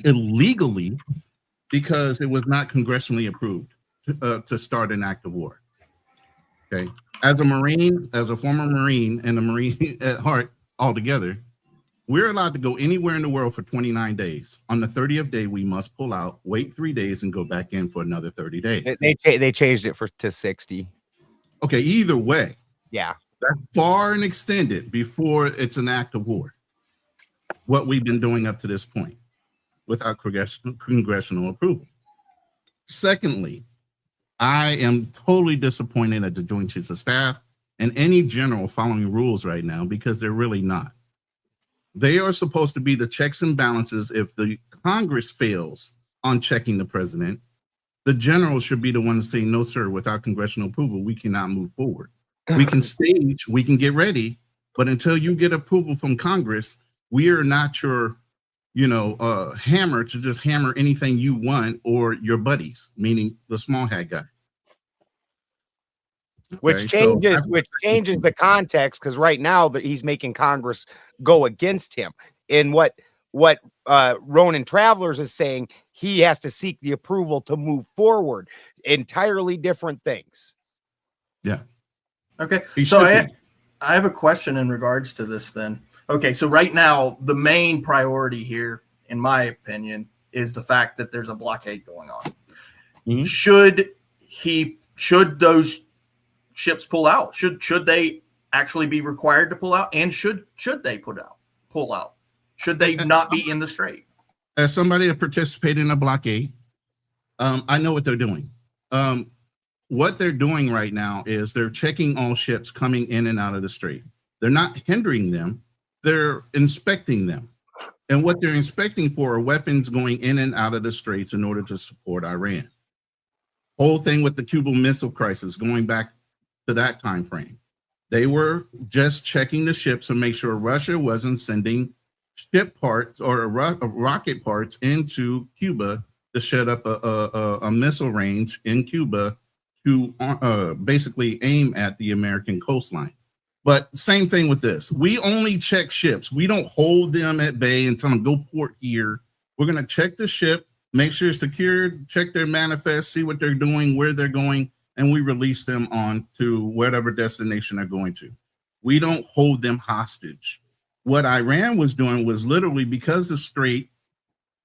illegally because it was not congressionally approved to start an act of war. Okay. As a Marine, as a former Marine and a Marine at heart altogether, we're allowed to go anywhere in the world for 29 days. On the 30th day, we must pull out, wait 3 days, and go back in for another 30 days. They changed it to 60. Okay, either way. Yeah. That's far and extended before it's an act of war. What we've been doing up to this point without congressional approval. Secondly, I am totally disappointed at the Joint Chiefs of Staff and any general following rules right now because they're really not. They are supposed to be the checks and balances. If the Congress fails on checking the president, the general should be the one saying, no, sir, without congressional approval, we cannot move forward. We can stage, we can get ready, but until you get approval from Congress, we are not your, hammer to just hammer anything you want or your buddies, meaning the small hat guy. Which changes the context, because right now that he's making Congress go against him. In what Ronan Travelers is saying, he has to seek the approval to move forward. Entirely different things. Yeah. Okay. So I have a question in regards to this then. Okay, so right now the main priority here, in my opinion, is the fact that there's a blockade going on. Mm-hmm. Should those ships pull out? Should they actually be required to pull out? And should they pull out? Should they not be in the strait? As somebody that participated in a blockade, I know what they're doing. What they're doing right now is they're checking all ships coming in and out of the strait. They're not hindering them. They're inspecting them. And what they're inspecting for are weapons going in and out of the straits in order to support Iran. Whole thing with the Cuban Missile Crisis, going back to that time frame. They were just checking the ships to make sure Russia wasn't sending ship parts or rocket parts into Cuba to set up a missile range in Cuba to basically aim at the American coastline. But same thing with this. We only check ships. We don't hold them at bay and tell them go port here. We're going to check the ship, make sure it's secured, check their manifest, see what they're doing, where they're going, and we release them on to whatever destination they're going to. We don't hold them hostage. What Iran was doing was literally, because the strait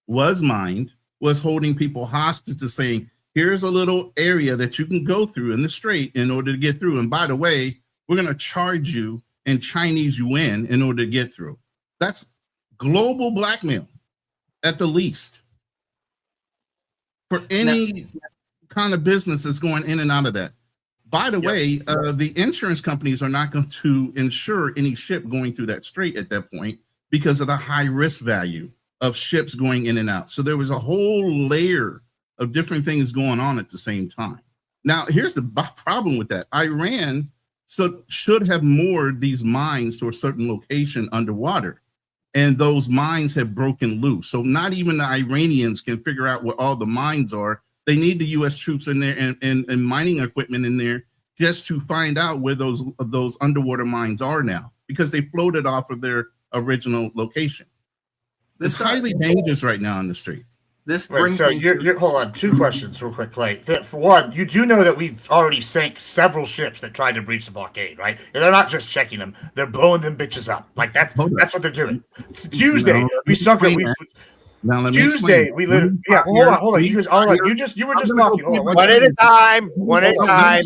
was mined, was holding people hostage to saying, here's a little area that you can go through in the strait in order to get through. And by the way, we're going to charge you in Chinese yuan in order to get through. That's global blackmail at the least for any kind of business that's going in and out of that. By the way, the insurance companies are not going to insure any ship going through that strait at that point because of the high risk value of ships going in and out. So there was a whole layer of different things going on at the same time. Now, here's the problem with that. Iran should have moored these mines to a certain location underwater, and those mines have broken loose. So not even the Iranians can figure out where all the mines are. They need the U.S. troops in there and mining equipment in there just to find out where those underwater mines are now, because they floated off of their original location. It's highly dangerous right now on the streets. This brings you're hold on, 2 questions real quick, Clay. For one, you do know that we've already sank several ships that tried to breach the blockade, right? And they're not just checking them; they're blowing them bitches up. Like that's what they're doing. Tuesday, we sunk them. Tuesday, we literally hold on. You were just talking. One at a time. One at a time.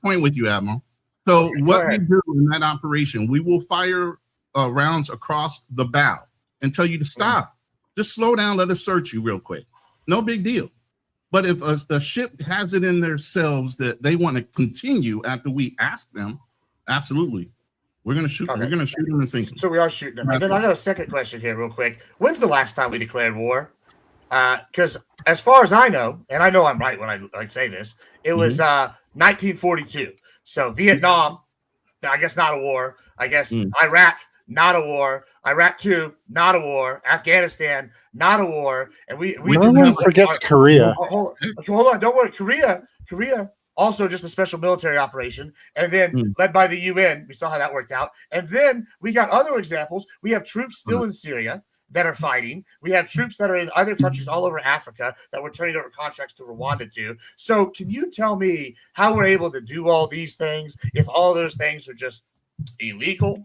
Point with you, Admiral. So what we do in that operation, we will fire rounds across the bow and tell you to stop. Just slow down, let us search you real quick. No big deal. But if a ship has it in themselves that they want to continue after we ask them, absolutely. We're going to shoot. Okay. We're going to shoot them and sink them. So we are shooting them. And then I got a second question here real quick. When's the last time we declared war? Because as far as I know, and I know I'm right when I say this, it was 1942. So Vietnam, I guess not a war. I guess Iraq, not a war. Iraq 2, not a war. Afghanistan, not a war. And we no one forgets Korea. Hold on, don't worry. Korea, also just a special military operation, and then led by the UN. We saw how that worked out. And then we got other examples. We have troops still in Syria. that are fighting. We have troops that are in other countries all over Africa that we're turning over contracts to Rwanda to. So can you tell me how we're able to do all these things if all those things are just illegal?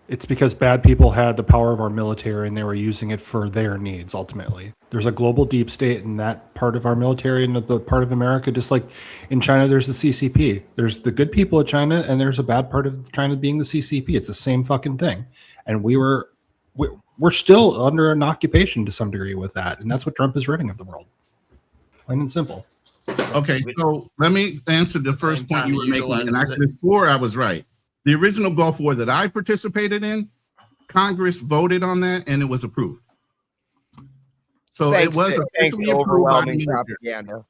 It's because bad people had the power of our military and they were using it for their needs. Ultimately, there's a global deep state in that part of our military and the part of America. Just like in China, there's the CCP. There's the good people of China, and there's a bad part of China being the CCP. It's the same fucking thing. And we're still under an occupation to some degree with that, and that's what Trump is ridding of the world. Plain and simple. Okay, so let me answer the first point you were making, and before I was right. The original Gulf War that I participated in, Congress voted on that and it was approved. So it was officially overwhelming propaganda.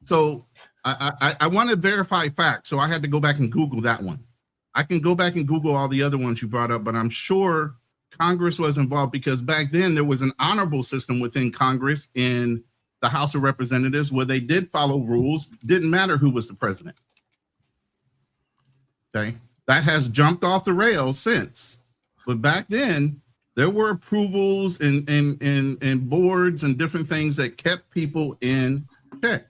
So I want to verify facts, so I had to go back and Google that one. I can go back and Google all the other ones you brought up, but I'm sure Congress was involved because back then there was an honorable system within Congress in the House of Representatives where they did follow rules. Didn't matter who was the president. Okay, that has jumped off the rails since, but back then there were approvals and boards and different things that kept people in check.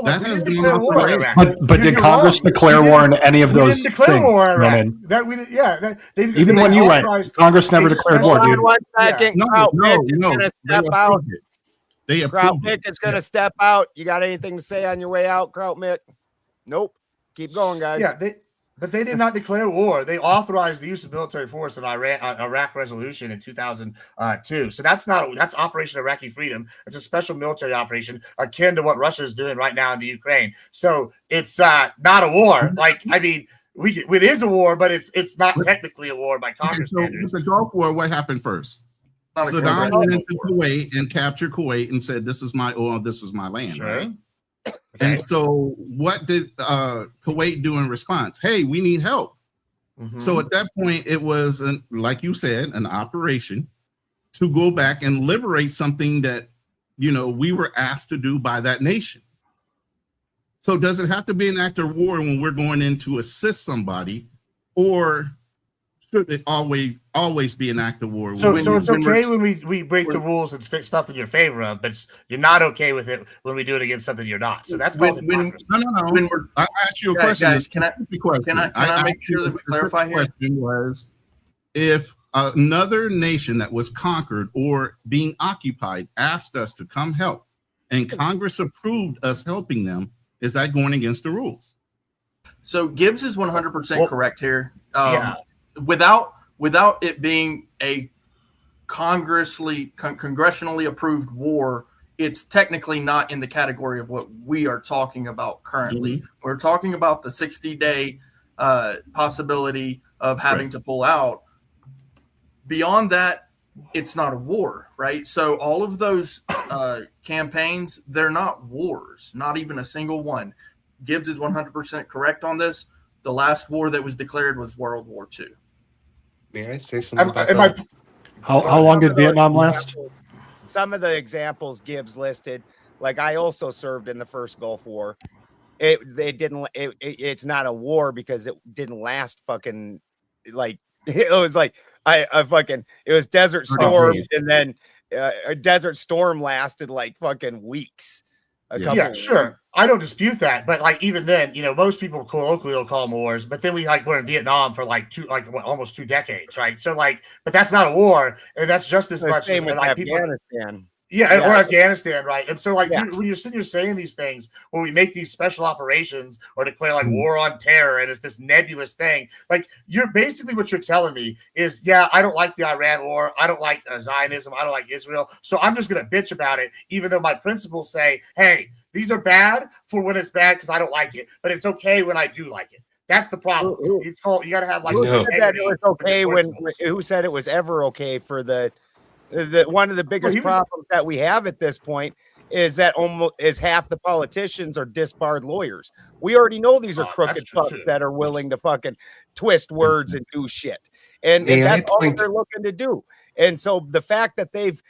That has been on war in Iraq. But did Congress declare war on any of those things? War in Iraq. That we yeah. Even when you went, Congress never declared war, dude. 1 second. No. Gonna step out. Kraut Mick is going to step out. You got anything to say on your way out, Kraut Mick? Nope. Keep going, guys. Yeah, but they did not declare war. They authorized the use of military force in Iraq resolution in 2002. So that's Operation Iraqi Freedom. It's a special military operation akin to what Russia is doing right now in the Ukraine. So it's not a war. Like, I mean, it is a war, but it's not technically a war by Congress standards. The Gulf War, what happened first? Saddam went into Kuwait and captured Kuwait and said, "This is my oil. This is my land." Sure. Right? Okay. And so what did Kuwait do in response? Hey, we need help. Mm-hmm. So at that point, it was, like you said, an operation to go back and liberate something that, we were asked to do by that nation. So does it have to be an act of war when we're going in to assist somebody, or should it always be an act of war? So it's okay when we break the rules and fix stuff that you're in favor of, but you're not okay with it when we do it against something you're not. So that's no. I asked you a question. Guys, can I make sure that we clarify here? The question was, if another nation that was conquered or being occupied asked us to come help, and Congress approved us helping them, is that going against the rules? So Gibbs is 100% correct here. Yeah. Without it being a congressionally approved war, it's technically not in the category of what we are talking about currently. Mm-hmm. We're talking about the 60-day possibility of having to pull out. Beyond that, it's not a war, right? So all of those campaigns, they're not wars, not even a single one. Gibbs is 100% correct on this. The last war that was declared was World War II. May I say something about that? How long did Vietnam last? Some of the examples Gibbs listed, like I also served in the first Gulf War. It's not a war because it didn't last fucking like it was like it was Desert Storm, and then a Desert Storm lasted like fucking weeks. Yeah, sure. I don't dispute that, but like even then, most people colloquially will call them wars. But then we're in Vietnam for almost 2 decades, right? So but that's not a war, and that's just as much as Afghanistan. Or Afghanistan, right? And so, when you're sitting here saying these things, when we make these special operations or declare war on terror, and it's this nebulous thing, you're basically what you're telling me is, I don't like the Iran war, I don't like Zionism, I don't like Israel, so I'm just going to bitch about it, even though my principles say, hey, these are bad for when it's bad because I don't like it, but it's okay when I do like it. That's the problem. It's called, you got to have who said that it was okay who said it was ever okay for the one of the biggest problems that we have at this point is that almost half the politicians are disbarred lawyers. We already know these are crooked fucks that are willing to fucking twist words and do shit. And that's all they're looking to do. And so the fact that they've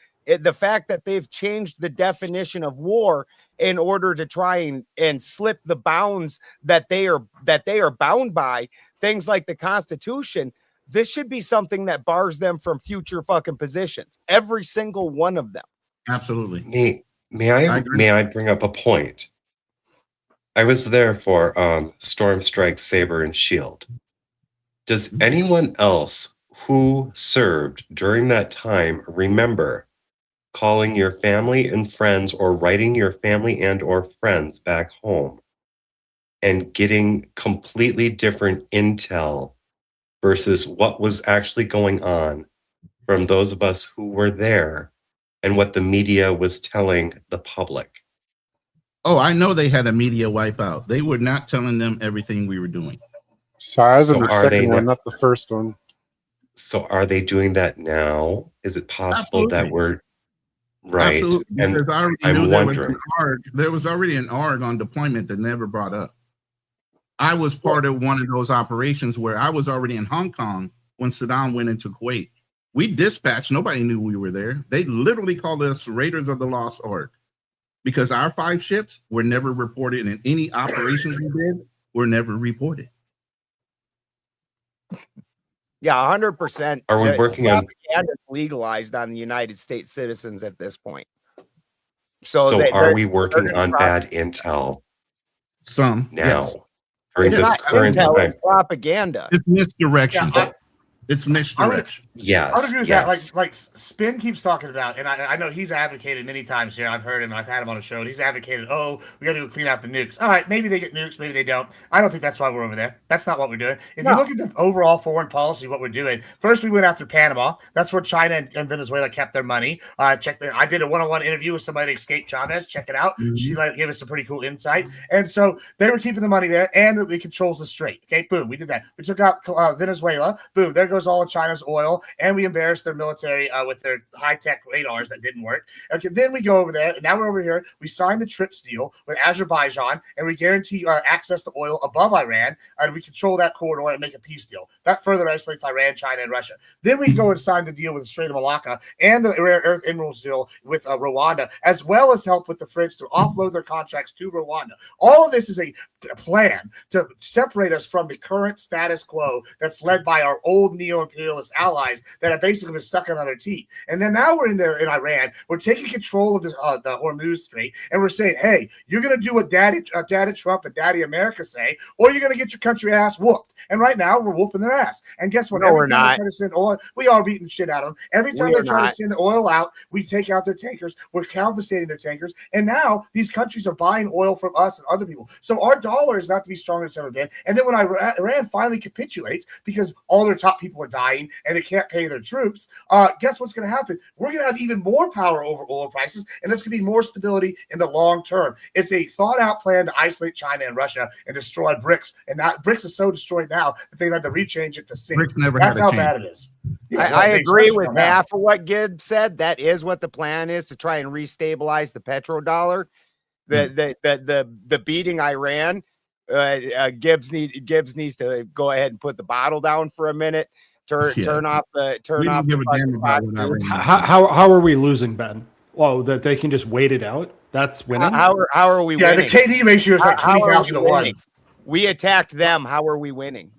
changed the definition of war in order to try and slip the bounds that they are bound by, things like the Constitution, This should be something that bars them from future fucking positions. Every single one of them. Absolutely. May I bring up a point? I was there for Storm Strike, Saber, and Shield. Does anyone else who served during that time remember calling your family and friends or writing your family and or friends back home and getting completely different intel versus what was actually going on from those of us who were there and what the media was telling the public? Oh, I know they had a media wipeout. They were not telling them everything we were doing. So I was in So the are they second one, now- not the first one. So are they doing that now? Is it possible that Absolutely. we're right? Absolutely. And Because I already I'm knew wondering. there was already an ARG on deployment that never brought up. I was part of one of those operations where I was already in Hong Kong when Saddam went into Kuwait. We dispatched. Nobody knew we were there. They literally called us Raiders of the Lost Ark because our 5 ships were never reported, and any operations we did were never reported. Yeah, 100%. Are we working on? Propaganda legalized on the United States citizens at this point. So are we working they're on pro- bad intel Some now? yes. During It's this not current intel, time? it's propaganda. It's misdirection. Yeah, It's misdirection. I would Yes. agree with Yes. that. Like Spin keeps talking about, and I know he's advocated many times here. I've heard him. I've had him on a show. And he's advocated, oh, we got to clean out the nukes. All right, maybe they get nukes, maybe they don't. I don't think that's why we're over there. That's not what we're doing. If you look at the overall foreign policy, what we're doing, first we went after Panama. That's where China and Venezuela kept their money. I did a one-on-one interview with somebody that escaped Chavez. Check it out. Mhm. She gave us some pretty cool insight. And so they were keeping the money there, and it controls the strait. Okay, boom, we did that. We took out Venezuela. Boom, there goes all of China's oil, and we embarrassed their military with their high-tech radars that didn't work. Okay, then we go over there, and now we're over here. We signed the TRIPS deal with Azerbaijan, and we guarantee access to oil above Iran, and we control that corridor and make a peace deal. That further isolates Iran, China, and Russia. Then we go and sign the deal with the Strait of Malacca and the rare earth minerals deal with Rwanda, as well as help with the French to offload their contracts to Rwanda. All of this is a plan to separate us from the current status quo that's led by our old neo-imperialist allies that have basically been sucking on their teeth. And then now we're in there in Iran. We're taking control of the Hormuz Strait, and we're saying, hey, you're going to do what Daddy Trump and Daddy America say, or you're going to get your country ass whooped. And right now we're whooping their ass. And guess what? No, Every we're time not. they try to send oil, we are beating the shit out of them. Every time We they are try not. to send the oil out, we take out their tankers. We're confiscating their tankers. And now these countries are buying oil from us and other people. So our dollar is about to be stronger than it's ever been. And then when Iran finally capitulates because all their top people are dying and they can't pay their troops, guess what's going to happen? We're going to have even more power over oil prices, and there's going to be more stability in the long term. It's a thought-out plan to isolate China and Russia and destroy BRICS. And that BRICS is so destroyed now that they've had to rechange it to sync. BRICS never That's had a how change. bad it is. I agree especially with now. half of what Gibbs said. That is what the plan is, to try and restabilize the petrodollar. The beating Iran. Gibbs needs to go ahead and put the bottle down for a minute. Turn off the We don't give a damn about what fucking- Iran- How are we losing, Ben? Well, that they can just wait it out. That's winning. How are we Yeah, winning? the KD ratio is like How are we 20,000 to 1. winning? We attacked them. How are we winning?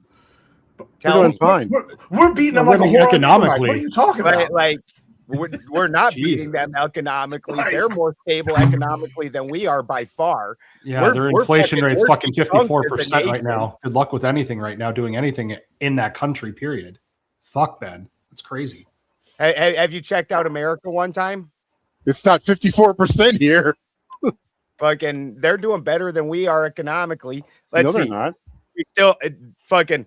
We're Tell doing me. fine. We're beating them We're like a winning whore on Nikolai. economically. What are you talking about? Like we're not Jesus. beating them economically. Right. They're more stable economically than we are by far. Yeah, We're- their we're inflation fucking- rate's we're fucking defunct 54% as a right nation. now. Good luck with anything right now, doing anything in that country, period. Fuck, Ben. It's crazy. Have you checked out America one time? It's not 54% here. Fucking, they're doing better than we are economically. No, Let's they're see. not. We still fucking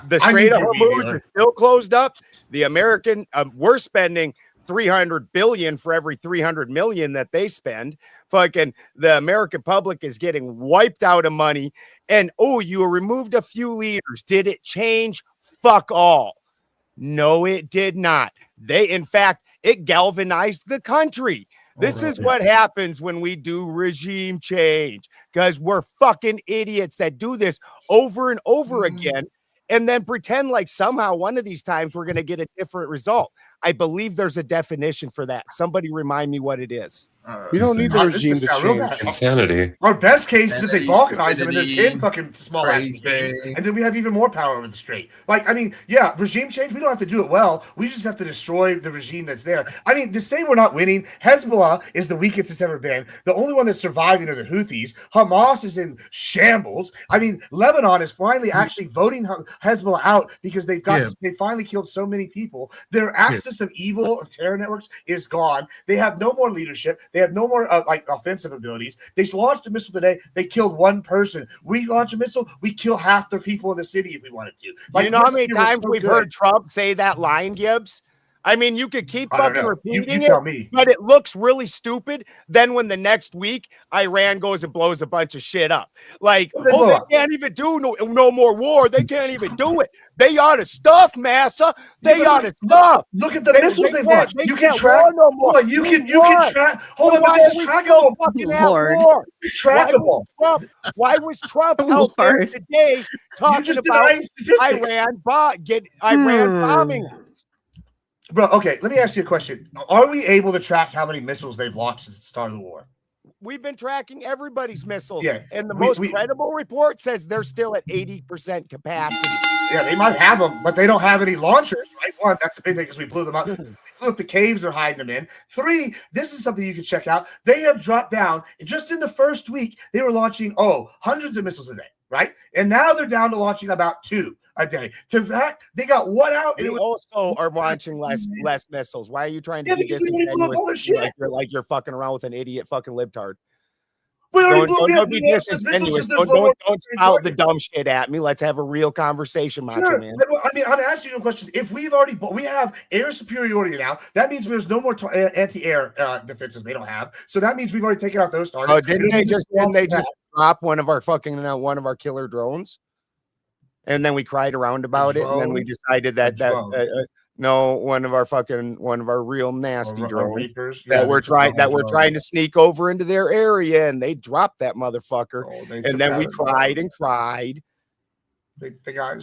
the I Strait need of to be Hormuz there. is still closed up. The American we're spending 300 billion for every 300 million that they spend. Fucking the American public is getting wiped out of money. And oh, you removed a few leaders. Did it change? Fuck all. No, it did not. In fact, it galvanized the country. This is what happens when we do regime change, because we're fucking idiots that do this over and over again and then pretend like somehow one of these times we're going to get a different result. I believe there's a definition for that. Somebody remind me what it is. We don't need the this regime is to sound real change. bad. Insanity. Our best case is if they Insanity, balkanize them and they're 10 stupidity, fucking small ass crazy. regimes, and then we have even more power over the strait. Like, I mean, yeah, regime change, we don't have to do it well. We just have to destroy the regime that's there. I mean, to say we're not winning, Hezbollah is the weakest it's ever been. The only one that's surviving are the Houthis. Hamas is in shambles. I mean, Lebanon is finally actually voting Hezbollah out because they finally killed so many people. Their axis of evil of terror networks is gone. They have no more leadership. They have no more offensive abilities. They launched a missile today. They killed one person. We launch a missile. We kill half the people in the city if we wanted to. Like, you know how many times we've heard Trump say that line, Gibbs? I mean, you could keep fucking repeating you tell me. But it looks really stupid. Then when the next week Iran goes and blows a bunch of shit up, like, they can't even do no more war. They can't even do it. They ought to stuff, Massa. They ought to stuff. Look at the missiles they've launched. You can track. No more. Hold on, you can track. Hold on, but this is trackable. Trackable. Why was Trump out there today talking about Iran bombing? Bro, okay, let me ask you a question. Are we able to track how many missiles they've launched since the start of the war? We've been tracking everybody's missiles. Yeah. And the most credible report says they're still at 80% capacity. Yeah, they might have them, but they don't have any launchers, right? One, that's the big thing because we blew them up. We blew up the caves they're hiding them in. 3, this is something you can check out. They have dropped down. Just in the first week, they were launching, hundreds of missiles a day, right? And now they're down to launching about 2 a day. To that, they got one out. They also are launching less missiles. Why are you trying to be disingenuous? Like you're fucking around with an idiot fucking libtard. Don't be disingenuous. Don't spout the dumb shit at me. Let's have a real conversation, Macho Man. I mean, I'm asking you a question. If we have air superiority now, that means there's no more anti-air defenses they don't have. So that means we've already taken out those targets. Oh, didn't they just drop one of our killer drones? And then we cried around about it, and then we decided that one of our real nasty drones that we're trying to sneak over into their area, and they dropped that motherfucker. And then we cried and cried. They got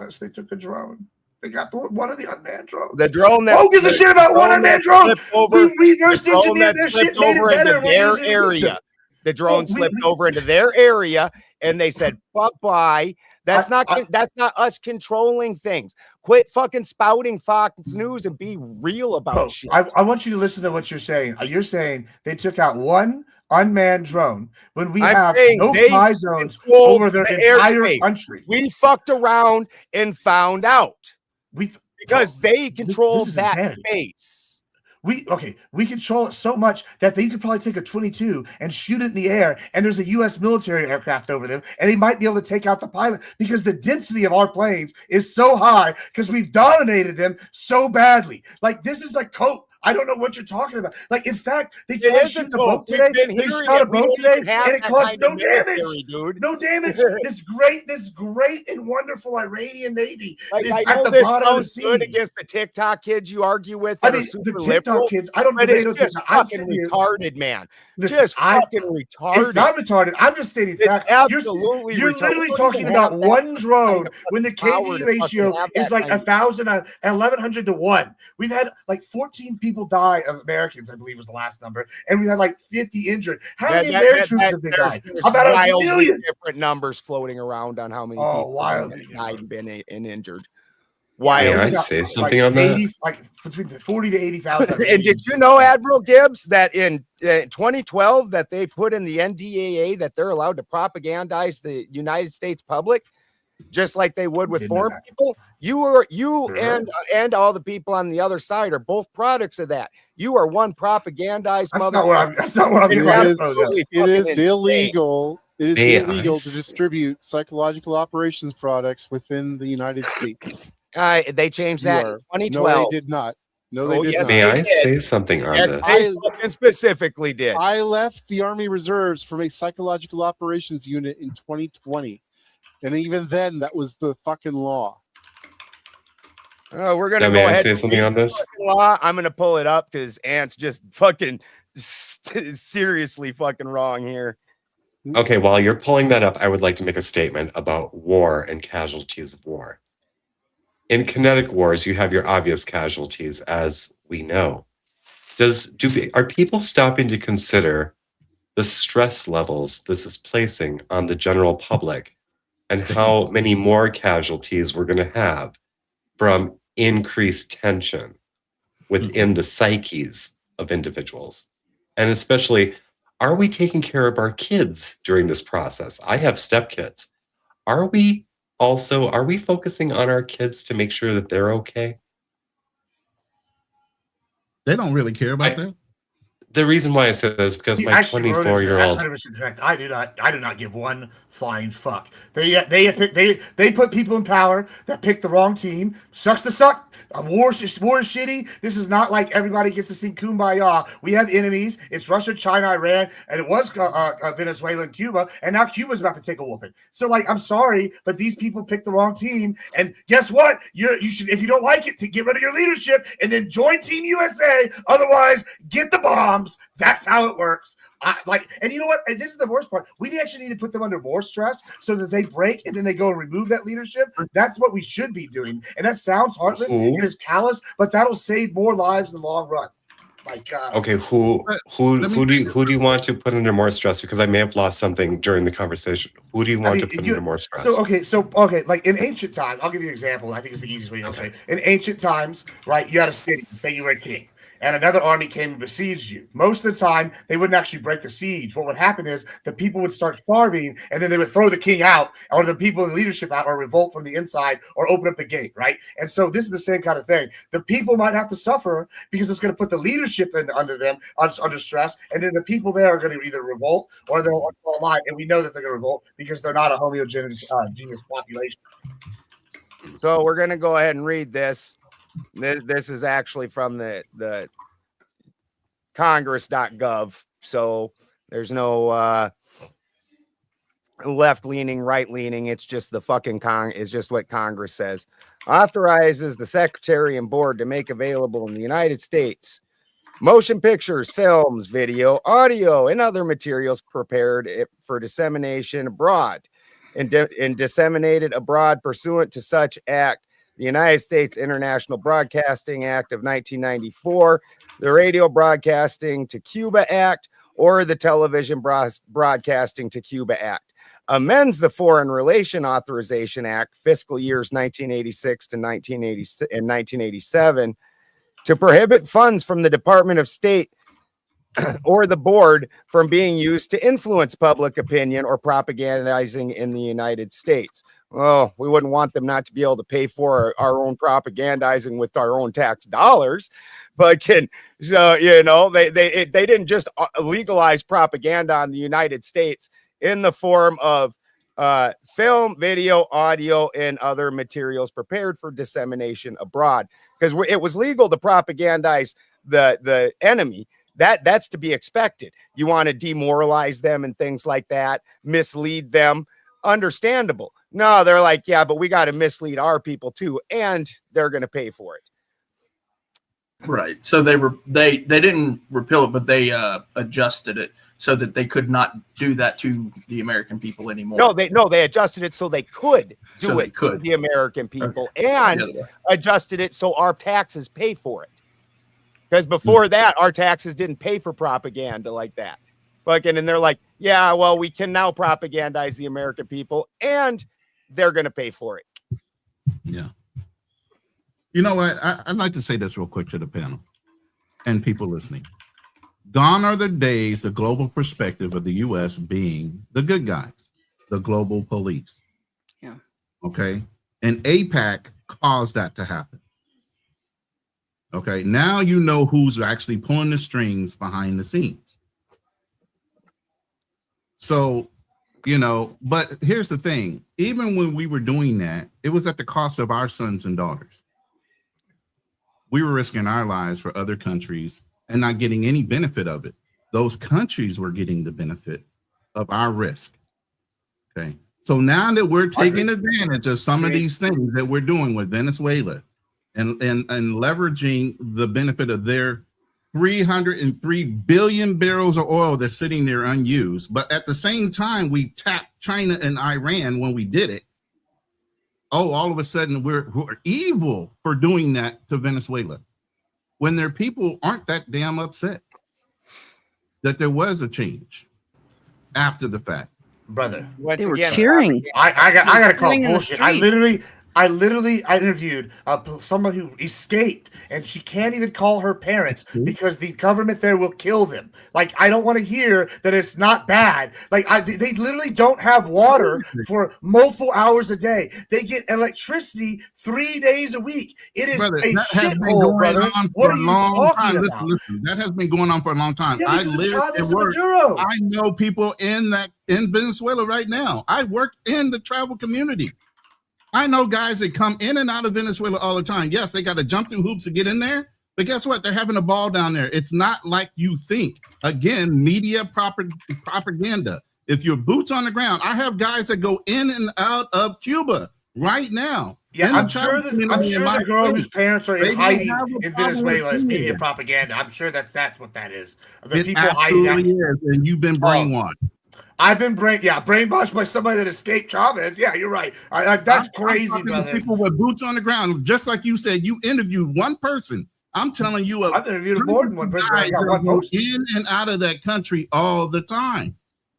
us. They took a drone. They got one of the unmanned drones. The drone that gives a shit about one unmanned drone. We reverse engineered their shit, made it better. Their area. The drone slipped over into their area, and they said, "Bye." That's not us controlling things. Quit fucking spouting Fox News and be real about shit. I want you to listen to what you're saying. You're saying they took out one unmanned drone when we have no fly zones over their entire country. We fucked around and found out because they control that space. We control it so much that they could probably take a 22 and shoot it in the air, and there's a U.S. military aircraft over them, and they might be able to take out the pilot because the density of our planes is so high because we've dominated them so badly. Like, this is like coke. I don't know what you're talking about. Like, in fact, they tried to shoot the boat today. They shot a boat today, and it caused no damage. No damage. This great and wonderful Iranian Navy is at the bottom of the sea. Good against the TikTok kids you argue with. I mean, the TikTok kids. I don't know. It's just fucking retarded, man. Just fucking retarded. It's not retarded. I'm just stating facts. Absolutely, you're literally talking about one drone when the KD ratio is like 1,100 to 1. We've had like 14 people die of Americans, I believe was the last number, and we had like 50 injured. How many of their troops have they died? About 1 million. Different numbers floating around on how many people have died and been injured. Why? Can I say something on that? Like between 40 to 80,000. And did you know, AdmiralGibbs, that in 2012 that they put in the NDAA that they're allowed to propagandize the United States public, just like they would with foreign people? And all the people on the other side are both products of that. You are one propagandized mother. That's not what I'm trying to say. It is illegal. It is illegal to distribute psychological operations products within the United States. They changed that in 2012. No, they did not. No, they did not. May I say something on this? I specifically did. I left the Army Reserves from a psychological operations unit in 2020. And even then, that was the fucking law. We're going to go ahead. May I say and something on this? I'm going to pull it up because Ant's just fucking seriously fucking wrong here. Okay, while you're pulling that up, I would like to make a statement about war and casualties of war. In kinetic wars, you have your obvious casualties, as we know. Are people stopping to consider the stress levels this is placing on the general public and how many more casualties we're going to have from increased tension within the psyches of individuals? And especially, are we taking care of our kids during this process? I have stepkids. Are we focusing on our kids to make sure that they're okay? They don't really care about that. The reason why I say that is because my 24-year-old. 100% correct. I do not give one flying fuck. They put people in power that pick the wrong team. Sucks to suck. War is shitty. This is not like everybody gets to sing kumbaya. We have enemies. It's Russia, China, Iran, and it was Venezuela and Cuba, and now Cuba's about to take a whooping. So, like, I'm sorry, but these people picked the wrong team. And guess what? You should, if you don't like it, to get rid of your leadership and then join Team USA. Otherwise, get the bombs. That's how it works. And you know what? And this is the worst part. We actually need to put them under more stress so that they break and then they go and remove that leadership. That's what we should be doing. And that sounds heartless. It is callous, but that'll save more lives in the long run. Okay, who do you want to put under more stress? Because I may have lost something during the conversation. Who do you want to put under more stress? Okay, like in ancient times, I'll give you an example. I think it's the easiest way to illustrate. In ancient times, right, you had a city, say you were a king, and another army came and besieged you. Most of the time, they wouldn't actually break the siege. What would happen is the people would start starving, and then they would throw the king out, or the people in leadership out, or revolt from the inside, or open up the gate, right? And so this is the same kind of thing. The people might have to suffer because it's going to put the leadership under them under stress, and then the people there are going to either revolt or they'll fall alive. And we know that they're going to revolt because they're not a homogeneous population. So we're going to go ahead and read this. This is actually from the Congress.gov. So there's no left-leaning, right-leaning. It's just the fucking it's just what Congress says. Authorizes the secretary and board to make available in the United States motion pictures, films, video, audio, and other materials prepared for dissemination abroad and disseminated abroad pursuant to such act. The United States International Broadcasting Act of 1994, the Radio Broadcasting to Cuba Act, or the Television Broadcasting to Cuba Act. Amends the Foreign Relation Authorization Act, fiscal years 1986 to 1987, to prohibit funds from the Department of State or the board from being used to influence public opinion or propagandizing in the United States. Well, we wouldn't want them not to be able to pay for our own propagandizing with our own tax dollars, but they didn't just legalize propaganda in the United States in the form of film, video, audio, and other materials prepared for dissemination abroad, because it was legal to propagandize the enemy. That's to be expected. You want to demoralize them and things like that, mislead them. Understandable. No, they're like, yeah, but we got to mislead our people too, and they're going to pay for it. Right. So they didn't repeal it, but they adjusted it so that they could not do that to the American people anymore. They adjusted it so they could do it to the American people, and adjusted it so our taxes pay for it. Because before that, our taxes didn't pay for propaganda like that. And they're like, yeah, well, we can now propagandize the American people, and they're going to pay for it. Yeah. You know what? I'd like to say this real quick to the panel and people listening. Gone are the days, the global perspective of the U.S. being the good guys, the global police. Yeah. Okay. And AIPAC caused that to happen. Okay. Now you know who's actually pulling the strings behind the scenes. So, but here's the thing. Even when we were doing that, it was at the cost of our sons and daughters. We were risking our lives for other countries and not getting any benefit of it. Those countries were getting the benefit of our risk. Okay. So now that we're taking advantage of some of these things that we're doing with Venezuela and leveraging the benefit of their 303 billion barrels of oil that's sitting there unused. But at the same time, we tapped China and Iran when we did it. Oh, all of a sudden we're evil for doing that to Venezuela. when their people aren't that damn upset that there was a change after the fact. Brother. They were cheering. I got to call Cheering in the bullshit. I street. interviewed someone who escaped, and she can't even call her parents because the government there will kill them. Like, I don't want to hear that it's not bad. Like, they literally don't have water for multiple hours a day. They get electricity 3 days a week. It is Brother, a that has been shithole, going brother. on What for are a you long talking time. about? Listen, that has been going on for a long time. Yeah, I because of live Chavez and and work. Maduro. I know people in Venezuela right now. I work in the travel community. I know guys that come in and out of Venezuela all the time. Yes, they got to jump through hoops to get in there, but guess what? They're having a ball down there. It's not like you think. Again, media propaganda. If you're boots on the ground, I have guys that go in and out of Cuba right now. Yeah, I'm sure the girl whose parents are in hiding in Venezuela is media propaganda. I'm sure that's what that is. The people hiding out. And you've been brainwashed. I've been brainwashed by somebody that escaped Chavez. Yeah, you're right. That's crazy, brother. People with boots on the ground, just like you said, you interviewed one person. I'm telling you, I've interviewed more than one person. I got one post in and out of that country all the time.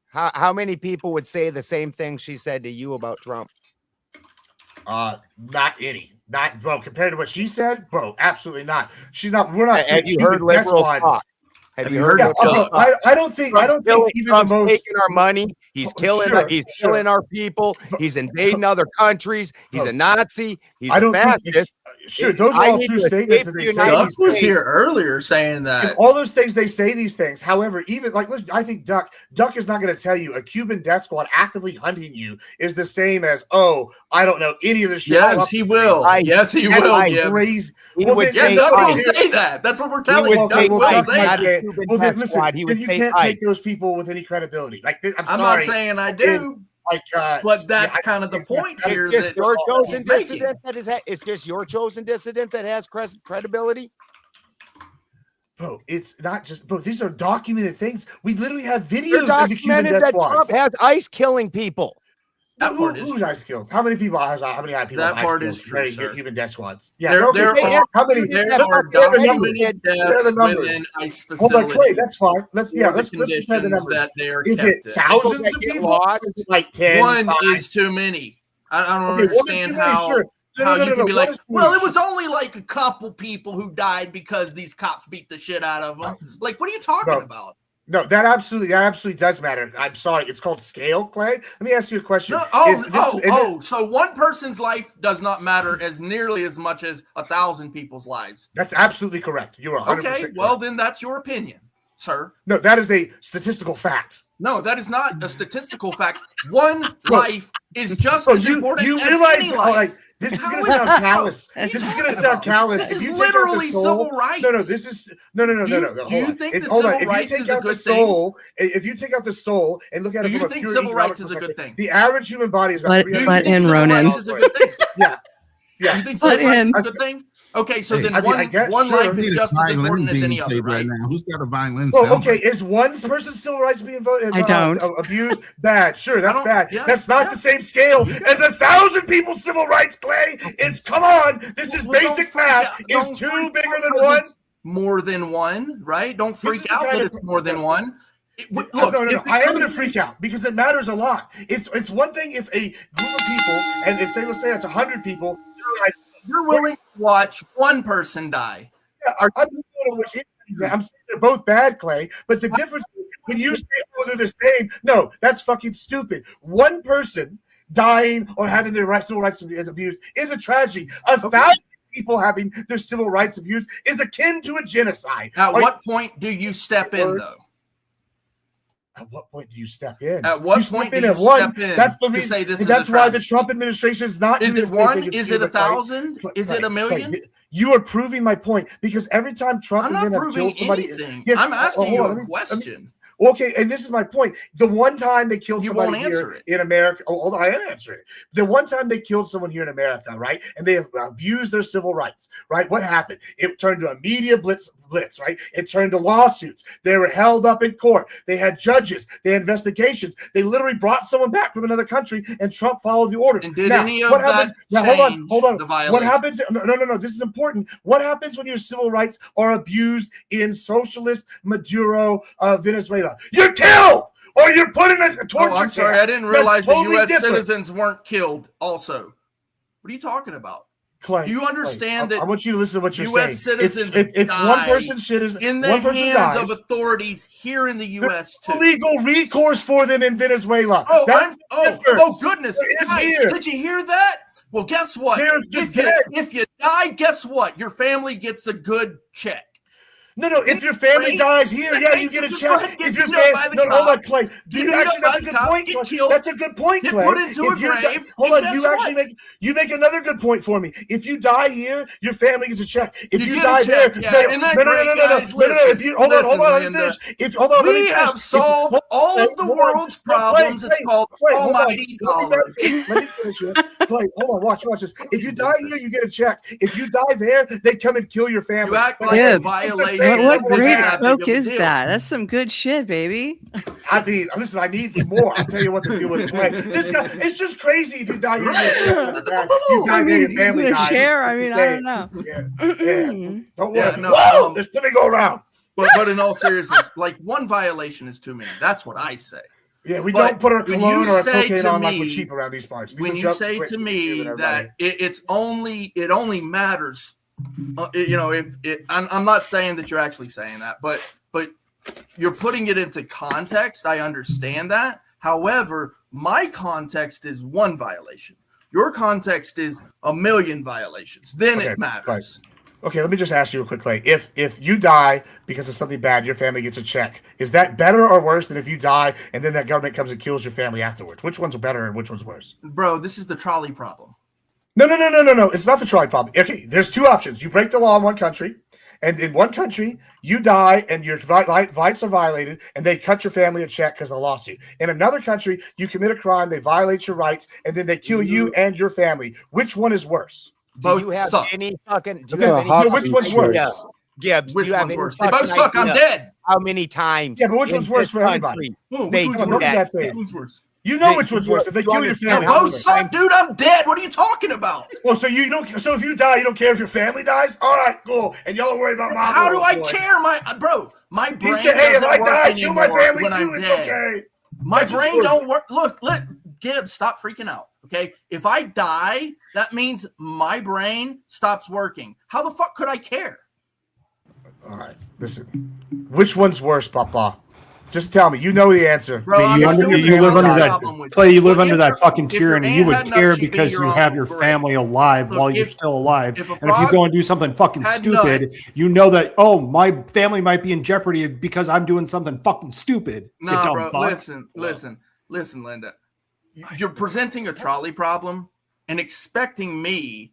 How many people would say the same thing she said to you about Trump? Not any. Not, bro, compared to what she said, bro, absolutely not. She's not. We're not. Have you heard liberals talk? Have you heard? Yeah, I don't think. I don't think even Trump's the most taking our money. He's killing. He's killing our people. He's invading other countries. He's a Nazi. He's a fascist. Sure, those are all true statements that they say. Duck was here earlier saying that. All those things, they say these things. However, even like, listen, I think Duck is not going to tell you a Cuban death squad actively hunting you is the same as, oh, I don't know any of this shit. Yes, he will. Yes, he will. Crazy. Duck will say that. That's what we're telling you. Duck will say that. Well, then listen, you can't take those people with any credibility. Like, I'm not saying I do. But that's kind of the point here. It's your chosen dissident it's just your chosen dissident that has credibility. Bro, it's not just, bro. These are documented things. We literally have videos of the Cuban death squad. Trump has ICE killing people. Who's ICE killed? How many people? How many people? That part is true. Cuban death squads. Yeah, there are documented deaths within ICE facilities. Hold on, Clay, that's fine. Let's compare the numbers. That they are is it thousands of people? Lost? Is it like 10? One 5? is too many. I don't understand how you can be like, well, it was only like a couple people who died because these cops beat the shit out of them. Like, what are you talking about? No, that absolutely does matter. I'm sorry. It's called scale, Clay. Let me ask you a question. So one person's life does not matter as nearly as much as 1,000 people's lives. That's absolutely correct. You're 100% okay. Well, then that's your opinion, sir. No, that is a statistical fact. No, that is not a statistical fact. One life is just as important as any life. This is going to sound callous. This is going to sound callous. This is literally civil rights. No. This is no. Do you think the civil rights is a good thing? If you take out the soul and look at it, do you think civil rights is a good thing? The average human body is about 300. Let in Ronan. Is a good thing? Yeah. You think civil rights is a good thing? Okay, so then one life is just as important as any other, right? Now. Who's got a violin? Well, okay, is one person's civil rights being voted? I don't. Abused? Bad. Sure, that's bad. That's not the same scale as 1,000 people's civil rights, Clay. It's, come on. This is basic math. Is two bigger than one? More than one, right? Don't freak out that it's more than one. Look, no. I am going to freak out because it matters a lot. It's one thing if a group of people, and if they will say it's 100 people, you're willing to watch one person die. Yeah, I'm saying they're both bad, Clay. But the difference is when you say, oh, they're the same, no, that's fucking stupid. One person dying or having their civil rights abused is a tragedy. 1,000 people having their civil rights abused is akin to a genocide. At what point do you step in, though? At what point do you step in? At what point do you step in? That's the reason. That's why the Trump administration is not. Is it one? Is it 1,000? Is it 1,000,000? You are proving my point because every time Trump I'm not proving anything. I'm asking you a question. Okay, and this is my point. The one time they killed You won't somebody answer here it. in America, hold on, I am answering it. The one time they killed someone here in America, right, and they abused their civil rights, right? What happened? It turned to a media blitz, right? It turned to lawsuits. They were held up in court. They had judges. They had investigations. They literally brought someone back from another country, and Trump followed the orders. And did now, any of what that happens? Now, change hold on. the What violation? happens? No. This is important. What happens when your civil rights are abused in socialist Maduro Venezuela? You're killed, or you're put in a torture I'm sorry, camp. I didn't realize That's that totally U.S. different. citizens weren't killed also. What are you talking about? Clay, Do you understand that I want you to listen to what you're U.S. saying. citizens If one die person's shit is in the one person hands dies, of authorities here in the U.S. too? legal recourse for them in Venezuela. Oh, That's oh goodness. It's Guys, here. did you hear that? Well, guess what? They're just If you die, guess what? Your family gets a good check. No. If your family dies here, yeah, you get a Just go ahead check. and If get your beat up by family, the no, hold on, cops. Clay. Get beat Actually, up that's by a the good cops, point. get Clay. killed, That's a good point, get Clay. put into a If you die- grave, hold and on, guess you actually what? make another good point for me. If you die here, your family gets a check. If You you get a die check, there, yeah. Isn't that no. great, guys? No. If you hold on, let me Linda. finish. If hold on, let me We finish. have solved all of the world's problems. It's called almighty dollar. Let me finish here. Clay, hold on, watch this. If you die here, you get a check. If you die there, they come and kill your family. You act like Yeah. a violation. What isn't great that big joke of a is deal. that? That's some good shit, baby. I mean, listen, I need more. I'll tell you what the deal is. This guy, it's just crazy if you die here. You die there, your family You dies. share? I Just mean, to I say don't know. it. Yeah. Don't worry. Yeah, no, Whoa, there's plenty go around. But in all seriousness, like one violation is too many. That's what I say. Yeah, we But don't put our when cologne you or our say cocaine to on like we're me- cheap around these parts. These When are you jokes say quick to to me give that everybody. it only matters, if it, I'm not saying that you're actually saying that, but you're putting it into context. I understand that. However, my context is one violation. Your context is a million violations. Then Okay, it matters. right. Okay, let me just ask you a quick Clay. If you die because of something bad, your family gets a check. Is that better or worse than if you die and then that government comes and kills your family afterwards? Which one's better and which one's worse? Bro, this is the trolley problem. No. It's not the trolley problem. Okay, there's two options. You break the law in one country, and in one country, you die and your rights are violated, and they cut your family a check because of the lawsuit. In another country, you commit a crime, they violate your rights, and then they kill you and your family. Which one is worse? Do you have any fucking? Do you That's have a any hot fucking which one's worse? idea, Gibbs? Which do you have one's any worse? They both fucking suck. I'm idea dead. How many times? Yeah, but which in one's worse this for everybody? country They Which do one's that. worse? Which one's worse? You know They- which one's worse. If they kill your They family, both suck, dude. I'm dead. What are you talking about? Oh, so you don't. So if you die, you don't care if your family dies. All right, cool. And y'all don't worry about mom. How do or I boy. care? My He brain said, "Hey, if doesn't I work die, kill my anymore family when too. I'm It's dead. okay." My That's brain just don't work. Look, Gibbs, stop freaking out. Okay, if I die, that means my brain stops working. How the fuck could I care? All right, listen. Which one's worse, Papa? Just tell me. You know the answer. Bro, You I'm not doing you a live under problem that, with Clay. You Well, live under if that your- fucking if your tyranny. aunt You would had enough, care she'd be because your you have uncle. your Great. family alive Look, while you're if- still alive. if a And if you frog go and do something fucking had stupid, nuts- you know that, oh, my family might be in jeopardy because I'm doing something fucking stupid. you Nah, dumb bro. fuck. Listen, Linda. You're presenting a trolley problem and expecting me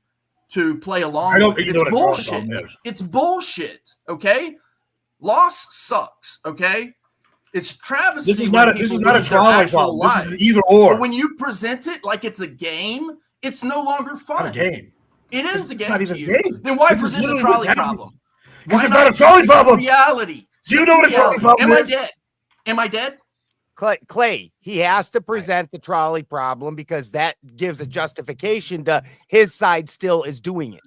to play along. I don't with think it. you know It's what a trolley bullshit. problem is. It's bullshit. Okay, loss sucks. Okay, it's travesty. This is when not a people trolley lose their actual problem. This is lives. an either or. But when you present it like it's a game, it's no longer fun. Not a game. It is a game. not to even you. a game. Then why This is present the literally trolley what's happening. problem? Because Why it's not a just trolley stick to problem. Reality. Do you Stick know to what a trolley reality. problem Am I is? dead? Am I dead? Clay, he has to present the trolley problem because that gives a justification to his side still is doing it.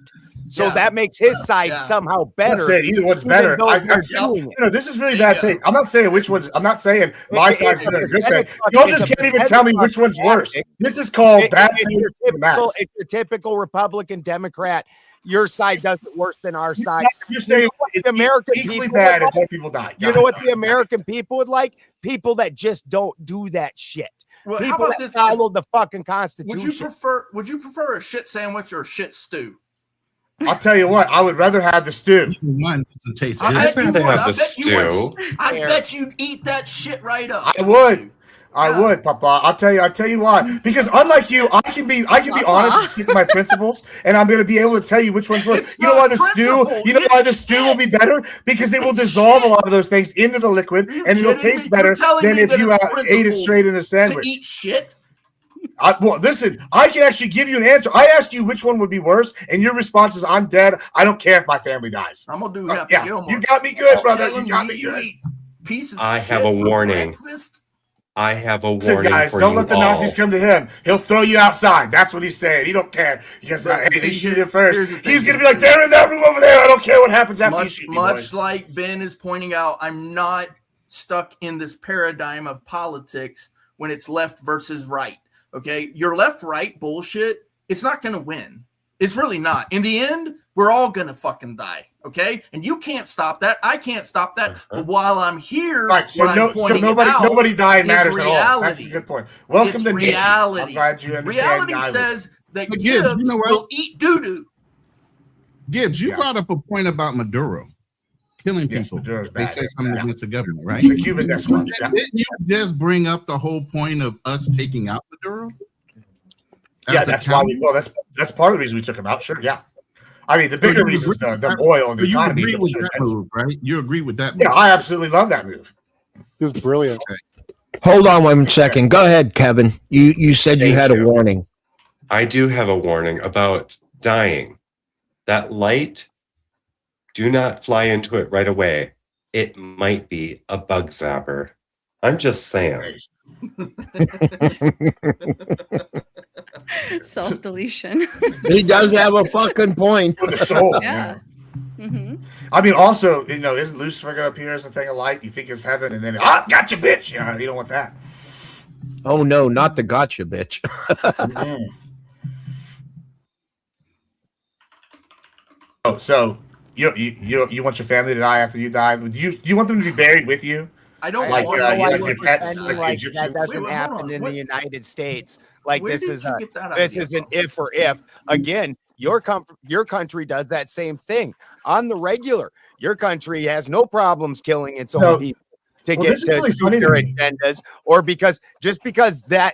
So Yeah. that makes his side somehow I'm not better. saying either one's even better. though I'm they're saying, doing it. this is really bad Yeah. faith. I'm not saying which one's. I'm not saying my side's better than a good thing. It's Y'all a just can't even pathetic tell me which one's worse. tactic. This is called bad faith If to the max. if you're typical Republican Democrat, your side does it worse than our side. You're saying it's The American equally people bad would if more people die. You know what the American people would like? People that just don't do that shit. Well, how People about that this? follow the fucking Would Constitution. you prefer a shit sandwich or a shit stew? I'll tell you what. I would rather have the stew. Mine doesn't taste I good. bet you rather would. have I the bet you would. stew. I bet you'd eat that shit right up. I would. I would, Papa. I'll tell you why. Because unlike you, I can be honest and stick to my principles, and I'm going to be able to tell you which one's worse. You know why the stew will be better? Because it will dissolve a lot of those things into the liquid, and it'll taste better than if you ate it straight in a sandwich. To eat shit. Well, listen, I can actually give you an answer. I asked you which one would be worse, and your response is, "I'm dead. I don't care if my family dies." I'm gonna do yeah. You got me good, brother. You got me good. Pieces. I have a warning. I have a warning. Guys, don't let the Nazis come to him. He'll throw you outside. That's what he's saying. He don't care. Because hey, they shoot him first. He's gonna be like, they're in that room over there. I don't care what happens after you shoot me. Much like Ben is pointing out, I'm not stuck in this paradigm of politics when it's left versus right. Okay, your left-right bullshit, it's not gonna win. It's really not. In the end, we're all gonna fucking die. Okay, and you can't stop that. I can't stop that. But while I'm here, right, so nobody dying matters at all. That's a good point. Welcome to reality. I'm glad you understand. Reality says that Gibbs will eat doo-doo. Gibbs, you brought up a point about Maduro killing people. They say something against the government, right? The Cuban Death Squad. Didn't you just bring up the whole point of us taking out Maduro? That's why that's part of the reason we took him out. Sure, yeah. I mean, the bigger reason is the oil and the economy. You agree with that move, right? You agree with that move? Yeah, I absolutely love that move. It was brilliant. Okay. Hold on 1 second. Go ahead, Kevin. You said you had a warning. I do have a warning about dying. That light, do not fly into it right away. It might be a bug zapper. I'm just saying. Self-deletion. He does have a fucking point. For the soul. Yeah. Mm-hmm. I mean, also, isn't Lucifer going to appear as a thing of light? You think it's heaven, and then, gotcha, bitch. Yeah, you don't want that. Oh, no, not the gotcha, bitch. Mm-hmm. Oh, so you want your family to die after you die? Do you want them to be buried with you? I don't like want your pets. That doesn't happen in the United States. Like this is an if or if. Again, your country does that same thing on the regular. Your country has no problems killing its own people to get to their agendas, or because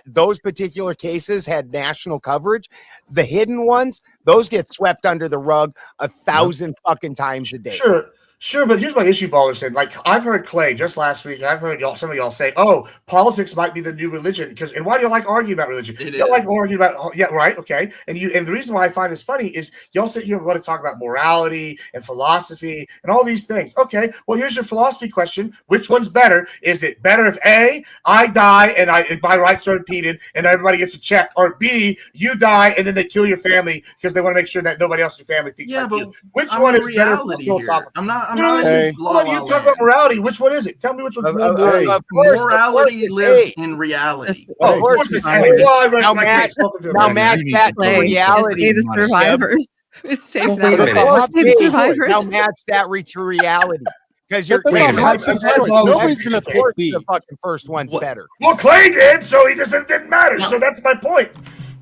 those particular cases had national coverage, the hidden ones, those get swept under the rug 1,000 fucking times a day. Sure, but here's my issue, Balderson. Like, I've heard Clay just last week, I've heard some of y'all say, "Oh, politics might be the new religion." And why do you like arguing about religion? You like arguing about, yeah, right, okay. And the reason why I find this funny is y'all sit here and want to talk about morality and philosophy and all these things. Okay, well, here's your philosophy question: which one's better? Is it better if A, I die and my rights are impeded and everybody gets a check, or B, you die and then they kill your family because they want to make sure that nobody else in your family thinks like you? Which one is better for philosophical? When you talk about morality, which one is it? Tell me which one's more moral. Morality lives in reality. Of course it's now match that to reality. The survivors. It's safe the survivors. Now match that to reality. Because you're nobody's going to pick B. The fucking first one's better. Well, Clay did, so it didn't matter. So that's my point.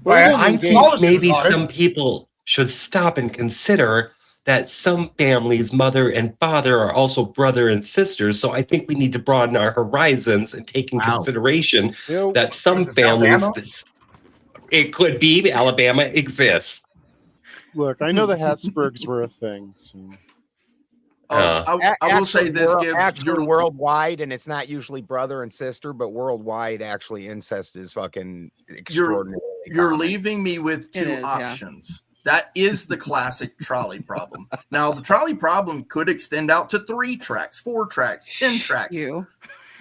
I think maybe some people should stop and consider that some families, mother and father, are also brother and sisters. So I think we need to broaden our horizons and take in consideration that some families, it could be Alabama exists. Look, I know the Habsburgs were a thing. So. I will say this, Gibbs. Actually, worldwide, and it's not usually brother and sister, but worldwide, actually, incest is fucking extraordinary. You're leaving me with two options. Yeah. That is the classic trolley problem. Now, the trolley problem could extend out to 3 tracks, 4 tracks, 10 tracks.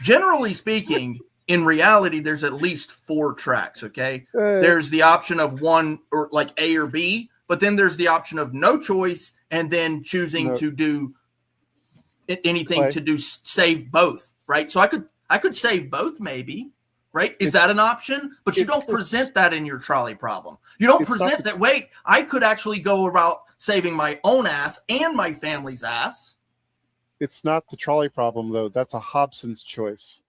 Generally speaking, in reality, there's at least 4 tracks, okay? There's the option of one, or like A or B, but then there's the option of no choice and then choosing to do anything to save both, right? So I could save both maybe. Right? Is that an option? But you don't present that in your trolley problem. You don't present that, wait, I could actually go about saving my own ass and my family's ass. It's not the trolley problem, though. That's a Hobson's choice.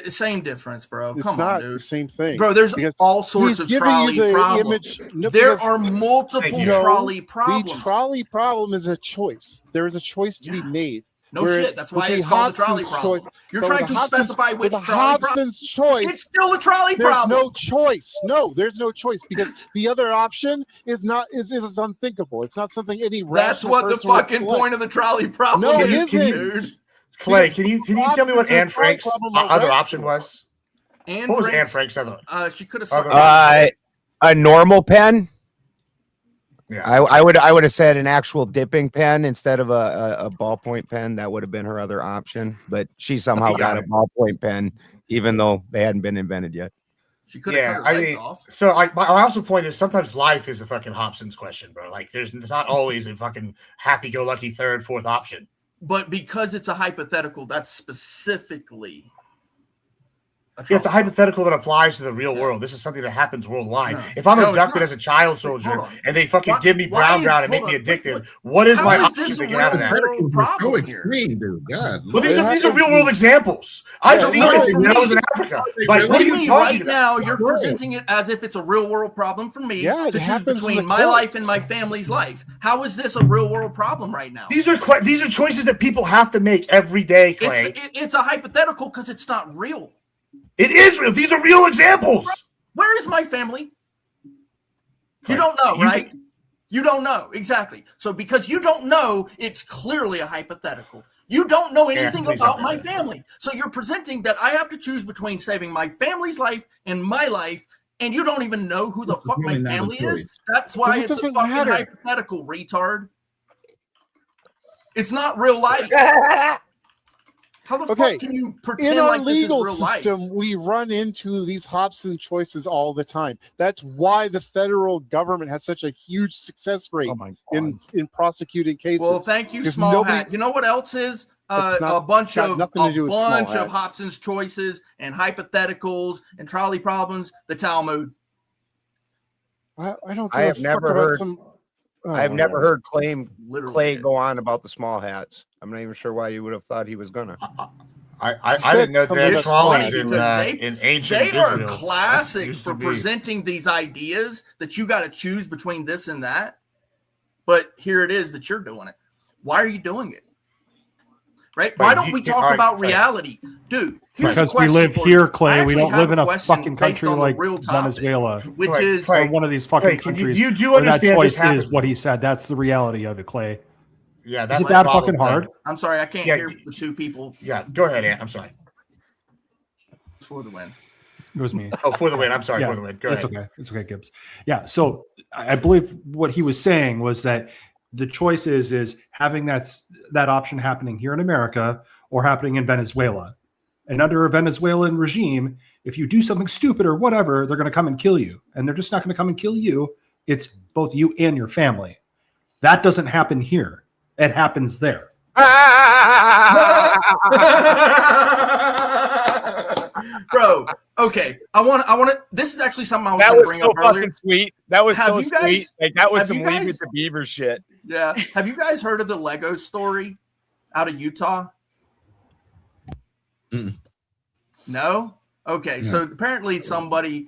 Same difference, bro. It's Come on, dude. The same thing. Bro, there's all sorts of trolley problems. There are multiple trolley problems. The trolley problem is a choice. There is a choice to be made. No Whereas shit. That's why with it's the called the trolley Hobson's problem. choice- You're but trying with the to Hobson's- specify which with the trolley problem. Hobson's choice. It's still a trolley There's problem. no choice. No, there's no choice because the other option is unthinkable. It's not something any That's rational what the person would fucking select. point of the trolley problem No, it is, isn't. dude. Clay, Because can you tell me what Hobson's Anne Frank's problem are other rational. option was? And What was Anne Frank's other? She could have Other- sucked. A normal pen. Yeah. I would have said an actual dipping pen instead of a ballpoint pen. That would have been her other option. But she somehow got a ballpoint pen, even though they hadn't been invented yet. She could have cut her legs off. So my also point is sometimes life is a fucking Hobson's question, bro. Like there's not always a fucking happy-go-lucky third, fourth option. But because it's a hypothetical, that's specifically It's a hypothetical that applies to the real world. This is something that happens worldwide. No. If I'm No, it's abducted not. as a child soldier Hold on. and they fucking Why- give me why brown is- ground and make hold me on, addicted, wait. what is How my is option this to a get out of real that? world So problem here? extreme, dude. God. Well, these It are happens- real world examples. I've Yeah, seen no, it for when I me- was in Africa. They Like, really what are For you me, talking right about? now, you're Right. presenting it as if it's a real world problem for me Yeah, it to choose happens in between the my courts. life and my family's life. How is this a real world problem right now? These are choices that people have to make every day, Clay. It's a hypothetical because it's not real. It is real. These are real examples. Where is my family? Clay, You don't know, you- right? You don't know. Exactly. So because you don't know, it's clearly a hypothetical. You don't know anything please about don't. my family. So you're presenting that I have to choose between saving my family's life and my life, and you don't even know who the It's fuck my really not a family choice. is. That's why Because it it's a doesn't fucking matter. hypothetical, retard. It's not real life. How the Okay, fuck can you In pretend our like this is legal real life? system, we run into these Hobson choices all the time. That's why the federal government has such a huge success rate Oh my in prosecuting cases. Well, thank you, Because Small nobody- Hat. You know what else is It's not- a bunch got of nothing to do with small hats. Hobson's choices and hypotheticals and trolley problems? The Talmud. I don't. I give a have fuck never about heard- Some, I have never heard Literally Clay did. go on about the small hats. I'm not even sure why you would have thought he was gonna. I said didn't know something they had It's trolleys funny in because in ancient They are Israel. classic Used for to be. presenting these ideas that you got to choose between this and that. But here it is that you're doing it. Why are you doing it? Right? But Why don't you- we all talk right, about right. reality? Dude, here's a Because we question live for here, you. I Clay. We actually don't have live in a question fucking based country on the like real topic, Venezuela which Clay, is Clay, or one of these fucking Clay, can countries. you do where that understand choice this happens? is what he said. That's the reality of it, Clay. Yeah, Is that's it the that problem, fucking Clay. hard? I'm sorry, I can't Yeah, hear the two people Yeah, go ahead, Ant. I'm sorry. for the win. It was me. Oh, for the win. I'm sorry, for the win. Go it's ahead. okay. It's okay, Gibbs. Yeah. So I believe what he was saying was that the choice is having that option happening here in America or happening in Venezuela. And under a Venezuelan regime, if you do something stupid or whatever, they're going to come and kill you. And they're just not going to come and kill you. It's both you and your family. That doesn't happen here. It happens there. Bro, okay. I want to. This is actually something I was That going to was bring so up earlier. fucking sweet. That was Have so you guys- sweet. Like that was have some you Leave It guys- to Beaver shit. Yeah. Have you guys heard of the Lego story out of Utah? Mm-mm. No? Okay. No. So apparently somebody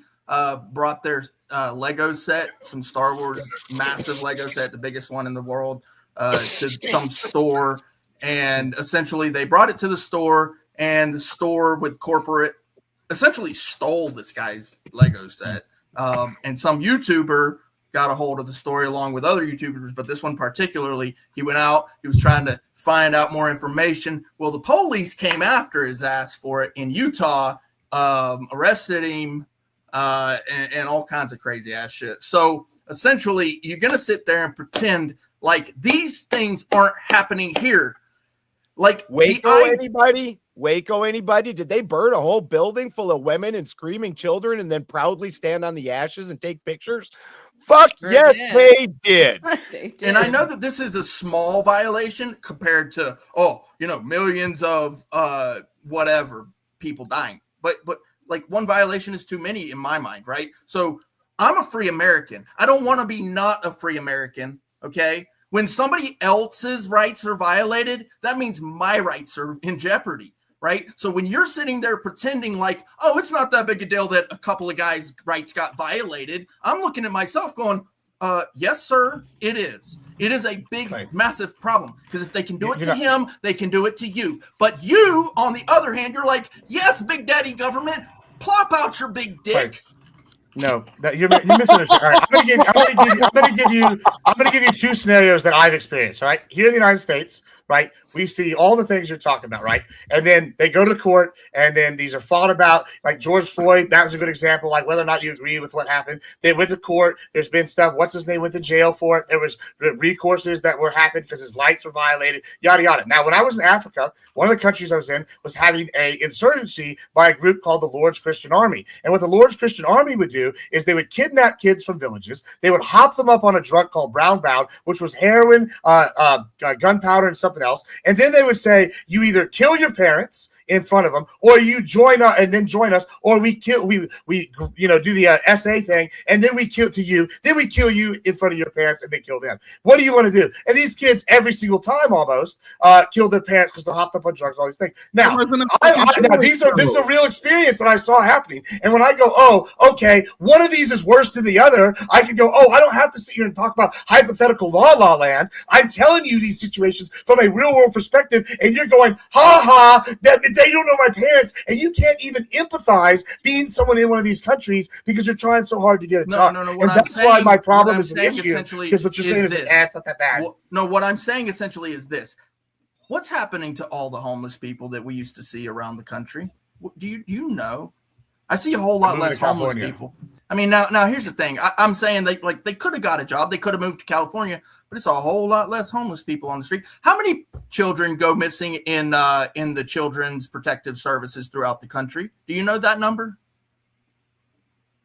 brought their Lego set, some Star Wars massive Lego set, the biggest one in the world, to some store. And essentially they brought it to the store, and the store with corporate essentially stole this guy's Lego set. And some YouTuber got a hold of the story along with other YouTubers, but this one particularly, he went out, he was trying to find out more information. Well, the police came after his ass for it in Utah, arrested him, and all kinds of crazy ass shit. So essentially, you're going to sit there and pretend like these things aren't happening here. Like Waco, anybody? Waco, anybody? Did they burn a whole building full of women and screaming children and then proudly stand on the ashes and take pictures? Fuck Sure yes, did. they did. They did. And I know that this is a small violation compared to, millions of whatever people dying. But like one violation is too many in my mind, right? So I'm a free American. I don't want to be not a free American, okay? When somebody else's rights are violated, that means my rights are in jeopardy, right? So when you're sitting there pretending like, oh, it's not that big a deal that a couple of guys' rights got violated, I'm looking at myself going, Yes, sir, it is. It is a big, massive problem because if they can do it to him, they can do it to you. But you, on the other hand, you're like, yes, Big Daddy government, plop out your big dick. No, you misunderstand. All right, I'm going to give you two scenarios that I've experienced. All right, here in the United States, right, we see all the things you're talking about, right, and then they go to court, and then these are fought about. Like George Floyd, that was a good example. Like whether or not you agree with what happened, they went to court. There's been stuff. What's his name went to jail for it. There was recourses that were happened because his rights were violated. Yada yada. Now, when I was in Africa, one of the countries I was in was having a insurgency by a group called the Lord's Christian Army, and what the Lord's Christian Army would do is they would kidnap kids from villages. They would hop them up on a drug called brown, which was heroin, gunpowder, and something else. And then they would say, you either kill your parents in front of them, or you join us and then join us, or we do the SA thing, and then we kill you in front of your parents and then kill them. What do you want to do? And these kids every single time almost kill their parents because they're hopped up on drugs, all these things. Now, this is a real experience that I saw happening. And when I go, oh, okay, one of these is worse than the other, I can go, oh, I don't have to sit here and talk about hypothetical la land. I'm telling you these situations from a real world perspective, and you're going, that they don't know my parents, and you can't even empathize being someone in one of these countries because you're trying so hard to get it done. No. And that's why my problem is an issue, because what you're saying is it's not that bad. What I'm saying essentially is this. What's happening to all the homeless people that we used to see around the country? Do you know? I see a whole lot less homeless people. I mean, now here's the thing. I'm saying they could have got a job. They could have moved to California, but it's a whole lot less homeless people on the street. How many children go missing in the Children's Protective Services throughout the country? Do you know that number?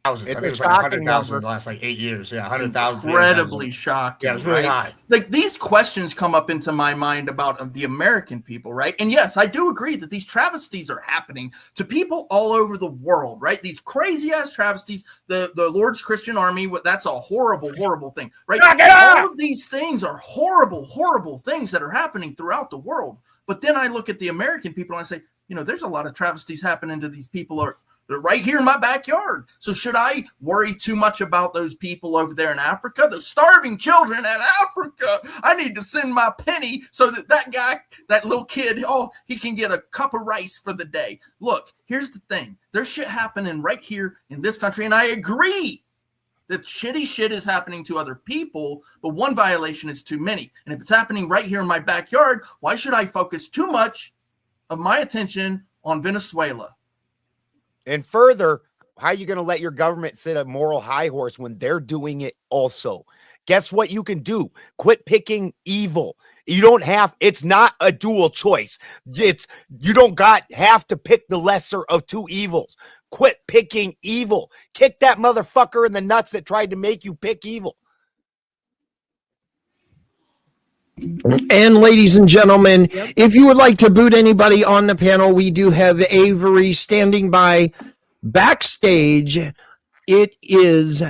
It's a shocking number. In the last 8 years. Yeah, 100,000. Incredibly shocking. Yeah, it's really high. Like these questions come up into my mind about the American people, right? And yes, I do agree that these travesties are happening to people all over the world, right? These crazy ass travesties. The Lord's Christian Army, that's a horrible, horrible thing, right? All of these things are horrible, horrible things that are happening throughout the world. But then I look at the American people and I say, there's a lot of travesties happening to these people. They're right here in my backyard. So should I worry too much about those people over there in Africa? Those starving children in Africa. I need to send my penny so that guy, that little kid, he can get a cup of rice for the day. Look, here's the thing. There's shit happening right here in this country, and I agree that shitty shit is happening to other people, but one violation is too many. And if it's happening right here in my backyard, why should I focus too much of my attention on Venezuela? And further, how are you going to let your government sit a moral high horse when they're doing it also? Guess what you can do? Quit picking evil. It's not a dual choice. You don't have to pick the lesser of two evils. Quit picking evil. Kick that motherfucker in the nuts that tried to make you pick evil. And ladies and gentlemen, if you would like to boot anybody on the panel, we do have Avery standing by backstage. It is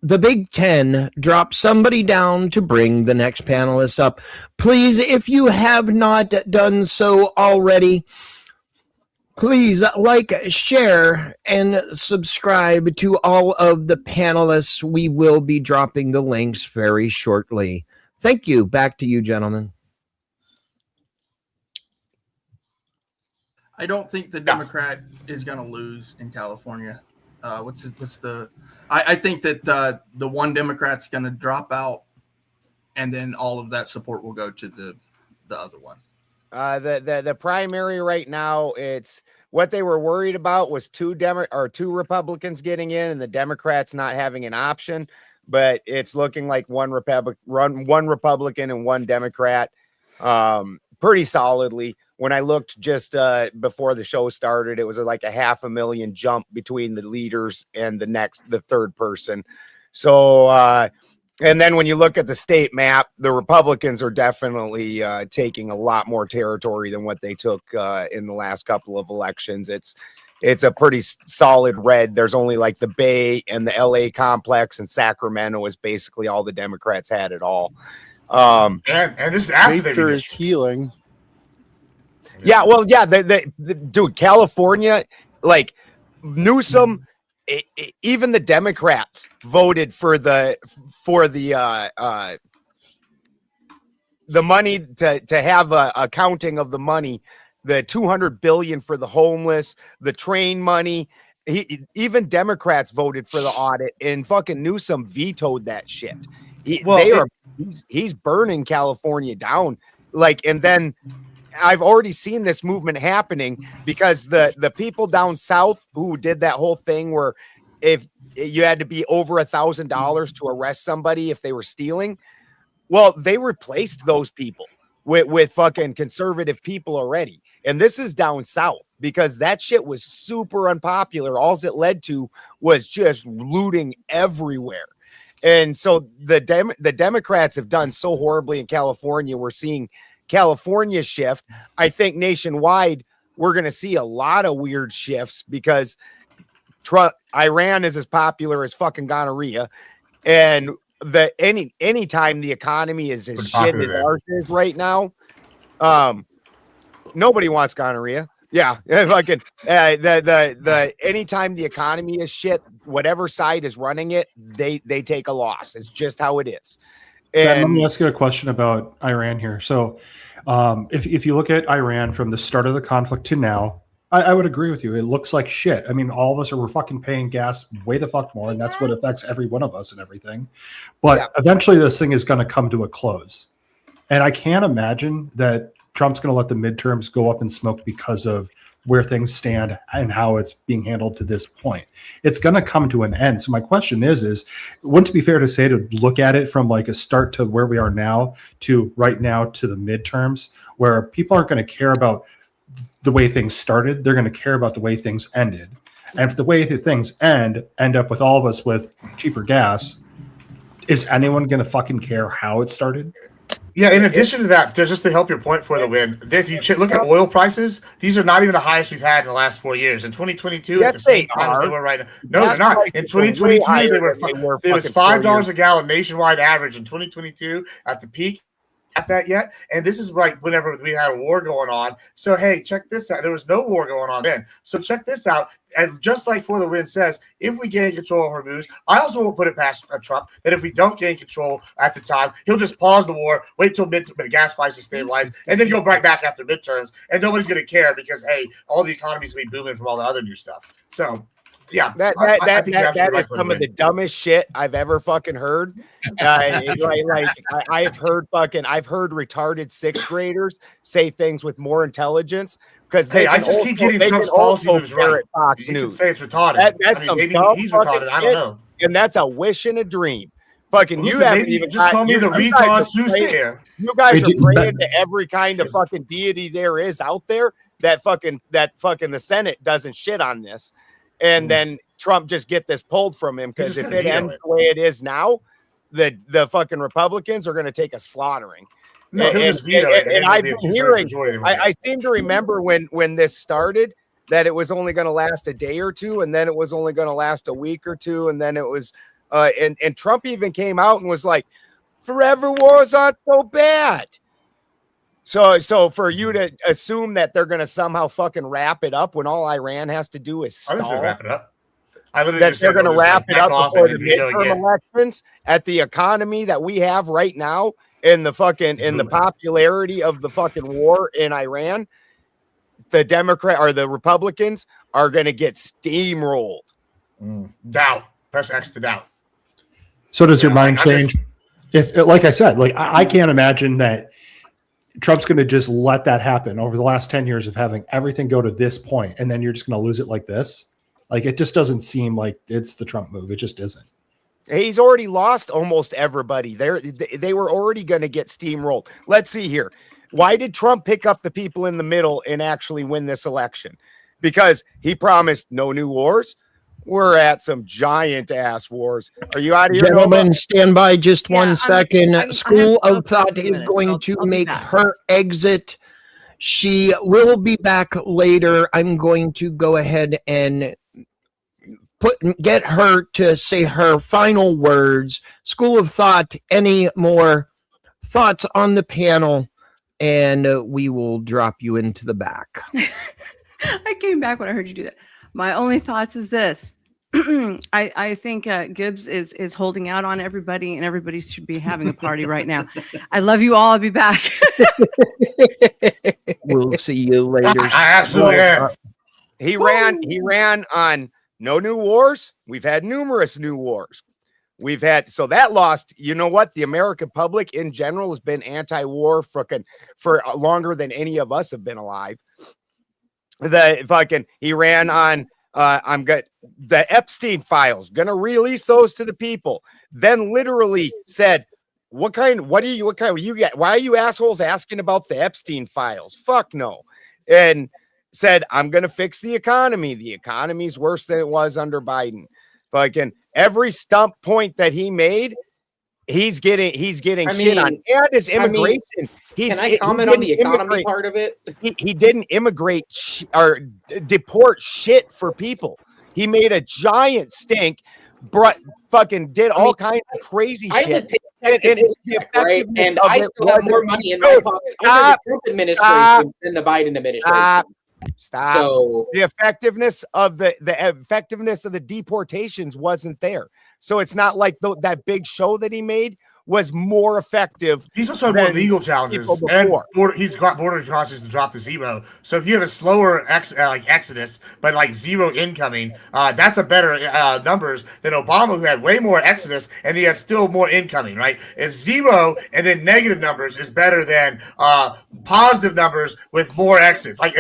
the Big Ten. Drop somebody down to bring the next panelist up. Please, if you have not done so already, please like, share, and subscribe to all of the panelists. We will be dropping the links very shortly. Thank you. Back to you, gentlemen. I don't think the Democrat is going to lose in California. I think that the one Democrat's going to drop out, and then all of that support will go to the other one. The primary right now, it's what they were worried about was two Republicans getting in and the Democrats not having an option. But it's looking like one Republican and one Democrat pretty solidly. When I looked just before the show started, it was like 500,000 jump between the leaders and the third person. So, and then when you look at the state map, the Republicans are definitely taking a lot more territory than what they took in the last couple of elections. It's a pretty solid red. There's only like the Bay and the LA complex, and Sacramento is basically all the Democrats had it all. And this is after nature is healing. Yeah, well, yeah, dude, California, like Newsom even the Democrats voted for the money to have a accounting of the money, the $200 billion for the homeless, the train money. Even Democrats voted for the audit, and fucking Newsom vetoed that shit. He's burning California down. And then I've already seen this movement happening because the people down south who did that whole thing where if you had to be over $1,000 to arrest somebody if they were stealing, well, they replaced those people with fucking conservative people already. And this is down south because that shit was super unpopular. All it led to was just looting everywhere. And so the Democrats have done so horribly in California. We're seeing California shift. I think nationwide, we're going to see a lot of weird shifts because Iran is as popular as fucking gonorrhea. And anytime the economy is as shit as ours is right now, nobody wants gonorrhea. Yeah, fucking anytime the economy is shit, whatever side is running it, they take a loss. It's just how it is. And let me ask you a question about Iran here. So, if you look at Iran from the start of the conflict to now, I would agree with you. It looks like shit. I mean, all of us we're fucking paying gas way the fuck more, and that's what affects every one of us and everything. But eventually, this thing is going to come to a close, and I can't imagine that Trump's going to let the midterms go up in smoke because of where things stand and how it's being handled to this point. It's going to come to an end. So my question is wouldn't it be fair to say to look at it from like a start to where we are now to right now to the midterms, where people aren't going to care about the way things started, they're going to care about the way things ended. And if the way things end up with all of us with cheaper gas, is anyone going to fucking care how it started? Yeah, in addition to that, just to help your point for the win, if you look at oil prices, these are not even the highest we've had in the last 4 years. In 2022, at the same time as they were right now. No, they're not. In 2022, it was $5 a gallon nationwide average in 2022 at the peak. At that yet, and this is like whenever we had a war going on. So hey, check this out. There was no war going on then. So check this out. And just like For the Win says, if we gain control of Hormuz, I also won't put it past Trump that if we don't gain control at the time, he'll just pause the war, wait till gas prices stabilize, and then go right back after midterms. And nobody's going to care because hey, all the economy's going to be booming from all the other new stuff. So. Yeah, that is some of the dumbest shit I've ever fucking heard. I've heard retarded sixth graders say things with more intelligence because I just keep getting Trump's policy moves right. Fox you News. Can say it's retarded. Maybe he's retarded. I don't know. And that's a wish and a dream. Fucking Listen, you haven't even just call me the retard soothsayer. You guys are praying to every kind of fucking deity there is out there that fucking the Senate doesn't shit on this. And then Trump just get this pulled from him because if it ends the way it is now, the fucking Republicans are going to take a slaughtering. No, and I've been hearing, I seem to remember when this started that it was only going to last a day or two, and then it was only going to last a week or two, and then it was, and Trump even came out and was like, "Forever wars aren't so bad." So for you to assume that they're going to somehow fucking wrap it up when all Iran has to do is stall, wrap it up. That they're going to wrap it up before the midterm elections at the economy that we have right now and the popularity of the fucking war in Iran, the Democrat or the Republicans are going to get steamrolled. Doubt. Press X to doubt. So does your mind change? If, like I said, like I can't imagine that Trump's going to just let that happen over the last 10 years of having everything go to this point, and then you're just going to lose it like this. Like, it just doesn't seem like it's the Trump move. It just isn't. He's already lost almost everybody. They were already going to get steamrolled. Let's see here. Why did Trump pick up the people in the middle and actually win this election? Because he promised no new wars. We're at some giant ass wars. Are you out of here? Gentlemen, Nova? Stand by just 1 second. School of Thought is going to make her exit. She will be back later. I'm going to go ahead and get her to say her final words. School of Thought, any more thoughts on the panel? And we will drop you into the back. I came back when I heard you do that. My only thoughts is this. I think Gibbs is holding out on everybody, and everybody should be having a party right now. I love you all. I'll be back. We'll see you later. I absolutely am. He ran on no new wars. We've had numerous new wars. So that lost, you know what? The American public in general has been anti-war for longer than any of us have been alive. He ran on the Epstein files, gonna release those to the people. Then literally said, what you get? Why are you assholes asking about the Epstein files? Fuck no. And said, I'm gonna fix the economy. The economy's worse than it was under Biden. Fucking every stump point that he made, he's getting shit on. And his immigration. Can I comment on the economy part of it? He didn't immigrate or deport shit for people. He made a giant stink, did all kinds of crazy shit. And I still have more money in my pocket under the Trump administration than the Biden administration. Stop. So the effectiveness of the deportations wasn't there. So it's not like that big show that he made was more effective. He's also had more legal challenges, and he's got border crossings to drop to zero. So if you have a slower exodus, but like zero incoming, that's a better numbers than Obama, who had way more exodus and he had still more incoming. Right? It's zero and then negative numbers is better than positive numbers with more exits. Like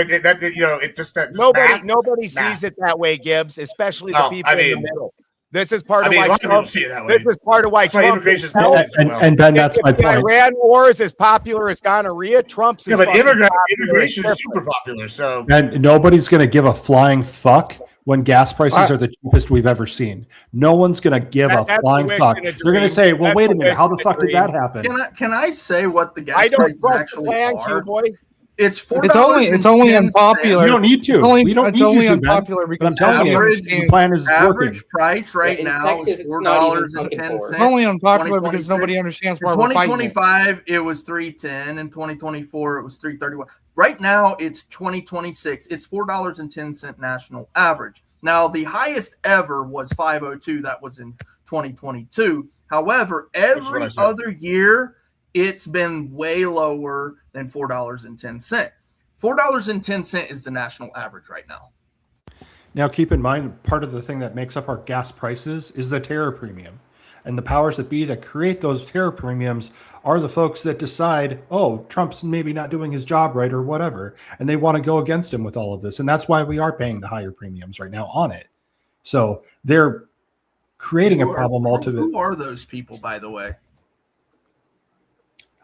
nobody sees it that way, Gibbs, especially the people in the middle. This is part of why Trump. This is part of why Trump. And Ben, that's my point. Iran war is as popular as gonorrhea. Trump's but immigration is super popular. So and nobody's going to give a flying fuck when gas prices are the cheapest we've ever seen. No one's going to give a flying fuck. They're going to say, "Well, wait a minute, how the fuck did that happen?" Can I say what the gas prices actually are? It's $4. It's only unpopular. You don't need to. We don't need only to, unpopular because I'm telling you, the plan is average working. Price right now is $4.10. It's only unpopular because nobody understands why we're fighting. In 2025, it was $3.10. In 2024, it was $3.31. Right now, it's 2026. It's $4.10 national average. Now, the highest ever was $5.02. That was in 2022. However, every other year, it's been way lower than $4.10. $4.10 is the national average right now. Now, keep in mind, part of the thing that makes up our gas prices is the tariff premium. And the powers that be that create those tariff premiums are the folks that decide, oh, Trump's maybe not doing his job right or whatever. And they want to go against him with all of this. And that's why we are paying the higher premiums right now on it. So they're creating a problem altogether. Who are those people, by the way?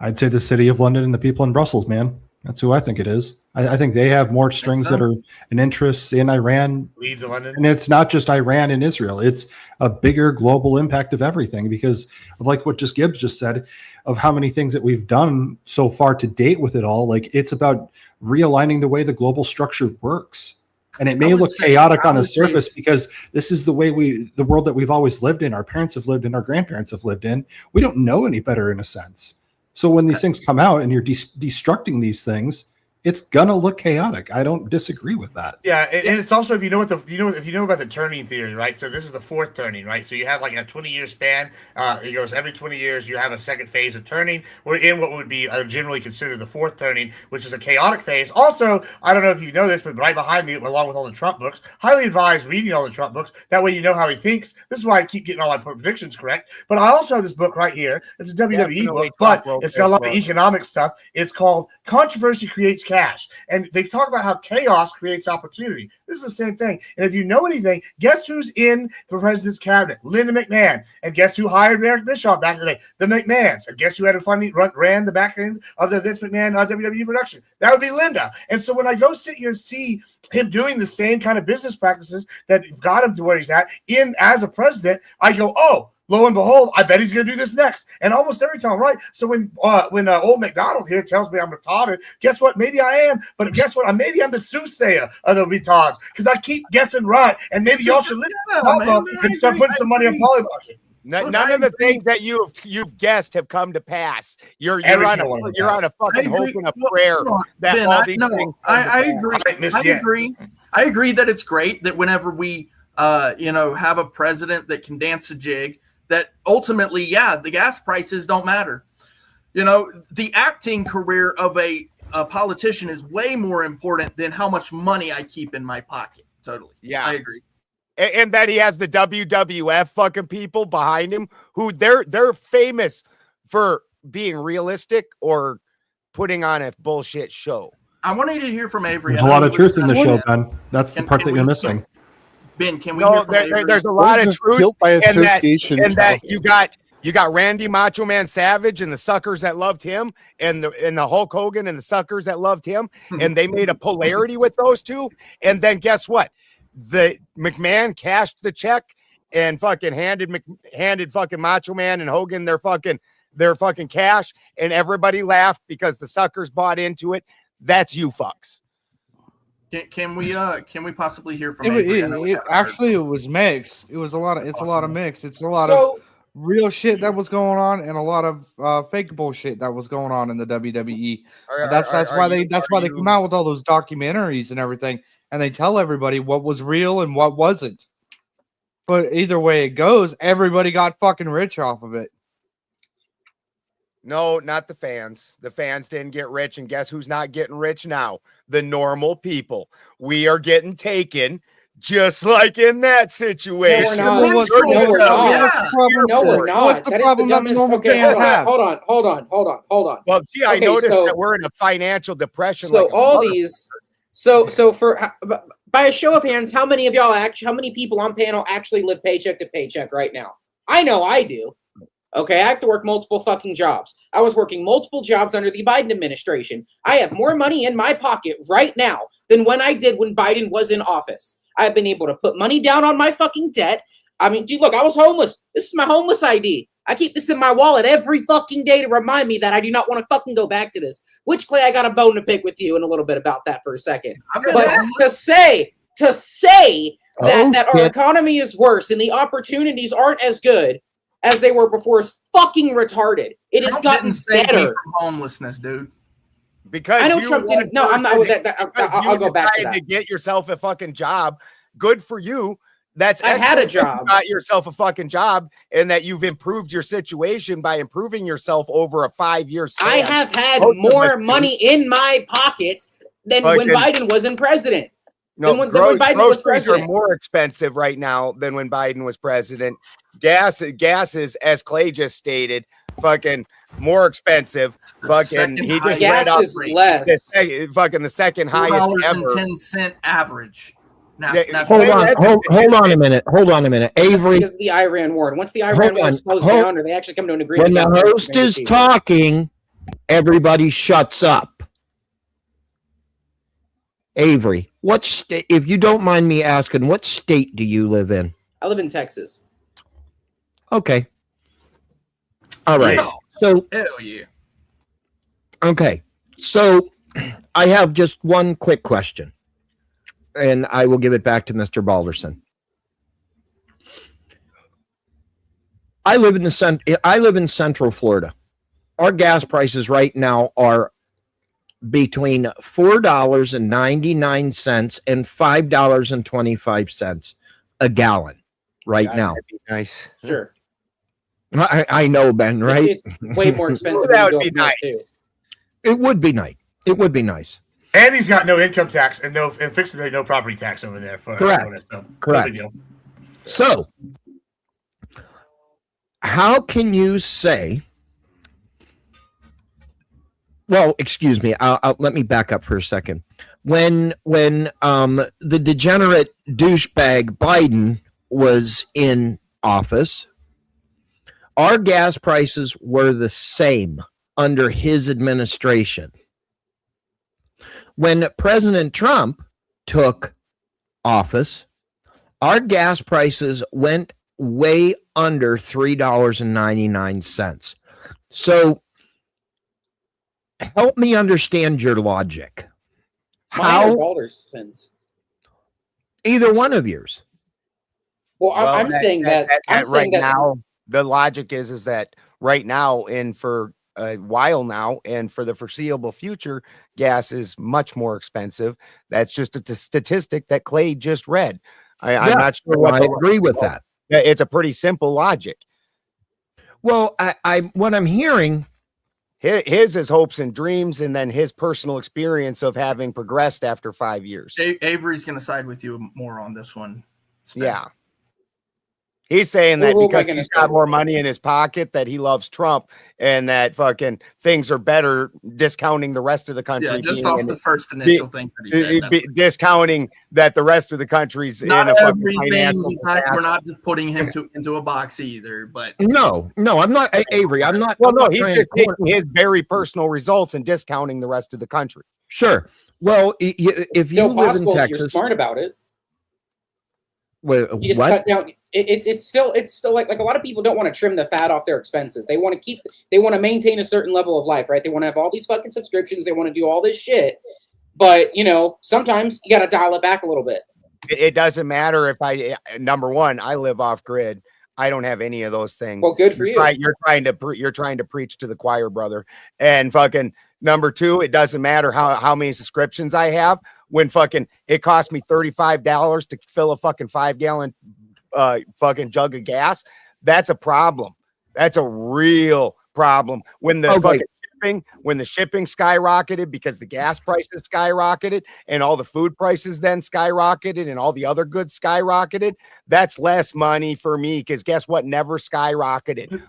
I'd say the city of London and the people in Brussels, man. That's who I think it is. I think they have more strings that are an interest in Iran. Leads in London. And it's not just Iran and Israel. It's a bigger global impact of everything because of like what Gibbs just said, of how many things that we've done so far to date with it all. Like it's about realigning the way the global structure works. And it may look chaotic on the surface because this is the way the world that we've always lived in, our parents have lived in, our grandparents have lived in. We don't know any better in a sense. So when these things come out and you're destructing these things, it's gonna look chaotic. I don't disagree with that. Yeah, and it's also if you know about the turning theory, right? So this is the fourth turning, right? So you have like a 20-year span. It goes every 20 years. You have a second phase of turning. We're in what would be generally considered the fourth turning, which is a chaotic phase. Also, I don't know if you know this, but right behind me, along with all the Trump books, highly advise reading all the Trump books. That way you know how he thinks. This is why I keep getting all my predictions correct. But I also have this book right here. It's a WWE book, but it's got a lot of economic stuff. It's called Controversy Creates Cash. And they talk about how chaos creates opportunity. This is the same thing. And if you know anything, guess who's in the president's cabinet? Linda McMahon. And guess who hired Eric Bischoff back in the day? The McMahons. And guess who had ran the back end of the Vince McMahon WWE production? That would be Linda. And so when I go sit here and see him doing the same kind of business practices that got him to where he's at as a president, I go, oh, lo and behold, I bet he's going to do this next. And almost every time, right? So when old McDonald here tells me I'm retarded, guess what? Maybe I am. But guess what? Maybe I'm the soothsayer of the retards because I keep guessing right. And maybe y'all should and start putting some money on Polymarket. None of the things that you've guessed have come to pass. You're on a fucking hope and a prayer that all these things. I agree. I agree that it's great that whenever we have a president that can dance a jig, that ultimately, yeah, the gas prices don't matter. The acting career of a politician is way more important than how much money I keep in my pocket. Totally. Yeah. I agree. And that he has the WWF fucking people behind him who they're famous for being realistic or putting on a bullshit show. I wanted to hear from Avery. There's a lot of truth in the show, Ben. That's the part that you're missing. Ben, can we hear from Avery? There's a lot of truth guilt by and association. that you got Randy Macho Man Savage and the suckers that loved him, and the Hulk Hogan and the suckers that loved him, and they made a polarity with those two. And then guess what? The McMahon cashed the check and fucking handed fucking Macho Man and Hogan their fucking cash, and everybody laughed because the suckers bought into it. That's you fucks. Can we possibly hear from Avery? It was mixed. It's a lot of mix. It's a lot of real shit that was going on and a lot of fake bullshit that was going on in the WWE. That's why they come out with all those documentaries and everything, and they tell everybody what was real and what wasn't. But either way it goes, everybody got fucking rich off of it. No, not the fans. The fans didn't get rich, and guess who's not getting rich now? The normal people. We are getting taken, just like in that situation. No, we're not. No, we're not. That is the dumbest. Okay, hold on. Well, gee, I noticed that we're in a financial depression. So all these, so for by a show of hands, how many people on panel actually live paycheck to paycheck right now? I know I do. Okay, I have to work multiple fucking jobs. I was working multiple jobs under the Biden administration. I have more money in my pocket right now than when I did when Biden was in office. I've been able to put money down on my fucking debt. I mean, dude, look, I was homeless. This is my homeless ID. I keep this in my wallet every fucking day to remind me that I do not want to fucking go back to this. Which, Clay, I got a bone to pick with you in a little bit about that for a second. But to say that our economy is worse and the opportunities aren't as good as they were before is fucking retarded. It has gotten better. From homelessness, dude. Because I know Trump didn't. No, I'm not with that. I'll go back to that. To get yourself a fucking job. Good for you. That's I had a job. You got yourself a fucking job, and that you've improved your situation by improving yourself over a 5-year span. I have had more money in my pocket than when Biden wasn't president. No, when Biden was president. Are more expensive right now than when Biden was president. Gas is, as Clay just stated, fucking more expensive. Fucking he just gas went up is less. The second highest ever. $4.10 average. Now, hold on a minute. Hold on a minute. Avery. Because the Iran war. Once the Iran war slows down, or they actually come to an agreement. When the host is talking, everybody shuts up. Avery, what state? If you don't mind me asking, what state do you live in? I live in Texas. Okay. All right. So. Hell yeah. Okay. So, I have just one quick question, and I will give it back to Mr. Balderson. I live in Central Florida. Our gas prices right now are between $4.99 and $5.25 a gallon right now. That'd be nice. Sure. I know, Ben, right? It's way more expensive. That would be nice. It would be nice. It would be nice. And he's got no income tax and fixed no property tax over there. Correct. Correct. So, how can you say? Well, excuse me. I'll let me back up for a second. When the degenerate douchebag Biden was in office, our gas prices were the same under his administration. When President Trump took office, our gas prices went way under $3.99. So, help me understand your logic. How? Either one of yours. Well, I'm saying that right now, the logic is that right now, and for a while now, and for the foreseeable future, gas is much more expensive. That's just a statistic that Clay just read. I'm not sure what I agree with that. It's a pretty simple logic. Well, what I'm hearing, his is hopes and dreams, and then his personal experience of having progressed after 5 years. Avery's going to side with you more on this one. Yeah. He's saying that because he's got more money in his pocket, that he loves Trump, and that fucking things are better, discounting the rest of the country. Yeah, just off the first initial things that he said. Discounting that the rest of the country's not in a everything. We're not just putting him into a box either. But no, I'm not, Avery. I'm not. Well, I'm no, not he's just taking his very personal results and discounting the rest of the country. Sure. Well, if you live in Texas, you're smart about it. Well, you just cut down. It's still like a lot of people don't want to trim the fat off their expenses. They want to maintain a certain level of life, right? They want to have all these fucking subscriptions. They want to do all this shit. But sometimes you got to dial it back a little bit. It doesn't matter if number one, I live off grid. I don't have any of those things. Well, good for you. You're trying to preach to the choir, brother. And fucking number two, it doesn't matter how many subscriptions I have. When fucking it cost me $35 to fill a fucking 5-gallon fucking jug of gas, that's a problem. That's a real problem. When the shipping skyrocketed because the gas prices skyrocketed and all the food prices then skyrocketed and all the other goods skyrocketed, that's less money for me because guess what? Never skyrocketed.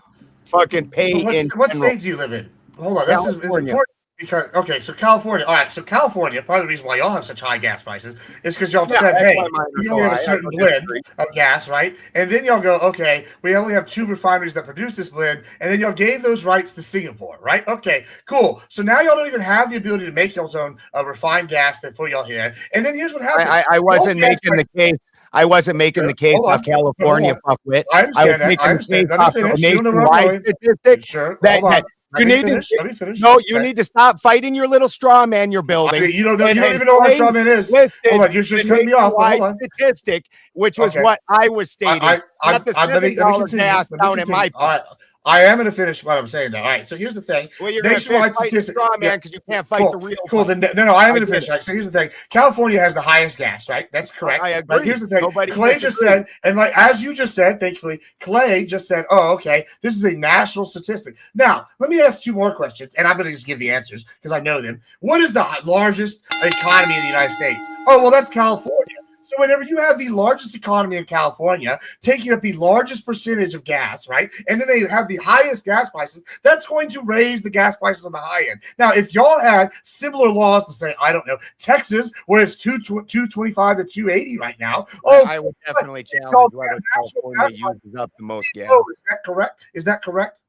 Fucking pay what state do you live in? Hold on, this is important. Because so California, all right. So California, part of the reason why y'all have such high gas prices is because y'all said, "Hey, we only have a certain blend of gas, right?" And then y'all go, "Okay, we only have 2 refineries that produce this blend," and then y'all gave those rights to Singapore, right? Okay, cool. So now y'all don't even have the ability to make y'all's own refined gas for y'all here. And then here's what happened. I wasn't making the case. I wasn't making the case of California, fuckwit. I understand that. I understand. Let me finish. You know where I'm going. Statistic sure. that you need to finish. No, you need to stop fighting your little straw man you're building. You don't even know what a straw man is. Hold on, you're just cutting me off. Hold on. Statistic, which was what I was stating. Not the $7 gas down in my part. I am going to finish what I'm saying, though. All right. So here's the thing. Well, you're going to fight the straw man because you can't fight the real. Cool. No, I am going to finish. Right. So here's the thing. California has the highest gas, right? That's correct. I agree. But here's the thing. Clay just said, and like as you just said, thankfully, Clay just said, "Oh, okay, this is a national statistic." Now, let me ask 2 more questions, and I'm going to just give the answers because I know them. What is the largest economy in the United States? Oh, well, that's California. So whenever you have the largest economy in California, taking up the largest percentage of gas, right, and then they have the highest gas prices, that's going to raise the gas prices on the high end. Now, if y'all had similar laws to say, I don't know, Texas, where it's 225 to 280 right now, I would definitely challenge whether California uses up the most gas. Oh, is that correct? Is that correct?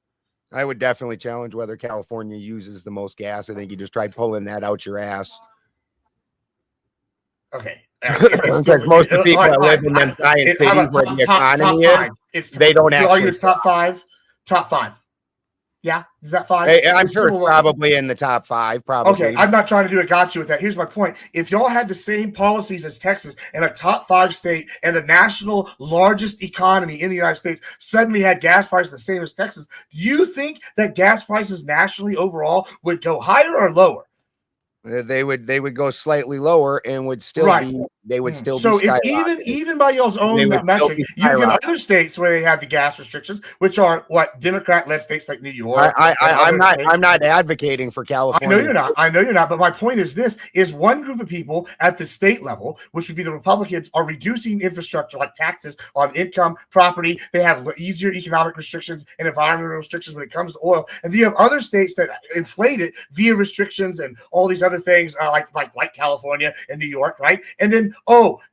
I would definitely challenge whether California uses the most gas. I think you just tried pulling that out your ass. Okay. Because most of the people that live in them giant cities where the economy is, they don't actually. It's top 5. Top 5. Yeah, is that 5? Hey, I'm sure it's probably in the top 5. Probably. Okay, I'm not trying to do a gotcha with that. Here's my point: if y'all had the same policies as Texas and a top 5 state and the national largest economy in the United States suddenly had gas prices the same as Texas, do you think that gas prices nationally overall would go higher or lower? They would go slightly lower and would still be. They would still be. So if even by y'all's own metric, you get other states where they have the gas restrictions, which are what Democrat-led states like New York. I'm not advocating for California. I know you're not. But my point is this: is one group of people at the state level, which would be the Republicans, are reducing infrastructure like taxes on income, property. They have easier economic restrictions and environmental restrictions when it comes to oil, and then you have other states that inflate it via restrictions and all these other things like California and New York, right? And then,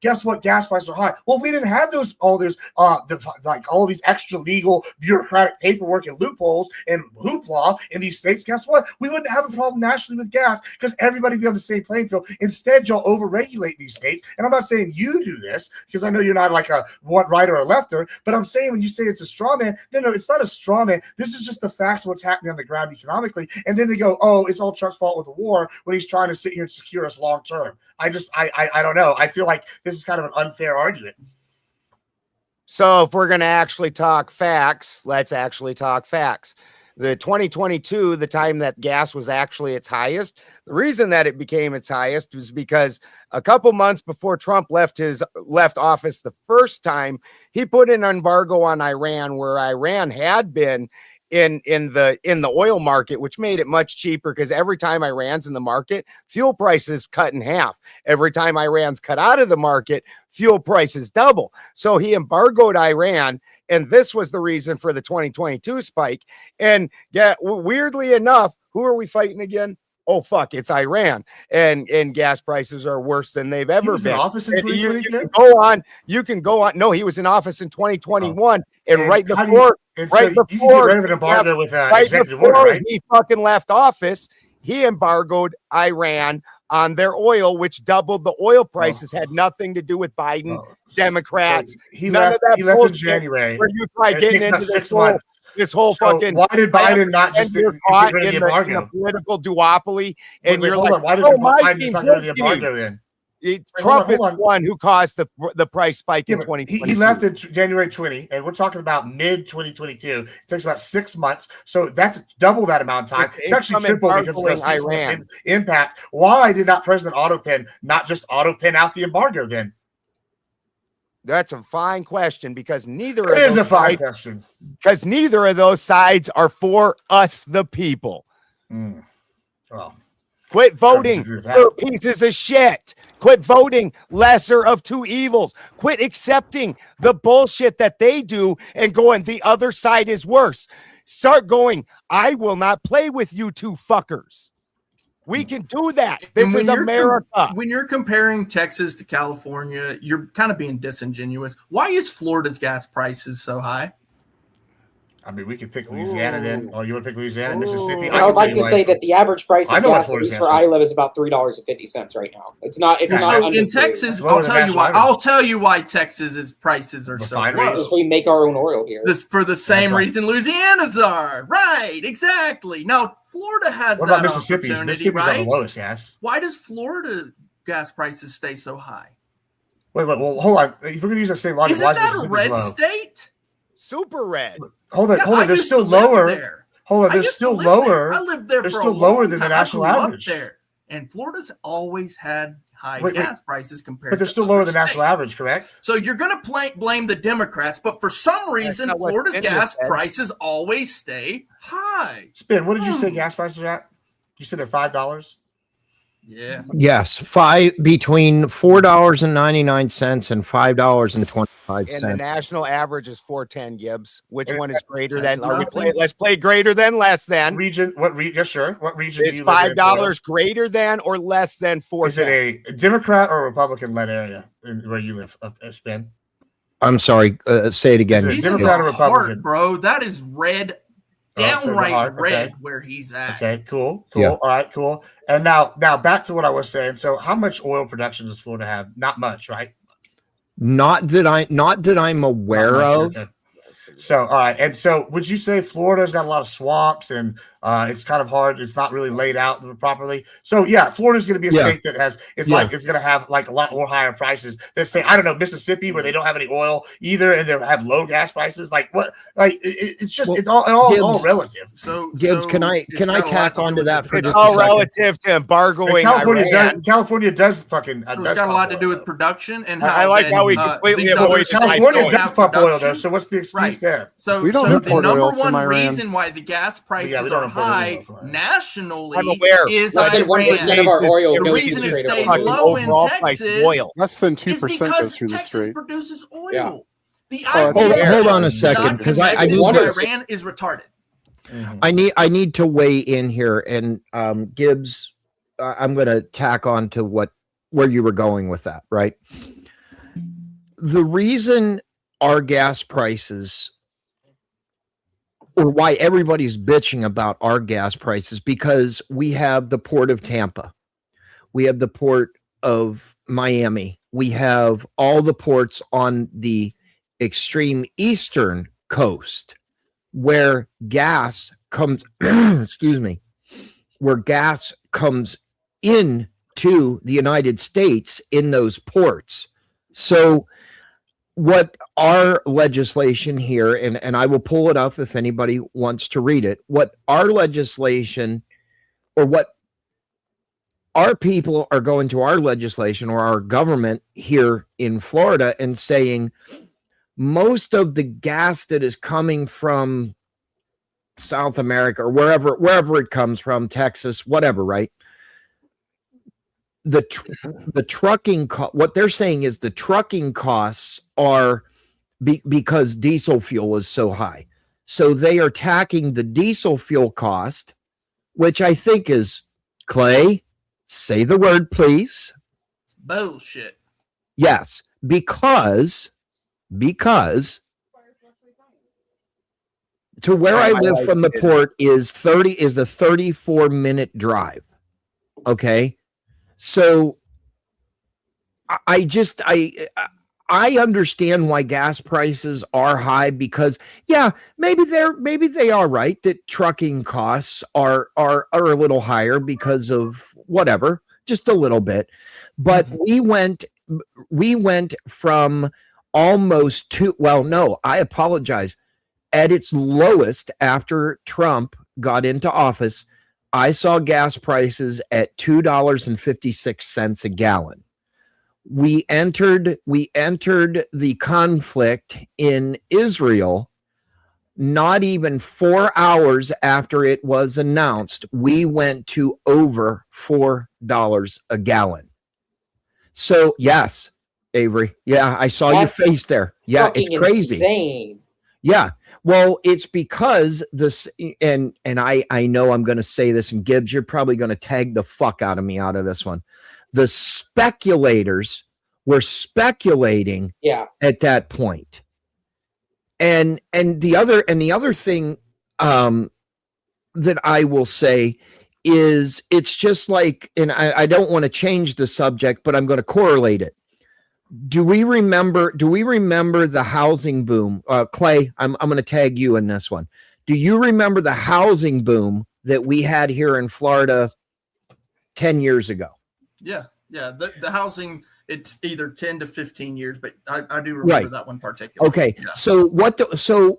guess what? Gas prices are high. Well, if we didn't have all these extra legal bureaucratic paperwork and loopholes and hoopla in these states, guess what? We wouldn't have a problem nationally with gas because everybody would be on the same playing field. Instead, y'all overregulate these states. And I'm not saying you do this because I know you're not like a one right or a lefter, but I'm saying when you say it's a straw man, no, it's not a straw man. This is just the facts of what's happening on the ground economically. And then they go, it's all Trump's fault with the war when he's trying to sit here and secure us long term. I don't know. I feel like this is kind of an unfair argument. So if we're going to actually talk facts, let's actually talk facts. The 2022, the time that gas was actually its highest, the reason that it became its highest was because a couple months before Trump left office the first time, he put an embargo on Iran, where Iran had been in the oil market, which made it much cheaper, because every time Iran's in the market, fuel prices cut in half. Every time Iran's cut out of the market, fuel prices double. So he embargoed Iran, and this was the reason for the 2022 spike. And yeah, weirdly enough, who are we fighting again? Oh fuck, it's Iran, and gas prices are worse than they've ever been. In office in You can go on. No, he was in office in 2021, and right before you can get rid of an embargo with executive order, right? He fucking left office, he embargoed Iran on their oil, which doubled the oil prices. Had nothing to do with Biden, Democrats. He left in January. Where you try getting into 6 months. This whole fucking. Why did Biden not just get rid of the embargo? In a political duopoly, and you're like, why did Biden just not get rid of the embargo then? Trump is the one who caused the price spike in 2020. He left in January 20, and we're talking about mid 2022. It takes about 6 months, so that's double that amount of time. It's actually triple because of Iran impact. Why did not President Autopin not just autopin out the embargo then? That's a fine question, because neither of those sides are for us, the people. Well, quit voting for pieces of shit. Quit voting lesser of two evils. Quit accepting the bullshit that they do and going, the other side is worse. Start going, I will not play with you two fuckers. We can do that. This is America. When you're comparing Texas to California, you're kind of being disingenuous. Why is Florida's gas prices so high? I mean, we could pick Louisiana then. Oh, you want to pick Louisiana, Mississippi? I would like to say that the average price of gas, at least where I live, is about $3.50 right now. It's not. It's not in Texas. I'll tell you why. I'll tell you why Texas's prices are so low. Because we make our own oil here. This for the same reason Louisiana's are. Right. Exactly. Now Florida has that opportunity, Mississippi's right? on the lowest gas. Why does Florida gas prices stay so high? Wait. Well, hold on. If we're gonna use the same logic, isn't that a red state? Super red. Hold on. They're still lower. Hold on. They're still lower. I lived there. They're still lower than the national average. There, and Florida's always had high gas prices compared. But they're still lower than the national average, correct? So you're going to blame the Democrats, but for some reason, Florida's gas prices always stay high. Spin. What did you say gas prices are at? You said they're $5. Yeah. Yes, between $4.99 and $5.25. And the national average is 410. Gibbs. Which one is greater than? Let's play greater than, less than. Region? What region? Yes, sure. What region? Is $5 greater than or less than 410? Is it a Democrat or Republican-led area where you live? Spin. I'm sorry. Say it again. Democrat or Republican, bro? That is red. Downright red where he's at. Okay, cool. Yeah. All right, cool. And now back to what I was saying. So how much oil production does Florida have? Not much, right? Not that I'm aware of. Okay. So, all right. And so would you say Florida's got a lot of swamps and it's kind of hard. It's not really laid out properly. So yeah, Florida's going to be a state that has, it's going to have like a lot more higher prices than say, I don't know, Mississippi, where they don't have any oil either. And they have low gas prices. Like what, like it's just, it's all relative. So Gibbs, can I tack onto that for just all relative to embargoing? California does fucking, it's got a lot to do with production and how I like how we completely avoid California does pump oil though. So what's the excuse there? So we don't the number one reason why the gas prices are high nationally is Iran. 1% of our oil the reason it stays low in Texas less than 2% goes through the Texas strait. produces oil. Yeah. The hold on a second, because I need Iran is retarded. I need to weigh in here, and Gibbs, I'm going to tack on to where you were going with that, right? The reason our gas prices, or why everybody's bitching about our gas prices, because we have the port of Tampa, we have the port of Miami, we have all the ports on the extreme eastern coast where gas comes where gas comes in to the United States in those ports. So what our legislation here, and I will pull it up if anybody wants to read it, what our legislation or what our people are going to our legislation or our government here in Florida and saying most of the gas that is coming from South America or wherever it comes from, Texas, whatever, right? The trucking what they're saying is the trucking costs are because diesel fuel is so high. So they are tacking the diesel fuel cost, which I think is, Clay, say the word, please. Bullshit. Yes, because to where I live from the port is a 34-minute drive. Okay. So I understand why gas prices are high because maybe they are right that trucking costs are a little higher because of whatever, just a little bit. But we went from almost I apologize. At its lowest after Trump got into office, I saw gas prices at $2.56 a gallon. We entered the conflict in Israel not even 4 hours after it was announced. We went to over $4 a gallon. So yes, Avery. Yeah, I saw your face there. Yeah, it's crazy. Insane. Yeah. Well, it's because this, and I know I'm going to say this, and Gibbs, you're probably going to tag the fuck out of me out of this one. The speculators were speculating at that point. And the other thing that I will say is it's just like, and I don't want to change the subject, but I'm going to correlate it. Do we remember the housing boom? Clay, I'm going to tag you in this one. Do you remember the housing boom that we had here in Florida 10 years ago? Yeah. The housing, it's either 10 to 15 years, but I do remember that one particular. Okay. Yeah. So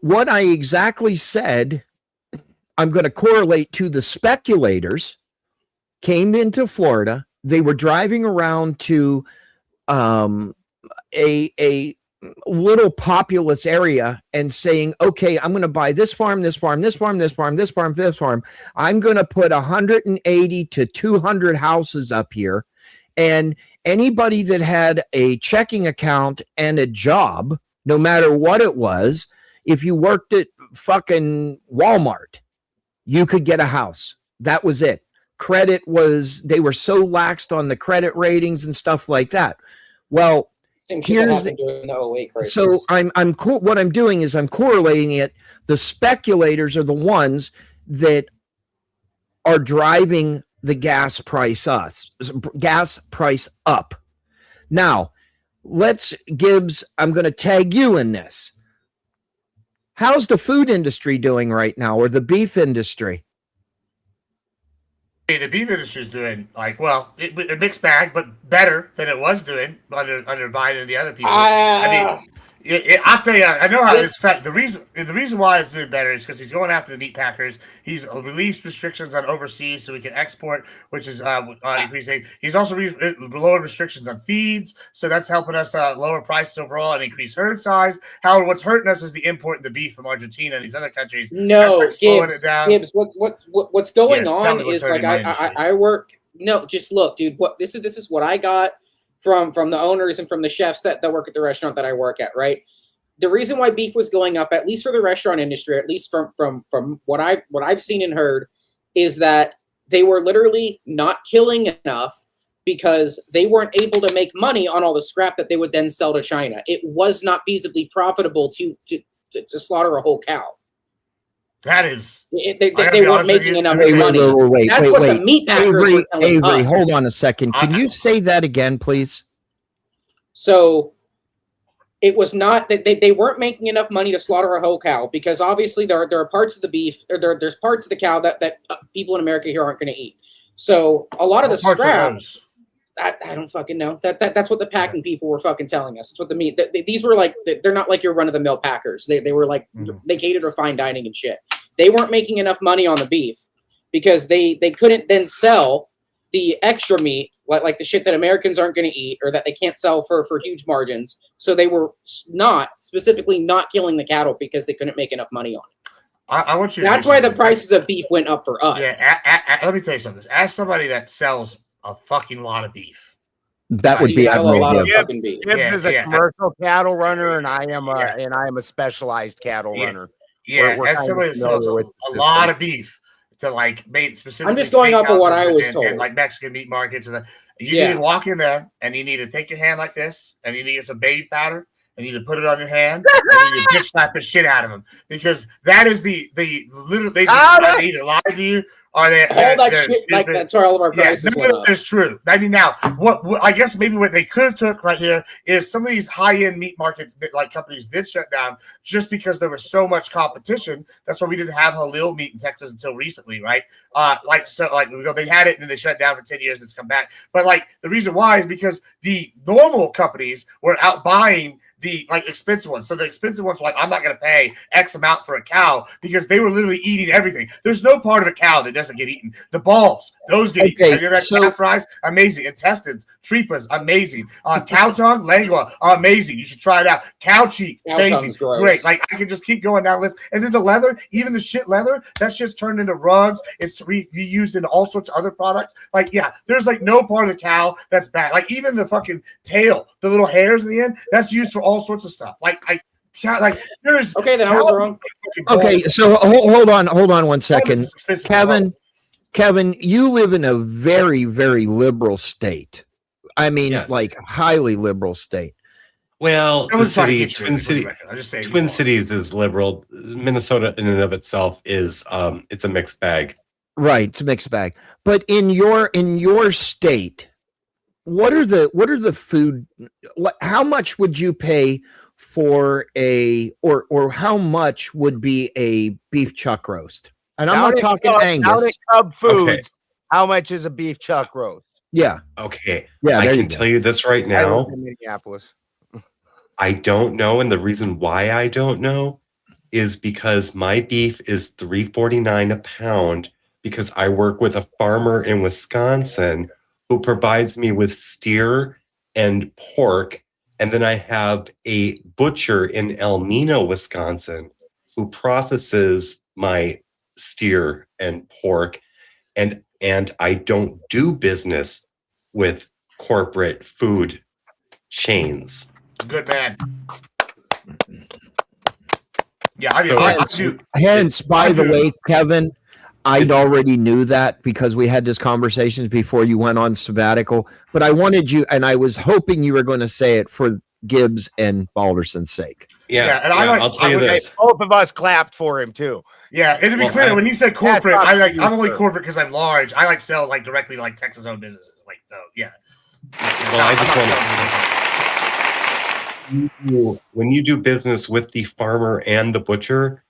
what I exactly said, I'm going to correlate to the speculators came into Florida. They were driving around to a little populous area and saying, okay, I'm going to buy this farm, this farm, this farm, this farm, this farm, this farm. I'm going to put 180 to 200 houses up here. And anybody that had a checking account and a job, no matter what it was, if you worked at fucking Walmart, you could get a house. That was it. They were so laxed on the credit ratings and stuff like that. Well, so I'm cool. What I'm doing is I'm correlating it. The speculators are the ones that are driving the gas price up. Now, Gibbs, I'm going to tag you in this. How's the food industry doing right now, or the beef industry? The beef industry is doing a mixed bag, but better than it was doing under Biden and the other people. I'll tell you, I know how it's the reason why it's doing better is because he's going after the meat packers. He's released restrictions on overseas so we can export, which is increasing. He's also lowered restrictions on feeds, so that's helping us lower prices overall and increase herd size. However, what's hurting us is the import of the beef from Argentina and these other countries. No, Gibbs, what's going on is I work. No, just look, dude. This is what I got from the owners and from the chefs that work at the restaurant that I work at, right? The reason why beef was going up, at least for the restaurant industry, at least from what I've seen and heard, is that they were literally not killing enough because they weren't able to make money on all the scrap that they would then sell to China. It was not feasibly profitable to slaughter a whole cow. That is, they weren't making enough money. That's what the meat packers were telling us. Avery, hold on a second. Can you say that again, please? So it was not that they weren't making enough money to slaughter a whole cow because obviously there are parts of the beef, or there's parts of the cow that people in America here aren't going to eat. So a lot of the scrap, I don't fucking know. That's what the packing people were fucking telling us. It's what the meat. These were like, they're not like your run of the mill packers. They were like, they catered to fine dining and shit. They weren't making enough money on the beef because they couldn't then sell the extra meat, like the shit that Americans aren't going to eat or that they can't sell for huge margins. So they were specifically not killing the cattle because they couldn't make enough money on it. I want you. That's why the prices of beef went up for us. Yeah, let me tell you something. As somebody that sells a fucking lot of beef, that would be AdmiralGibbs. Gibbs is a commercial cattle runner, and I am a specialized cattle runner. Yeah, as somebody that sells a lot of beef to like made specifically. I'm just going off of what I was told. And like Mexican meat markets, and you need to walk in there, and you need to take your hand like this, and you need to get some baby powder. And you need to put it on your hand and you bitch slap the shit out of them because that is the little they just either lie to you or they all that shit stupid. Like that's why all of our prices went up. That's true. I mean, now what I guess maybe what they could have took right here is some of these high end meat markets like companies did shut down just because there was so much competition. That's why we didn't have halal meat in Texas until recently, right? They had it and then they shut down for 10 years and it's come back. But like the reason why is because the normal companies were out buying the like expensive ones. So the expensive ones were like, I'm not going to pay X amount for a cow because they were literally eating everything. There's no part of a cow that doesn't get eaten. The balls, those get eaten. Have you ever had cow fries? Amazing. Intestines, tripas, amazing. Cow tongue, lengua, amazing. You should try it out. Cow cheek, amazing. Great. Like I can just keep going down the list. And then the leather, even the shit leather, that shit's turned into rugs. It's reused into all sorts of other products. Like, yeah, there's like no part of the cow that's bad. Like even the fucking tail, the little hairs in the end, that's used for all sorts of stuff. Like there's okay. Then I was wrong. Okay, so hold on 1 second, Kevin. You live in a very, very liberal state. I mean, like highly liberal state. Well, Twin Cities is liberal. Minnesota, in and of itself, is it's a mixed bag. Right, it's a mixed bag. But in your state, what are the food? How much would you pay for or how much would be a beef chuck roast? And I'm not talking Angus. Down at Cub Foods, okay. How much is a beef chuck roast? Yeah. Okay. Yeah, I can tell you this right now. I live in Minneapolis. I don't know, and the reason why I don't know is because my beef is $3.49 a pound because I work with a farmer in Wisconsin who provides me with steer and pork. And then I have a butcher in Elmina, Wisconsin, who processes my steer and pork. And I don't do business with corporate food chains. Good man. Yeah, hence, by the way, Kevin, I already knew that because we had this conversations before you went on sabbatical, but I wanted you, and I was hoping you were going to say it for Gibbs and Balderson's sake. Yeah, and I'll tell you this. Both of us clapped for him too. Yeah, and to be clear, when he said corporate, I'm only corporate because I'm large. I like sell like directly to like Texas-owned businesses. Like so, yeah. Well, I just want to say, when you do business with the farmer and the butcher,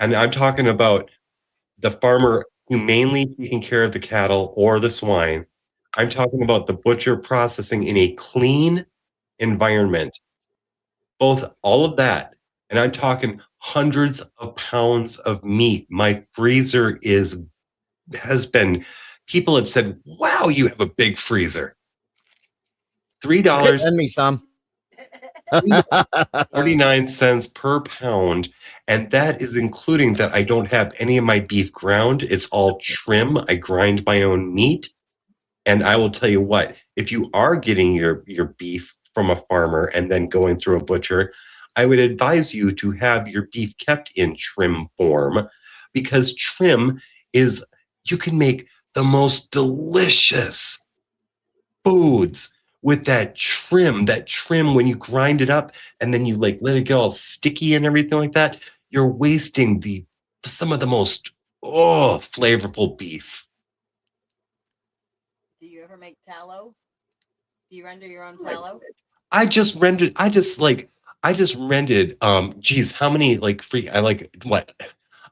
and I'm talking about the farmer humanely taking care of the cattle or the swine, I'm talking about the butcher processing in a clean environment, all of that, and I'm talking hundreds of pounds of meat. My freezer has been, people have said, wow, you have a big freezer. $3. Send me some. 49 cents per pound, and that is including that I don't have any of my beef ground. It's all trim. I grind my own meat. And I will tell you what, if you are getting your beef from a farmer and then going through a butcher, I would advise you to have your beef kept in trim form, because trim is, you can make the most delicious foods with that trim when you grind it up and then you like let it get all sticky and everything like that. You're wasting some of the most flavorful beef. Do you ever make tallow? Do you render your own tallow? I just rented how many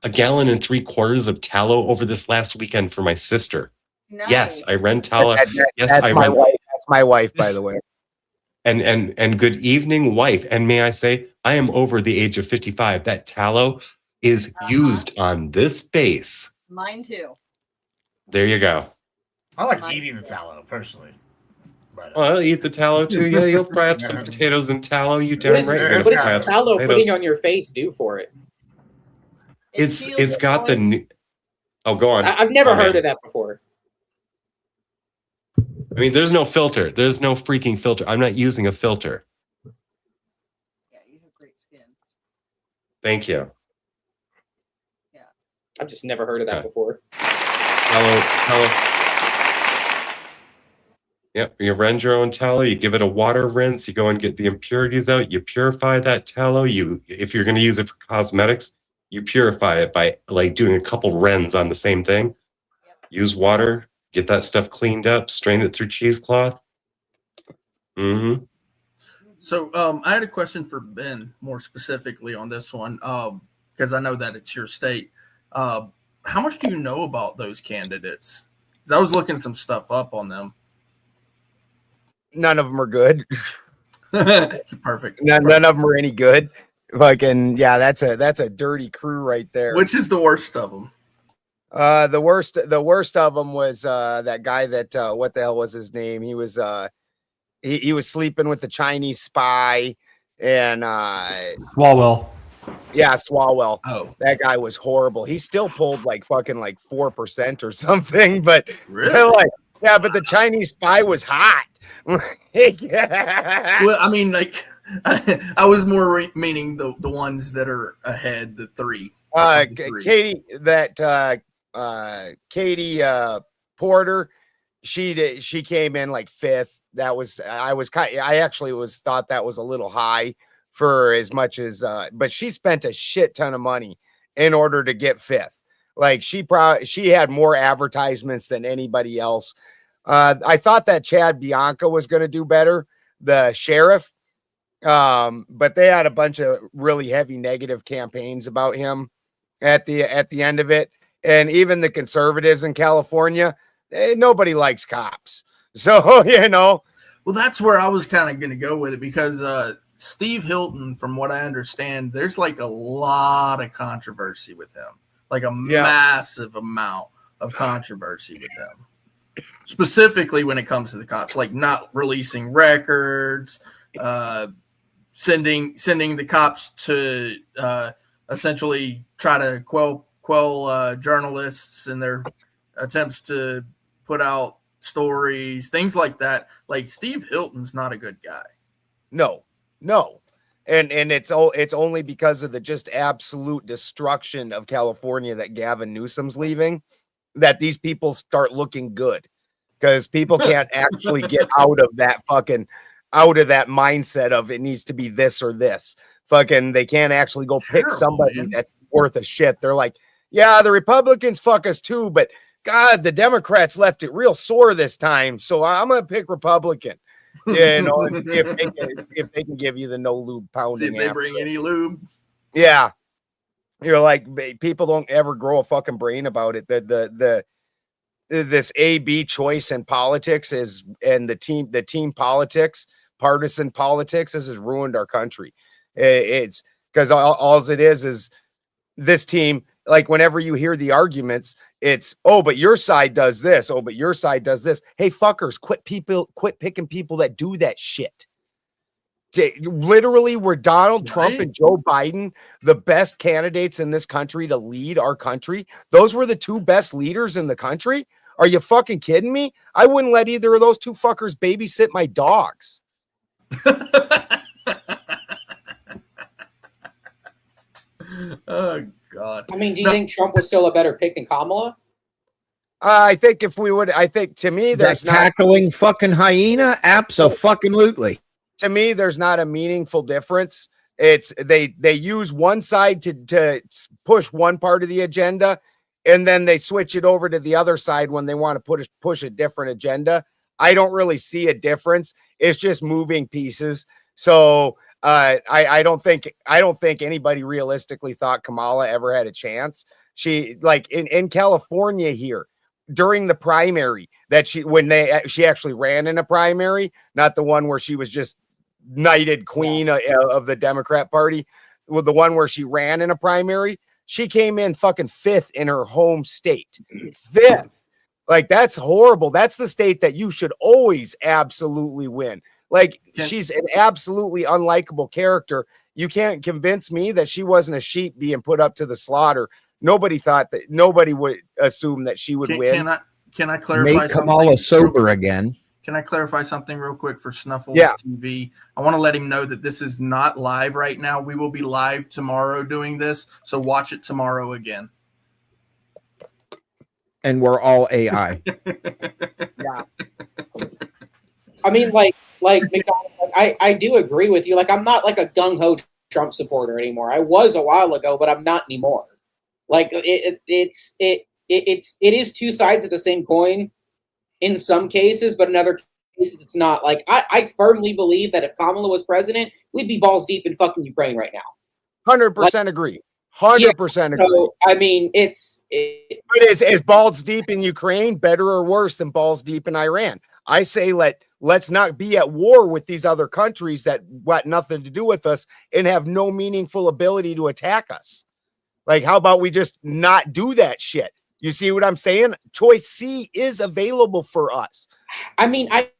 a gallon and 3/4 of tallow over this last weekend for my sister. Yes, I rent tallow. Yes, that's I my rent. wife. That's my wife, by the way. And good evening, wife. And may I say, I am over the age of 55. That tallow is used on this base. Mine too. There you go. I like eating the tallow personally. But, Well, I'll eat the tallow too. Yeah, you'll fry up some potatoes and tallow. You What damn is, right. You're what gonna is fry up some tallow potatoes. putting on your face do for it? It's got the. Oh, go on. I've never Okay. heard of that before. I mean, there's no filter. There's no freaking filter. I'm not using a filter. Yeah, you have great skin. Thank you. I've just never heard of that Okay. before. Tallow. Yep, you rend your own tallow. You give it a water rinse. You go and get the impurities out. You purify that tallow. If you're going to use it for cosmetics, you purify it by like doing a couple rens on the same thing. Use water. Get that stuff cleaned up. Strain it through cheesecloth. Mm-hmm. So I had a question for Ben more specifically on this one because I know that it's your state. How much do you know about those candidates? 'Cause I was looking some stuff up on them. None of them are good. Perfect. None of them are any good. Fucking yeah, that's a dirty crew right there. Which is the worst of them? The worst of them was that guy that what the hell was his name? He was he was sleeping with the Chinese spy and Swalwell. yeah, Swalwell. Oh, that guy was horrible. He still pulled like fucking like 4% or something, but really? like yeah, but the Chinese spy was hot. Yeah. Well, I mean, like I was more meaning the ones that are ahead, the three. Katie, Katie Porter, she came in like 5th. That was I actually thought that was a little high for as much as but she spent a shit ton of money in order to get 5th. Like she had more advertisements than anybody else. I thought that Chad Bianca was going to do better, the sheriff. But they had a bunch of really heavy negative campaigns about him at the end of it. And even the conservatives in California, nobody likes cops. So, you know. Well, that's where I was kind of going to go with it because Steve Hilton, from what I understand, there's like a lot of controversy with him, like a massive amount of controversy with him. Specifically when it comes to the cops, like not releasing records, sending the cops to essentially try to quell journalists in their attempts to put out stories, things like that. Like Steve Hilton's not a good guy. No. And it's only because of the just absolute destruction of California that Gavin Newsom's leaving that these people start looking good, because people can't actually get out of that mindset of it needs to be this or this. Fucking they can't actually go pick somebody that's worth a shit. They're like, yeah, the Republicans fuck us too, but God, the Democrats left it real sore this time, so I'm gonna pick Republican. Yeah, you know, and see if they can give you the no lube pounding. See if they bring any lube. Yeah, you're like, people don't ever grow a fucking brain about it. This A/B choice in politics and the team politics, partisan politics, this has ruined our country. It's because all it is this team. Like whenever you hear the arguments, it's, oh, but your side does this. Oh, but your side does this. Hey, fuckers, quit picking people that do that shit. Literally, were Donald Trump and Joe Biden the best candidates in this country to lead our country? Those were the two best leaders in the country? Are you fucking kidding me? I wouldn't let either of those two fuckers babysit my dogs. Oh, God. I mean, do you think Trump was still a better pick than Kamala? I think to me, there's that cackling fucking hyena. Abso-fucking-lutely. To me, there's not a meaningful difference. It's they use one side to push one part of the agenda, and then they switch it over to the other side when they want to push a different agenda. I don't really see a difference. It's just moving pieces. So I don't think anybody realistically thought Kamala ever had a chance. She, like in California here, during the primary that she actually ran in a primary, not the one where she was just knighted queen of the Democrat Party, with the one where she ran in a primary, she came in fucking 5th in her home state. 5th. Like, that's horrible. That's the state that you should always absolutely win. Like, she's an absolutely unlikable character. You can't convince me that she wasn't a sheep being put up to the slaughter. Nobody would assume that she would win. Can I clarify Make Kamala something? sober again. Can I clarify something real quick for Snuffles Yeah. TV? I want to let him know that this is not live right now. We will be live tomorrow doing this, so watch it tomorrow again. And we're all AI. Yeah. I mean, like McDonald, I do agree with you. Like, I'm not like a gung ho Trump supporter anymore. I was a while ago, but I'm not anymore. Like, it is two sides of the same coin in some cases, but in other cases it's not. Like, I firmly believe that if Kamala was president, we'd be balls deep in fucking Ukraine right now. 100% agree. 100% agree. So, I mean, but is balls deep in Ukraine better or worse than balls deep in Iran? I say let's not be at war with these other countries that got nothing to do with us and have no meaningful ability to attack us. Like, how about we just not do that shit? You see what I'm saying? Choice C is available for us. I mean, I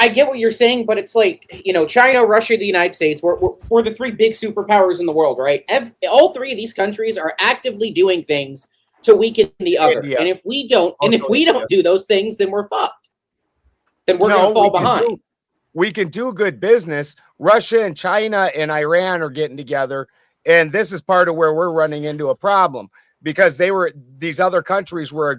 get what you're saying, but it's like, you know, China, Russia, the United States, we're the 3 big superpowers in the world, right? All 3 of these countries are actively doing things to weaken the other. India. And if we don't do those things, then we're fucked. Then we're going to fall behind. We can do good business. Russia and China and Iran are getting together. And this is part of where we're running into a problem, because these other countries were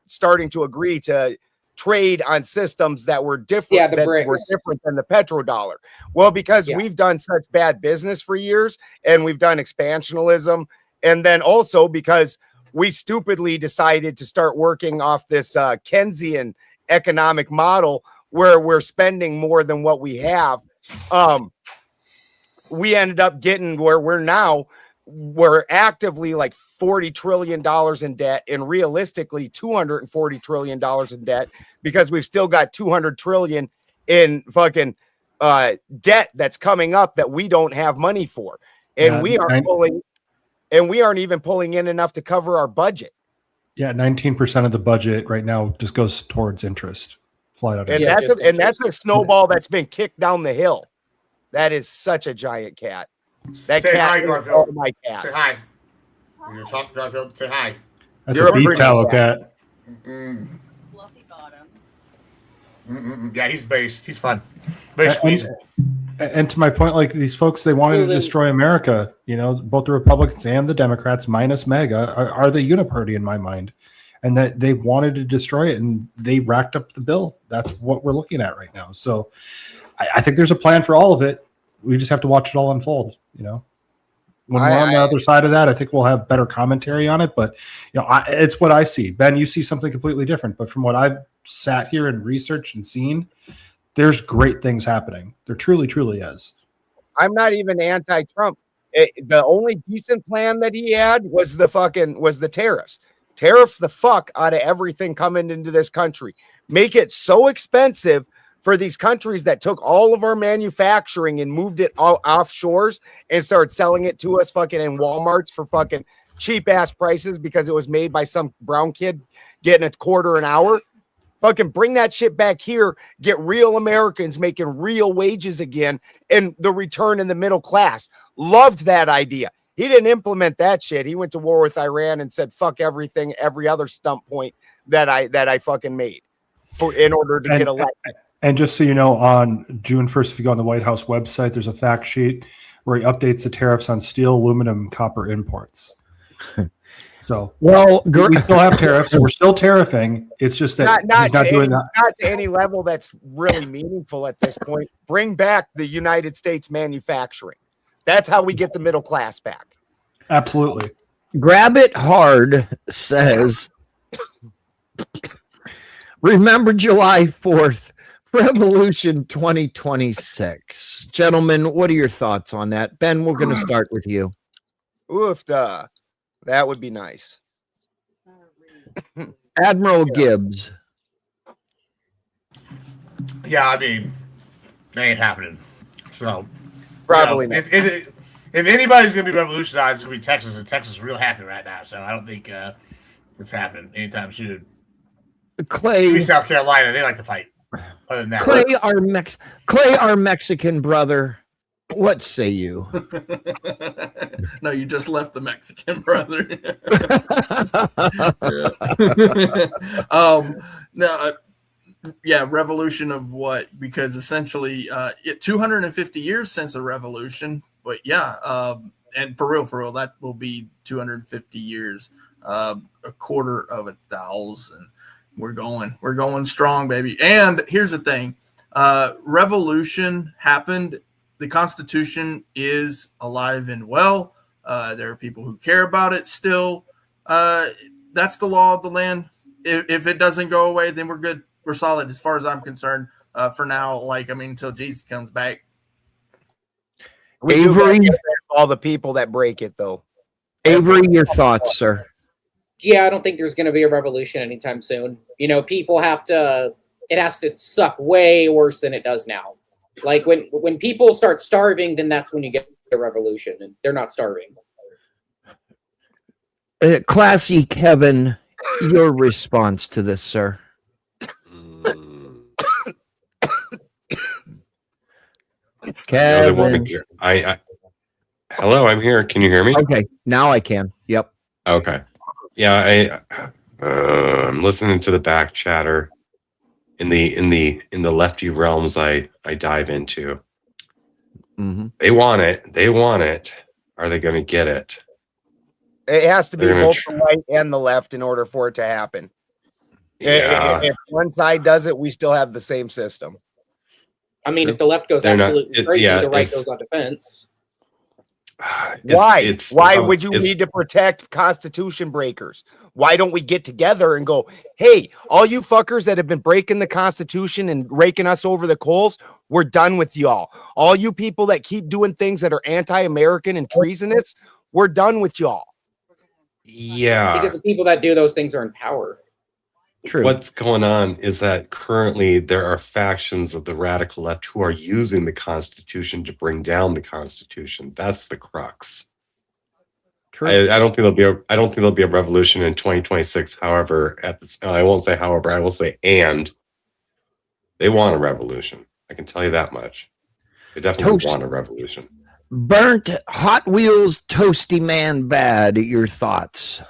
starting to agree to trade on systems that were different, were different than the petrodollar. Well, because we've done such bad business for years, and we've done expansionism, and then also because we stupidly decided to start working off this Keynesian economic model where we're spending more than what we have. We ended up getting where we're actively like $40 trillion in debt, and realistically $240 trillion in debt, because we've still got 200 trillion in fucking debt that's coming up that we don't have money for. And we aren't even pulling in enough to cover our budget. Yeah, 19% of the budget right now just goes towards interest. Flat out. And that's a snowball that's been kicked down the hill. That is such a giant cat. That Say cat hi, is Garfield. all my cats. Say hi. When you talk, Garfield, say hi. That's a beef tallow cat. Fluffy bottom. Yeah, he's based. He's fun. Based. And to my point, like, these folks, they wanted to destroy America. You know, both the Republicans and the Democrats, minus MAGA, are the uniparty in my mind, and that they wanted to destroy it, and they racked up the bill. That's what we're looking at right now. So I think there's a plan for all of it. We just have to watch it all unfold. You know, when we're on the other side of that, I think we'll have better commentary on it. But you know, it's what I see. Ben, you see something completely different. But from what I've sat here and researched and seen, there's great things happening. There truly, truly is. I'm not even anti-Trump. The only decent plan that he had was the tariffs. Tariffs the fuck out of everything coming into this country. Make it so expensive for these countries that took all of our manufacturing and moved it all offshores and started selling it to us fucking in Walmarts for fucking cheap ass prices because it was made by some brown kid getting $0.25 an hour. Fucking bring that shit back here, get real Americans making real wages again, and the return in the middle class. Loved that idea. He didn't implement that shit. He went to war with Iran and said, fuck everything, every other stump point that I fucking made in order to get elected. And just so you know, on June 1st, if you go on the White House website, there's a fact sheet where he updates the tariffs on steel, aluminum, copper imports. So, well, we still have tariffs. We're still tariffing. It's just that he's not doing that. Not to any level that's really meaningful at this point. Bring back the United States manufacturing. That's how we get the middle class back. Absolutely. Grab It Hard says, remember July 4th, Revolution 2026. Gentlemen, what are your thoughts on that? Ben, we're going to start with you. Oof, that would be nice. Admiral Gibbs. Yeah, I mean, they ain't happening. So Probably not. If anybody's gonna be revolutionized, it's gonna be Texas, and Texas is real happy right now. So I don't think it's happening anytime soon. Clay. Maybe South Carolina, they like to fight. Other than that, Clay, our Mexican brother. What say you? No, you just left the Mexican brother. Revolution of what? Because essentially, 250 years since the revolution. But and for real, that will be 250 years, a quarter of 1,000. We're going strong, baby. And here's the thing: revolution happened. The Constitution is alive and well. There are people who care about it still. That's the law of the land. If it doesn't go away, then we're good. We're solid as far as I'm concerned. For now, until Jesus comes back. Avery, all the people that break it, though. Avery, your thoughts, sir? Yeah, I don't think there's going to be a revolution anytime soon. People have to. It has to suck way worse than it does now. Like when people start starving, then that's when you get a revolution, and they're not starving. Classy Kevin, your response to this, sir? Kevin. Hello, I'm here. Can you hear me? Okay, now I can. Yep. Okay. Yeah, I'm listening to the back chatter. In the lefty realms I dive into. Mm-hmm. They want it. Are they going to get it? It has to be both the right and the left in order for it to happen. Yeah. If one side does it, we still have the same system. I mean, if the left goes absolutely crazy, the right goes on defense. Why would you need to protect Constitution breakers? Why don't we get together and go, hey, all you fuckers that have been breaking the Constitution and raking us over the coals, we're done with y'all. All you people that keep doing things that are anti-American and treasonous, we're done with y'all. Yeah. Because the people that do those things are in power. True. What's going on is that currently there are factions of the radical left who are using the Constitution to bring down the Constitution. That's the crux. True. I don't think there'll be a revolution in 2026. However, I won't say however. I will say they want a revolution. I can tell you that much. They definitely want a revolution. Burnt Hot Wheels Toasty Man Bad. Your thoughts?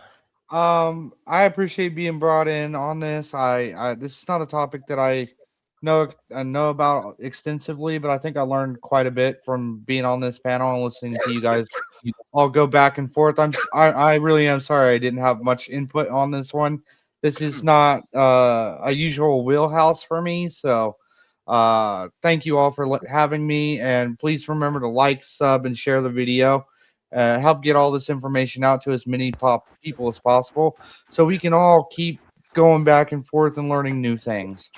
I appreciate being brought in on this. This is not a topic that I know about extensively, but I think I learned quite a bit from being on this panel and listening to you guys all go back and forth. I really am sorry I didn't have much input on this one. This is not a usual wheelhouse for me, so thank you all for having me, and please remember to like, sub, and share the video. Help get all this information out to as many people as possible so we can all keep going back and forth and learning new things.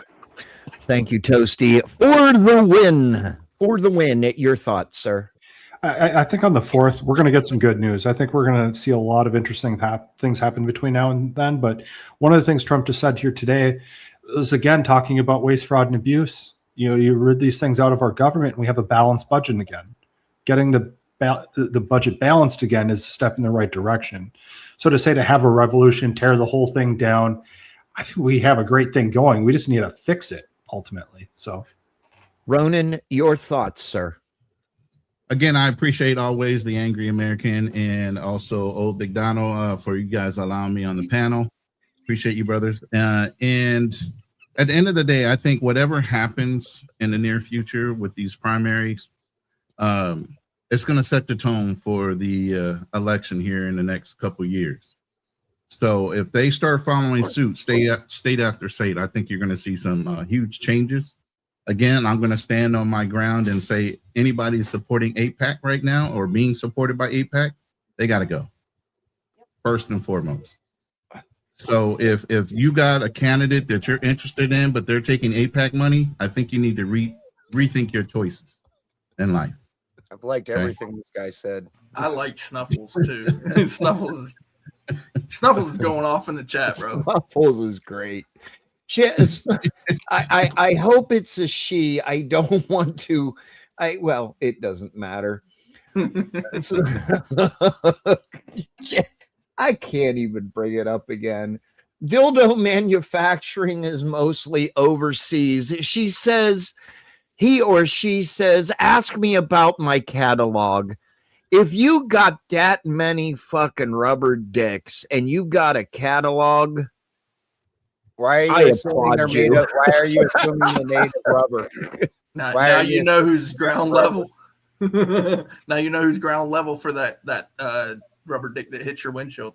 Thank you, Toasty. For the win. For the win. Your thoughts, sir? I think on the 4th, we're going to get some good news. I think we're going to see a lot of interesting things happen between now and then. But one of the things Trump just said here today is, again, talking about waste, fraud, and abuse. You rid these things out of our government, and we have a balanced budget again. Getting the budget balanced again is a step in the right direction. So to say to have a revolution, tear the whole thing down, I think we have a great thing going. We just need to fix it ultimately. So, Ronan, your thoughts, sir? Again, I appreciate always the Angry American and also Old Big Donald for you guys allowing me on the panel. Appreciate you, brothers. And at the end of the day, I think whatever happens in the near future with these primaries, it's going to set the tone for the election here in the next couple of years. So if they start following suit, state after state, I think you're going to see some huge changes. Again, I'm going to stand on my ground and say anybody supporting AIPAC right now or being supported by AIPAC, they got to go first and foremost. So if you got a candidate that you're interested in, but they're taking AIPAC money, I think you need to rethink your choices in life. I've liked everything this guy said. I like Snuffles too. Snuffles Snuffles is going off in the chat, bro. Snuffles is great. I hope it's a she. I don't want to. Well, it doesn't matter. I can't even bring it up again. Dildo manufacturing is mostly overseas. She says, he or she says, ask me about my catalog. If you got that many fucking rubber dicks and you got a catalog, why are you assuming they're made of? Why are you assuming they're made of rubber? Now you know who's ground level. Now you know who's ground level for that rubber dick that hits your windshield.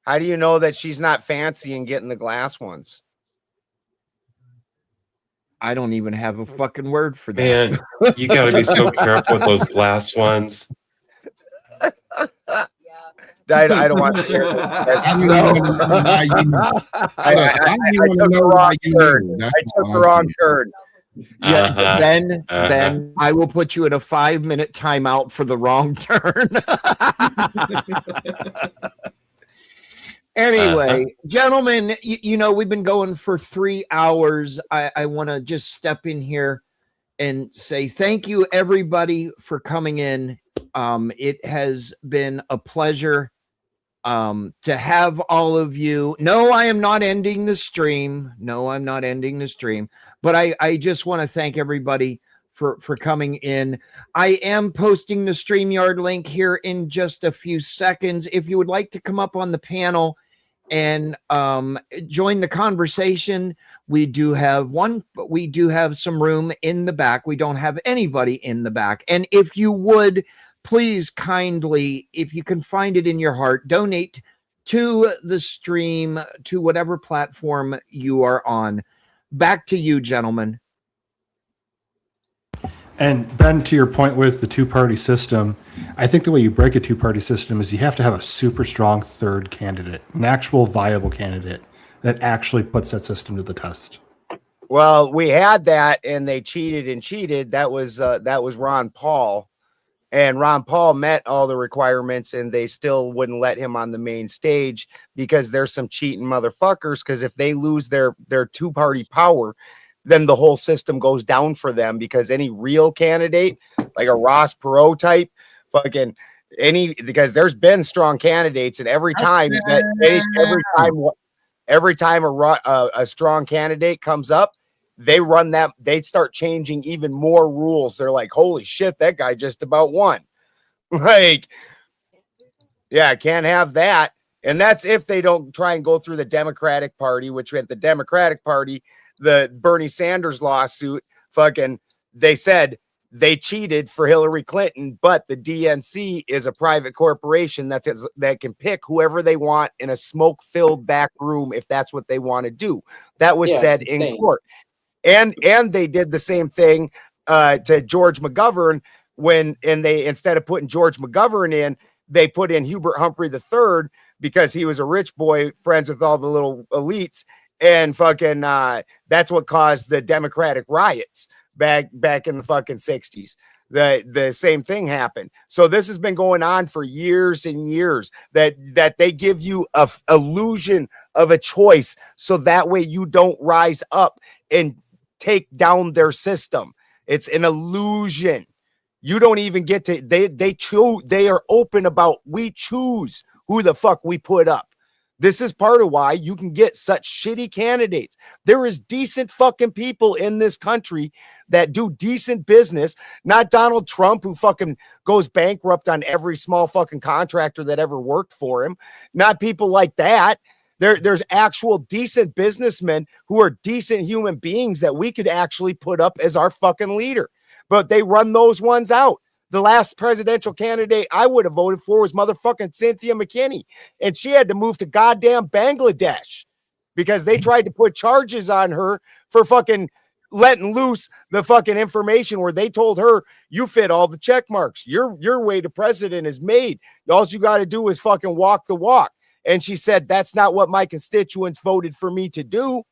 How do you know that she's not fancy and getting the glass ones? I don't even have a fucking word for that. Man, you got to be so careful with those glass ones. I don't want to hear that. I took the wrong turn. I took the wrong turn. Yeah, then I will put you in a 5-minute timeout for the wrong turn. Anyway, gentlemen, you know, we've been going for 3 hours. I want to just step in here and say thank you, everybody, for coming in. It has been a pleasure to have all of you. No, I am not ending the stream. No, I'm not ending the stream. But I just want to thank everybody for coming in. I am posting the StreamYard link here in just a few seconds. If you would like to come up on the panel and join the conversation, we do have some room in the back. We don't have anybody in the back. And if you would, please kindly, if you can find it in your heart, donate to the stream, to whatever platform you are on. Back to you, gentlemen. And Ben, to your point with the two-party system, I think the way you break a two-party system is you have to have a super strong third candidate, an actual viable candidate that actually puts that system to the test. Well, we had that, and they cheated. That was Ron Paul, and Ron Paul met all the requirements, and they still wouldn't let him on the main stage because there's some cheating motherfuckers. Because if they lose their two-party power, then the whole system goes down for them, because any real candidate, like a Ross Perot type, because there's been strong candidates, and every time a strong candidate comes up, they start changing even more rules. They're like, holy shit, that guy just about won. Like, yeah, can't have that. And that's if they don't try and go through the Democratic Party, which at the Democratic Party, the Bernie Sanders lawsuit, they said they cheated for Hillary Clinton, but the DNC is a private corporation that can pick whoever they want in a smoke-filled back room if that's what they want to do. That was said in court. And they did the same thing to George McGovern they instead of putting George McGovern in, they put in Hubert Humphrey III because he was a rich boy, friends with all the little elites. And that's what caused the Democratic riots back in the 60s. The same thing happened. So this has been going on for years and years, that they give you a illusion of a choice, so that way you don't rise up and take down their system. It's an illusion. You don't even get to, they are open about, we choose who the fuck we put up. This is part of why you can get such shitty candidates. There is decent fucking people in this country that do decent business, not Donald Trump, who fucking goes bankrupt on every small fucking contractor that ever worked for him. Not people like that. There's actual decent businessmen who are decent human beings that we could actually put up as our fucking leader. But they run those ones out. The last presidential candidate I would have voted for was motherfucking Cynthia McKinney. And she had to move to goddamn Bangladesh because they tried to put charges on her for fucking letting loose the fucking information where they told her, you fit all the check marks. Your way to president is made. All you got to do is fucking walk the walk. And she said, that's not what my constituents voted for me to do,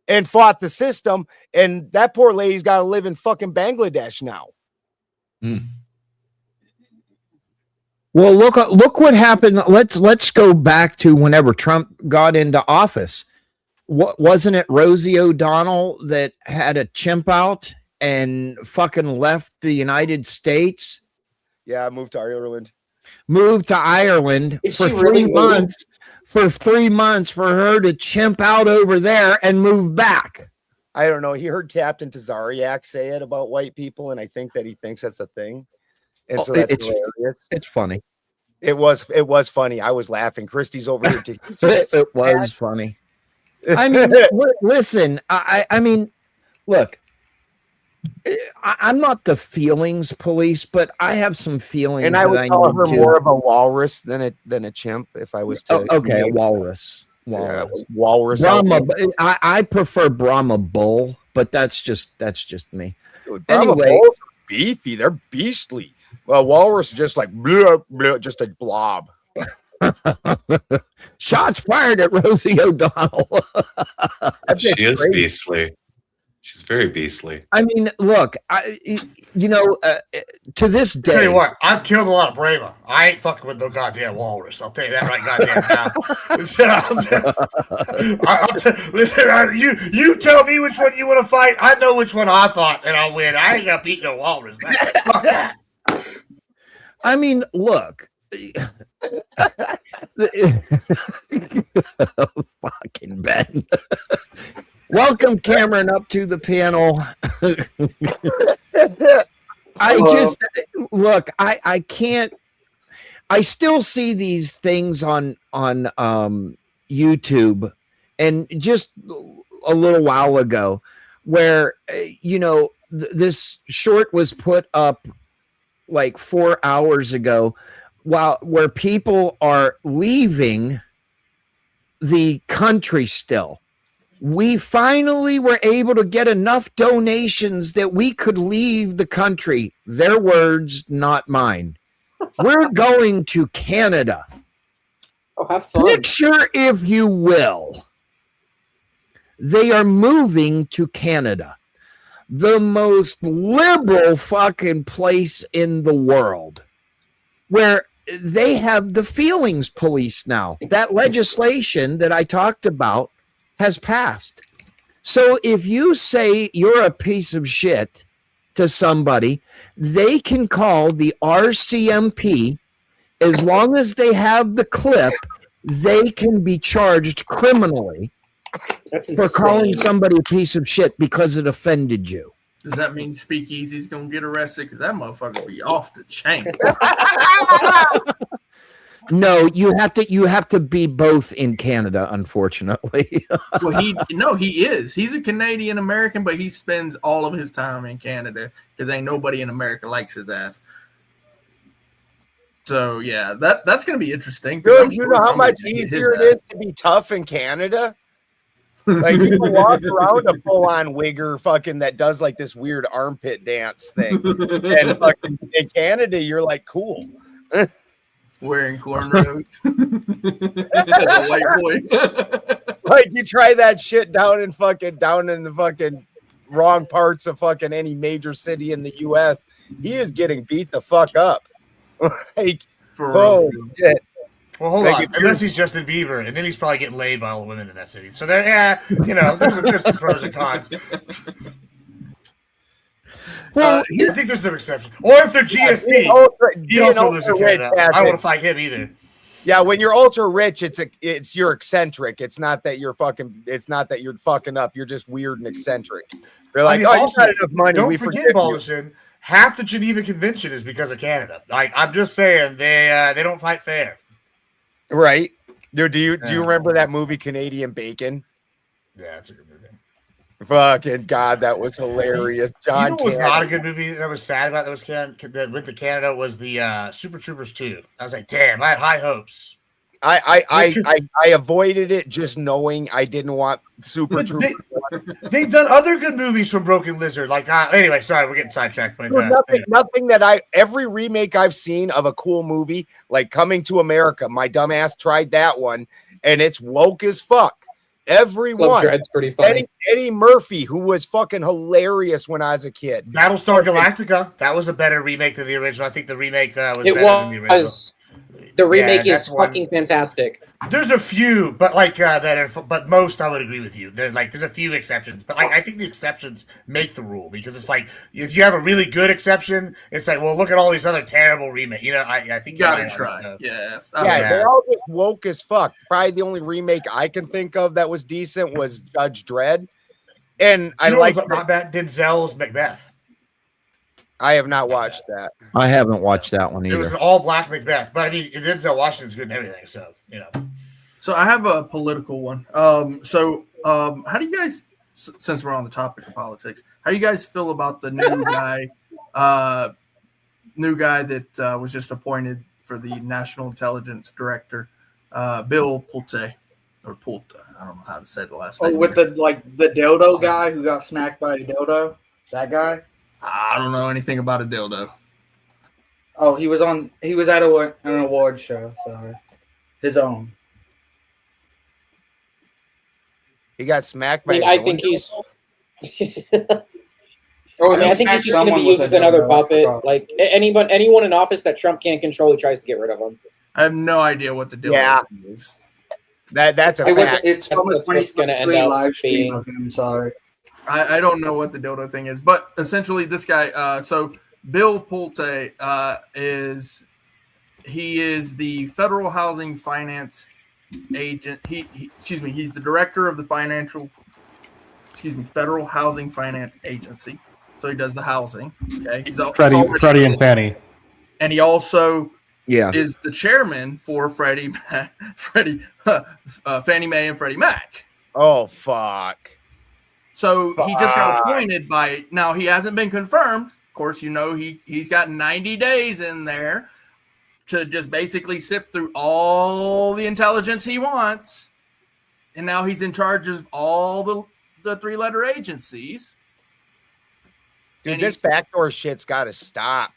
and fought the system. And that poor lady's got to live in fucking Bangladesh now. Well, look what happened. Let's go back to whenever Trump got into office. Wasn't it Rosie O'Donnell that had a chimp out and fucking left the United States? Yeah, moved to Ireland. Moved to Ireland for 3 months. For 3 months for her to chimp out over there and move back. I don't know. He heard Captain Tazariak say it about white people, and I think that he thinks that's a thing. And so that's hilarious. It's funny. It was funny. I was laughing. Christy's over here. It was funny. I mean, listen. I mean, look. I'm not the feelings police, but I have some feelings. And I would call her more of a walrus than a chimp if I was to. Okay, a walrus. Yeah, walrus. Brahma, I prefer Brahma bull, but that's just me. Dude, anyway, bulls are beefy. They're beastly. Well, walrus just like bleh, bleh, just a blob. Shots fired at Rosie O'Donnell. She is beastly. She's very beastly. I mean, look, to this day. Tell you what, I've killed a lot of Brahma. I ain't fucking with no goddamn walrus. I'll tell you that right goddamn now. You tell me which one you want to fight. I know which one I fought, and I'll win. I ain't gonna beat no walrus. Fuck that. I mean, look. Fucking Ben. Welcome, Cameron, up to the panel. I can't. I still see these things on YouTube, and just a little while ago, where this short was put up like 4 hours ago, where people are leaving the country still. We finally were able to get enough donations that we could leave the country. Their words, not mine. We're going to Canada. Oh, have fun. Picture, if you will, they are moving to Canada, the most liberal fucking place in the world, where they have the feelings police now. That legislation that I talked about has passed. So if you say you're a piece of shit to somebody, they can call the RCMP. As long as they have the clip, they can be charged criminally for calling somebody a piece of shit because it offended you. Does that mean Speakeasy's gonna get arrested? Because that motherfucker be off the chain. No, you have to be both in Canada, unfortunately. Well, he is. He's a Canadian American, but he spends all of his time in Canada because ain't nobody in America likes his ass. So yeah, that's gonna be interesting. Dude, you know how much easier it is to be tough in Canada? Like you can walk around a full-on wigger fucking that does like this weird armpit dance thing. And fucking in Canada, you're like cool. Wearing cornrows. White boy. Like you try that shit down in the fucking wrong parts of fucking any major city in the US. He is getting beat the fuck up. Like shit. Well, hold on. Unless he's Justin Bieber, and then he's probably getting laid by all the women in that city. So there's some pros and cons. Well, I think there's some exceptions. Or if they're GSP, he also lives in Canada. I don't want to fight him either. Yeah, when you're ultra rich, it's you're eccentric. It's not that you're fucking up. You're just weird and eccentric. They're like, oh, you got enough money. Don't forget, Balderson, half the Geneva Convention is because of Canada. Like I'm just saying, they don't fight fair. Right. Dude, do you remember that movie Canadian Bacon? Yeah, it's a good movie. Fucking God, that was hilarious. John, you know what was not a good movie that I was sad about that went to Canada was the Super Troopers 2. I was like, damn, I had high hopes. I avoided it just knowing I didn't want Super Troopers. They've done other good movies from Broken Lizard. Like anyway, sorry, we're getting sidetracked. Nothing that every remake I've seen of a cool movie, like Coming to America, my dumbass tried that one, and it's woke as fuck. Everyone. Club Dread's pretty funny. Eddie Murphy, who was fucking hilarious when I was a kid. Battlestar Galactica, that was a better remake than the original. I think the remake was better than the original. The remake that's is one. fucking fantastic. There's a few, but like but most I would agree with you. There's a few exceptions, but like I think the exceptions make the rule because it's like if you have a really good exception, it's like well look at all these other terrible remakes. I think you gotta try. Yeah, they're all just woke as fuck. Probably the only remake I can think of that was decent was Judge Dredd, and I like not bad. Denzel's Macbeth. I have not watched that. I haven't watched that one It was either. an all black Macbeth, but I mean Denzel Washington's good and everything, so So I have a political one. How do you guys, since we're on the topic of politics, how do you guys feel about the new guy, that was just appointed for the National Intelligence Director, Bill Pulte, or Pulte? I don't know how to say the last name. With the dildo guy who got smacked by a dildo, that guy. I don't know anything about a dildo. Oh, he was at an award show. Sorry, his own. He got smacked by. I think he's. I think he's just going to be used as another puppet. Like anyone in office that Trump can't control, he tries to get rid of him. I have no idea what the dildo is. That's a fact. It's from a what's going to end up live stream being. of him. Sorry. I don't know what the dildo thing is, but essentially this guy, so Bill Pulte is the Federal Housing Finance Agent. He's the director of the Federal Housing Finance Agency. So he does the housing. Okay, he's Freddie and Fannie. And he also Yeah. is the chairman for Fannie Mae and Freddie Mac. Oh fuck. So he just got appointed now he hasn't been confirmed. Of course, he's got 90 days in there to just basically sift through all the intelligence he wants. And now he's in charge of all the three-letter agencies. Dude, this backdoor shit's got to stop.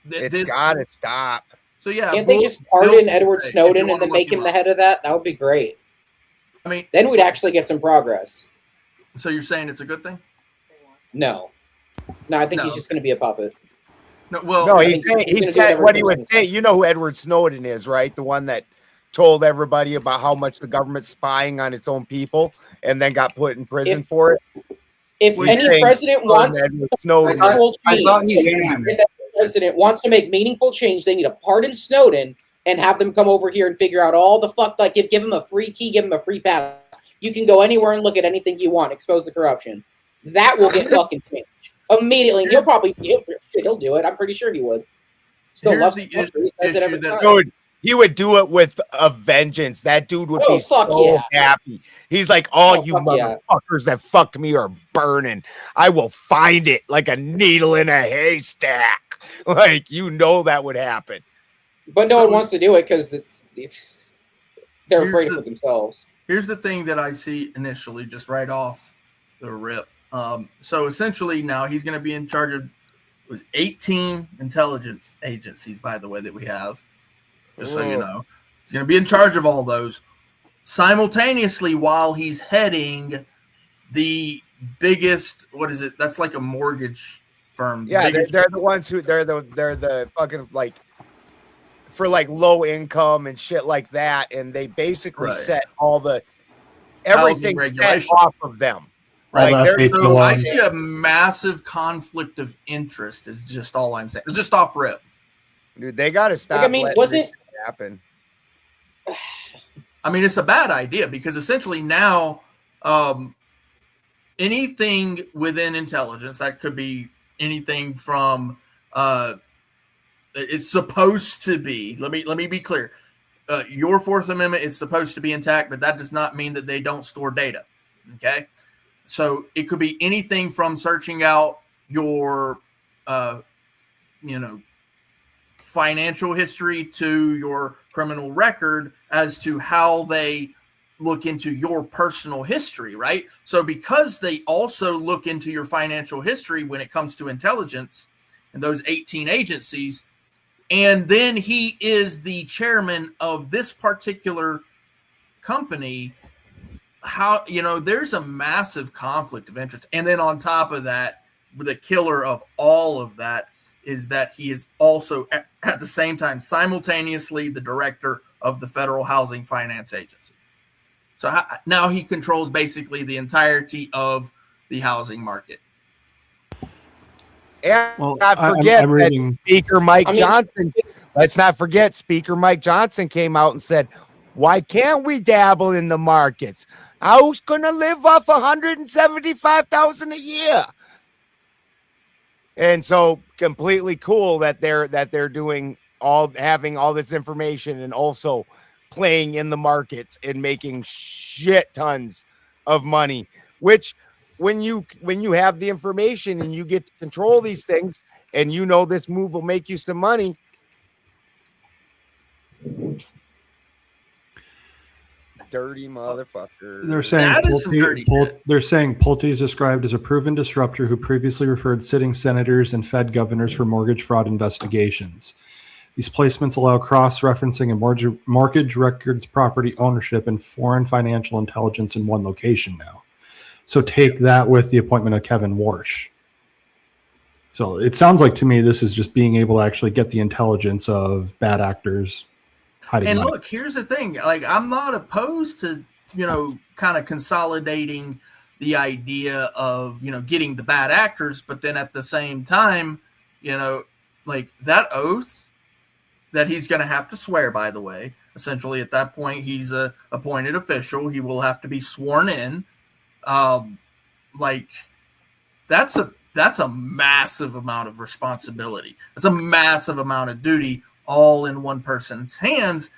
It's got to stop. So yeah, Can't they just pardon Edward Snowden and then make him the head of that? That would be great. I mean, then we'd actually get some progress. So you're saying it's a good thing? No, I think he's just going to be a puppet. No, he said what he would say. You know who Edward Snowden is, right? The one that told everybody about how much the government's spying on its own people and then got put in prison for it. If any president wants Snowden, president wants to make meaningful change, they need to pardon Snowden and have them come over here and figure out all the fuck. Like, give him a free key, give him a free pass. You can go anywhere and look at anything you want. Expose the corruption. That will get fucking changed immediately. And he'll do it. I'm pretty sure he would. Still loves the country. He says it every time. Dude, he would do it with a vengeance. That dude would be so happy. He's like, all you motherfuckers that fucked me are burning. I will find it like a needle in a haystack. Like, that would happen. But no one wants to do it because they're afraid of it themselves. Here's the thing that I see initially, just right off the rip. So essentially now he's going to be in charge of 18 intelligence agencies, by the way, that we have. Just so you know. He's going to be in charge of all those simultaneously while he's heading the biggest, what is it? That's like a mortgage firm. Yeah, they're the ones who they're the fucking like for like low income and shit like that, and they basically set all the everything set off of them. Right. Like, so I see a massive conflict of interest is just all I'm saying. Just off rip. Dude, they gotta stop. Like, I mean, was it happen? I mean, it's a bad idea because essentially now anything within intelligence, that could be anything from it's supposed to be, let me be clear. Your Fourth Amendment is supposed to be intact, but that does not mean that they don't store data. Okay. So it could be anything from searching out your, financial history to your criminal record as to how they look into your personal history, right? So because they also look into your financial history when it comes to intelligence and those 18 agencies, and then he is the chairman of this particular company, there's a massive conflict of interest. And then on top of that, the killer of all of that is that he is also at the same time simultaneously the director of the Federal Housing Finance Agency. So now he controls basically the entirety of the housing market. And Well, not I'm forget reading- that Speaker Mike I mean- Johnson. Let's not forget Speaker Mike Johnson came out and said, "Why can't we dabble in the markets? Who's gonna live off $175,000 a year?" And so, completely cool that they're doing having all this information and also playing in the markets and making shit tons of money. Which, when you have the information and you get to control these things, and you know this move will make you some money. Dirty motherfucker. They're saying Pulte is described as a proven disruptor who previously referred sitting senators and Fed governors for mortgage fraud investigations. These placements allow cross-referencing and mortgage records, property ownership, and foreign financial intelligence in one location now. So take that with the appointment of Kevin Warsh. So it sounds like to me this is just being able to actually get the intelligence of bad actors hiding And money. look, here's the thing. Like, I'm not opposed to, kind of consolidating the idea of, getting the bad actors, but then at the same time, like that oath that he's going to have to swear, by the way, essentially at that point, he's a appointed official. He will have to be sworn in. Like that's a massive amount of responsibility. It's a massive amount of duty all in one person's hands.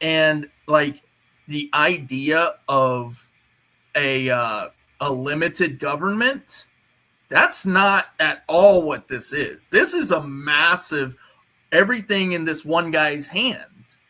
And like the idea of a limited government, that's not at all what this is. This is a massive everything in this one guy's hands.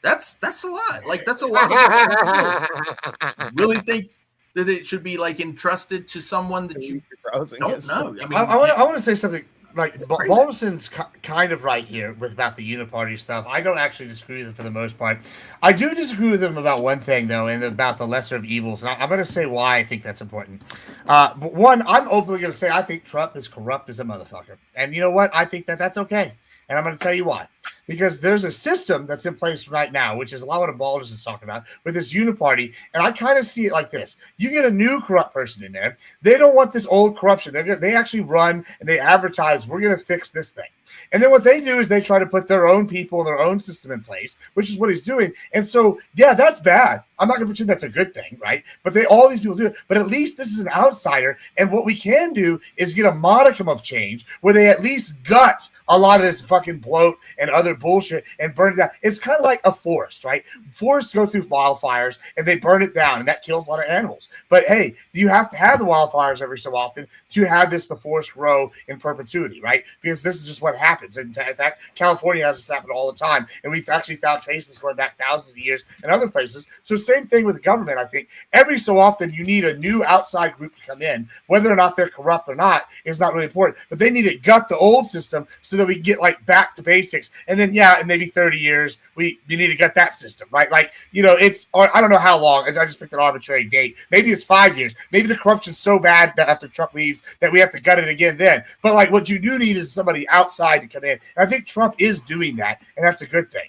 That's a lot. Like that's a lot of responsibility. Really think that it should be like entrusted to someone that you don't know. I mean, I want to say something. Like It's crazy. Balderson's kind of right here with about the uniparty stuff. I don't actually disagree with him for the most part. I do disagree with him about one thing though, and about the lesser of evils. And I'm going to say why I think that's important. But one, I'm openly going to say I think Trump is corrupt as a motherfucker, and you know what? I think that's okay. And I'm going to tell you why. Because there's a system that's in place right now, which is a lot what Balders is talking about, with this uniparty. And I kind of see it like this. You get a new corrupt person in there. They don't want this old corruption. They actually run and they advertise, we're going to fix this thing. And then what they do is they try to put their own people, their own system in place, which is what he's doing. And so, yeah, that's bad. I'm not going to pretend that's a good thing, right? But all these people do it. But at least this is an outsider. And what we can do is get a modicum of change where they at least gut a lot of this fucking bloat and other bullshit and burn it down. It's kind of like a forest, right? Forests go through wildfires and they burn it down, and that kills a lot of animals. But hey, you have to have the wildfires every so often to have the forest grow in perpetuity, right? Because this is just what happens. In fact, California has this happen all the time, and we've actually found traces going back thousands of years in other places. So same thing with the government. I think every so often you need a new outside group to come in. Whether or not they're corrupt or not is not really important, but they need to gut the old system so that we can get like back to basics. And then in maybe 30 years you need to gut that system, right? Like, or I don't know how long. I just picked an arbitrary date. Maybe it's 5 years. Maybe the corruption's so bad that after Trump leaves that we have to gut it again then. But like what you do need is somebody outside to come in. And I think Trump is doing that, and that's a good thing.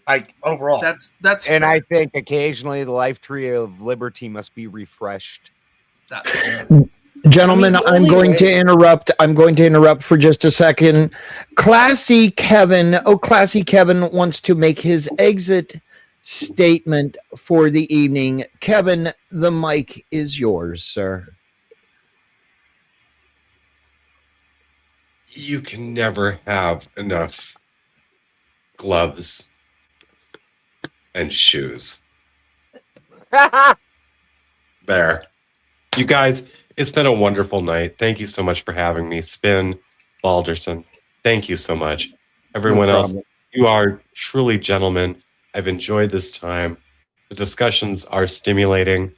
Like overall. That's and I think occasionally the life tree of liberty must be refreshed. Gentlemen, I'm going to interrupt. I'm going to interrupt for just a second. Classy Kevin wants to make his exit statement for the evening. Kevin, the mic is yours, sir. You can never have enough gloves and shoes. There. You guys, it's been a wonderful night. Thank you so much for having me. Spin, Balderson, thank you so much. Everyone else, you are truly gentlemen. I've enjoyed this time. The discussions are stimulating.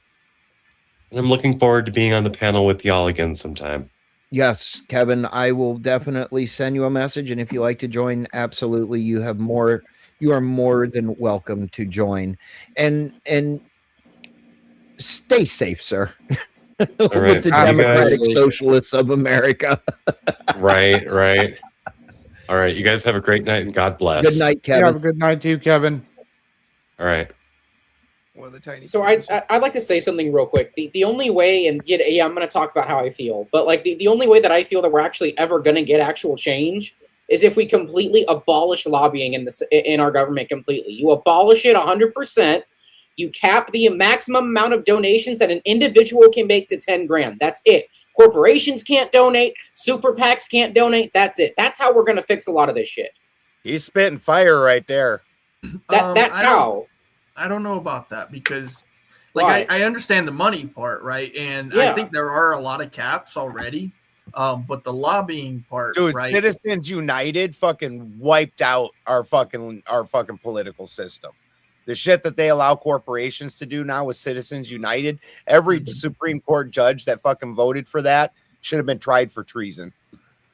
And I'm looking forward to being on the panel with y'all again sometime. Yes, Kevin, I will definitely send you a message. And if you like to join, absolutely, you are more than welcome to join. And stay safe, sir. All right, with the Democratic Socialists of America. Right. All right. You guys have a great night and God bless. Good night, You Kevin. have a good night too, Kevin. All right. One of the tiny. So I'd like to say something real quick. The only way, and yeah, I'm going to talk about how I feel, but like the only way that I feel that we're actually ever going to get actual change is if we completely abolish lobbying in our government completely. You abolish it 100%. You cap the maximum amount of donations that an individual can make to 10 grand. That's it. Corporations can't donate. Super PACs can't donate. That's it. That's how we're going to fix a lot of this shit. He's spitting fire right there. That's how. I don't know about that because, like, I understand the money part, right? And I think there are a lot of caps already. But the lobbying part, dude, right? Citizens United fucking wiped out our fucking political system. The shit that they allow corporations to do now with Citizens United, every Supreme Court judge that fucking voted for that should have been tried for treason.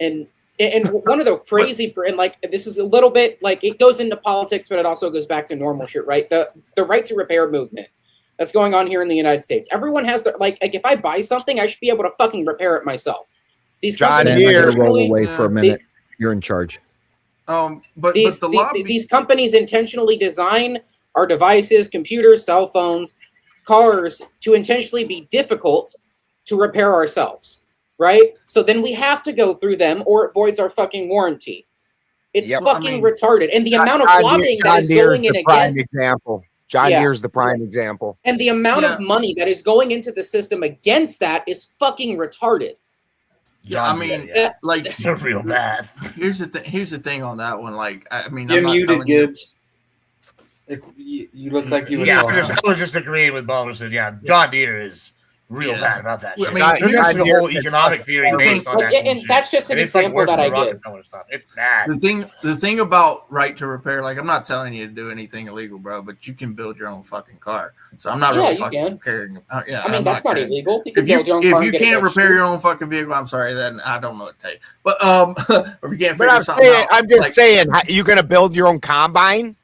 And one of the crazy, and like this is a little bit like it goes into politics, but it also goes back to normal shit, right? The right to repair movement that's going on here in the United States. Everyone has the like if I buy something, I should be able to fucking repair it myself. These companies roll away for a minute. You're in charge. But these companies intentionally design our devices, computers, cell phones, cars to intentionally be difficult to repair ourselves. Right? So then we have to go through them or it voids our fucking warranty. It's fucking retarded. And the amount of lobbying that is going in against... John Deere's the prime example. And the amount of money that is going into the system against that is fucking retarded. Yeah, I mean, like... They're real bad. Here's the thing on that one. Like, I mean... You're muted, Gibbs. You look like you were I was just agreeing with Balderson. Yeah, John Deere is... real bad about that shit. I mean, there's actually a whole economic theory based on that. And that's just an example that I give. It's bad. The thing about right to repair, like I'm not telling you to do anything illegal, bro, but you can build your own fucking car. So I'm not really fucking caring. I mean, that's not illegal. If you can't repair your own fucking vehicle, I'm sorry, then I don't know what to tell you. But if you can't figure something out, I'm just saying, you gonna build your own combine?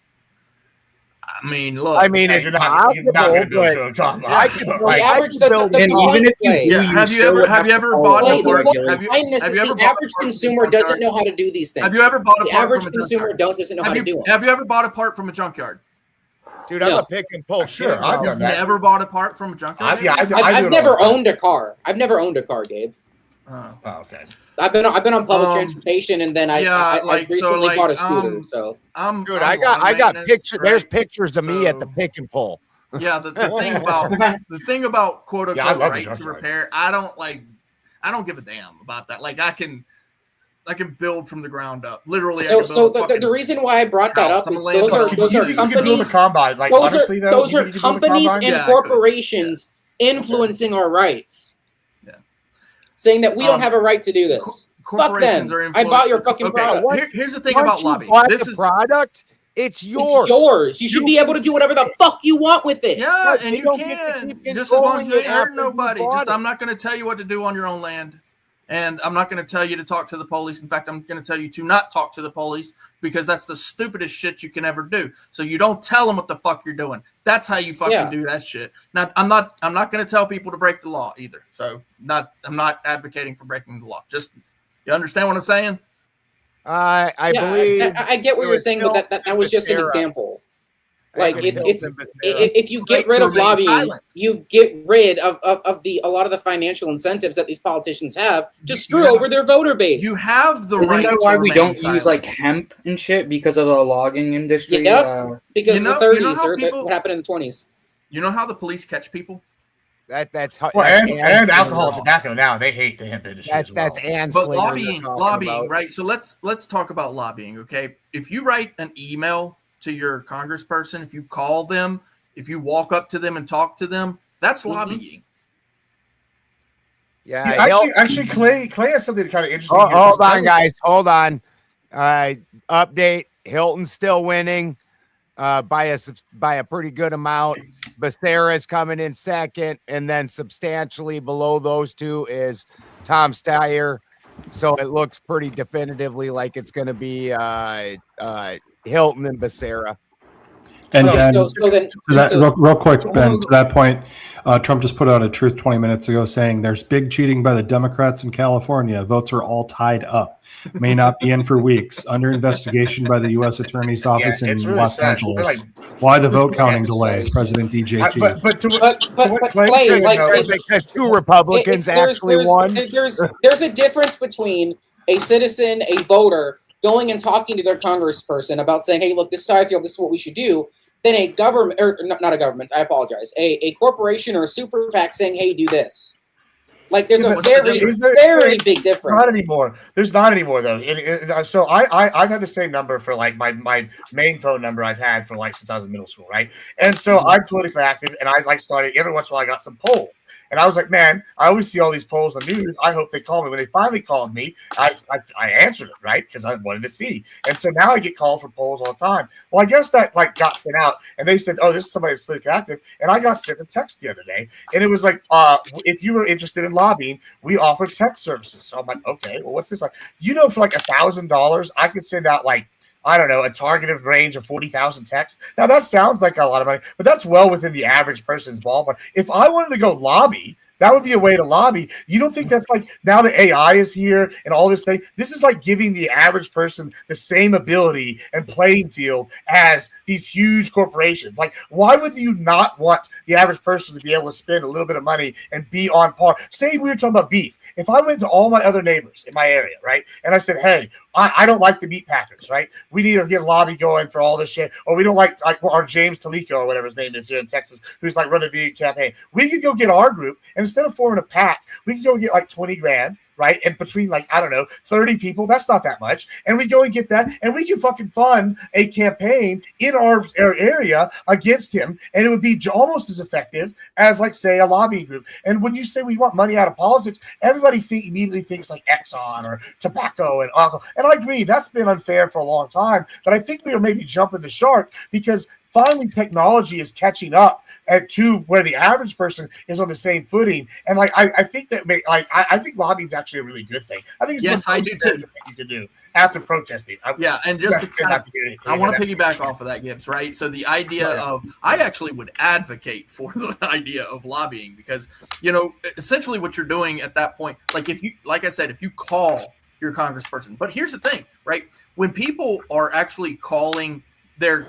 I mean, look. I mean, it's possible, but I can build. And even if you do, have you ever bought a part? The average consumer doesn't know how to do these things. Have you ever bought a part? The average consumer doesn't know how to do it. Have you ever bought a part from a junkyard? Dude, I'm a pick and pull. Sure, I've done that. Never bought a part from a junkyard? I've never owned a car. I've never owned a car, Gabe. Oh, okay. I've been on public transportation, and then I recently bought a scooter. So dude, I got pictures. There's pictures of me at the pick and pull. Yeah, the thing about quote unquote right to repair, I don't give a damn about that. Like I can build from the ground up. Literally. So the reason why I brought that up is those are companies. Those are companies and corporations influencing our rights. Saying that we don't have a right to do this. Fuck them. I bought your fucking product. Here's the thing about lobbying. This is product. It's yours. It's yours. You should be able to do whatever the fuck you want with it. Yeah, and you can. Just as long as you ain't hurt nobody. I'm not going to tell you what to do on your own land. And I'm not going to tell you to talk to the police. In fact, I'm going to tell you to not talk to the police because that's the stupidest shit you can ever do. So you don't tell them what the fuck you're doing. That's how you fucking do that shit. Now, I'm not going to tell people to break the law either. So I'm not advocating for breaking the law. Just you understand what I'm saying? I believe I get what you're saying, but that was just an example. Like it's if you get rid of lobbying, you get rid of a lot of the financial incentives that these politicians have to screw over their voter base. You have the right. Isn't that why we don't use like hemp and shit because of the logging industry? Yep. Because in the 30s, or what happened in the 20s. You know how the police catch people? That's how. Well, and alcohol and tobacco now they hate the hemp industry. That's but lobbying, right? So let's talk about lobbying, okay? If you write an email to your congressperson, if you call them, if you walk up to them and talk to them, that's lobbying. Yeah, actually, Clay has something kind of interesting. Hold on, guys. Hold on. Update: Hilton's still winning by a pretty good amount. Becerra's coming in second, and then substantially below those two is Tom Steyer. So it looks pretty definitively like it's going to be Hilton and Becerra. And Okay, then, so then, to that, so- real quick, Ben, to that point, Trump just put out a truth 20 minutes ago saying there's big cheating by the Democrats in California. Votes are all tied up. May not be in for weeks. Under investigation by the U.S. Attorney's Office in it's really Los sad. It's Angeles. like- Why the vote counting delay? President DJT. But to but what Clay, Clay's saying, like, though, it- Because two Republicans actually won. There's a difference between a citizen, a voter, going and talking to their congressperson about saying, "Hey, look, this is how I feel. This is what we should do." Than a government, or not a government. I apologize. A corporation or a super PAC saying, "Hey, do this." Like there's a very big difference. Not anymore. There's not anymore though. So I've had the same number for like my main phone number I've had for like since I was in middle school, right? And so I'm politically active, and I like started every once in a while I got some poll. And I was like, man, I always see all these polls on the news. I hope they call me. When they finally called me, I answered it, right? Because I wanted to see. And so now I get called for polls all the time. Well, I guess that like got sent out, and they said, oh, this is somebody who's politically active. And I got sent a text the other day, and it was like, if you were interested in lobbying, we offer text services. So I'm like, okay, well, what's this like? You know, for like $1,000, I could send out like, I don't know, a targeted range of 40,000 texts. Now that sounds like a lot of money, but that's well within the average person's ballpark. If I wanted to go lobby, that would be a way to lobby. You don't think that's like now the AI is here and all this thing? This is like giving the average person the same ability and playing field as these huge corporations. Like, why would you not want the average person to be able to spend a little bit of money and be on par? Say we were talking about beef. If I went to all my other neighbors in my area, right, and I said, hey, I don't like the meat packers, right? We need to get a lobby going for all this shit. Or we don't like our James Talico or whatever his name is here in Texas, who's like running the campaign. We could go get our group, and instead of forming a PAC, we could go get like 20 grand, right? And between like, I don't know, 30 people, that's not that much. And we go and get that, and we can fucking fund a campaign in our area against him. And it would be almost as effective as like, say, a lobbying group. And when you say we want money out of politics, everybody immediately thinks like Exxon or tobacco and alcohol. And I agree, that's been unfair for a long time. But I think we are maybe jumping the shark because finally technology is catching up to where the average person is on the same footing. And like I think that I think lobbying is actually a really good thing. I think it's yes, I do too. You can do after protesting. And just to kind of, I want to piggyback off of that, Gibbs, right? So the idea of, I actually would advocate for the idea of lobbying because, you know, essentially what you're doing at that point, like if you, like I said, if you call your congressperson, but here's the thing, right? When people are actually calling their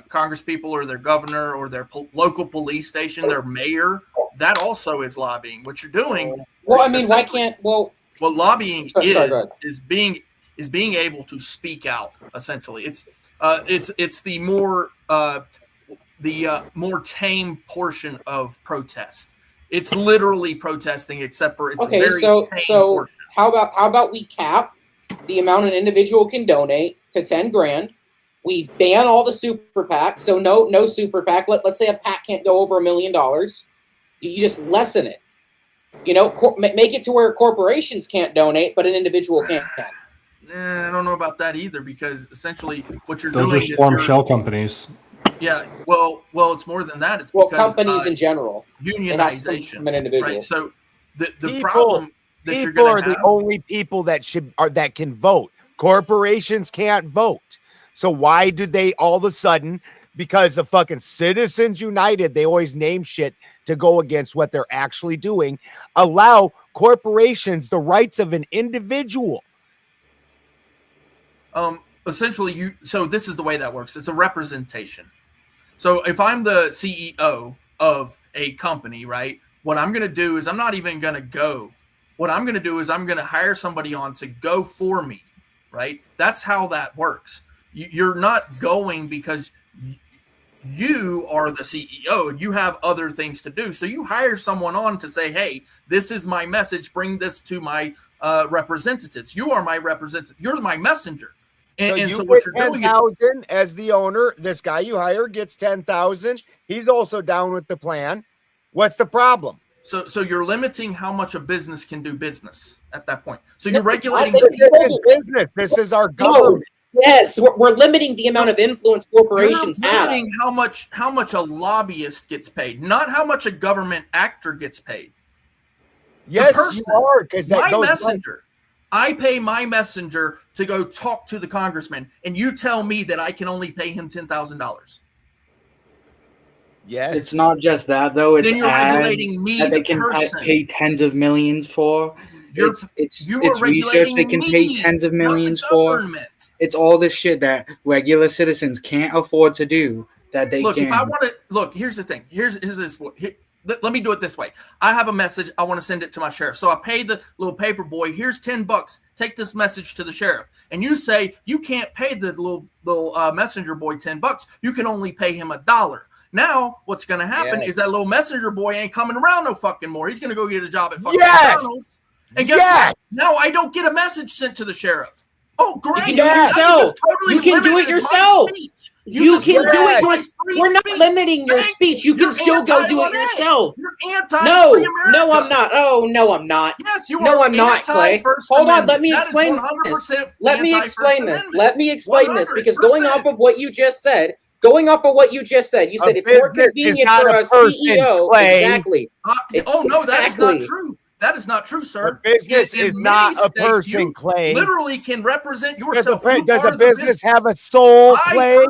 congresspeople or their governor or their local police station, their mayor, that also is lobbying. What you're doing. Well, I mean, why can't, well, what lobbying is being able to speak out. Essentially, it's the more more tame portion of protest. It's literally protesting, except for it's okay. Very So tame portion. how about we cap the amount an individual can donate to 10 grand? We ban all the super PACs, so no super PAC. Let's say a PAC can't go over $1 million. You just lessen it. You know, make it to where corporations can't donate, but an individual can. I don't know about that either, because essentially what you're They'll doing just is form shell companies. Yeah, well, it's more than that. It's well, because, companies in general, unionization, from an individual. Right? So the People, problem that you're people going are to have, the only people that can vote. Corporations can't vote. So why do they all of a sudden, because of fucking Citizens United, they always name shit to go against what they're actually doing, allow corporations the rights of an individual? essentially so this is the way that works. It's a representation. So if I'm the CEO of a company, right, what I'm going to do is I'm not even going to go. What I'm going to do is I'm going to hire somebody on to go for me, right? That's how that works. You're not going because you are the CEO and you have other things to do. So you hire someone on to say, hey, this is my message. Bring this to my representatives. You are my representative. You're my messenger. And so so you what get you're doing 10,000 as the owner. This guy you hire gets 10,000. He's also down with the plan. What's the problem? So you're limiting how much a business can do business at that point. So you're regulating business. This is our government. Yes, we're limiting the amount of influence corporations have. Limiting how much a lobbyist gets paid, not how much a government actor gets paid. Yes, you are, because my messenger. I pay my messenger to go talk to the congressman, and you tell me that I can only pay him $10,000. Yes. It's not just that though. It's Then you're ads regulating me, that they the can person. pay tens of millions for. You It's are research they can pay regulating tens of me, millions not the for. government. It's all this shit that regular citizens can't afford to do that they Look, can. if I want to look, here's the thing. Here's this. Let me do it this way. I have a message. I want to send it to my sheriff. So I pay the little paper boy. Here's $10. Take this message to the sheriff. And you say you can't pay the little messenger boy $10. You can only pay him $1. Now, what's going to happen is that little messenger boy ain't coming around no fucking more. He's going to go get a job at fucking McDonald's. And guess what? Now I don't get a message sent to the sheriff. Oh, great. You can do it yourself. You can do it yourself. You can do it. We're not limiting your speech. You can still go do it yourself. You're anti. No, I'm not. Oh, no, I'm not. Yes, you are. No, I'm not, Clay. Hold on. Let me explain this. Let me explain this. Let me explain this because going off of what you just said, you said it's more convenient for a CEO. Exactly. Oh no, that is not true. That is not true, sir. A business is not a person, Clay. Literally can represent yourself. Does a business have a soul, Clay?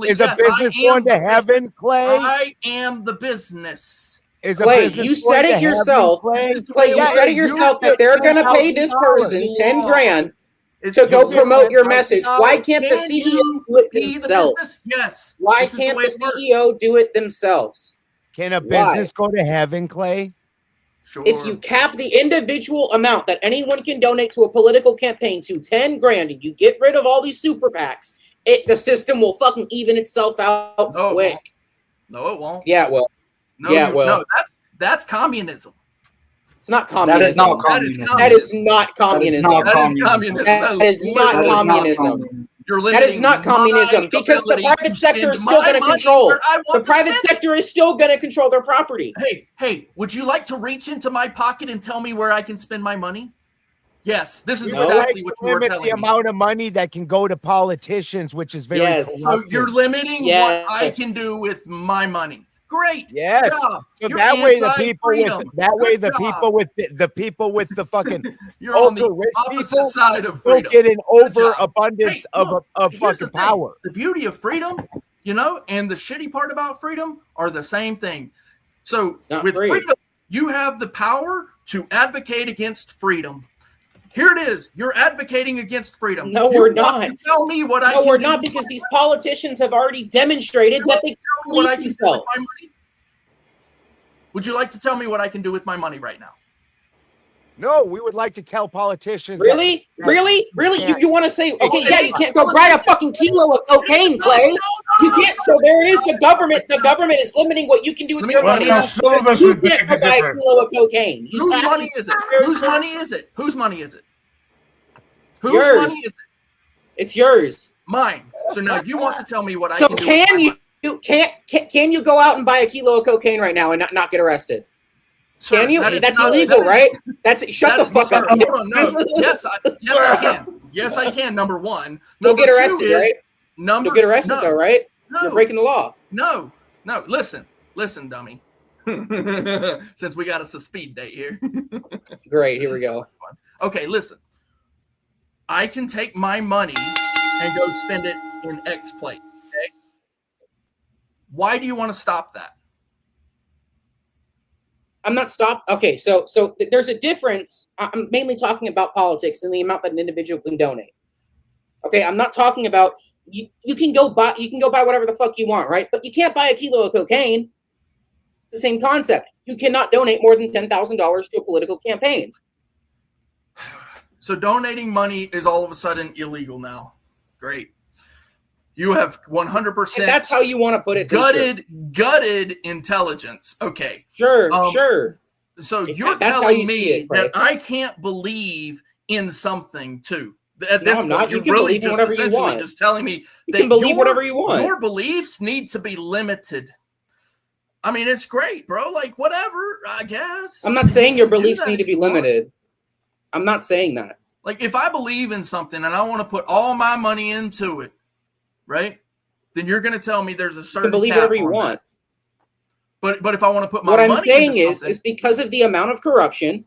Is a business going to heaven, Clay? I am the business. Clay, you said it yourself. Clay, you said it yourself that they're going to pay this person 10 grand to go promote your message. Why can't the CEO do it themselves? Yes. Why can't the CEO do it themselves? Can a business go to heaven, Clay? Sure. If you cap the individual amount that anyone can donate to a political campaign to 10 grand and you get rid of all these super PACs, the system will fucking even itself out quick. No, it won't. Yeah, it will. No, yeah, it will. No, that's communism. It's not communism. That is not communism. That is not communism. That is not communism. That is not communism because the private sector is still going to control. The private sector is still going to control their property. Hey, would you like to reach into my pocket and tell me where I can spend my money? Yes, this is exactly what you were telling me. The amount of money that can go to politicians, which is very So you're limiting what I can do with my money. Great. Yes. So that way the people with the fucking you're on the opposite side of freedom. Don't get an overabundance of fucking power. The beauty of freedom, and the shitty part about freedom are the same thing. So with freedom, you have the power to advocate against freedom. Here it is. You're advocating against freedom. No, we're not. Tell me what I can do. No, we're not, because these politicians have already demonstrated that they tell me what I can do with my money. Would you like to tell me what I can do with my money right now? No, we would like to tell politicians. Really? You want to say, okay, you can't go buy a fucking kilo of cocaine, Clay. You can't. So there it is. The government is limiting what you can do with your money. Some of us you can't go buy a kilo of cocaine. Whose money is it? Whose money is it? Whose money is it? Whose yours. money is it? It's yours. Mine. So now you want to tell me what I can do. So can you go out and buy a kilo of cocaine right now and not get arrested? Sir, can you? That's illegal, right? Shut the fuck up. Hold on, no. Yes, I can. Yes, I can. Number one. You'll get arrested, right? You'll get arrested, though, right? No. You're breaking the law. No. Listen, dummy. Since we got us a speed date here. Great. Here we go. Okay, listen. I can take my money and go spend it in X place. Okay. Why do you want to stop that? I'm not stopped. Okay, so there's a difference. I'm mainly talking about politics and the amount that an individual can donate. Okay, I'm not talking about you can go buy whatever the fuck you want, right? But you can't buy a kilo of cocaine. It's the same concept. You cannot donate more than $10,000 to a political campaign. So donating money is all of a sudden illegal now. Great. You have 100%. And that's how you want to put it. Gutted intelligence. Okay. Sure. So you're telling me that I can't believe in something too. At this point, you can believe in whatever you want. Just telling me you can believe whatever you want. Your beliefs need to be limited. I mean, it's great, bro. Like, whatever, I guess. I'm not saying your beliefs need to be limited. I'm not saying that. Like, if I believe in something and I want to put all my money into it, right? Then you're going to tell me there's a certain. You can believe whatever you want. But if I want to put my money what I'm saying into is because of the amount of corruption.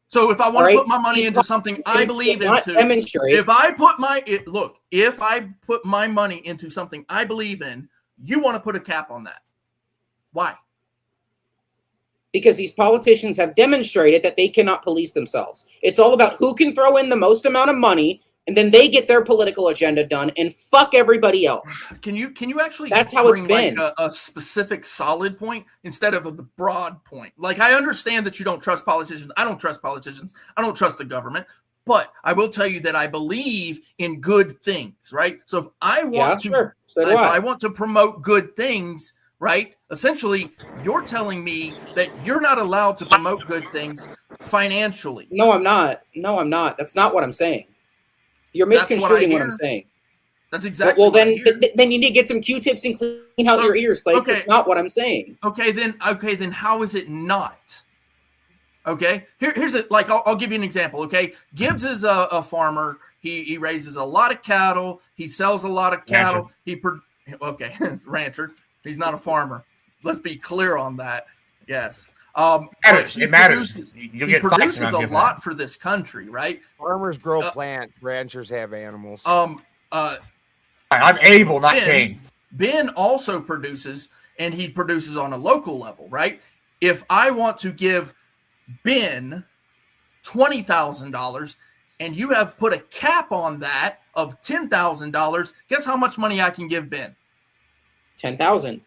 So if I want to put my money into something I believe into, if I put my money into something I believe in, you want to put a cap on that. Why? Because these politicians have demonstrated that they cannot police themselves. It's all about who can throw in the most amount of money, and then they get their political agenda done and fuck everybody else. Can you actually That's how it's bring been. like a specific solid point instead of the broad point? Like, I understand that you don't trust politicians. I don't trust politicians. I don't trust the government. But I will tell you that I believe in good things, right? So if I want I want to promote good things, right? Essentially, you're telling me that you're not allowed to promote good things financially. No, I'm not. No, I'm not. That's not what I'm saying. You're misconstruing what I'm saying. That's exactly. Well, then you need to get some Q-tips and clean out your ears, Clay. Okay. That's not what I'm saying. Okay, then how is it not? Okay, here's it. Like, I'll give you an example. Okay, Gibbs is a farmer. He raises a lot of cattle. He sells a lot of cattle. Rancher. Rancher. He's not a farmer. Let's be clear on that. Yes. It matters. He produces a lot for this country, right? Farmers grow plants. Ranchers have animals. I'm able, not king. Ben also produces, and he produces on a local level, right? If I want to give Ben $20,000 and you have put a cap on that of $10,000, guess how much money I can give Ben? $10,000.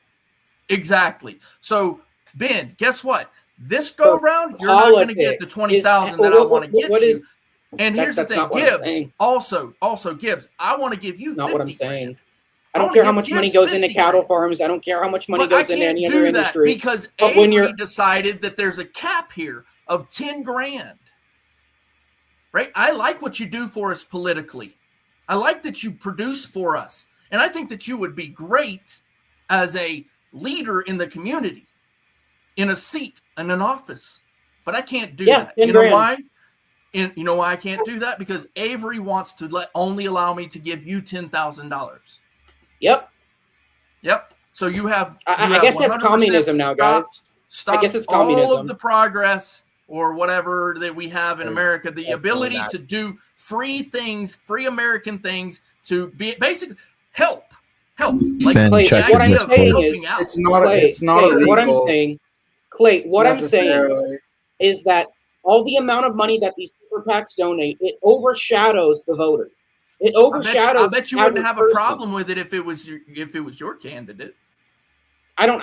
Exactly. So, Ben, guess what? This go round, you're not going to get the $20,000 that I want to get you. And here's the thing, Gibbs, also Gibbs, I want to give you not what I'm saying. I don't care how much money goes into cattle farms. I don't care how much money goes into any other industry. Because Avery decided that there's a cap here of 10 grand. Right? I like what you do for us politically. I like that you produce for us. And I think that you would be great as a leader in the community, in a seat, in an office. But I can't do that. You know why? You know why I can't do that? Because Avery wants to only allow me to give you $10,000. Yep. So you have. I guess that's communism now, guys. Stop I guess it's communism. All of the progress or whatever that we have in America, the ability to do free things, free American things, to be basically help. Like, Clay, what I'm saying is, it's not illegal. What I'm saying, Clay, what I'm saying is that all the amount of money that these super PACs donate, it overshadows the voters. It overshadows. I bet you wouldn't have a problem with it if it was your candidate. I don't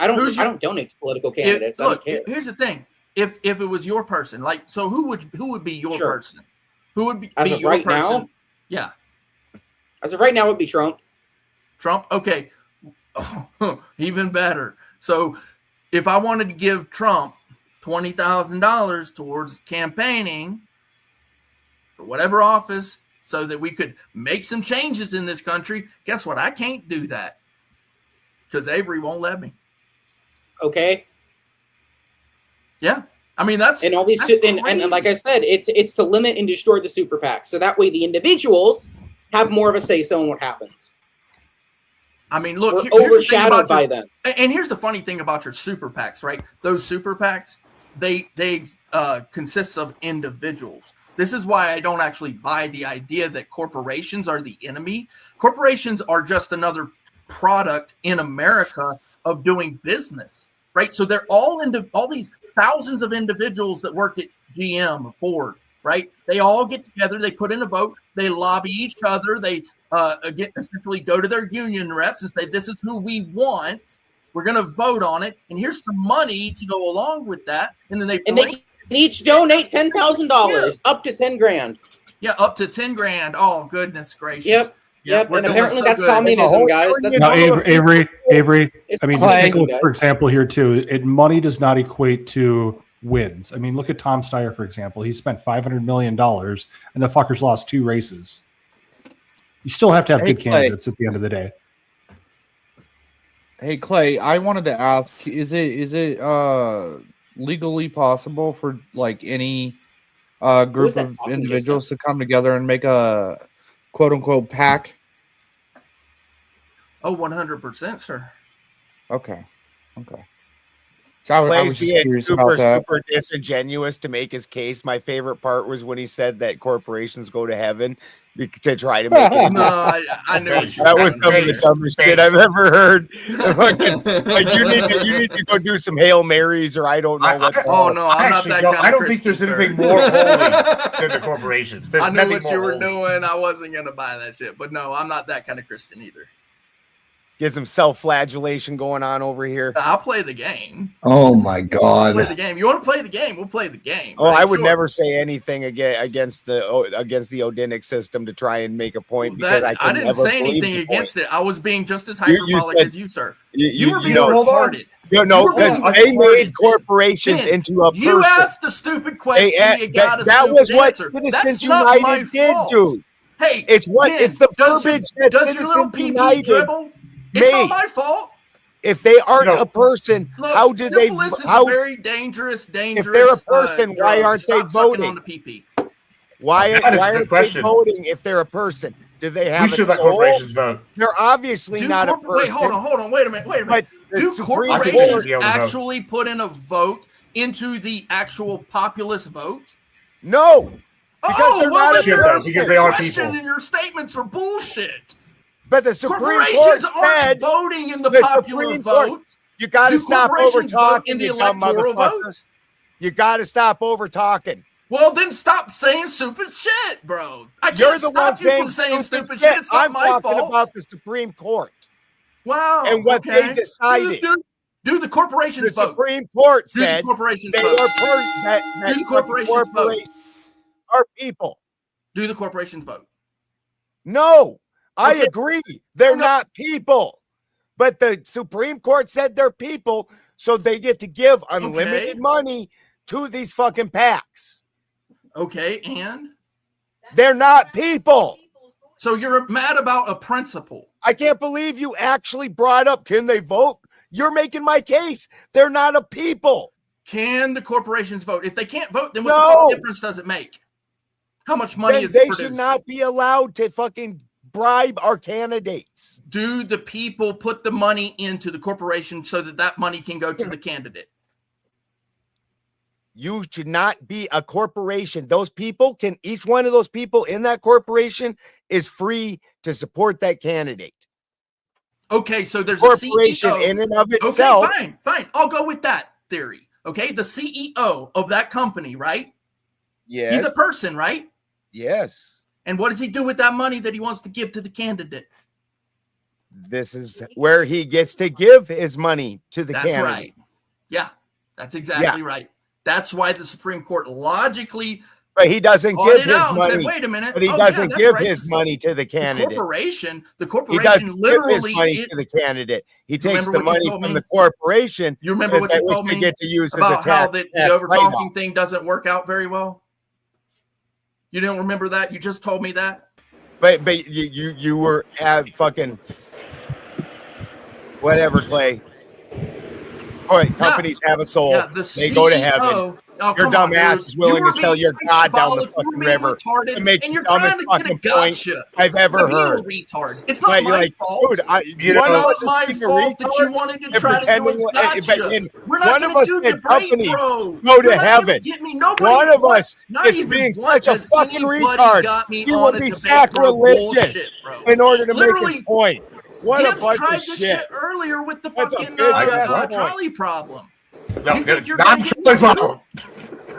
donate to political candidates. I don't care. Here's the thing: if it was your person, like, so who would be your person? Who would be as of your right person? now? Yeah. As of right now, it would be Trump. Trump. Okay. Even better. So, if I wanted to give Trump $20,000 towards campaigning for whatever office, so that we could make some changes in this country, guess what? I can't do that because Avery won't let me. Okay. Yeah. I mean, that's and all these and like I said, it's to limit and destroy the super PACs, so that way the individuals have more of a say so in what happens. I mean, look, we're overshadowed by them. And here's the funny thing about your super PACs, right? Those super PACs, they consist of individuals. This is why I don't actually buy the idea that corporations are the enemy. Corporations are just another product in America of doing business, right? So they're all these thousands of individuals that work at GM or Ford, right? They all get together, they put in a vote, they lobby each other, they essentially go to their union reps and say, this is who we want. We're going to vote on it. And here's some money to go along with that. And then they each donate $10,000 up to 10 grand. Yeah, up to 10 grand. Oh, goodness gracious. Yep. And apparently that's communism, guys. That's Avery. I mean, take a look, for example, here too. Money does not equate to wins. I mean, look at Tom Steyer, for example. He spent $500 million and the fuckers lost 2 races. You still have to have good candidates at the end of the day. Hey, Clay, I wanted to ask, is it legally possible for like any group of individuals to come together and make a quote unquote PAC? Oh, 100%, sir. Okay. Clay's was just being curious about that. super disingenuous to make his case. My favorite part was when he said that corporations go to heaven to try to make it. No, I knew what you That were was some of the doing. dumbest shit I've ever heard. Like you need to go do some Hail Marys or I don't know what. I'm not that kind I of don't think there's Christian, anything sir. more holy than the corporations. There's I knew nothing what more you were holy. doing. I wasn't gonna buy that shit, but no, I'm not that kind of Christian either. Get some self-flagellation going on over here. I'll play the game. Oh my Play the God. game. You want to play the game? We'll play the game. Oh, right? I would Sure. never say anything against the Odinic system to try and make a point because That, I I didn't never say believe anything the against point. it. I was being just as You hyperbolic said- as you, sir. You You were being know- retarded. No, because You were they being made retarded. corporations Man, into a person. You asked the stupid question. They- You got a that stupid was what answer. Citizens That's not my United did, fault. dude. Hey, It's what Ben, it's the does your- verbiage that does your little Citizens PP United dribble? It's not made. my fault. If they aren't No. a person, Look, how do they? syphilis is How a very dangerous. if they're a person, why drug. aren't they Stop sucking voting? on the PP. why That is a why good aren't question. they voting if they're a person? Do they We have a should let soul? corporations vote. They're obviously not a Wait, person. hold on. Wait a minute. But the Do Supreme I think they should corporations be able to vote. actually put in a vote into the actual populace vote? No, because they're not a then your person. because they are question people. and your statements are bullshit. But the Supreme Court Corporations aren't said voting in the the popular Supreme Court- vote. you got to Do stop over corporations vote talking, in the you dumb electoral motherfucker. vote? You got to stop over talking. Well, then stop saying stupid shit, bro. I You're can't the one stop you from saying stupid stupid shit. shit. It's not I'm my talking fault. about the Supreme Court Wow. and what okay. they decided. Do the corporations The vote. Supreme Court Do the said corporations they vote. are that Do the corporations vote. corporations are people. Do the corporations vote. No, I Okay. agree. They're No. not people. But the Supreme Court said they're people, so they get to give unlimited Okay. money to these fucking PACs. Okay, and They're not people. so you're mad about a principle. I can't believe you actually brought up, can they vote? You're making my case. They're not a people. Can the corporations vote? If they can't vote, then what No. the fuck difference does it make? How much money Then is they produced? should not be allowed to fucking bribe our candidates. Do the people put the money into the corporation so that that money can go to the candidate? You should not be a corporation. Those people can, each one of those people in that corporation is free to support that candidate. Okay, so there's Corporation a CEO. in and of itself. Okay, fine. I'll go with that theory. Okay, the CEO of that company, right? Yes. He's a person, right? Yes. And what does he do with that money that he wants to give to the candidate? This is where he gets to give his money to the That's candidate. right. Yeah, that's exactly right. That's why the Supreme Court logically But he doesn't called give it his out and money. said, wait a minute. But he Oh, doesn't yeah, give that's right. his money to the The candidate. corporation He doesn't give his literally money to the candidate. He takes remember the what you money told from me? the corporation. You remember what you which told they me get to use as about a how tax. the tax over write-off. talking thing doesn't work out very well? You don't remember that? You just told me that? But you were at fucking whatever, Clay. All right, companies have a soul. Yeah, the they go to CEO heaven. Oh, Your come dumb on, ass dude. is willing You were to sell being your God down the hyperbolic, you were fucking being river retarded, to make and the you're dumbest trying to get a fucking point gotcha I've ever by being heard. a retard. It's not Like, my like, fault. dude, It's one of not us is my being a fault that you retard wanted to and try to do a pretending like- gotcha. and We're not one of going us to do said debate, companies bro. go You're to not gonna heaven. Get me. Nobody One of once, us not is even being once such a has fucking anybody retard. got me He on will a be debate, bro. sacrilegious Bullshit, bro. in order to make Literally, his point. What Gibbs a bunch tried of this shit. shit earlier with the That's a fucking bitch ass point. trolley problem. No, You think it's you're not gonna get me Troy's too? problem.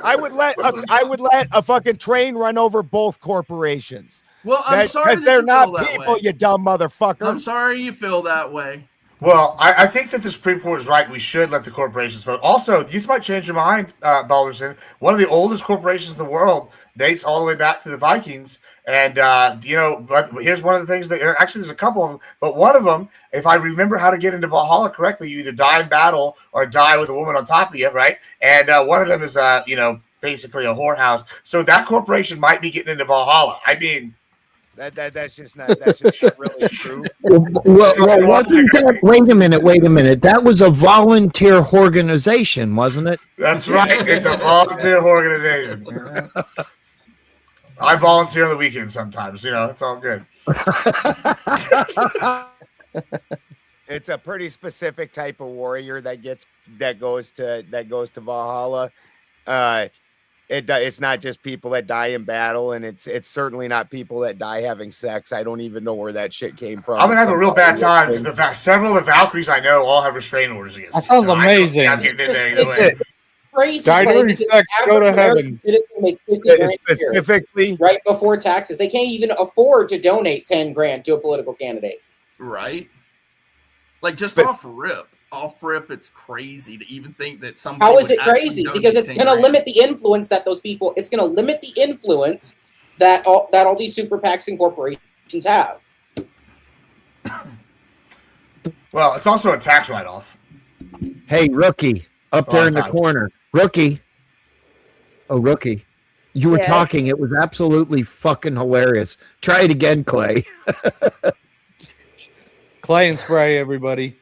I would let a fucking train run over both corporations. Well, I'm sorry because that they're you not feel that people, way. you dumb motherfucker. I'm sorry you feel that way. Well, I think that the Supreme Court is right. We should let the corporations vote. Also, you might change your mind, Balderson. One of the oldest corporations in the world dates all the way back to the Vikings. And, but here's one of the things that actually there's a couple of them, but one of them, if I remember how to get into Valhalla correctly, you either die in battle or die with a woman on top of you, right? And one of them is, basically a whorehouse. So that corporation might be getting into Valhalla. I mean, that's just really true. Well, wasn't that? Wait a minute. That was a volunteer organization, wasn't it? That's right. It's a volunteer organization. I volunteer on the weekend sometimes. It's all good. It's a pretty specific type of warrior that goes to Valhalla. It's not just people that die in battle, and it's certainly not people that die having sex. I don't even know where that shit came from. I'm gonna have a real bad time because several of the Valkyries I know all have restraining orders against That me. sounds So amazing. It's crazy. Die Clay, during because sex, go to average American heaven. citizen makes 50 grand a year, Specifically, right before taxes. They can't even afford to donate 10 grand to a political candidate. Right. Like just off rip, it's crazy to even think that some. How is it crazy? Because it's going to limit the influence that those people. It's going to limit the influence that all these super PACs and corporations have. Well, it's also a tax write-off. Hey, rookie, up there in the corner. Rookie. Oh, rookie. You were talking. It was absolutely fucking hilarious. Try it again, Clay. Clay and spray, everybody.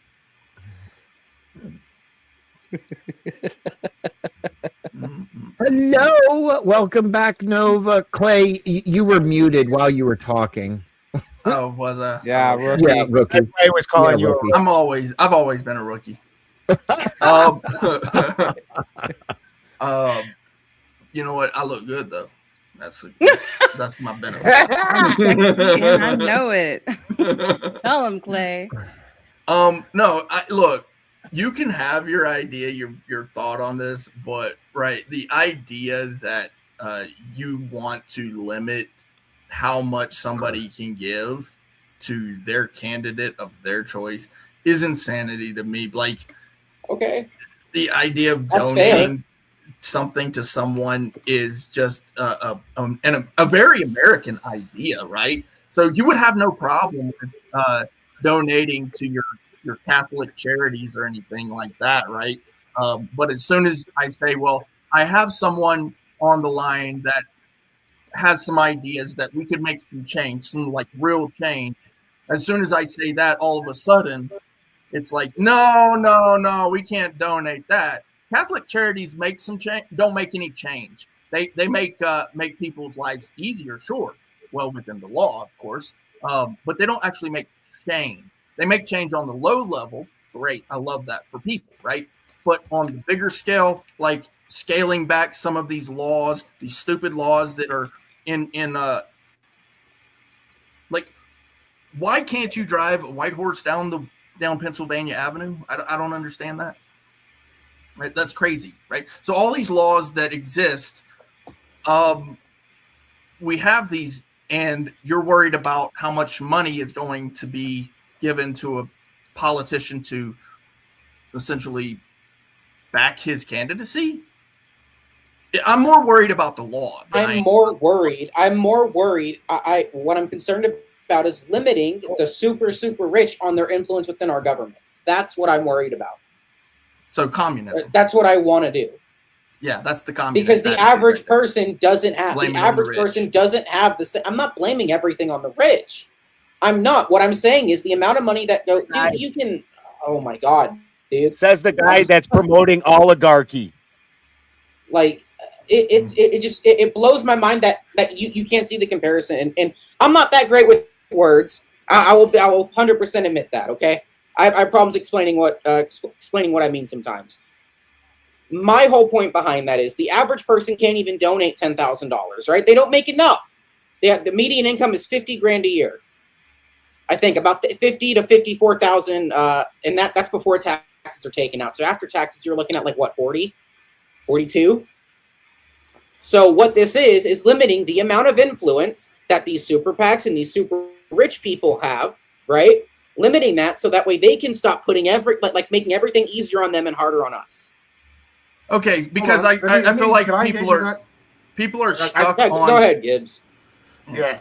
Hello. Welcome back, Nova. Clay, you were muted while you were talking. Oh, was I? Yeah, rookie. Yeah, rookie. I was calling you. Rookie. I've always been a rookie. You know what? I look good though. That's my benefit. Yeah, I know it. Tell him, Clay. No, look. You can have your idea, your thought on this, but the idea that you want to limit how much somebody can give to their candidate of their choice is insanity to me. Like, okay, the idea of donating something to someone is just a very American idea, right? So you would have no problem with donating to your Catholic charities or anything like that, right? But as soon as I say, well, I have someone on the line that has some ideas that we could make some change, some like real change. As soon as I say that, all of a sudden, it's like, no, we can't donate that. Catholic charities make some change, don't make any change. They make people's lives easier, sure, well within the law, of course, but they don't actually make change. They make change on the low level. Great, I love that for people, right? But on the bigger scale, like scaling back some of these laws, these stupid laws that are in like, why can't you drive a white horse down Pennsylvania Avenue? I don't understand that. Right, that's crazy, right? So all these laws that exist, we have these, and you're worried about how much money is going to be given to a politician to essentially back his candidacy. I'm more worried about the law. I'm more worried. What I'm concerned about is limiting the super rich on their influence within our government. That's what I'm worried about. So communism. That's what I want to do. Yeah, that's the communist. Because the average person doesn't have the same. I'm not blaming everything on the rich. I'm not. What I'm saying is the amount of money that goes. Dude, you can. Oh my god, dude. Says the guy that's promoting oligarchy. Like it blows my mind that you can't see the comparison. And I'm not that great with words. I will 100% admit that. Okay, I have problems explaining what I mean sometimes. My whole point behind that is the average person can't even donate $10,000, right? They don't make enough. The median income is 50 grand a year. I think about 50 to 54,000, and that's before taxes are taken out. So after taxes, you're looking at like what, 40, 42? So what this is limiting the amount of influence that these super PACs and these super rich people have, right? Limiting that so that way they can stop putting making everything easier on them and harder on us. Okay, because I feel like people are stuck on. Go ahead, Gibbs. Yeah,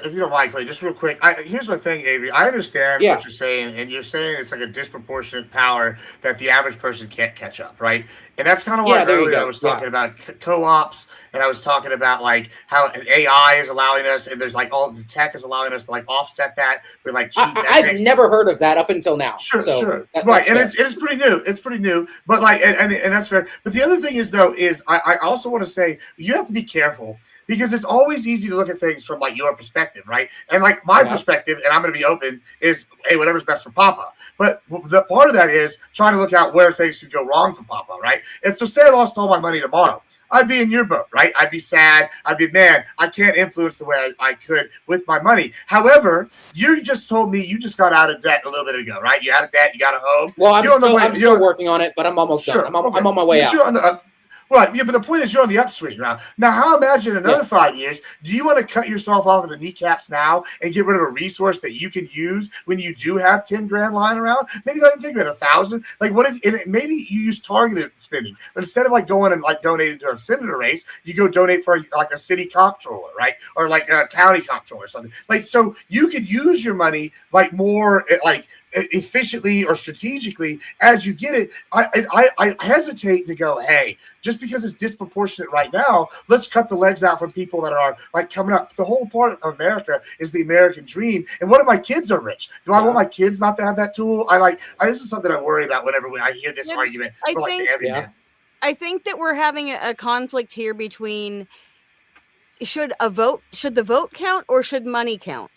if you don't mind, Clay, just real quick. Here's my thing, Avery. I understand what you're saying, and you're saying it's like a disproportionate power that the average person can't catch up, right? And that's kind of why earlier I was talking about co-ops, and I was talking about like how AI is allowing us, and there's like all the tech is allowing us to like offset that with like cheap. I've never heard of that up until now. Sure. Right, and it's pretty new. It's pretty new, but like, and that's fair. But the other thing is though, I also want to say you have to be careful. because it's always easy to look at things from like your perspective, right? And like my perspective, and I'm going to be open, is hey, whatever's best for Papa. But the part of that is trying to look out where things could go wrong for Papa, right? And so say I lost all my money tomorrow. I'd be in your boat, right? I'd be sad. I'd be, man, I can't influence the way I could with my money. However, you just told me you just got out of debt a little bit ago, right? You out of debt, you got a home. Well, I'm still working on it, but I'm almost done. I'm on my way out. Right, yeah, but the point is you're on the upswing now. Now, how imagine another 5 years? Do you want to cut yourself off of the kneecaps now and get rid of a resource that you can use when you do have 10 grand lying around? Maybe not even 10 grand, 1,000. Like, what if maybe you use targeted spending, but instead of like going and like donating to a senator race, you go donate for like a city comptroller, right, or like a county comptroller or something. Like, so you could use your money like more like efficiently or strategically as you get it. I hesitate to go, hey, just because it's disproportionate right now, let's cut the legs out from people that are like coming up. The whole part of America is the American dream. And what if my kids are rich? Do I want my kids not to have that tool? This is something I worry about whenever I hear this argument. I think that we're having a conflict here between should the vote count or should money count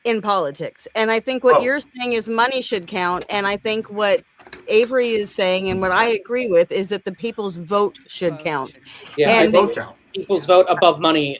in politics? And I think what you're saying is money should count. And I think what Avery is saying and what I agree with is that the people's vote should count. Yeah, and both count. People's vote above money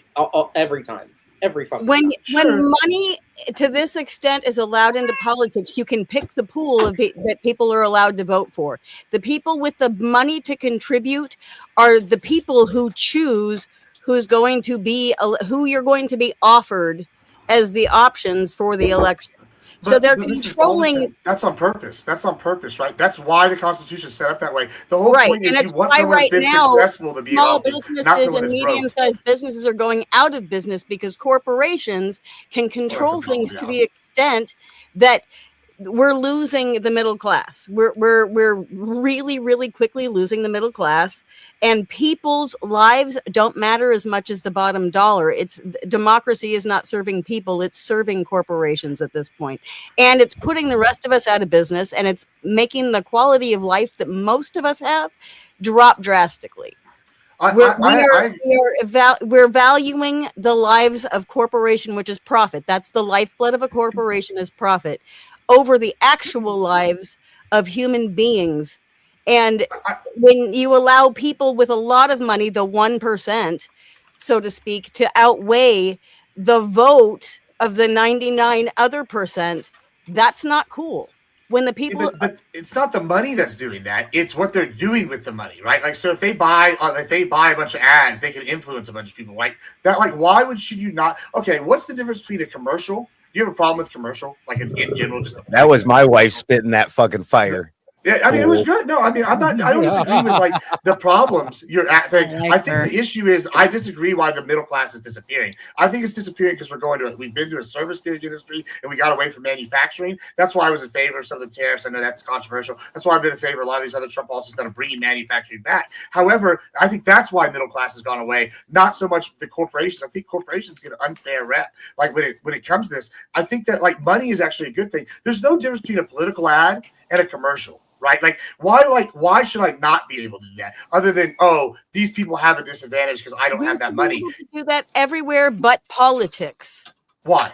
every time. Every fucking time. When money to this extent is allowed into politics, you can pick the pool of that people are allowed to vote for. The people with the money to contribute are the people who choose who you're going to be offered as the options for the election. So they're controlling. That's on purpose. That's on purpose, right? That's why the Constitution is set up that way. The whole point is you want someone who's been successful to be small involved, businesses and medium-sized businesses are going out of business because corporations can control things to the extent that we're losing the middle class. We're really, really quickly losing the middle class, and people's lives don't matter as much as the bottom dollar. It's democracy is not serving people; it's serving corporations at this point, and it's putting the rest of us out of business, and it's making the quality of life that most of us have drop drastically. We're valuing the lives of corporation, which is profit. That's the lifeblood of a corporation is profit, over the actual lives of human beings. And when you allow people with a lot of money, the 1%, so to speak, to outweigh the vote of the 99 other percent, that's not cool. When the people, but it's not the money that's doing that; it's what they're doing with the money, right? Like, so if they buy a bunch of ads, they can influence a bunch of people, right? That, like, why should you not? Okay, what's the difference between a commercial? Do you have a problem with commercial, like in general? Just that was my wife spitting that fucking fire. Yeah, I mean, it was good. No, I mean, I don't disagree with like the problems you're at. I think the issue is I disagree why the middle class is disappearing. I think it's disappearing because we've been to a service gig industry and we got away from manufacturing. That's why I was in favor of some of the tariffs. I know that's controversial. That's why I've been in favor of a lot of these other Trump policies that are bringing manufacturing back. However, I think that's why middle class has gone away. Not so much the corporations. I think corporations get an unfair rep. Like when it comes to this, I think that like money is actually a good thing. There's no difference between a political ad and a commercial. Right? Like, why should I not be able to do that? Other than, these people have a disadvantage because I don't have that money. Able to do that everywhere but politics. Why?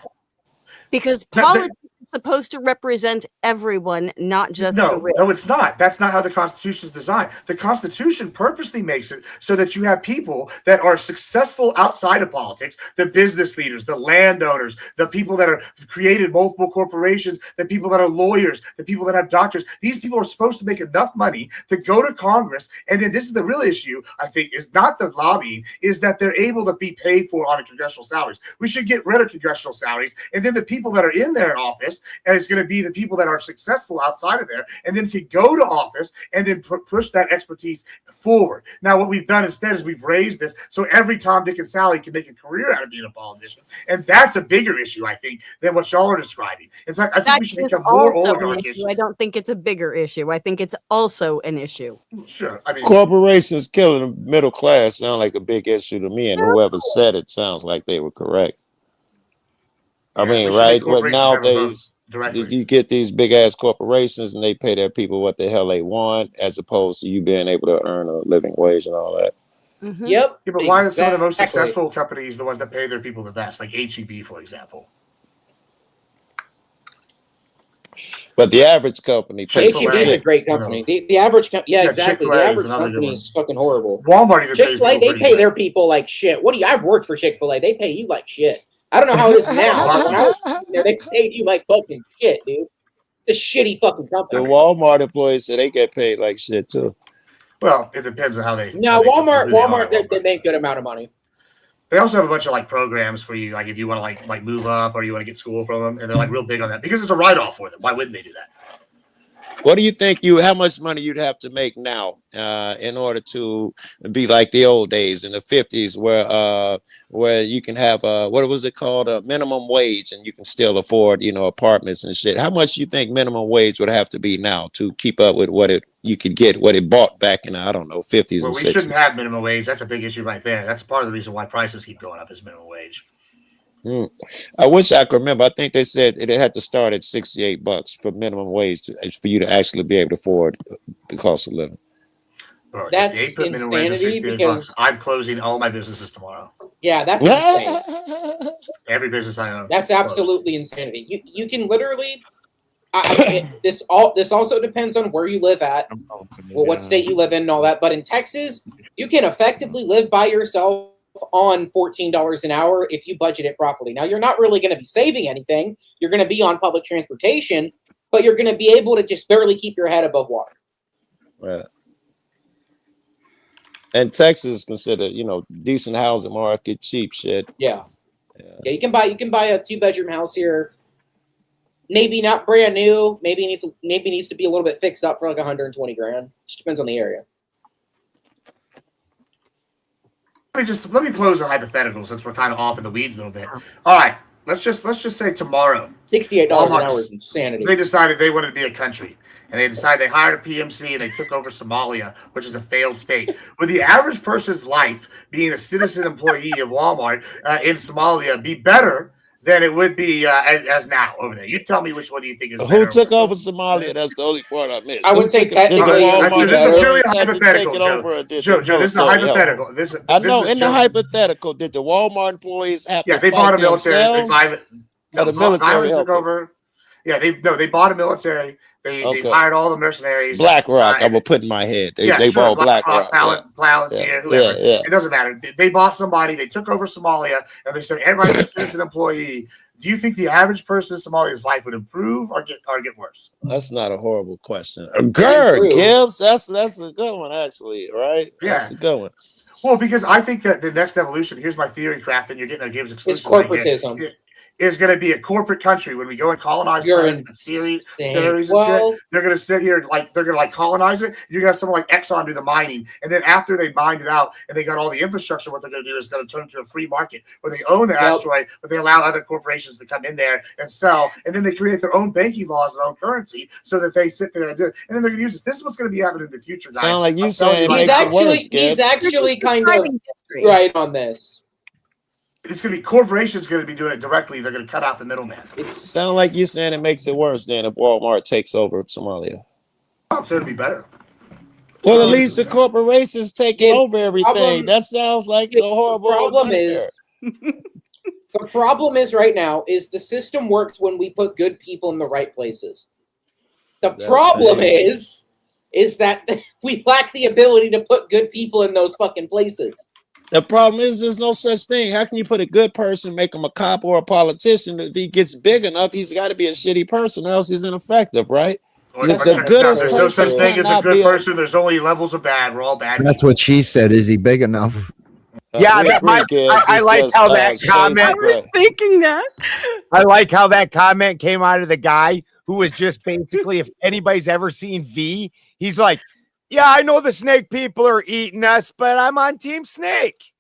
Because politics is supposed to represent everyone, not just the rich. No, it's not. That's not how the Constitution is designed. The Constitution purposely makes it so that you have people that are successful outside of politics, the business leaders, the landowners, the people that have created multiple corporations, the people that are lawyers, the people that have doctors. These people are supposed to make enough money to go to Congress. And then this is the real issue, I think, is not the lobbying, is that they're able to be paid for on a congressional salaries. We should get rid of congressional salaries. And then the people that are in there in office is going to be the people that are successful outside of there and then can go to office and then push that expertise forward. Now, what we've done instead is we've raised this so every Tom, Dick, and Sally can make a career out of being a politician. And that's a bigger issue, I think, than what y'all are describing. In fact, I think we should become more oligarchic. I don't think it's a bigger issue. I think it's also an issue. Sure. I mean, corporations killing the middle class sound like a big issue to me, and whoever said it sounds like they were correct. I mean, right? But nowadays, you get these big ass corporations and they pay their people what the hell they want, as opposed to you being able to earn a living wage and all that. Mhm. Yep. Yeah, but why are some of the most exactly. successful companies the ones that pay their people the best, like HEB, for example? But the average company pays HEB is a great company. The average, yeah, exactly. The Chick-fil-A is average another good company one. is fucking horrible. Walmart even pays Chick-fil-A, people they pretty pay good. their people like shit. What do you? I've worked for Chick-fil-A. They pay you like shit. I don't know how it is now. But when I was there, they paid you like fucking shit, dude. It's a shitty fucking The company. Walmart employees say they get paid like shit too. Well, it depends on how they. No, how they- Walmart, who they are Walmart, at they make good amount of money. They also have a bunch of like programs for you, like if you want to like move up or you want to get school from them, and they're like real big on that because it's a write-off for them. Why wouldn't they do that? What do you think how much money you'd have to make now in order to be like the old days in the 50s where you can have what was it called, a minimum wage, and you can still afford, apartments and shit? How much you think minimum wage would have to be now to keep up with what you could get, what it bought back in, I don't know, 50s Well, and we 60s? shouldn't have minimum wage. That's a big issue right there. That's part of the reason why prices keep going up is minimum wage. I wish I could remember. I think they said it had to start at $68 for minimum wage for you to actually be able to afford the cost of living. Bro, That's if they put minimum wage at insanity $68, because I'm closing all my businesses tomorrow. yeah, that's insane. Every business I own. That's absolutely insanity. You can literally. This also depends on where you live at, what state you live in, and all that. But in Texas, you can effectively live by yourself on $14 an hour if you budget it properly. Now, you're not really going to be saving anything. You're going to be on public transportation, but you're going to be able to just barely keep your head above water. Right. And Texas is considered, decent housing market, cheap shit. Yeah. You can buy a 2-bedroom house here. Maybe not brand new. Maybe needs to be a little bit fixed up for like 120 grand. Just depends on the area. Let me close a hypothetical since we're kind of off in the weeds a little bit. All right, let's just say tomorrow, $68 an hour is insanity. They decided they wanted to be a country, and they decided they hired a PMC and they took over Somalia, which is a failed state. Would the average person's life being a citizen employee of Walmart in Somalia be better than it would be as now over there? You tell me which one do you think is better. Who took over Somalia? That's the only part I missed. I would say technically. This is purely hypothetical, Joe. This is a hypothetical. I know. In the hypothetical, did the Walmart employees have to they fight bought a military. The military took over. Yeah, they bought a military. They hired all the mercenaries. BlackRock, I'm gonna put in my head. They bought BlackRock. Whoever. It doesn't matter. They bought somebody. They took over Somalia, and they said everybody's a citizen employee. Do you think the average person in Somalia's life would improve or get worse? That's not a horrible question. Gibbs, that's a good one actually, right? Yeah. That's a good one. Well, because I think that the next evolution, here's my theory, Craft, and you're getting a Gibbs exclusive. It's corporatism. Is going to be a corporate country when we go and colonize planets and series and shit. They're going to sit here they're going to colonize it. You're going to have someone like Exxon do the mining, and then after they mined it out and they got all the infrastructure, what they're going to do is going to turn it into a free market where they own the asteroid, but they allow other corporations to come in there and sell, and then they create their own banking laws and own currency so that they sit there and do it, and then they're going to use this. This is what's going to be happening in the future, guys. Sound like you saying he's actually kind of right on this. It's going to be corporations going to be doing it directly. They're going to cut out the middleman. Sound like you saying it makes it worse than if Walmart takes over Somalia. I'm sure it'll be better. Well, at least the corporations taking over everything. That sounds like a horrible. The problem is right now is the system works when we put good people in the right places. The problem is that we lack the ability to put good people in those fucking places. The problem is there's no such thing. How can you put a good person, make him a cop or a politician? If he gets big enough, he's got to be a shitty person, or else he's ineffective, right? There's no such thing as a good person. There's only levels of bad. We're all bad. That's what she said. Is he big enough? Yeah, I like how that comment. I was thinking that. I like how that comment came out of the guy who was just basically, if anybody's ever seen V, he's like, yeah, I know the snake people are eating us, but I'm on Team Snake.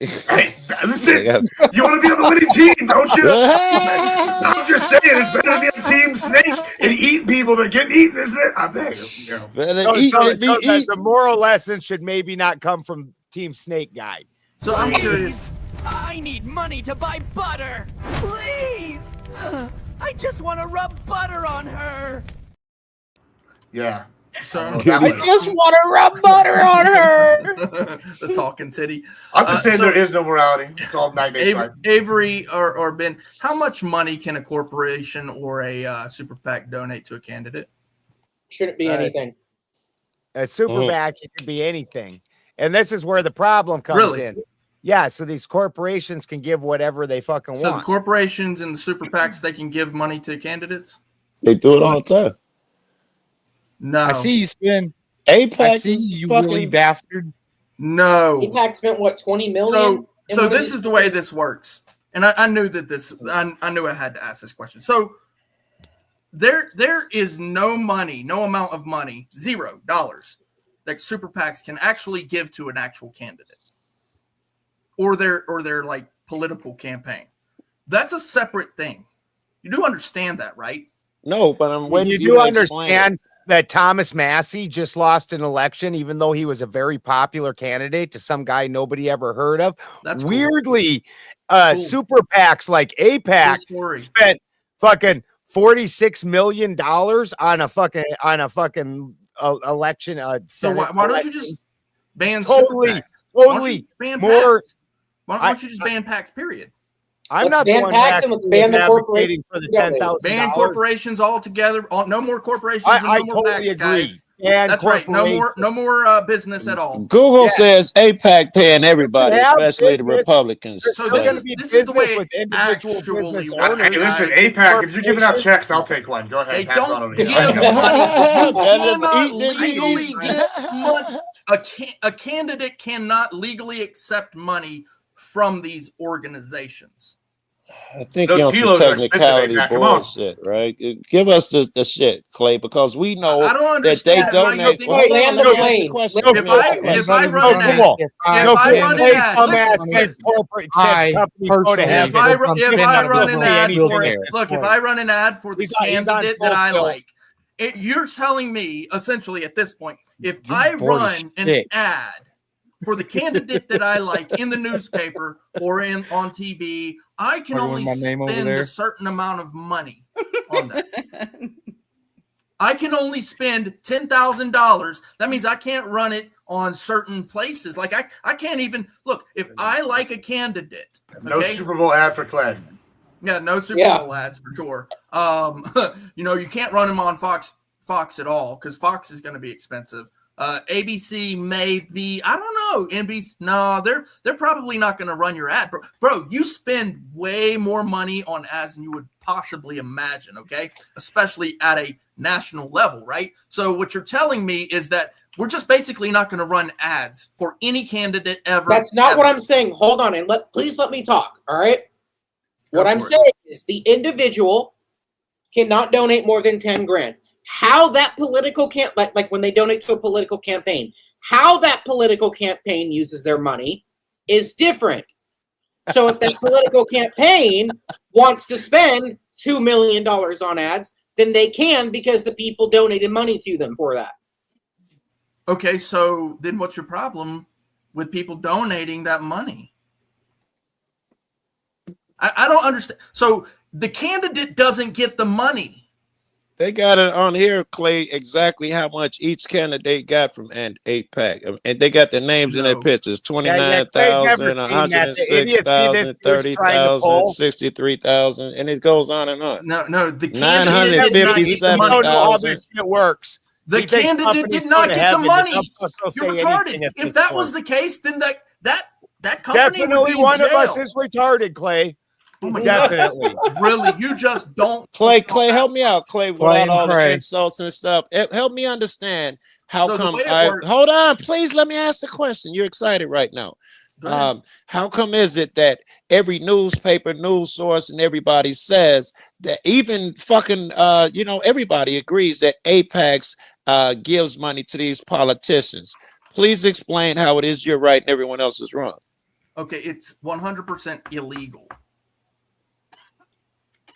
Hey, listen, you want to be on the winning team, don't you? I'm just saying, it's better to be on Team Snake and eat people than getting eaten, isn't it? I bet. The moral lesson should maybe not come from Team Snake guy. So I'm curious. I need money to buy butter. Please. I just want to rub butter on her. Yeah. So I just want to rub butter on her. The talking titty. I'm just saying there is no morality. It's all Avery or Ben, how much money can a corporation or a super PAC donate to a candidate? Shouldn't be anything. A super PAC, it could be anything. And this is where the problem comes in. Yeah, so these corporations can give whatever they fucking So want. the corporations and the super PACs, they can give money to candidates? They do it all the time. No. I see you spend. APAC is you woolly bastard. No. APAC spent what, 20 million? So this is the way this works. And I knew that I knew I had to ask this question. So there is no money, no amount of money, $0 that super PACs can actually give to an actual candidate or their like political campaign. That's a separate thing. You do understand that, right? No, but I'm waiting. You do understand that Thomas Massey just lost an election, even though he was a very popular candidate to some guy nobody ever heard of. That's weirdly, super PACs like APAC spent fucking $46 million on a fucking election. So why don't you just ban totally ban more? PACs? Why don't you just ban PACs? Period. I'm not ban PACs and let's ban the corporation for the $10,000. Ban corporations altogether. No more corporations. I and no more totally PACs, agree. guys. And that's right. No more business at all. Google says APAC paying everybody, especially the Republicans. So this is the way it actually works. Hey, listen, APAC, if you're giving out checks, I'll take one. Go ahead. They Pass on don't over give here. money. Legally get money. A candidate cannot legally accept money from these organizations. I think you're on some technicality bullshit, right? Give us the shit, Clay, because we know that they donate. If I run an ad for the candidate that I like, you're telling me essentially at this point, if I run an ad for the candidate that I like in the newspaper or on TV, I can only spend a certain amount of money on that. I can only spend $10,000. That means I can't run it on certain places. Like I can't even look if I like a candidate. No Super Bowl ad for Clay. Yeah, no Super Bowl ads for sure. You can't run them on Fox at all because Fox is going to be expensive. ABC maybe, I don't know. NBC, no, they're probably not going to run your ad, bro. You spend way more money on ads than you would possibly imagine. Okay, especially at a national level, right? So what you're telling me is that we're just basically not going to run ads for any candidate ever. That's not what I'm saying. Hold on, and please let me talk. All right. What I'm saying is the individual cannot donate more than 10 grand. How that political like when they donate to a political campaign, how that political campaign uses their money is different. So if that political campaign wants to spend $2 million on ads, then they can because the people donated money to them for that. Okay, so then what's your problem with people donating that money? I don't understand. So the candidate doesn't get the money. They got it on here, Clay, exactly how much each candidate got from APAC. And they got their names in their pictures, 29,000, 106,000, 30,000, 63,000, and it goes on and on. No, the candidate 957,000. It works. The candidate did not get the money. You're retarded. If that was the case, then that company definitely one of us is retarded, Clay. Oh my Definitely. God. Really, you just don't. Clay, help me out, Clay, without all the insults and stuff. Help me understand how come hold on, please let me ask the question. You're excited right now. How come is it that every newspaper, news source, and everybody says that even fucking everybody agrees that APACs gives money to these politicians? Please explain how it is you're right and everyone else is wrong. Okay, it's 100% illegal.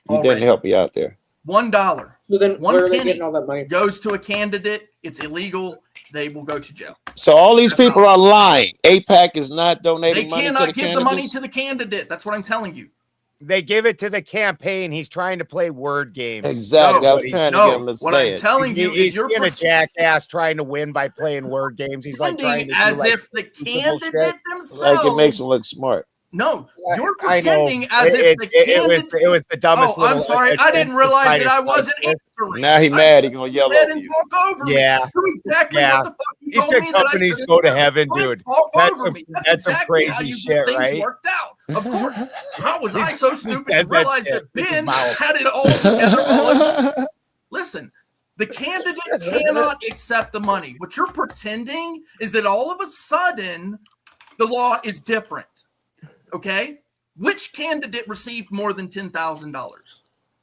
You didn't help me out there. $1. So then one where are they penny getting all that money? Goes to a candidate. It's illegal. They will go to jail. So all these people are lying. APAC is not donating money to the They cannot give candidates? the money to the candidate. That's what I'm telling you. They give it to the campaign. He's trying to play word games. Exactly. I was trying to get him to say it. Telling you he's is you're being a jackass trying to win by playing word games. He's like trying to do, as like, if the sensible shit. candidate themselves. Like it makes him look smart. No, you're I know. pretending as if the candidate. It was the dumbest. Oh, I'm little sorry. I didn't realize that I wasn't answering. Now he mad. He gonna yell Read at and you. talk over me. Yeah. Do exactly Yeah. what the fuck you He told said me that I companies shouldn't go to do. heaven, Don't dude. talk That's over some, me. that's some exactly how crazy you shit, get things right? worked out. Of course. How was I so stupid to said that realize shit that with his Ben mouth. had it all together? Listen, the candidate cannot accept the money. What you're pretending is that all of a sudden the law is different. Okay? Which candidate received more than $10,000?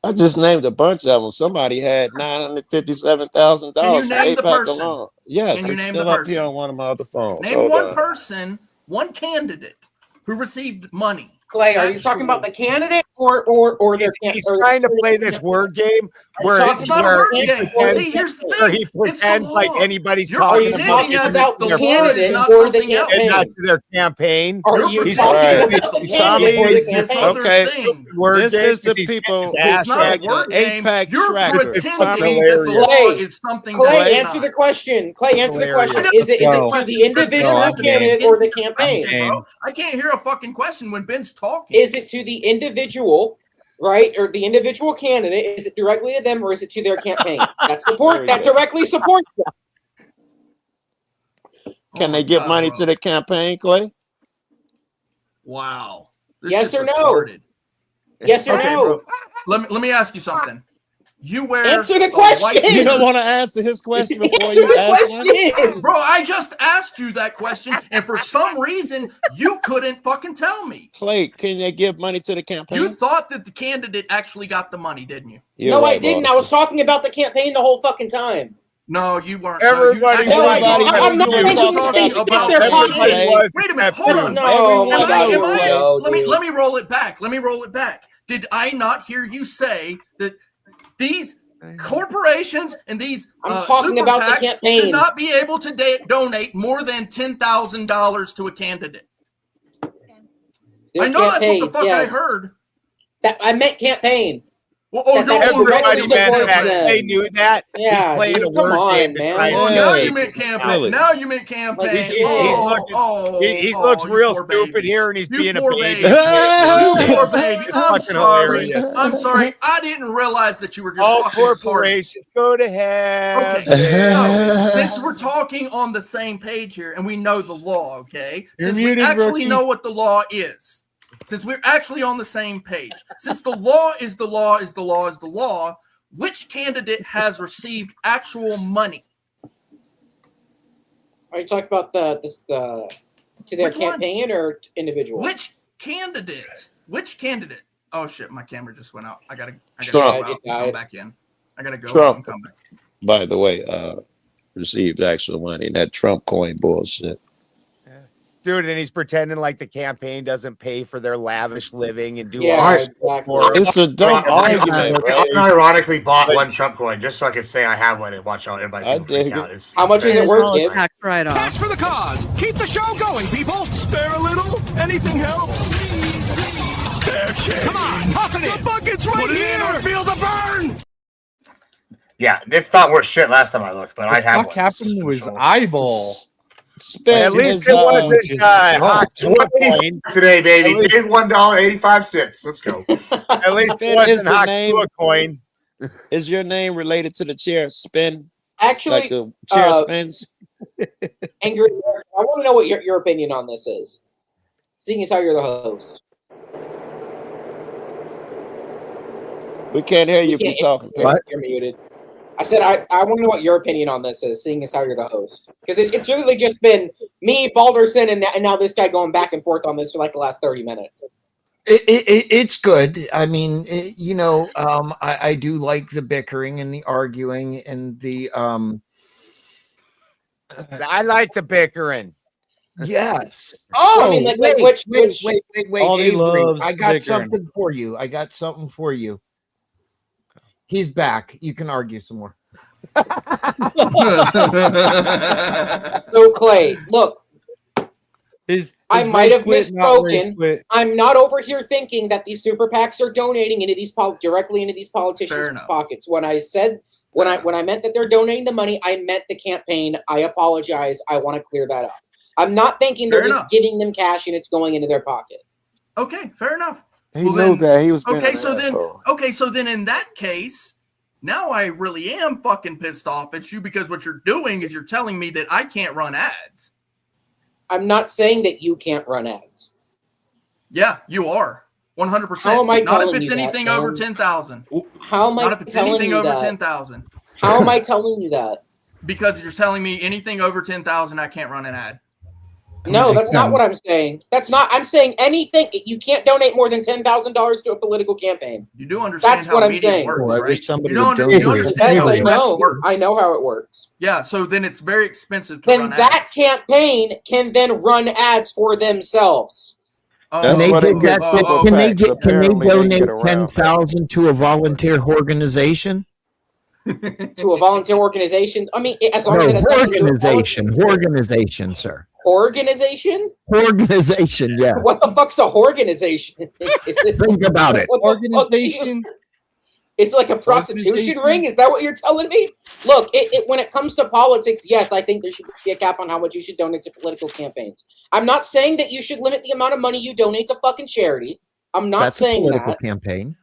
I just named a bunch of them. Somebody had $957,000 Can you in name the APAC person? alone. Yes, Can you it's name still the up here person? on one of my other phones. Name Hold one on. person, one candidate who received money. Clay, are you talking about the candidate or their He's trying to play this word game where It's not a word game. See, here's the where thing. he It's the pretends like law. anybody's You're talking pretending about as if the their law is not or the something else. and not campaign? to their campaign. Are You're you pretending talking as about if the the candidate law or the is this campaign? other Okay. thing. Word This game is the to be people his who ass It's not a check off. word the game. APAC You're tracker. pretending that the law Clay, is something Clay, that's answer the not. question. Clay, answer the question. Hilarious. Is it to the individual candidate or the campaign? Bro, I can't hear a fucking question when Ben's talking. Is it to the individual, right, or the individual candidate? Is it directly to them, or is it to their campaign? That directly supports them. Can they give money to the campaign, Clay? Wow. This Yes shit's or no? retarded. Yes or Okay, no? bro. Let me ask you something. You wear Answer the a question. white You don't shirt. want to answer his question before Answer you the ask one? question. Bro, I just asked you that question, and for some reason, you couldn't fucking tell me. Clay, can they give money to the campaign? You thought that the candidate actually got the money, didn't you? You're No, I right, didn't. boss. I was talking about the campaign the whole fucking time. No, you weren't. Everybody no, was. I'm not you were making talking you about think the that they're campaign, pumping. Clay. Wait a minute, hold on. No, Everyone I knew, don't Clay. know, Let dude. me roll it back. Let me roll it back. Did I not hear you say that these corporations and these I'm talking super about the PACs campaign. should not be able to donate more than $10,000 to a candidate? Their I know that's what the campaigns, fuck yes. I heard. That I meant campaign. Well, That Everybody directly meant supports that. them. They knew that. Yeah, He's playing dude, a word come on, game to man. try Oh, to now Yeah, you meant it's campaign. silly. Now you meant campaign. He looks you real poor stupid baby. here, and he's You being a poor baby. baby. You poor baby. It's I'm fucking sorry. hilarious. I'm sorry. I didn't realize that you were just All fucking retarded. corporations go to heaven. Okay, so since we're talking on the same page here and we know the law, okay? You're Since muted, we actually rookie. know what the law is, since we're actually on the same page, since the law is the law is the law is the law, which candidate has received actual money? Are you talking about the to their Which one? campaign or individual? Which candidate? Which candidate? Oh shit, my camera just went out. I gotta Trump. go out and come back in. I gotta go out Trump, and come back. by the way, received actual money. That Trump coin bullshit. Dude, and he's pretending like the campaign doesn't pay for their lavish living and do Yeah, all this exactly. for It's a dumb argument, I right? ironically bought one Trump coin just so I could say I have one and watch all everybody I freak dig out. it. It's How much is it worth, Gibbs? Tax write-off. Cash for the cause. Keep the show going, people. Spare a little. Anything helps. Come on, pop it in. The bucket's right here. Feel the burn. Yeah, it's not worth shit last time I looked, but I have What one. happened to his eyeball? Spend At least his, it wasn't hot coin. Today, baby. At least- $1.85. Let's go. At least it Spin is wasn't the hot name. coin. Is your name related to the chair spin? Actually, Like the chair spins? Angry, I want to know what your opinion on this is. Seeing as how you're the host. We can't hear you if you're can't- talking, You're Perry. muted. I said I want to know what your opinion on this is, seeing as how you're the host. Because it's really just been me, Balderson, and now this guy going back and forth on this for like the last 30 minutes. It's good. I mean, I do like the bickering and the arguing and the I like the bickering. yes. I mean, like, wait, which- All he Avery, loves I is got bickering. something for you. He's back. You can argue some more. So Clay, look, I might have misspoken. I'm not over here thinking that these super PACs are donating into these directly into these politicians' pockets. When I said when I meant that they're donating the money, I meant the campaign. I apologize. I want to clear that up. I'm not thinking they're just giving them cash and it's going into their pocket. Okay, fair enough. He knew that he was okay. So then in that case, now I really am fucking pissed off at you because what you're doing is you're telling me that I can't run ads. I'm not saying that you can't run ads. Yeah, you are. 100%. How am I not telling if it's you anything that, over 10,000. How am I not if it's telling anything you over that? 10,000. How am I telling you that? Because you're telling me anything over 10,000, I can't run an ad. No, that's not what I'm saying. That's not. I'm saying anything. You can't donate more than $10,000 to a political campaign. You do understand that's how what I'm media saying. works, right? You you understand how I press know. works. I know how it works. Yeah, so then it's very expensive to Then run that ads. campaign can then run ads for themselves. That's Can what they, it gets super can they PACs. get? Can they Apparently, they donate get around that. 10,000 to a volunteer organization? To a volunteer organization. I mean, as long as it has nothing to do with Organization, organization, sir. Organization? Organization, yes. What the fuck's a organization? Think about it. Organization. It's like a prostitution ring? Is that what you're telling me? Look, when it comes to politics, yes, I think there should be a cap on how much you should donate to political campaigns. I'm not saying that you should limit the amount of money you donate to fucking charity. I'm not That's saying a political that. campaign.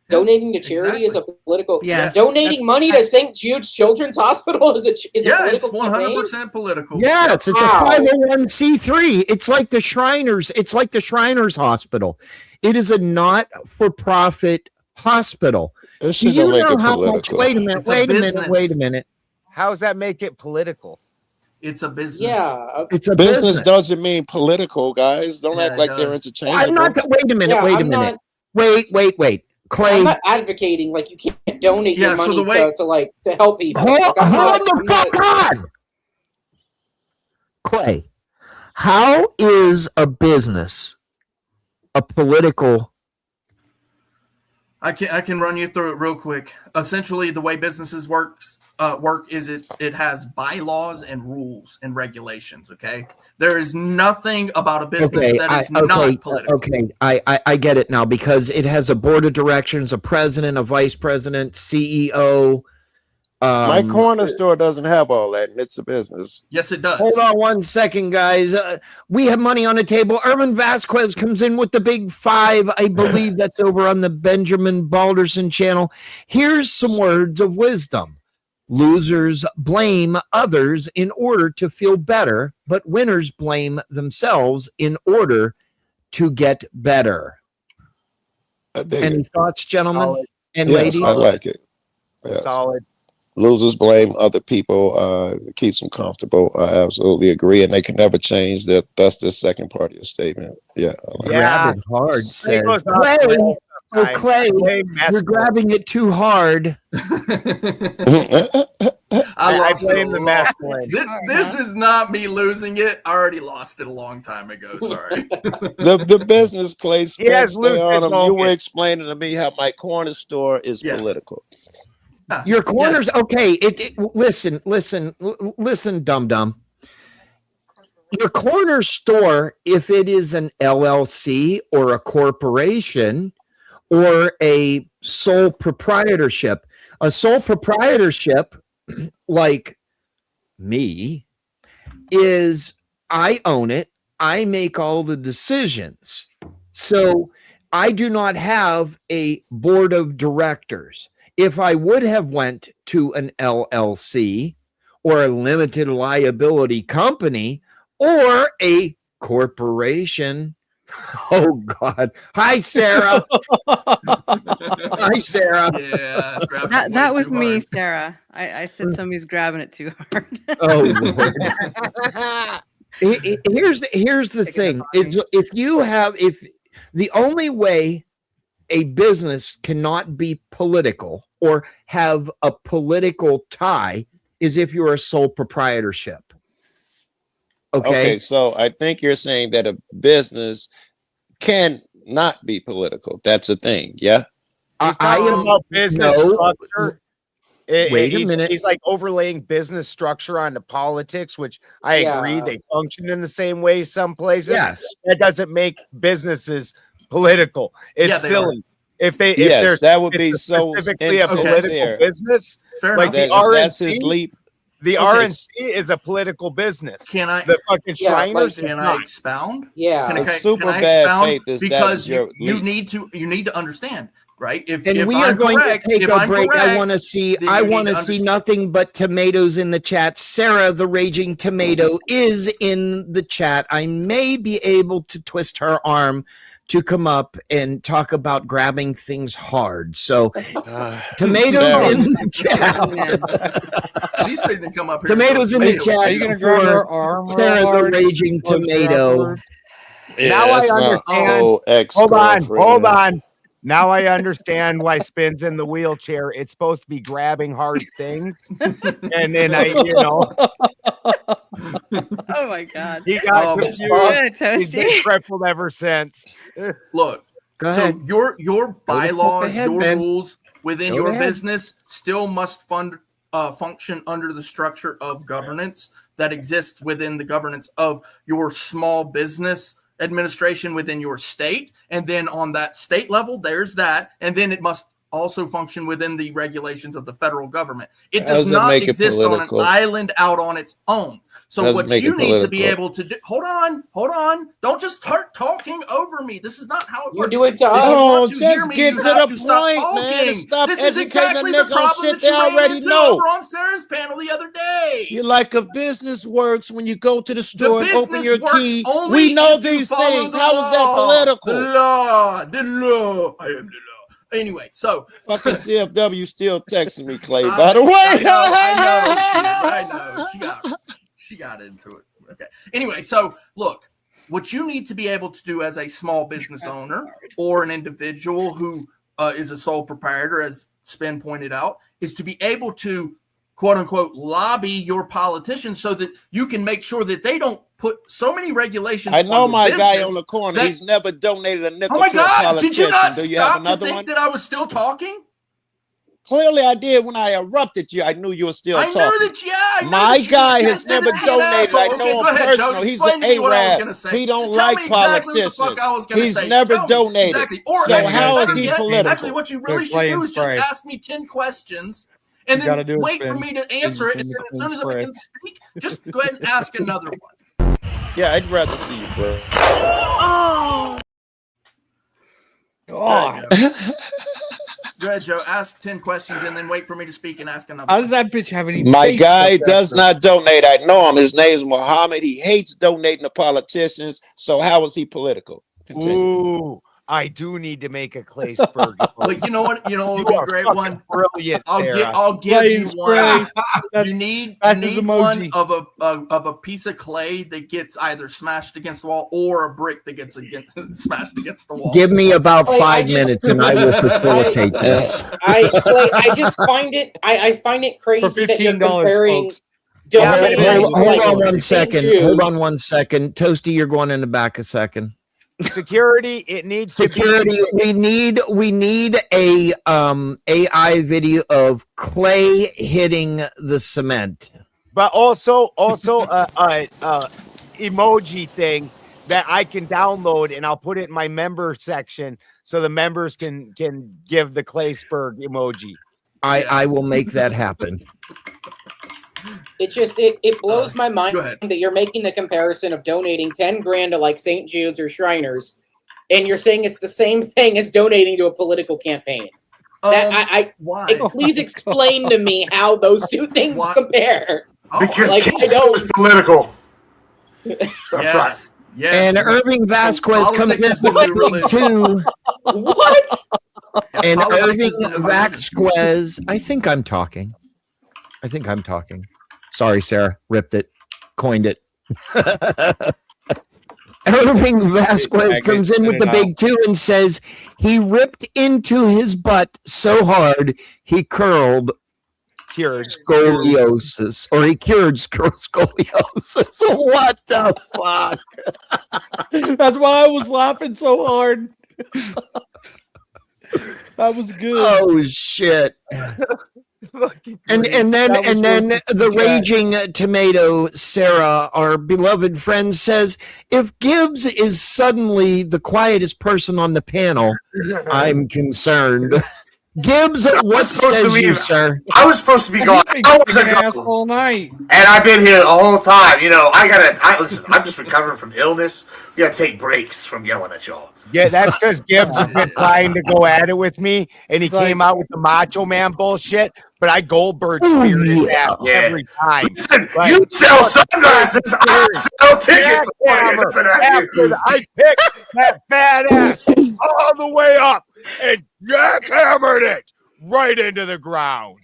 Donating to charity is a political. Yes. Donating money to St. Jude's Children's Hospital is a it's political 100% political. Yes, it's a Wow. 501c3. It's like the Shriners. It's like the Shriners Hospital. It is a not-for-profit hospital. This Do shit you don't make know it how much? political. Wait a minute. It's a Wait a minute. business. Wait a minute. How does that make it political? It's a business. Yeah, It's a Business business. doesn't mean political, guys. Don't Yeah, act it like they're does. interchangeable. I'm not. Wait a minute. Yeah, wait a I'm minute. not- Wait. Clay. I'm not advocating like you can't donate Yeah, your so money the way- to help people. Hold Like, I'm not- the I'm not- fuck on. Clay, how is a business a political? I can run you through it real quick. Essentially, the way businesses work is it has bylaws and rules and regulations. Okay, there is nothing about a business that is not political. Okay, I get it now because it has a board of directors, a president, a vice president, CEO. My corner store doesn't have all that, and it's a business. Yes, it does. Hold on 1 second, guys. We have money on the table. Irvin Vasquez comes in with the big five. I believe that's over on the Benjamin Balderson channel. Here's some words of wisdom. Losers blame others in order to feel better, but winners blame themselves in order to get better. Any thoughts, gentlemen and Yes, ladies? I like it. Yes. Solid. Losers blame other people. It keeps them comfortable. I absolutely agree, and they can never change that. That's the second part of your statement. Yeah. I like Grab it hard, says goes up Clay. all the Oh, time. Clay, Clay you're masculine. grabbing it too hard. I lost blame it the a long- masculine. This is not me losing it. I already lost it a long time ago. Sorry. the business, Clay, He has Spence, lucid on them. You were moments. explaining to me how my corner store is Yes. political. Your corners, okay. Listen, dum dum. Your corner store, if it is an LLC or a corporation or a sole proprietorship, like me, is I own it. I make all the decisions. So I do not have a board of directors. If I would have went to an LLC or a limited liability company or a corporation, oh God! Hi, Sarah. Hi, Sarah. Yeah, That was me, Sarah. I said somebody's grabbing it too hard. Oh, Lord. Here's the thing: is if the only way a business cannot be political or have a political tie is if you're a sole proprietorship. Okay. So I think you're saying that a business can not be political. That's a thing. Yeah. He's talking about business structure. Wait a minute. He's like overlaying business structure onto politics, which I agree they function in the same way some places. Yes. That doesn't make businesses political. It's silly. If there's that would be so specifically a political insincere. business, Fair like enough. That's his leap. the RNC is a political business. Can I? The fucking Shriners is Can I not. expound? Yeah. Can I super expound? bad faith is because that you need to understand, right? If We I'm are going correct, to take if a I'm break. I correct, want to see. then I you need want to to see understand. nothing but tomatoes in the chat. Sarah, the raging tomato, is in the chat. I may be able to twist her arm to come up and talk about grabbing things hard. So, tomatoes Sarah. in the chat. She's fitting to come up here. Tomatoes in the chat Are you gonna grab her for arm Sarah, real the hard? raging tomato. Yeah, Now I that's my understand. old Hold ex-girlfriend. on. Now I understand why Spin's in the wheelchair. It's supposed to be grabbing hard things, and then Oh my God. he got Good, He's been Toasty. crippled ever since. Look, Go ahead. so your bylaws, ahead, your Ben. rules within Go your ahead. business still must function under the structure of governance that exists within the governance of your small business administration within your state. And then on that state level, there's that. And then it must also function within the regulations of the federal government. It How does does that not make it exist on an political? island out on its own. So Doesn't what make you it need to be political. able to do, hold on. Don't just start talking over me. This is not how it You works. do it to If you us. want to hear just me, get you to have the to stop point, talking. man, and stop This is educating exactly the the nigga on problem shit that you they ran already into know. over on Sarah's panel the other day. You like a business works when you go to the store and open business your works key. only We know if you these follow things. the How is that law. political? The law. I am the law. Anyway, so Fucking CFW still texting me, Clay. Stop By the it. way, I know. She got into it. Okay. Anyway, so look, what you need to be able to do as a small business owner or an individual who is a sole proprietor, as Spin pointed out, is to be able to quote unquote lobby your politicians so that you can make sure that they don't put so many regulations. I know on my your guy business on the corner. that- He's never donated a nickel Oh my to a God! Did you politician. not Do you have stop to another think one? that I was still talking? Clearly, I did when I erupted you. I knew you were still I talking. knew that. Yeah, I knew My that you guy were has never being an donated. I asshole. know Okay, him go ahead, Joe. personal. He's Explain an to me what I was Arab. gonna say. He don't Just tell like me exactly what the politicians. fuck I was gonna He's say. never Tell me. donated. Exactly. Or So actually, how is better he yet, political? Actually, what you really should play do and is just spray. ask me 10 questions and You gotta then do it, wait for Spin. me to answer it. And then as soon as I can speak, just go ahead and ask another one. Yeah, I'd rather see you, bro. God. Go ahead, Joe. Ask 10 questions and then wait for me to speak and ask another How one. does that bitch have any? My face guy up that does quick? not donate. I know him. His name's Muhammad. He hates donating to politicians. So how is he political? Continue. Ooh, I do need to make a Claysburg. But you know what? You know what would be a great one? Brilliant, I'll Sarah. give you one. That's- You need that's his one emoji. of a piece of clay that gets either smashed against the wall or a brick that gets smashed against the wall. Give me about Clay, 5 minutes and I will facilitate this. I just find it. I find it crazy that you're $15, comparing. folks. Donating Hold like on 1 St. second. Jude. Hold on 1 second. Toasty, you're going in the back a second. Security, it needs Security, to be. we need a AI video of Clay hitting the cement. But also emoji thing that I can download and I'll put it in my member section so the members can give the Claysburg emoji. I will make that happen. It just it blows my mind that you're making the comparison of donating 10 grand to like St. Jude's or Shriners, and you're saying it's the same thing as donating to a political campaign. Why? Please explain to me how those two things compare. Because Like, I Kansas don't- is political. That's Yes. right. Yes. And Irving Vasquez comes in Politics is the new with religion. 2. What? And Politics Irving is the new Vasquez, I think I'm talking. Sorry, Sarah. Ripped it. Coined it. Irving Vasquez comes in with the big 2 and says he ripped into his butt so hard he cured scoliosis, or he cured scoliosis. What the fuck? That's why I was laughing so hard. That was good. Oh shit. And then the raging tomato Sarah, our beloved friend, says, if Gibbs is suddenly the quietest person on the panel, I'm concerned. Gibbs, what says you, sir? I was supposed to be gone hours ago, all night, and I've been here the whole time. You know, listen. I'm just recovering from illness. We gotta take breaks from yelling at y'all. Yeah, that's because Gibbs has been trying to go at it with me, and he came out with the Macho Man bullshit. But I Goldberg speared his ass every time. Listen, you sell sunglasses, I sell tickets. After I picked that fat ass all the way up and jackhammered it right into the ground.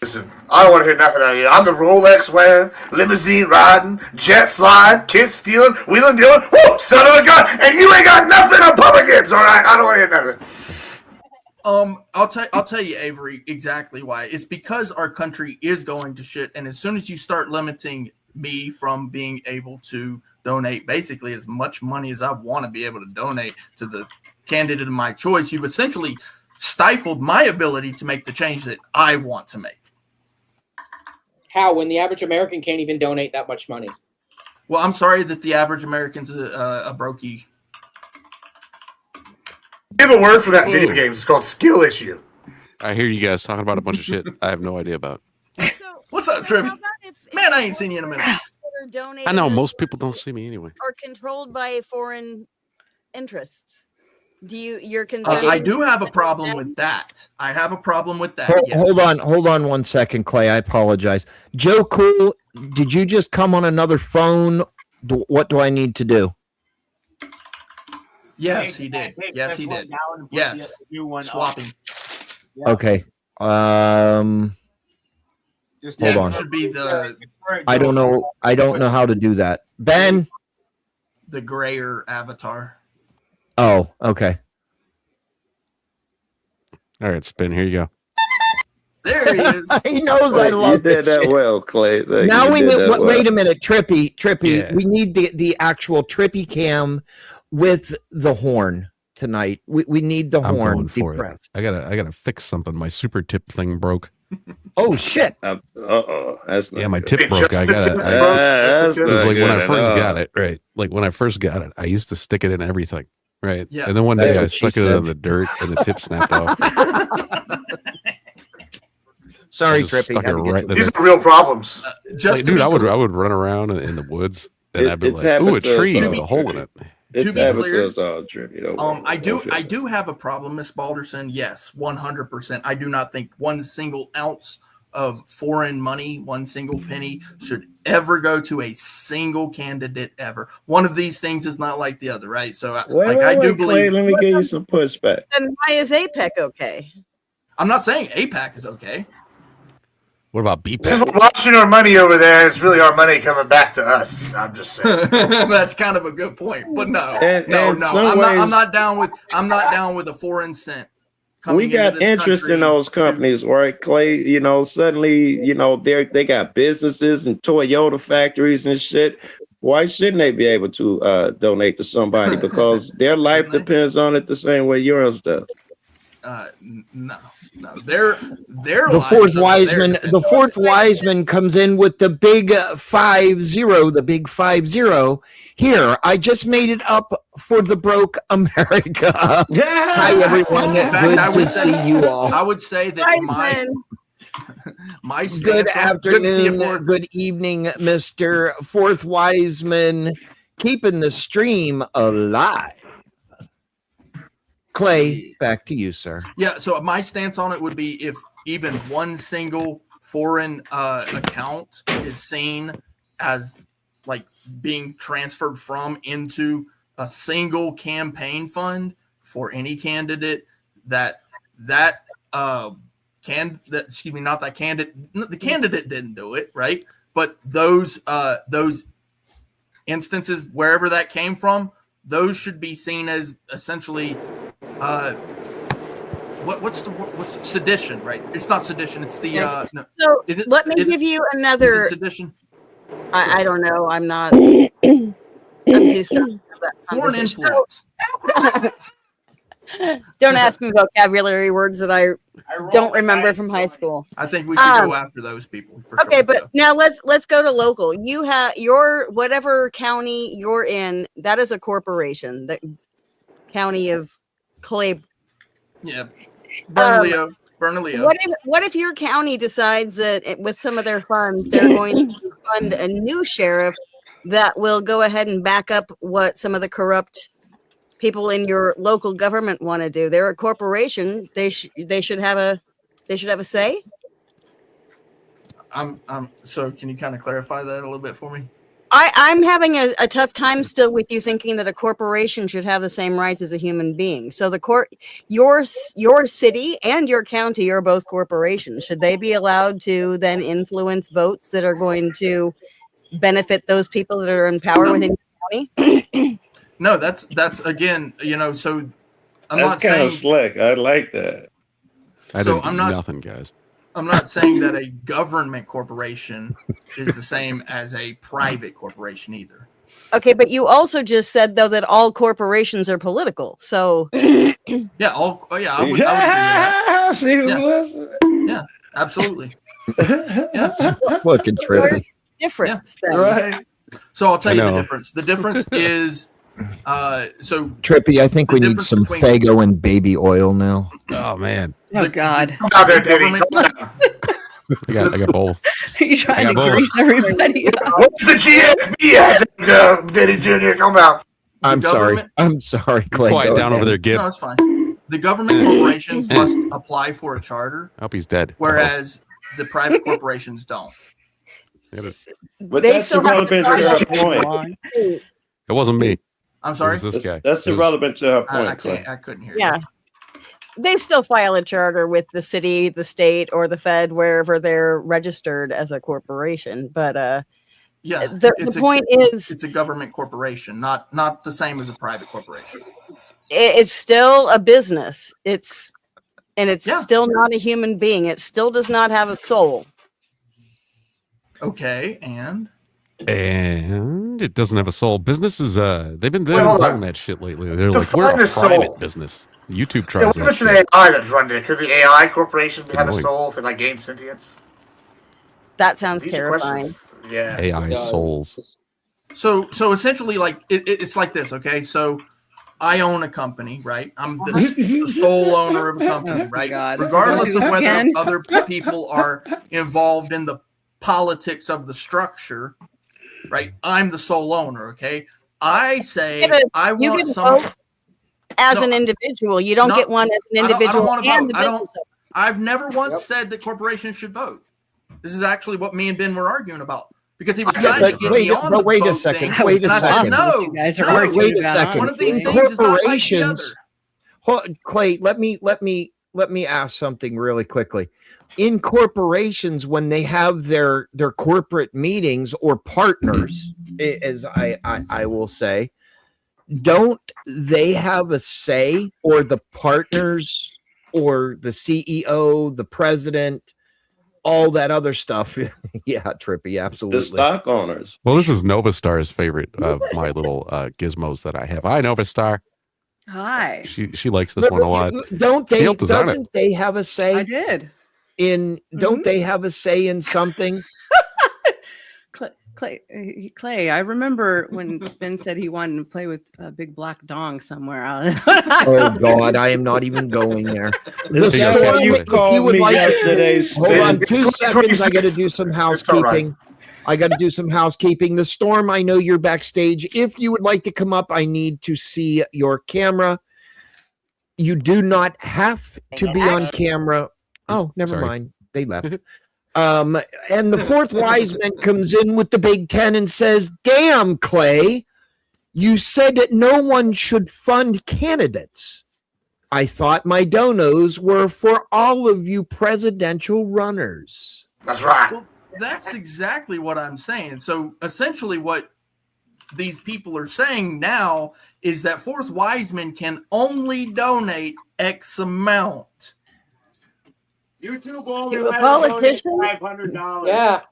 Listen, I don't want to hear nothing out of you. I'm the Rolex wearing, limousine riding, jet flying, kiss stealing, wheeling dealing, whoop, son of a gun, and you ain't got nothing on Papa Gibbs, all right? I don't want to hear nothing. I'll tell you, Avery, exactly why. It's because our country is going to shit, and as soon as you start limiting me from being able to donate basically as much money as I want to be able to donate to the candidate of my choice, you've essentially stifled my ability to make the change that I want to make. How, when the average American can't even donate that much money? Well, I'm sorry that the average American's a brokey. Give a word for that in video games. It's called skill issue. I hear you guys talking about a bunch of shit I have no idea about. What's up, Trev? Man, I ain't seen you in a minute. I know most people don't see me anyway. Are controlled by foreign interests. You're concerned? I do have a problem with that. I have a problem with that. Hold on 1 second, Clay. I apologize. Joe Cool, did you just come on another phone? What do I need to do? Yes, he did. Yes, he did. Yes, swapping. Okay. Hold on. Should be the. I don't know. I don't know how to do that. Ben. The grayer avatar. Oh, okay. All right, Spin. Here you go. There he is. He knows I love You did that well, Clay. Now we need. Wait a minute, Trippy. Yeah. We need the actual Trippy cam with the horn tonight. We need the I'm horn. going for depressed. it. I gotta fix something. My super tip thing broke. Oh shit! That's not my good. tip broke. I got it. That's It was not like when I good first at all. got it, right? Like when I first got it, I used to stick it in everything, right? Yeah. And then one day That's I what she stuck it said. in the dirt, and the tip snapped off. Sorry, I just Trippy. stuck it Had to get right you. there. These are real problems. Just Like, to dude, be I clear- would run around in the woods, and I'd be It's like, "Ooh, a happened to us tree all. with a hole in it." It's To be happened clear, to us all, Trippy. Don't worry. I do have a problem, Miss Balderson. Yes, 100%. I do not think one single ounce of foreign money, one single penny, should ever go to a single candidate ever. One of these things is not like the other, right? So, I do Clay, believe. let me give you some pushback. Then why is APEC okay? I'm not saying APAC is okay. What about Because BPAC? we're washing our money over there. It's really our money coming back to us. I'm just saying. That's kind of a good point, but no. And some I'm ways- not down with a foreign cent. We coming into got this interest country. in those companies, right, Clay? You know, suddenly, you know, they got businesses and Toyota factories and shit. Why shouldn't they be able to donate to somebody? Because their life depends on it the same way yours does. No. Their The fourth Wiseman. The fourth Wiseman comes in with the big 5-0. The big 5-0. Here, I just made it up for the broke America. Hi everyone. In fact, Good I to would see say- you all. I would say that my Good stance on- good to see you, afternoon, Ford. good evening, Mr. Fourth Wiseman, keeping the stream alive. Clay, back to you, sir. Yeah, so my stance on it would be if even one single foreign account is seen as like being transferred from into a single campaign fund for any candidate the candidate didn't do it, right? But those instances wherever that came from, those should be seen as essentially what's sedition, right? It's not sedition. It's the no. So Is it? let me is it- give you is another. it sedition? I don't know. I'm not. I'm too stuck. Foreign influence. Don't ask me vocabulary words that I don't remember from high school. I think we should go after those people. Okay, but now let's go to local. You have your whatever county you're in. That is a corporation. The county of Clay. Yeah, Bernalillo. What if your county decides that with some of their funds they're going to fund a new sheriff that will go ahead and back up what some of the corrupt people in your local government want to do? They're a corporation. They should have a say. So can you kind of clarify that a little bit for me? I'm having a tough time still with you thinking that a corporation should have the same rights as a human being. So your city and your county are both corporations. Should they be allowed to then influence votes that are going to benefit those people that are in power within your county? No, that's again, so I'm That's not kind of saying slick. I like that. I So didn't I'm do not- nothing, guys. I'm not saying that a government corporation is the same as a private corporation either. Okay, but you also just said though that all corporations are political. So Yeah, I would agree with that. See who was? Yeah, absolutely. Fucking trippy. difference. Yeah. Then. Right. So I'll tell I you the know. difference. The difference is so Trippy, I think we need difference some between- Fago and baby oil now. Oh man, Oh God. Come out there, Diddy. I got both. You're trying I to got both. grease everybody up. What's the GSP at, Diddy Jr.? Come out. I'm sorry. government- I'm sorry, Clay. Quiet Go down over ahead. there, Gib. No, it's fine. The government corporations must apply for a charter, I hope he's dead. whereas the private corporations don't. But They that's still have irrelevant to her point. It wasn't me. I'm sorry. It was this guy. That's It was- irrelevant to her I point. Clay. can't. I couldn't hear. Yeah. They still file a charter with the city, the state, or the Fed, wherever they're registered as a corporation. But Yeah. the point is, it's a government corporation, not the same as a private corporation. it's still a business. It's Yeah. still not a human being. It still does not have a soul. Okay, and it doesn't have a soul. Businesses, they've been hold doing on. that shit lately. They're Define like, we're a a soul. private business. YouTube Yeah, tries what that if an shit. AI that's running it? Could the AI corporation have a annoying. soul if it like gains sentience? That sounds These are terrifying. questions. Yeah. AI souls. so essentially, like it's like this. Okay, so I own a company, right? I'm the sole owner of a company, Oh, right? God. Regardless of whether Again? other people are involved in the politics of the structure, right? I'm the sole owner. Okay, I say You get a- I you want get a some. vote as No, an individual. You don't no, get one as an I don't individual wanna and vote. the I don't- business. I've never once said that corporations should vote. This is actually what me and Ben were arguing about because he was trying to get me on the wait a vote second. thing, Wait a and I said, second. no, You guys are no. arguing Wait a about, second. One of these honestly. things is not like the Corporations. other. Clay, let me ask something really quickly. In corporations, when they have their corporate meetings or partners, as I will say, don't they have a say, or the partners, or the CEO, the president, all that other stuff? Yeah, Trippy, absolutely. The stock owners. Well, this is Novastar's favorite of my little gizmos that I have. Hi, Novastar. Hi. She likes this one a lot. Don't She they? helped design it. Doesn't they have a say? I did. In don't they have a say in something? Clay, I remember when Spin said he wanted to play with a big black dong somewhere. Oh God, I am not even going there. The That's storm, what you if called would me like- yesterday, Hold on, Spin. 2 seconds. I got to do some housekeeping. I got to do some housekeeping. The storm, I know you're backstage. If you would like to come up, I need to see your camera. You do not have to be on camera. Oh, never Sorry. mind. They left. And the fourth wise man comes in with the Big Ten and says, "Damn, Clay, you said that no one should fund candidates. I thought my donos were for all of you presidential runners." That's right. Well, that's exactly what I'm saying. So essentially, what these people are saying now is that Fourth Wiseman can only donate X amount. YouTube To a politician? $500. Yeah. To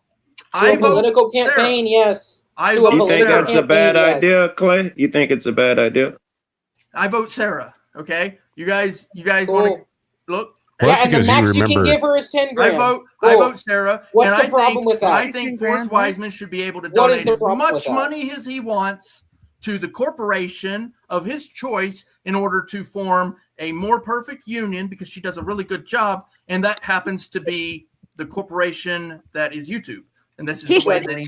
I a vote political Sarah. campaign, yes. I To a vote You think political that's a bad campaign, yes. idea, Clay? You think it's a bad idea? I vote Sarah. Okay. You guys want to Cool. look? Well, Yeah, that's and the because you max you can remember. give her is 10 I grand. vote Cool. Sarah. What's and the problem with that? I think Forrest Wiseman should be able to What is donate the as problem with much that? money as he wants to the corporation of his choice in order to form a more perfect union, because she does a really good job, and that happens to be the corporation that is YouTube. And this is the way that I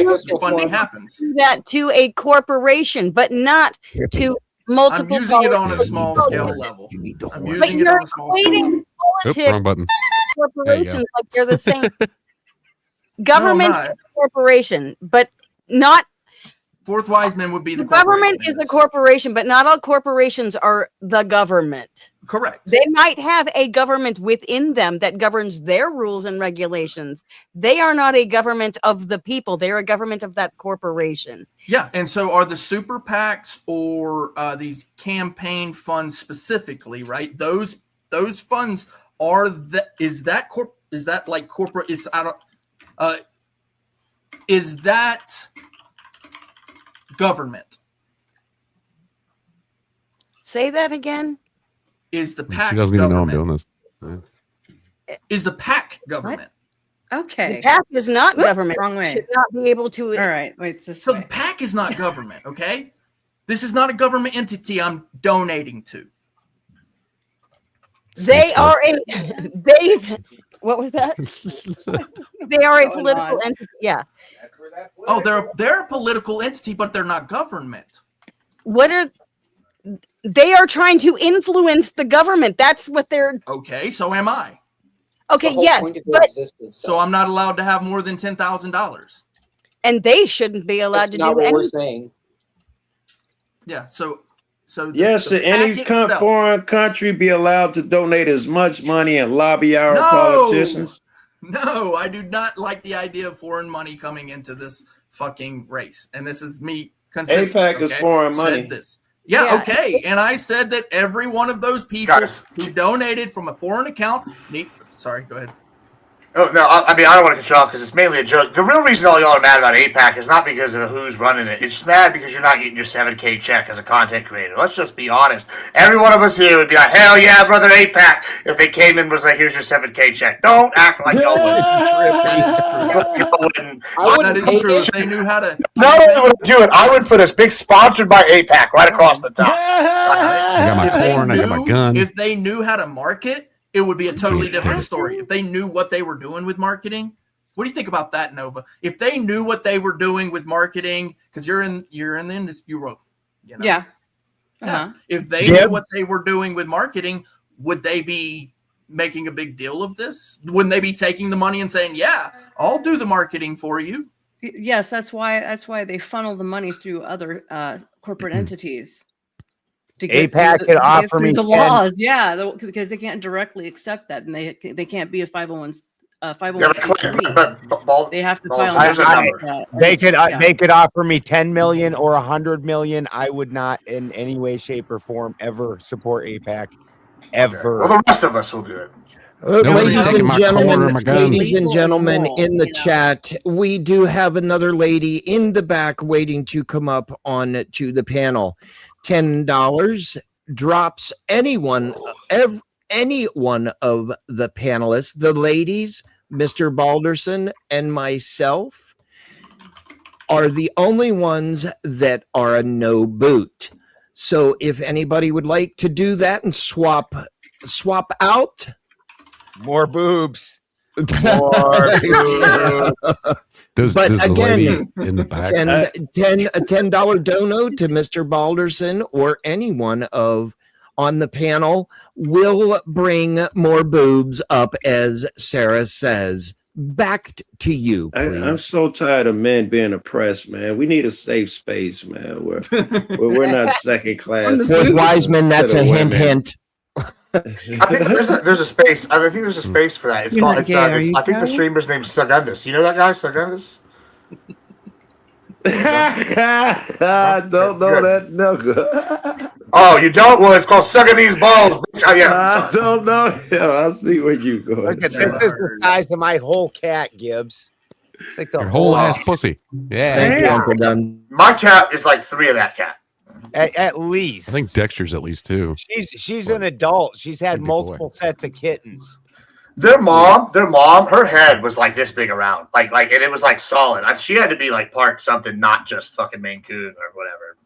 guess we'll funding form- happens. Do that to a corporation, but not to multiple. I'm using it on a political small parties. scale level. I'm But using it you're on a small scale equating level. politics, wrong button. corporations like they're the same. No, Government I'm not. is a corporation, but not. Forrest Wiseman would be The the government is a corporation, but not all corporations are the government. Correct. They might have a government within them that governs their rules and regulations. They are not a government of the people. They're a government of that corporation. Yeah, and so are the super PACs or these campaign funds specifically, right? Those funds are is that like corporate? Is that government? Say that again. Is the PAC She doesn't even know I'm government? doing this. Is the PAC government? Okay. The PAC is not government. Wrong way. Should not be able to. All right. Wait, it's this So way. the PAC is not government, okay? This is not a government entity I'm donating to. They are a. They. What was that? They are a political entity. Yeah. Oh, they're a political entity, but they're not government. What are? They are trying to influence the government. That's what they're. Okay, so am I. Okay. Yes, but So I'm not allowed to have more than $10,000. and they shouldn't be allowed That's to not do what we're anything. saying. Yeah. So. Yes, the any PAC itself- foreign country be allowed to donate as much money and lobby our politicians? No, I do not like the idea of foreign money coming into this fucking race. And this is me consistent. APAC is foreign Said money. This. Yeah, okay. And I said that every one of those people who donated from a foreign account sorry, go ahead. Oh, no, I mean, I don't want to cut you off because it's mainly a joke. The real reason all y'all are mad about APAC is not because of who's running it. It's mad because you're not getting your 7K check as a content creator. Let's just be honest. Every one of us here would be like, hell yeah, brother APAC, if they came in and was like, here's your 7K check. Don't act like y'all wouldn't. That is true. If they knew how to. Not only would I do it, I would put a big sponsored by APAC right across the top. I got my corn, I got my gun. If they knew how to market, it would be a totally different story. If they knew what they were doing with marketing, what do you think about that, Nova? If they knew what they were doing with marketing, because you're in the industry, you know. Yeah. Yeah. If they knew what they were doing with marketing, would they be making a big deal of this? Wouldn't they be taking the money and saying, "Yeah, I'll do the marketing for you"? Yes, that's why they funnel the money through other corporate entities. To APAC could offer me the 10 laws, yeah, because they can't directly accept that, and they can't be a 501c3. They have to file. They could offer me 10 million or 100 million. I would not, in any way, shape, or form, ever support APAC, ever. Well, the rest of us will do it. Ladies and gentlemen, in the chat, we do have another lady in the back waiting to come up on to the panel. $10 drops any one of the panelists, the ladies, Mr. Balderson and myself, are the only ones that are a no boot. So if anybody would like to do that and swap out, more boobs. Does the lady in the back a $10 dono to Mr. Balderson or anyone on the panel will bring more boobs up, as Sarah says. Back to you, please. I'm so tired of men being oppressed, man. We need a safe space, man. Where we're not second class. Forrest Wiseman, that's a hint. I think there's a space. I think there's a space for that. It's You're called. not It's, gay, are you, I think the Gary? streamer's name's Sagundus. You know that guy, Sagundus? I don't know that nigga. Oh, you don't? Well, it's called Sucking These Balls. Bitch. Oh, yeah. I don't know him. I see where you going. Look at this. This is the size of my whole cat, Gibbs. It's like the your whole ass pussy? Yeah. Thank you, Uncle Dunn. My cat is like 3 of that cat. At least. I think Dexter's at least 2. She's an adult. She's had multiple sets of kittens. Their mom, her head was like this big around, like, and it was like solid. She had to be like part something, not just fucking Maine Coon or whatever.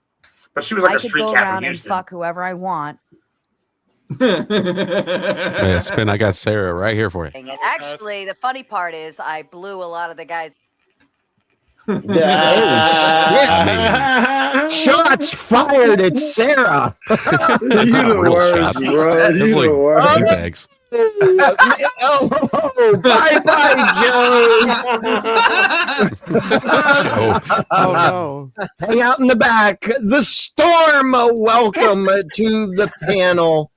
But she was like I a could street go cat around from and Houston. fuck whoever I want. Yeah, Spin, I got Sarah right here for you. And actually, the funny part is I blew a lot of the guys. Shots fired at Sarah. You the worst, bro. You the worst. Bags. Bye-bye, Joe. Oh, no. Hang out in the back. The Storm, welcome to the panel.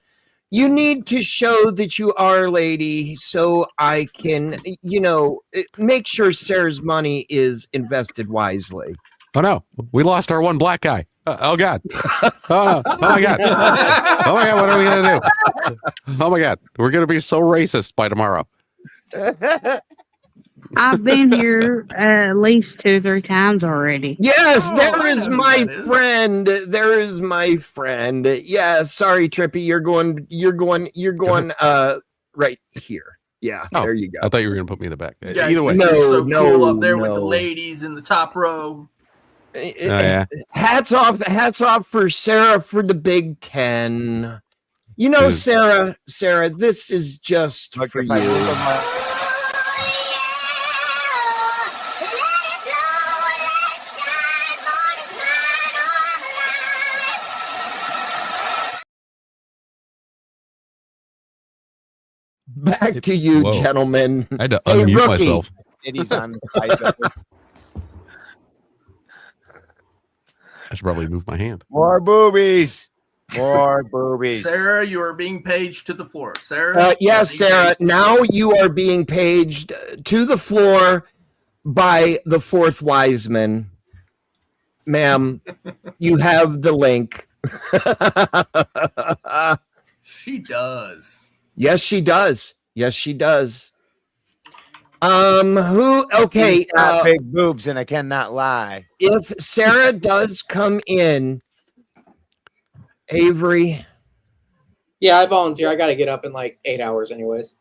You need to show that you are a lady so I can, make sure Sarah's money is invested wisely. Oh, no. We lost our one black guy. Oh, God. Oh, my God. Oh, my God. What are we going to do? Oh, my God. We're going to be so racist by tomorrow. I've been here at least 2 or 3 times already. Yes, there is my friend. There is my friend. Yeah, sorry, Trippy. You're going right here. Yeah, there you go. I thought you were going to put me in the back. Yeah, Either way. so cool up there with the ladies in the top row. Yeah. Hats off for Sarah for the Big Ten. Sarah, this is just for you. Back to you, Whoa. gentlemen. I had to unmute rookie. myself. Titties on the side of it. I should probably move my hand. More boobies. More boobies. Sarah, you are being paged to the floor. Sarah? Yes, Sarah. Now you are being paged to the floor by the fourth Wiseman. Ma'am, you have the link. She does. Yes, she does. Yes, she does. Okay. She's got big boobs, and I cannot lie. If Sarah does come in, Avery. Yeah, I volunteer. I got to get up in like 8 hours, anyways.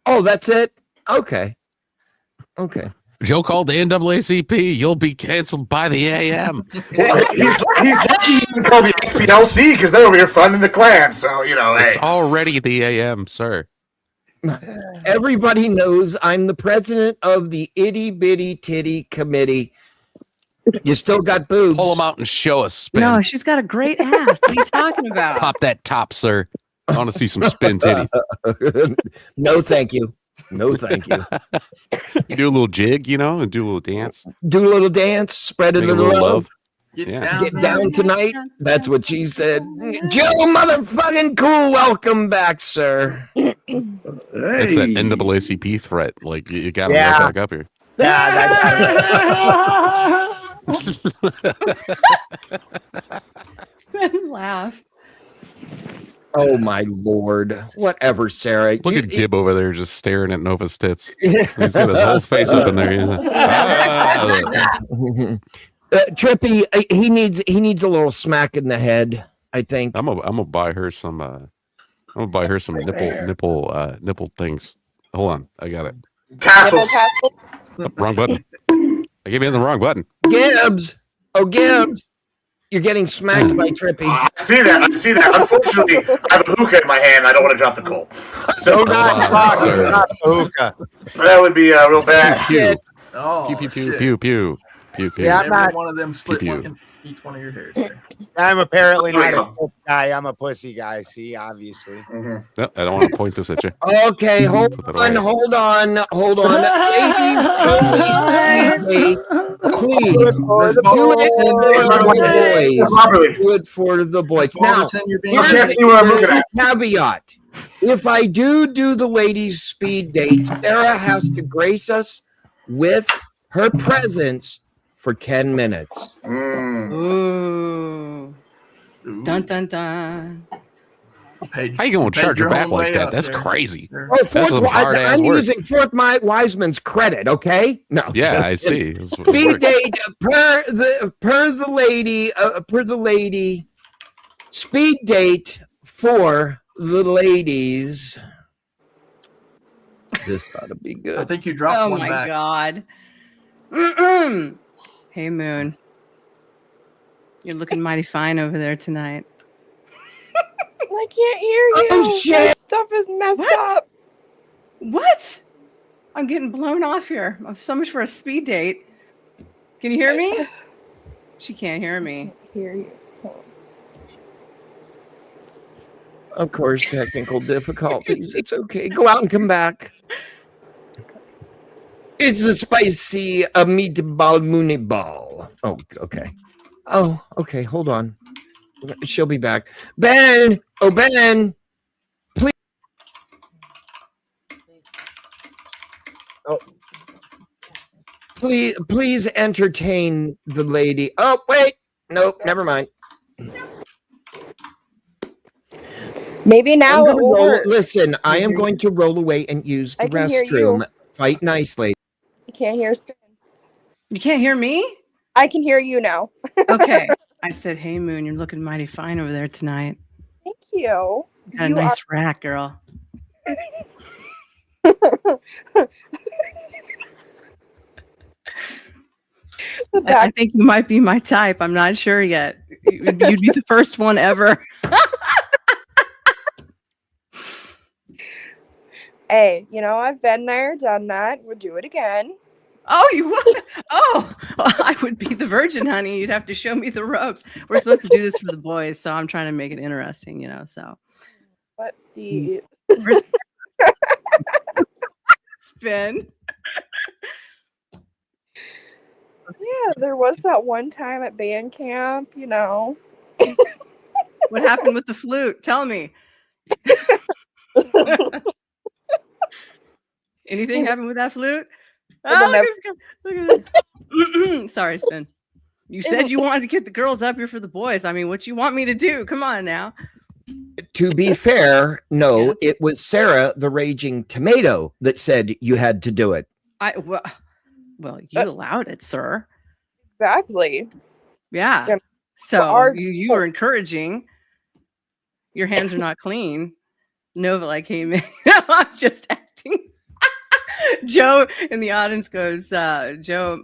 Oh, that's it? Okay. Okay. Joe called the NAACP. You'll be canceled by the AM. He's lucky he can call the SPLC because they're over here funding the Klan. So, It's already the AM, sir. Everybody knows I'm the president of the Itty Bitty Titty Committee. You still got boobs. Pull them out and show us, Spin. No, she's got a great ass. What are you talking about? Pop that top, sir. I want to see some Spin titties. No, thank you. No, thank you. You do a little jig, and do a little dance. Do a little dance, spread a Make little love. Yeah. Get down tonight. That's what she said. Joe motherfucking Cool, welcome back, sir. It's that NAACP threat. Like, you got to right back up here. Laugh. Oh, my Lord. Whatever, Sarah. Look at Gib over there just staring at Nova's tits. He's got his whole face up in there. He's like, Trippy, he needs a little smack in the head, I think. I'm gonna buy her some nipple things. Hold on, I got it. Tassels. Oh, wrong button. I gave you the wrong button. Gibbs. Oh, Gibbs. You're getting smacked by Trippy. I see that. Unfortunately, I have a hookah in my hand. I don't want to drop the coal. So not the hookah. That would be real bad. Pew. Oh, Pew, pew, pew, shit. pew, pew. Pew, pew. Yeah, I'm Every not. one of them split Pew, pew. one in each one of your hairs there. I'm apparently not a pussy guy. I'm a pussy guy. See, obviously. No, I don't want to point this at you. Okay, hold Put that away. on. Lady, please, do it for the boys. Do it for the boys. Now, here's a caveat. If I do the ladies' speed date, Sarah has to grace us with her presence for 10 minutes. Ooh. Dun dun dun. How you gonna charge her back like that? That's crazy. Oh, That's some hard ass I'm work. using Fourth Wiseman's credit, okay? No. Yeah, I see. That's what it Speed works. date per the lady. Speed date for the ladies. This ought to be good. I think you dropped one my back. God. Hey, Moon. You're looking mighty fine over there tonight. I can't hear you. Oh, shit. My stuff is messed up. What? I'm getting blown off here. So much for a speed date. Can you hear me? She can't hear me. Hear you. Of course, technical difficulties. It's okay. Go out and come back. It's a spicy meatball mooney ball. Oh, okay. Oh, okay. Hold on. She'll be back. Ben! Oh, Ben! Please. Oh. Please entertain the lady. Oh, wait. Nope, never mind. Maybe now it will work. Listen, I am going to roll away and use the I can hear restroom. you. Fight nicely. You can't hear Spin. You can't hear me? I can hear you now. Okay. I said, hey, Moon, you're looking mighty fine over there tonight. Thank you. Got a You nice rack, girl. I think you might be my type. I'm not sure yet. You'd be the first one ever. Hey, you know, I've been there, done that. We'll do it again. Oh, you would? Oh, I would be the virgin, honey. You'd have to show me the ropes. We're supposed to do this for the boys, so I'm trying to make it interesting, you know. So let's see. Spin. Yeah, there was that one time at band camp, you know. What happened with the flute? Tell me. Anything happened with that flute? Oh, look at it. Sorry, Spin. You said you wanted to get the girls up here for the boys. I mean, what you want me to do? Come on now. To be fair, no, it was Sarah, the raging tomato, that said you had to do it. Well, you allowed it, sir. Exactly. Yeah. So you were encouraging. Your hands are not clean. Nova like, hey, man, I'm just acting. Joe in the audience goes, Joe,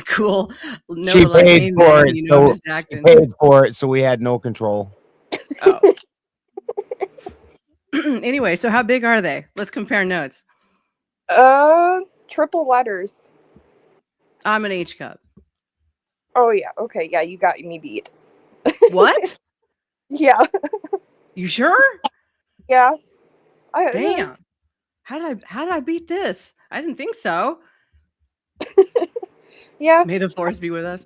cool. Nova She like, paid hey, for man, it. you know, So just she acting. paid for it, so we had no control. Oh. Anyway, so how big are they? Let's compare notes. Triple letters. I'm an H cup. Oh yeah, okay, yeah, you got me beat. What? Yeah. You sure? Yeah. Damn. How did I beat this? I didn't think so. Yeah. May the force be with us.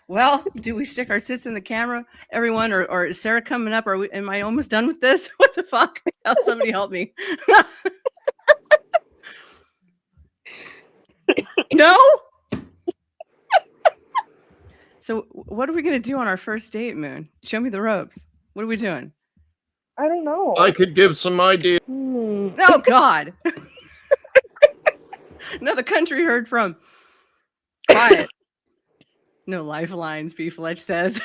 Well, do we stick our tits in the camera, everyone, or is Sarah coming up? Am I almost done with this? What the fuck? Somebody help me. No. So what are we gonna do on our first date, Moon? Show me the ropes. What are we doing? I don't know. I could give some ideas. Oh God. Another country heard from. Quiet. No lifelines, B. Fletch says.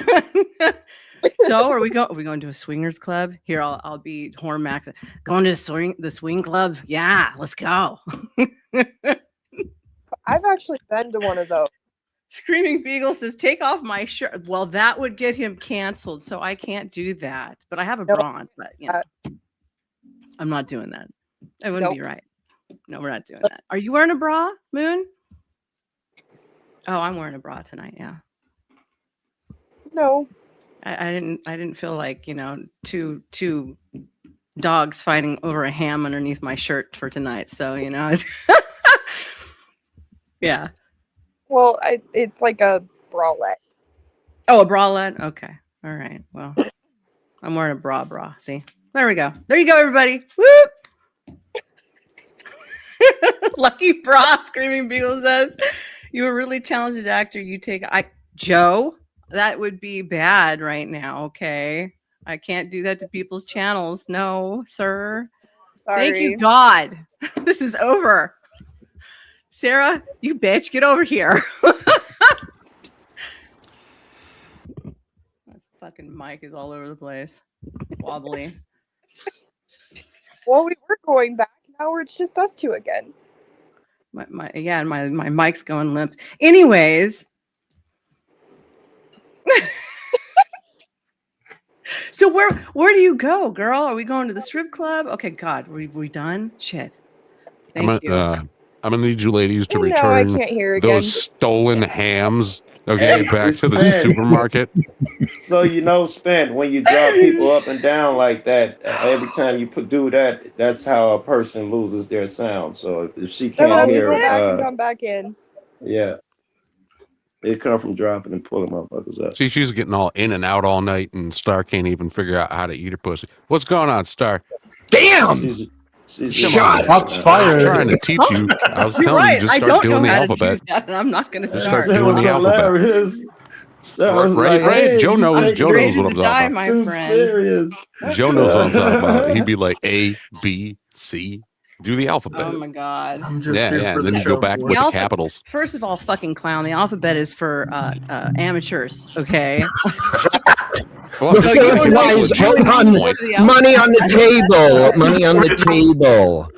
So are we going to a swingers club? Here, I'll be Horn Max. Going to the swing club? Yeah, let's go. I've actually been to one of those. Screaming Beagle says, take off my shirt. Well, that would get him canceled, so I can't do that. But I have a bra on, but you know, I'm not doing that. It wouldn't be right. No, we're not doing that. Are you wearing a bra, Moon? Oh, I'm wearing a bra tonight, yeah. No. I didn't feel like, you know, two dogs fighting over a ham underneath my shirt for tonight. So, you know, yeah. Well, it's like a bralette. Oh, a bralette? Okay. All right. Well, I'm wearing a bra. See? There we go. There you go, everybody. Whoop! Lucky bra, Screaming Beagle says. You're a really talented actor. Joe, that would be bad right now, okay? I can't do that to people's channels. No, sir. Sorry. Thank you, God. This is over. Sarah, you bitch, get over here. mic is all over the place, wobbly. Well, we were going back. Now it's just us two again. My mic's going limp. Anyways. So where do you go, girl? Are we going to the strip club? Okay, God, we done? Shit. Thank you. I'm gonna need you ladies to No, I return can't hear again. those stolen hams. Okay, Hey, back to the Spin. supermarket. So Spin, when you drop people up and down like that, every time you do that, that's how a person loses their sound. So if she Then we'll can't have to hear, go back and come back in. yeah, it come from dropping and pulling motherfuckers up. See, she's getting all in and out all night, and Star can't even figure out how to eat her pussy. What's going on, Star? Damn! Shot. Shots fired. I was trying to teach you. I was You're telling right. you, just I start don't doing know the how alphabet. to do that, and I'm not going to Just start. start doing the alphabet. Right? Joe knows. Joe knows what I'm talking about. My friend. Serious. Joe knows what I'm talking about. He'd be like A, B, C. Do the alphabet. Oh my God. Yeah. And then you go back with the capitals. First of all, fucking clown. The alphabet is for amateurs. Okay. Well, The just fourth give it a wise Joe man, point. money on the table. Money on the table.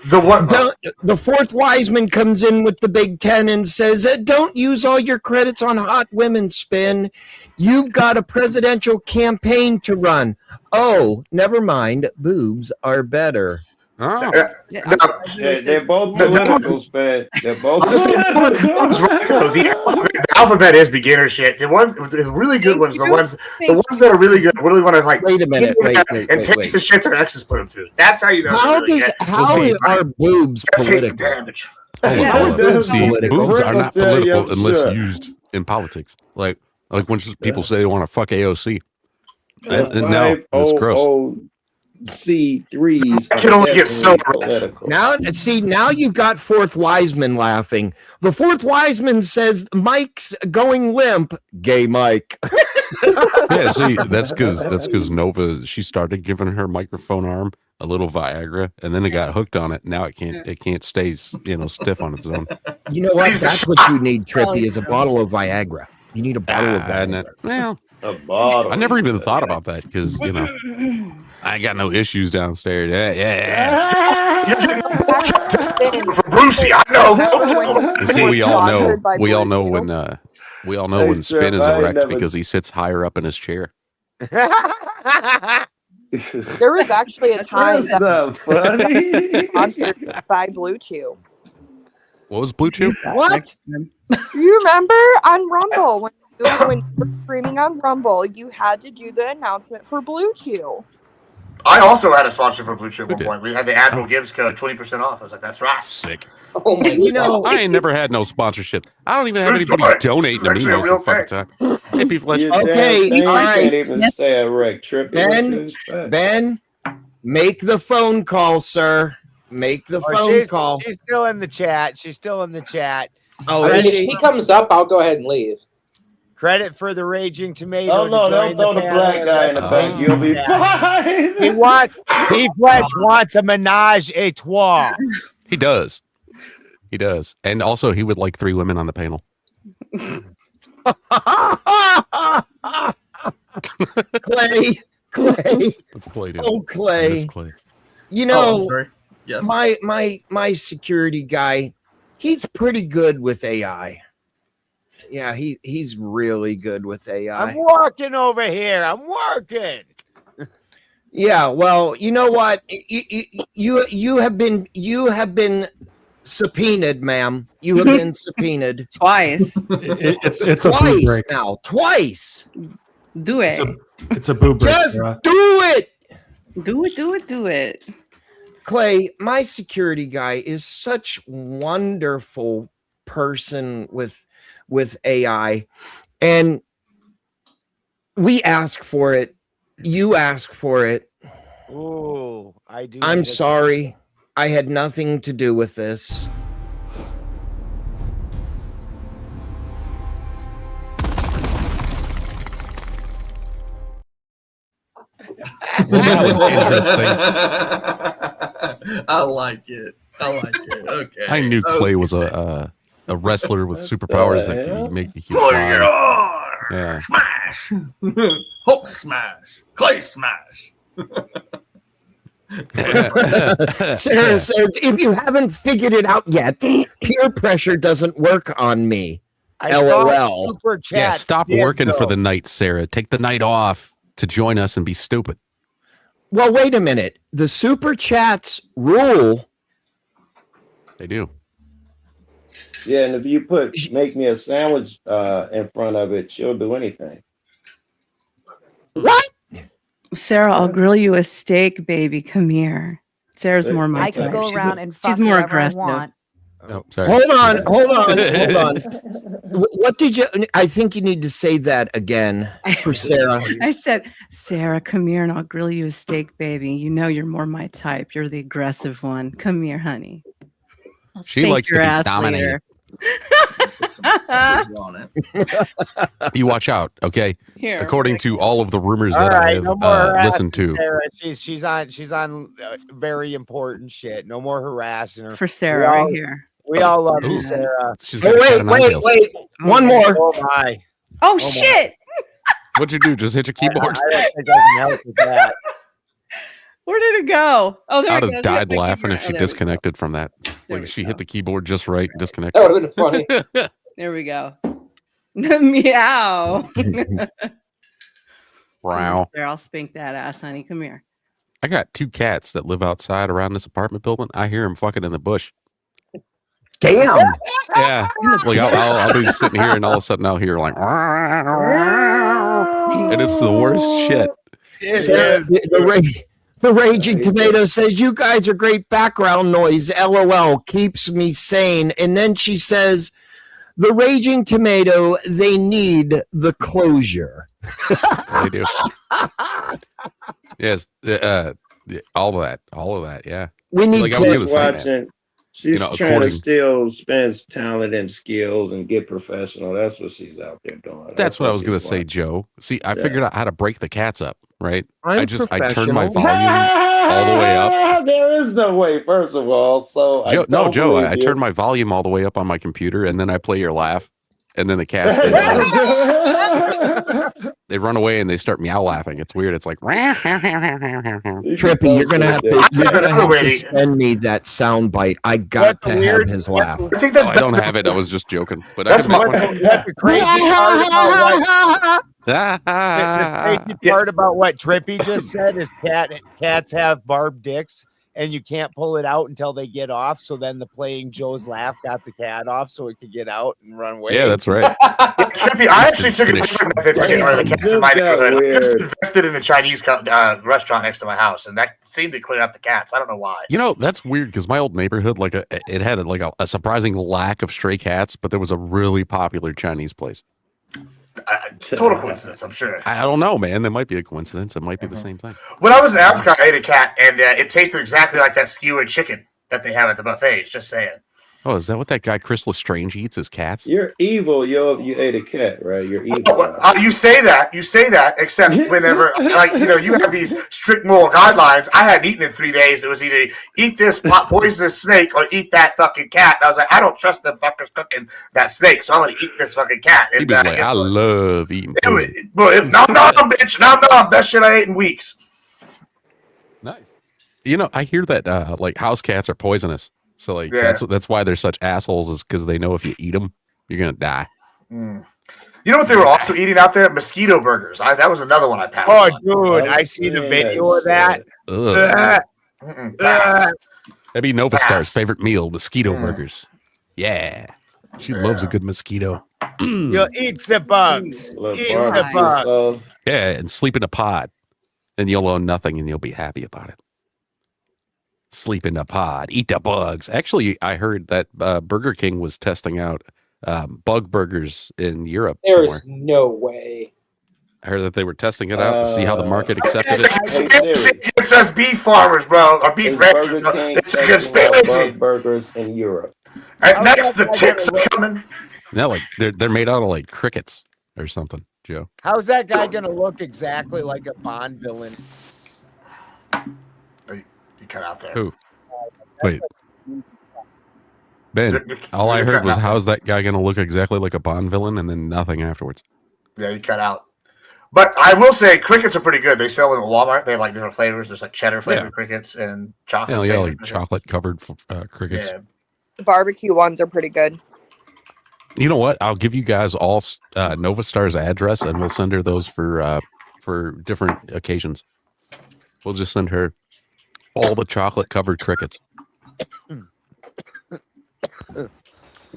The fourth wise man comes in with the Big Ten and says, "Don't use all your credits on hot women, Spin. You've got a presidential campaign to run. Oh, never mind. Boobs are better." Oh. They're both political, Spin. They're both The alphabet is beginner shit. The really good ones, the ones that are really good, really want to like wait a minute, and take the shit their exes put them through. That's how you know. How are boobs political? Damage. See, boobs are not political unless used in politics. Like when people say they want to fuck AOC. No, it's gross. C3s can only get so political. Now you've got fourth wiseman laughing. The fourth wiseman says Mike's going limp. Gay Mike. Yeah, see, that's because Nova, she started giving her microphone arm a little Viagra, and then it got hooked on it. Now it can't stay stiff on its own. You know what? That's what you need, Trippy, is a bottle of Viagra. You need a bottle of Viagra. Well, a bottle. I never even thought about that because I ain't got no issues downstairs. Yeah. For Brucey, I know. You see, we all know when Spin is erect because he sits higher up in his chair. There was actually a time That's not funny. sponsored by Blue Chew. What was Blue Chew? What? You remember on Rumble when you were streaming on Rumble, you had to do the announcement for Blue Chew. I also had a sponsor for Blue Chew at one point. We had the AdmiralGibbs code, 20% off. I was like, that's right. Sick. Oh my God. I ain't never had no sponsorship. I don't even have True anybody story. donating to me It's actually a most real of the fucking time. Hey, people, let's Okay, all right. Can't even stay erect. Trippy. Ben, make the phone call, sir. Make the phone call. She's still in the chat. Oh, And is if she? she comes up, I'll go ahead and leave. Credit for the raging tomato. Oh no, don't throw the black guy in the back. You'll be fine. He wants a menage a trois. He does. And also, he would like 3 women on the panel. Clay. What's Clay doing? Oh, Clay. Miss Clay. You know, I'm sorry. Yes. my security guy, he's pretty good with AI. Yeah, he's really good with AI. I'm working over here. I'm working. Yeah, well, you know what? You have been subpoenaed, ma'am. You have been subpoenaed Twice. It's a boob twice break. now. Twice. Do it. It's a boob break. Just Sarah. do it. Do it. Clay, my security guy is such wonderful person with AI, and we ask for it. You ask for it. Ooh, I do. I'm sorry. I had nothing to do with this. Well, that was interesting. I like it. Okay. I knew Clay was a wrestler with superpowers that could make you fly. Bring it on! Yeah. Smash! Hulk smash, Clay smash. Sarah says, if you haven't figured it out yet, peer pressure doesn't work on me. LOL. Super chat. Yeah, stop working for the night, Sarah. Take the night off to join us and be stupid. Well, wait a minute. The super chats rule. They do. Yeah, and if you make me a sandwich in front of it, she'll do anything. What? Sarah, I'll grill you a steak, baby. Come here. Sarah's more my I could type. go around and fuck she's more whoever I aggressive. want. Oh, sorry. Hold on. What did you? I think you need to say that again for Sarah. I said, Sarah, come here and I'll grill you a steak, baby. You know you're more my type. You're the aggressive one. Come here, honey. I'll She spank likes to your be ass dominated. later. You watch out, okay? Here, according to all of the rumors All that right, I've no more listened to. Sarah. She's on very important shit. No more harassing her. For Sarah right here. We all love you, Ooh. Sarah. She's got cat and nine tails. One more. Oh my. Oh shit. What'd you do? Just hit your keyboard? I don't think I can help with that. Where did it go? Oh, there I'd it goes. have died Yeah, laughing if oh, she there we disconnected from that. Like she hit the keyboard just right and That disconnected. would have been funny. There we go. Meow. Wow. There, I'll spank that ass, honey. Come here. I got 2 cats that live outside around this apartment building. I hear them fucking in the bush. Damn. Yeah. Like I'll be sitting here and all of a sudden I'll hear like, and it's the worst shit. Sarah, the Raging Tomato says, you guys are great background noise. LOL keeps me sane. And then she says, the Raging Tomato, they need the closure. They do. Yes. All of that. Yeah. We need like I was going to say that. Watching. She's trying to still spend talent and skills and get professional. That's what she's out there doing. That's what I was going to say, Joe. See, I figured out how to break the cats up, right? I turned my professional. volume all the way up. There is no way, first of all. So Joe, I turned my volume all the way up on my computer, and then I play your laugh, and then the cats they run away and they start meow laughing. It's weird. It's like Trippy, you're gonna have to send me that sound bite. I got to have his laugh. I think that's I don't have it. I was just joking, but That's I can make That's the crazy part about one. the crazy part about what Trippy just said is cats have barbed dicks. And you can't pull it out until they get off. So then the playing Joe's laugh got the cat off so it could get out and run away. Yeah, that's right. Trippy, I actually took a different method for getting rid of the cats in my neighborhood. I just invested in the Chinese restaurant next to my house, and that seemed to clear up the cats. I don't know why. You know, that's weird because my old neighborhood, it had a surprising lack of stray cats, but there was a really popular Chinese place. Total coincidence, I'm sure. I don't know, man. There might be a coincidence. It might be the same thing. When I was in Africa, I ate a cat, and it tasted exactly like that skewered chicken that they have at the buffets. Just saying. Oh, is that what that guy Chris Lestrange eats? His cats? You're evil. You ate a cat, right? You're evil. You say that, except whenever, you have these strict moral guidelines. I hadn't eaten in 3 days. It was either eat this poisonous snake or eat that fucking cat. And I was like, I don't trust them fuckers cooking that snake, so I'm going to eat this fucking cat. And, He was like, I love eating food. Nom nom, bitch. Nom nom. Best shit I ate in weeks. Nice. You know, I hear that house cats are poisonous. So that's why they're such assholes, is because they know if you eat them, you're gonna die. You know what they were also eating out there? Mosquito burgers. That was another one I passed. Oh, dude, I seen a video of that. That'd be Nova Star's favorite meal: mosquito burgers. Yeah, she loves a good mosquito. You'll eat the bugs. Eat the bugs. Yeah, and sleep in a pod, and you'll own nothing, and you'll be happy about it. Sleep in the pod, eat the bugs. Actually, I heard that Burger King was testing out bug burgers in Europe. There's no way. I heard that they were testing it out to see how the market accepted it. It says beef farmers, bro, or beef ranchers. It's a conspiracy. Burgers in Europe. And next, the ticks are coming. No, they're made out of crickets or something, Joe. How's that guy gonna look exactly like a Bond villain? You cut out there. Who? Wait. Ben, all I heard was, how's that guy going to look exactly like a Bond villain, and then nothing afterwards. Yeah, you cut out. But I will say crickets are pretty good. They sell them at Walmart. They have like different flavors. There's like cheddar flavored crickets and chocolate. Yeah, like chocolate covered crickets. Yeah. The barbecue ones are pretty good. You know what? I'll give you guys all Nova Star's address, and we'll send her those for different occasions. We'll just send her all the chocolate covered crickets.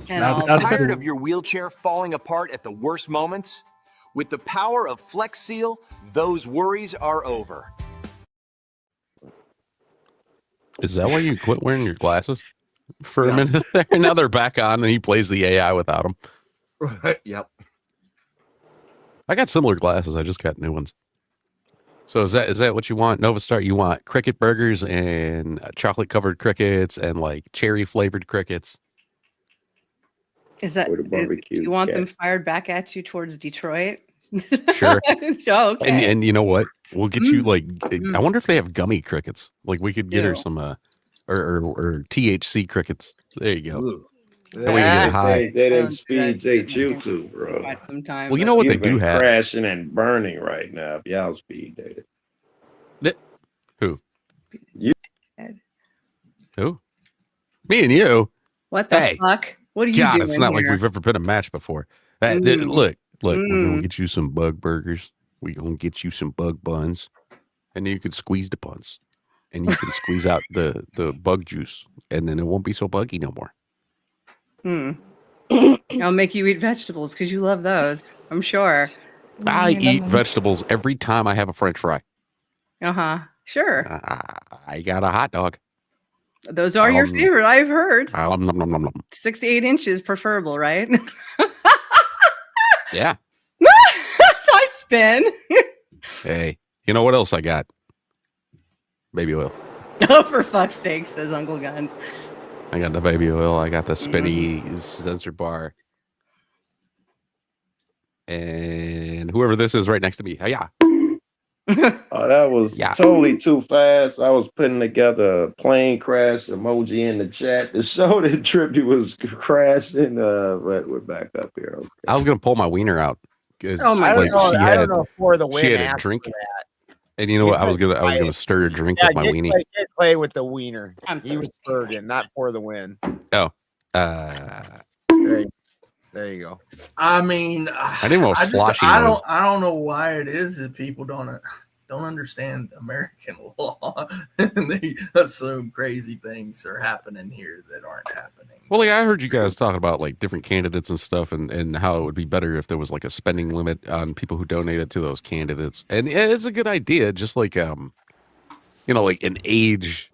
Tired of your wheelchair falling apart at the worst moments? With the power of Flex Seal, those worries are over. Is that why you quit wearing your glasses for a minute there? Now they're back on, and he plays the AI without them. Yep. I got similar glasses. I just got new ones. So is that what you want, Nova Star? You want cricket burgers and chocolate covered crickets and like cherry flavored crickets? Is that Or the barbecue you want them cat. fired back at you towards Detroit? Sure. Oh, okay. And you know what? We'll get you like. I wonder if they have gummy crickets. Like we could get her Ew. some or THC crickets. There you go. Ooh. That way you get high. They didn't speed you too, bro. Sometime, Well, you know what they You've do been have. crashing and burning right now. If y'all speed dated. Who? You. Who? Me and you. What the Hey. fuck? What are you God, doing it's not like here? we've ever been a match before. Look, we're gonna get you some bug burgers. We're gonna get you some bug buns, and then you can squeeze the buns, and you can squeeze out the bug juice, and then it won't be so buggy no more. I'll make you eat vegetables because you love those. I'm sure. I eat vegetables every time I have a French fry. Sure. I got a hot dog. Those are your favorite. I've heard. Nom, nom, nom, nom. 6 to 8 inches, preferable, right? Yeah. So I spin. Hey, you know what else I got? Baby oil. Oh, for fuck's sake, says Uncle Guns. I got the baby oil. I got the spinny sensor bar. And whoever this is right next to me. Hiya. Oh, that was totally too fast. I was putting together a plane crash emoji in the chat to show that Trippy was crashing. But we're back up here. Okay. I was gonna pull my wiener out because Oh my God. I don't know if for the win she had a after drink, that. and you know what? I was gonna stir a drink with my weenie. Get play with the wiener. He was Bergen, not for the win. Oh, There you go. I mean, I didn't know sloshy I nose. don't know why it is that people don't understand American law and they assume crazy things are happening here that aren't happening. Well, I heard you guys talking about like different candidates and stuff, and how it would be better if there was like a spending limit on people who donated to those candidates. And it's a good idea, just like like an age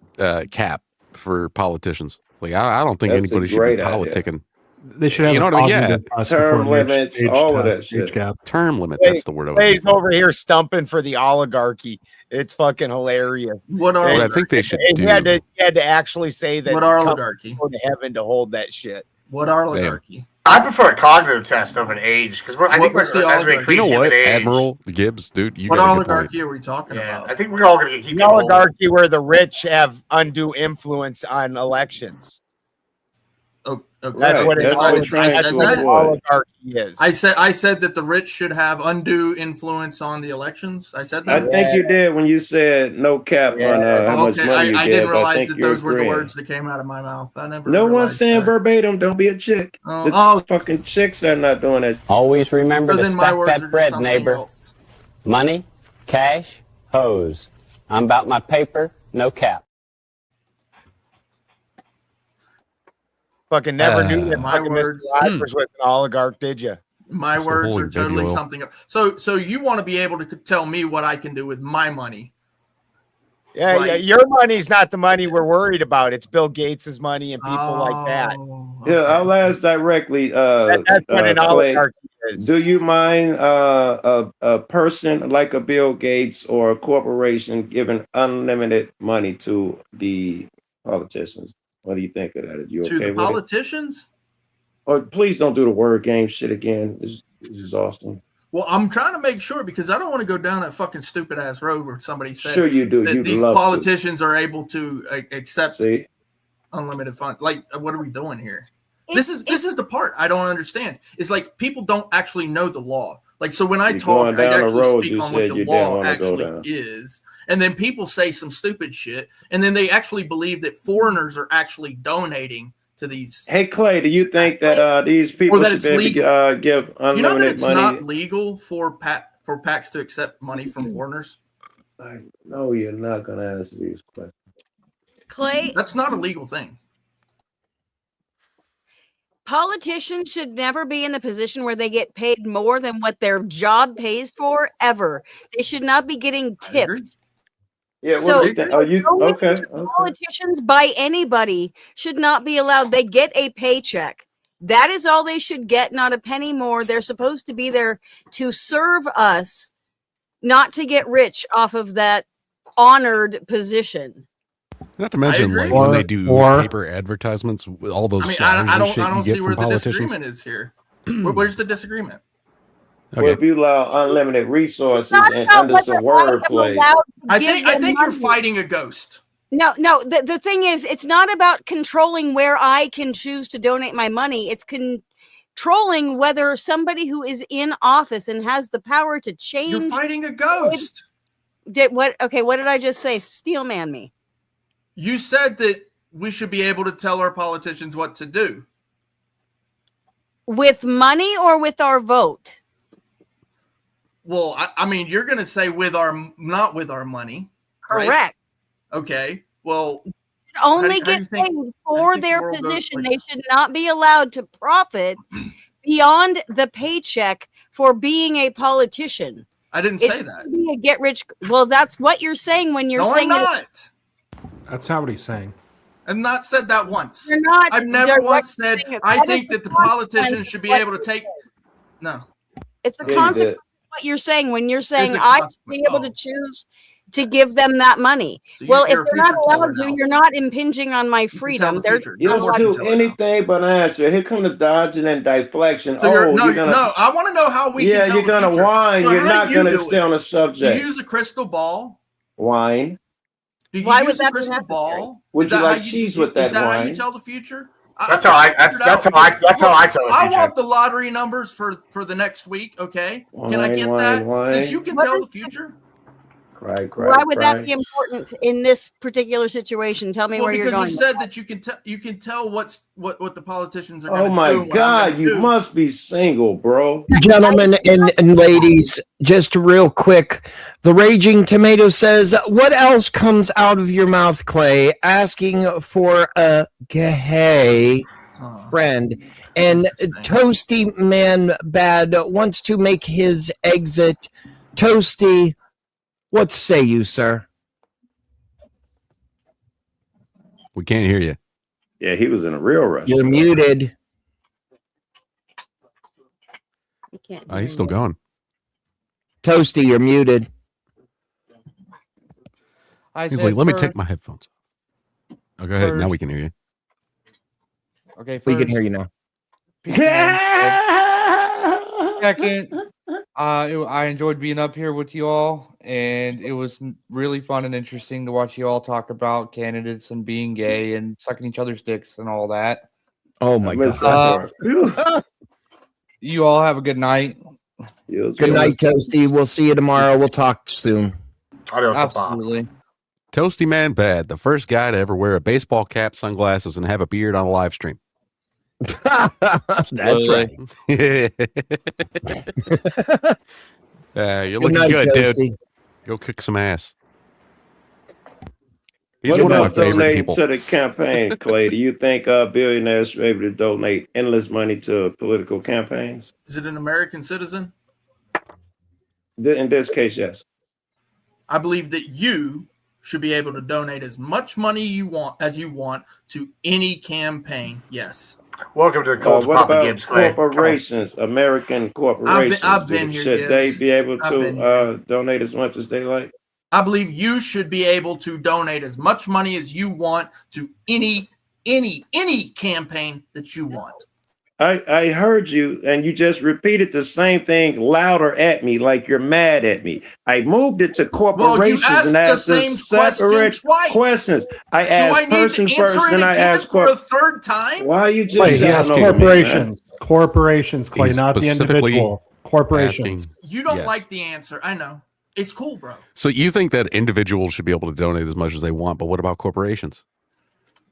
cap for politicians. Like I don't think That's a anybody should great be idea. politicking. They should have You know a what I mean? Yeah. cognitive test Term before limits, age all of test, that age shit. gap. Term limit. That's the word I was He's looking for. over here stumping for the oligarchy. It's fucking hilarious. What What I think they should do. He had to actually say that. What he comes oligarchy? Go to heaven to hold that shit. What oligarchy? I prefer a cognitive test over an age because I think What's the as we oligarchy? increase You know human what, age, Admiral Gibbs, dude? You What got a good point. oligarchy are we talking about? I think we're all going to keep The oligarchy where the rich have undue influence on elections. Okay. That's what it's That's what we're trying that's to what an avoid. oligarchy is. I said that the rich should have undue influence on the elections. I said I that. think you did when you said no cap on how much Okay, money you I give. didn't realize think that you're those were the agreeing. words that came out of my mouth. I never. No one's realized saying that. verbatim. Don't be a chick. Oh, The fucking chicks are not doing it. Always remember So to then my stack words are that just bread, something neighbor. else. Money, cash, hose. I'm about my paper, no cap. Fucking never knew that my fucking Mr. words. Rogers was an oligarch, did you? My That's the words whole are totally video. something else. So you want to be able to tell me what I can do with my money? Yeah, Like- yeah. Your money's not the money we're worried about. It's Bill Gates's money and people like that. Yeah, I'll ask directly. That's what an Clay, oligarchy is. do you mind a person like a Bill Gates or a corporation giving unlimited money to the politicians? What do you think of that? Are you To okay the with it? politicians? Or please don't do the word game shit again. This is awesome. Well, I'm trying to make sure because I don't want to go down that fucking stupid ass road where somebody said Sure you do. that You'd these love to. politicians are able to accept See? unlimited funds. Like, what are we doing here? This is the part I don't understand. It's like people don't actually know the law. Like, so when I You're talk, going I down the actually road speak you on what said the you didn't law want to go actually down. is. And then people say some stupid shit. And then they actually believe that foreigners are actually donating to these. Hey, Clay, do you think that these people that should it's be able to give You know that unlimited it's money? not legal for PACs to accept money from foreigners? I know you're not going to answer these questions. Clay, That's not a legal thing. politicians should never be in the position where they get paid more than what their job pays for ever. They should not be getting tipped. Yeah, So are you okay? politicians by anybody should not be allowed. They get a paycheck. That is all they should get, not a penny more. They're supposed to be there to serve us, not to get rich off of that honored position. Not to mention, like when they do paper advertisements with all those flyers and shit you get from politicians. Disagreement is here. Where's the disagreement? Well, if you allow unlimited resources and under some wordplay, I think you're fighting a ghost. No. The thing is, it's not about controlling where I can choose to donate my money. It's controlling whether somebody who is in office and has the power to change. You're fighting a ghost. What did I just say? Steelman me. You said that we should be able to tell our politicians what to do. With money or with our vote? Well, I mean, you're going to say not with our money. Correct. Right? Okay. Well, only get paid for their position. They should not be allowed to profit beyond the paycheck for being a politician. I didn't say that. Be a get rich. Well, that's what you're saying when you're saying I'm not. That's not what he's saying. I've not said that once. You're not. I've never once said I think that the politicians should be able to take. No. It's the consequence of what you're saying when you're saying I should be able to choose to give them that money. So well, if you're a they're not future allowed teller to, now. you're not impinging on my freedom. you don't do anything but answer. Here come the dodging and deflection. So you're gonna. No, I want to know how we. Yeah, can tell you're gonna future. whine. So You're how not do gonna do stay it? on the subject. You use a crystal ball. Wine. Do you Why use would a that be crystal necessary? ball? Would Is you that like how cheese with that Is that how you wine? tell the future? That's how I tell the I future. want the lottery numbers for the next week. Okay, can I get that? Since you can tell the future. Why would that be important in this particular situation? Tell me where you're going. Because you said that you can tell what the politicians are going to do. Oh my and what I'm God, gonna you do. must be single, bro. Gentlemen and ladies, just real quick, the Raging Tomato says, what else comes out of your mouth, Clay? Asking for a gay friend. And Toasty Man Bad wants to make his exit. Toasty, what say you, sir? We can't hear you. Yeah, he was in a real rush. You're muted. He's still going. Toasty, you're muted. He's like, let me take my headphones off. Oh, go ahead. Now we can hear you. Okay, we can hear you now. Second, I enjoyed being up here with you all, and it was really fun and interesting to watch you all talk about candidates and being gay and sucking each other's dicks and all that. Oh my God! You all have a good night. Good night, Toasty. We'll see you tomorrow. We'll talk soon. Absolutely. Toasty Man Bad, the first guy to ever wear a baseball cap, sunglasses, and have a beard on a live stream. That's right. You're looking night, good, Toasty. dude. Go kick some ass. He's What one of my about favorite donating people. to the campaign, Clay? Do you think billionaires should be able to donate endless money to political campaigns? Is it an American citizen? In this case, yes. I believe that you should be able to donate as much money you want to any campaign. Yes. Welcome to the Cult of What Papa about Gibbs, Clay. corporations, American corporations? I've been here, Should they Gibbs. be able I've been to donate as much as they like? I believe you should be able to donate as much money as you want to any campaign that you want. I heard you, and you just repeated the same thing louder at me, like you're mad at me. I moved it to corporations and asked the separate questions. I asked person first, then I asked for a third time. Why are you Clay, just he asked corporations, Clay, He not the specifically individual. Corporations. asking? You don't Yes. like the answer. I know. It's cool, bro. So you think that individuals should be able to donate as much as they want, but what about corporations?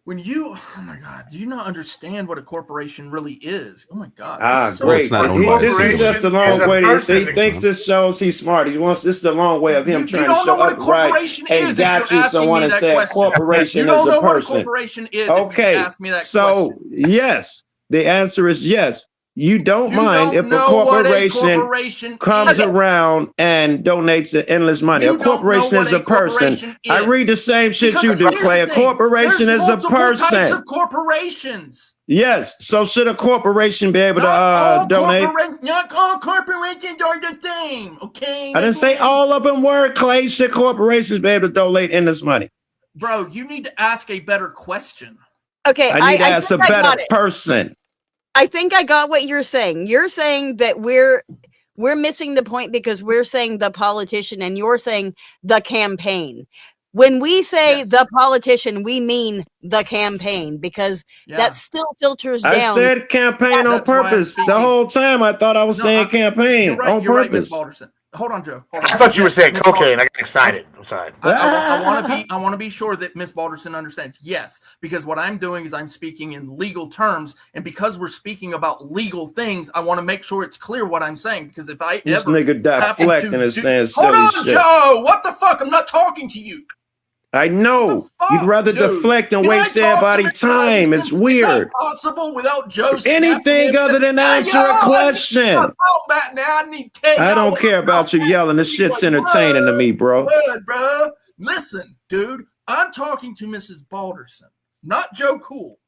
When you, oh my God, do you not understand what a corporation really is? Oh my God. Ah, This is so great. it's not owned by a This is single- just a long way. He thinks this shows he's smart. He wants this is the long way of him You trying to don't know show what a up right. corporation Hey, is if got you're you. asking Someone me has that said question. corporation You is don't a know what a person. corporation is if you Okay, ask me that so question. yes, the answer is yes. You don't You mind don't if a know what a corporation corporation comes is. around and donates endless money. You A don't know corporation what is a a person. corporation I is. read the same shit Because you do, here's Clay. the A thing. corporation There's is a multiple types person. of corporations. Yes. So should a corporation be able Not to donate? not all corporations are the same. Okay. I didn't say all of them were, Clay. Should corporations be able to donate endless money? Bro, you need to ask a better question. Okay, I need to ask a think I better got it. person. I think I got what you're saying. You're saying that we're missing the point because we're saying the politician and you're saying the campaign. When we say the politician, we mean the campaign because that still filters I down. said campaign on purpose. The whole time I thought I was saying campaign You're right. on You're right, Miss purpose. Balderson. Hold on, Joe. Hold on. I thought you were saying Miss cocaine. Balderson. I got excited. I'm sorry. I want to be sure that Miss Balderson understands. Yes, because what I'm doing is I'm speaking in legal terms, and because we're speaking about legal things, I want to make sure it's clear what I'm saying. Because if I This ever nigga happen deflecting to and do- saying hold silly on, shit. Joe. What the fuck? I'm not talking to you. I know. You'd rather dude? deflect and Can I waste talk to everybody's Miss time. It's weird. Possible without Joe. Anything other than answer a question. Back now, I need to tell I y'all don't what care about you yelling. This shit's entertaining to me, bro. Good, bro. Listen, dude, I'm talking to Mrs. Balderson, not Joe Cool.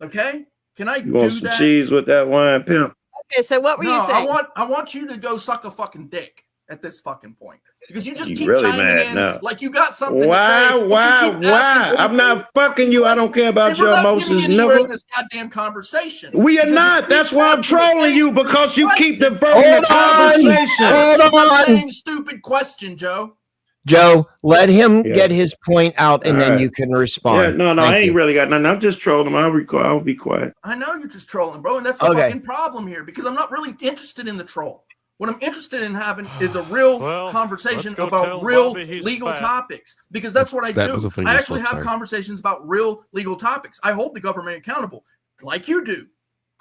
Okay? Can I You do want some that? cheese with that wine, pimp? Okay, so what were you saying? I want you to go suck a fucking dick at this fucking point. Because you just You keep really chiming mad in now. like you got something Why? to say. Why? I'm not fucking you. I don't care about your emotions, Anywhere in nigga. this goddamn conversation. We are Because not. you That's keep why I'm asking the trolling same you because you keep question. diverting the Hold on. conversation. Hold The on. same stupid question, Joe. Joe, let him Yeah. get his point out and All then right. you can respond. Yeah, no, Thank I ain't you. really got nothing. I'm just trolling him. I'll be quiet. I know you're just trolling, bro, and that's the Okay. fucking problem here because I'm not really interested in the troll. What I'm interested in having is a real conversation let's go about tell real Bobby he's legal fat. topics because that's what I That do. was a finger I actually slip, have sorry. conversations about real legal topics. I hold the government accountable like you do.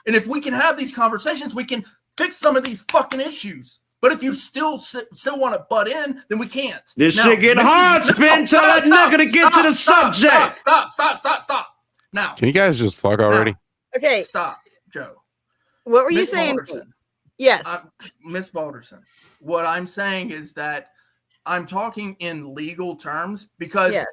And if we can have these conversations, we can fix some of these fucking issues. But if you still want to butt in, then we can't. This Now, shit get hard, Spin. Tell that nigga to get to the subject. Stop. Now, Can you guys just fuck already? Okay, stop, Joe. what were you Miss saying? Balderson. Yes. Miss Balderson, what I'm saying is that I'm talking in legal terms because Yeah.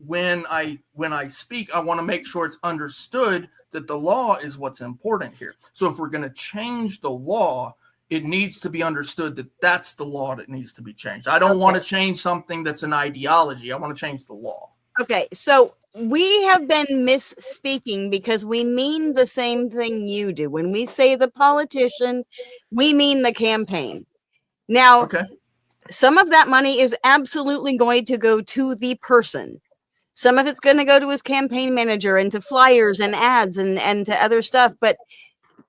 when I speak, I want to make sure it's understood that the law is what's important here. So if we're going to change the law, it needs to be understood that that's the law that needs to be changed. I don't want to change something that's an ideology. I want to change the law. Okay, so we have been misspeaking because we mean the same thing you do. When we say the politician, we mean the campaign. Now, some of that money is absolutely going to go to the person. Some of it's going to go to his campaign manager and to flyers and ads and to other stuff. But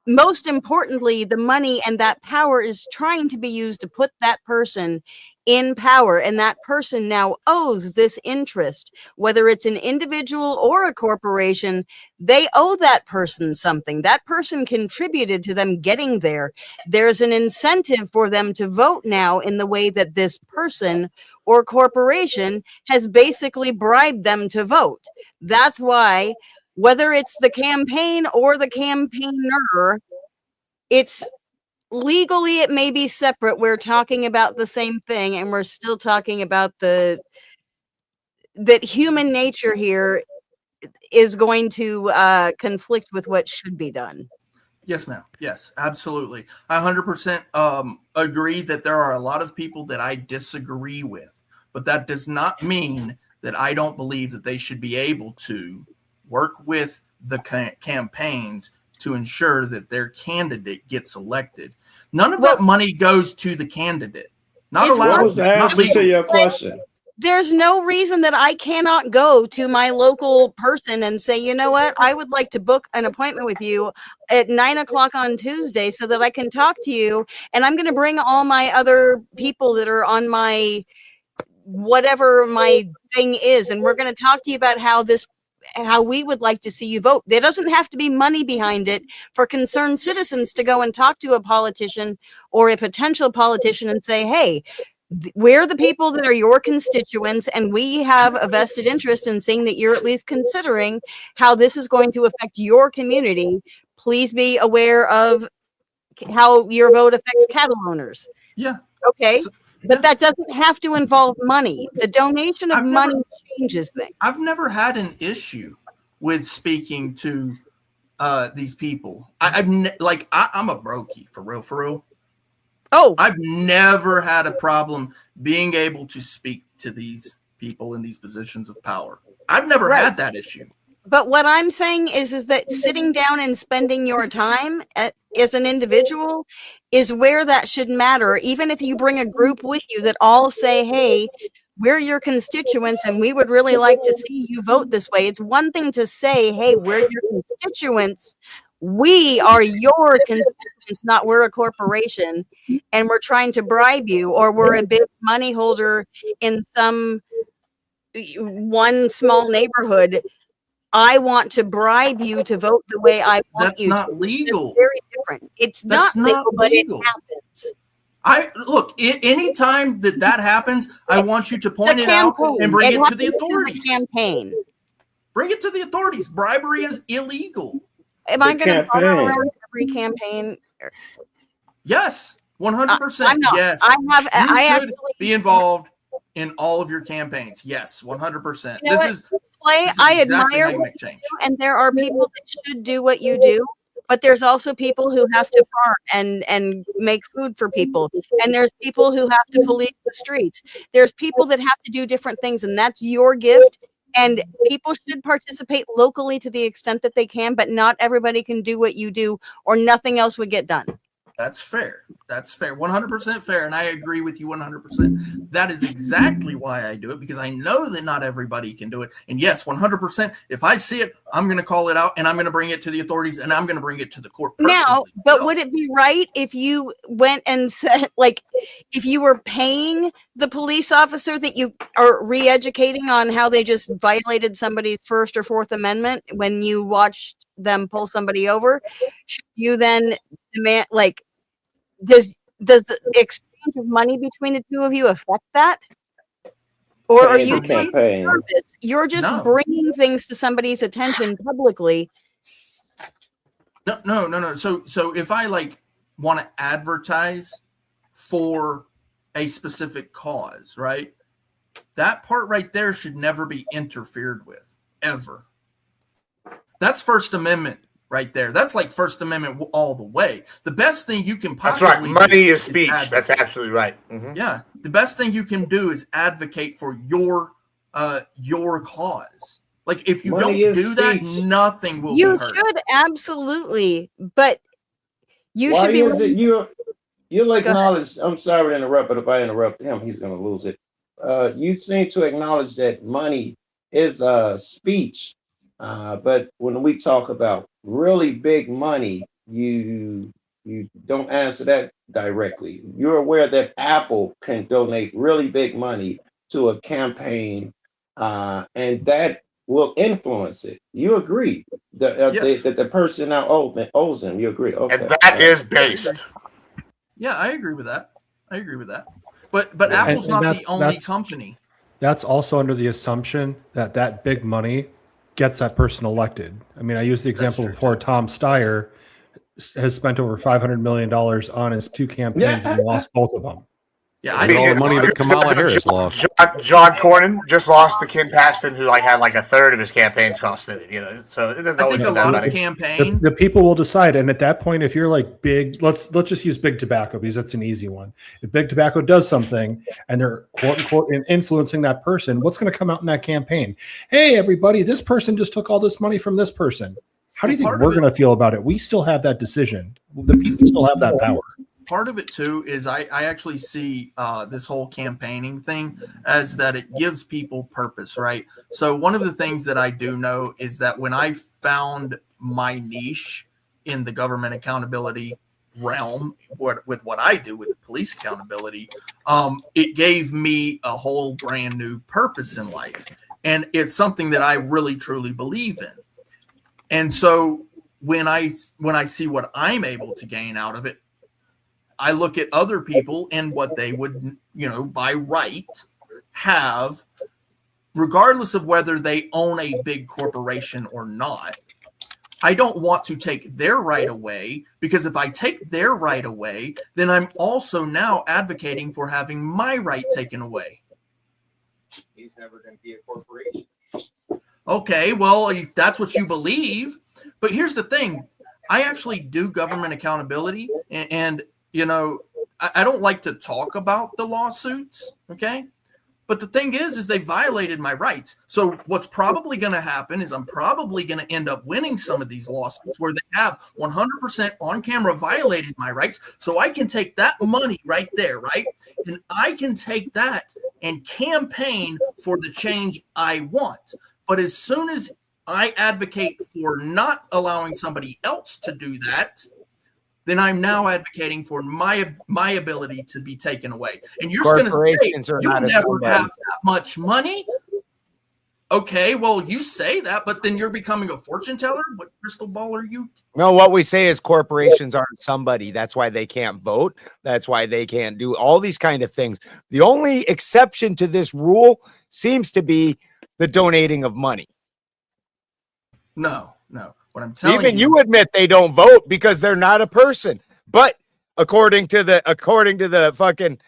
most importantly, the money and that power is trying to be used to put that person in power. And that person now owes this interest, whether it's an individual or a corporation, they owe that person something. That person contributed to them getting there. There's an incentive for them to vote now in the way that this person or corporation has basically bribed them to vote. That's why, whether it's the campaign or the campaigner, it's legally, it may be separate. We're talking about the same thing, and we're still talking about that human nature here is going to conflict with what should be done. Yes, ma'am. Yes, absolutely. I 100% agree that there are a lot of people that I disagree with, but that does not mean that I don't believe that they should be able to work with the campaigns to ensure that their candidate gets elected. None of that money goes to the candidate. Not allowed. What was the answer to your question? there's no reason that I cannot go to my local person and say, you know what, I would like to book an appointment with you at 9 o'clock on Tuesday so that I can talk to you. And I'm going to bring all my other people that are on my whatever my thing is. And we're going to talk to you about how we would like to see you vote. There doesn't have to be money behind it for concerned citizens to go and talk to a politician or a potential politician and say, hey, we're the people that are your constituents, and we have a vested interest in seeing that you're at least considering how this is going to affect your community. Please be aware of how your vote affects cattle owners. Yeah. Okay. But that doesn't have to involve money. The donation of money changes things. I've never had an issue with speaking to these people. I'm a brokey for real. Oh, I've never had a problem being able to speak to these people in these positions of power. I've never had that issue. But what I'm saying is that sitting down and spending your time as an individual is where that should matter. Even if you bring a group with you that all say, hey, we're your constituents and we would really like to see you vote this way. It's one thing to say, hey, we're your constituents. We are your constituents, not we're a corporation and we're trying to bribe you, or we're a big money holder in some one small neighborhood. I want to bribe you to vote the way I want you to. That's not legal. That's very different. It's not legal, but it happens. Anytime that happens, I want you to point it out and bring it to the authorities. Campaign. Bring it to the authorities. Bribery is illegal. Am I going to follow around every campaign? Yes, 100%. I'm not. Yes, I should be involved in all of your campaigns. Yes, 100%. You know This is I exactly how admire you what make change. you do, and there are people that should do what you do, but there's also people who have to farm and make food for people, and there's people who have to police the streets. There's people that have to do different things, and that's your gift. And people should participate locally to the extent that they can, but not everybody can do what you do, or nothing else would get done. That's fair. That's fair. 100% fair. And I agree with you 100%. That is exactly why I do it, because I know that not everybody can do it. And yes, 100%. If I see it, I'm going to call it out and I'm going to bring it to the authorities and I'm going to bring it to the court. Now, but would it be right if you went and said, like, if you were paying the police officer that you are re-educating on how they just violated somebody's First or Fourth Amendment when you watched them pull somebody over, should you then demand, like, does the exchange of money between the two of you affect that? Or are you doing service? You're just bringing things to somebody's attention publicly. No. So if I want to advertise for a specific cause, right? That part right there should never be interfered with, ever. That's First Amendment right there. That's like First Amendment all the way. The best thing you can possibly That's right. Money is speech. That's absolutely right. Mm-hmm. Yeah. The best thing you can do is advocate for your cause. Like, if you Money don't is do that, speech. nothing will You be heard. should absolutely, but you Why should be. is it you'll acknowledge? I'm sorry to interrupt, but if I interrupt him, he's going to lose it. You seem to acknowledge that money is speech, but when we talk about really big money, you don't answer that directly. You're aware that Apple can donate really big money to a campaign, and that will influence it. You agree that the person now owes them. You agree? Okay. And that is based. Yeah, I agree with that. But Apple's not the only company. That's also under the assumption that big money gets that person elected. I mean, I use the example of poor Tom Steyer has spent over $500 million on his two campaigns and lost both of them. Yeah, I all the money that Kamala Harris lost. John Cornyn just lost to Ken Paxton, who had a third of his campaigns costing it. So it doesn't always think a lot of campaigns. The people will decide, and at that point, if you're like big, let's just use big tobacco because that's an easy one. If big tobacco does something and they're quote unquote influencing that person, what's going to come out in that campaign? Hey, everybody, this person just took all this money from this person. How do you think we're going to feel about it? We still have that decision. The people still have that power. part of it too is I actually see this whole campaigning thing as that it gives people purpose, right? So one of the things that I do know is that when I found my niche in the government accountability realm, with what I do with the police accountability, it gave me a whole brand new purpose in life. And it's something that I really, truly believe in. And so when I see what I'm able to gain out of it, I look at other people and what they would, by right have, regardless of whether they own a big corporation or not. I don't want to take their right away, because if I take their right away, then I'm also now advocating for having my right taken away. He's never going to be a corporation. Okay, well, if that's what you believe. But here's the thing. I actually do government accountability, and I don't like to talk about the lawsuits, okay? But the thing is they violated my rights. So what's probably going to happen is I'm probably going to end up winning some of these lawsuits where they have 100% on camera violated my rights. So I can take that money right there, right? And I can take that and campaign for the change I want. But as soon as I advocate for not allowing somebody else to do that, then I'm now advocating for my ability to be taken away. And you're going to say, you never have that much money. Okay, well, you say that, but then you're becoming a fortune teller. What crystal ball are you? No, what we say is corporations aren't somebody. That's why they can't vote. That's why they can't do all these kind of things. The only exception to this rule seems to be the donating of money. No. What I'm telling Even you admit they don't vote because they're not a person. But according to the fucking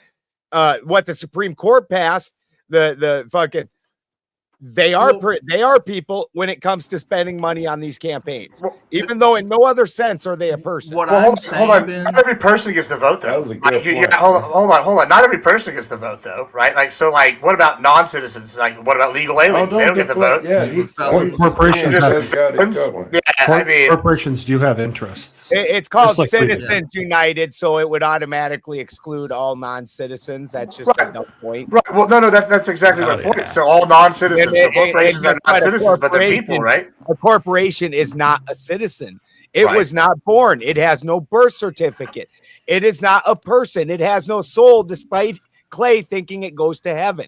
what the Supreme Court passed, the fucking they are people when it comes to spending money on these campaigns. Even though in no other sense are they a person. Hold on. Not every person gets to vote, though. Hold on. Not every person gets to vote, though, right? What about non-citizens? What about legal aliens? They don't get to vote. Corporations do have interests. It's called Just like we do. Citizens United, so it would automatically exclude all non-citizens. That's just a dumb point. Right. Well, no, that's exactly my point. So all non-citizens, corporations are not citizens, but they're people, right? A corporation is not a citizen. It was not born. It has no birth certificate. It is not a person. It has no soul, despite Clay thinking it goes to heaven.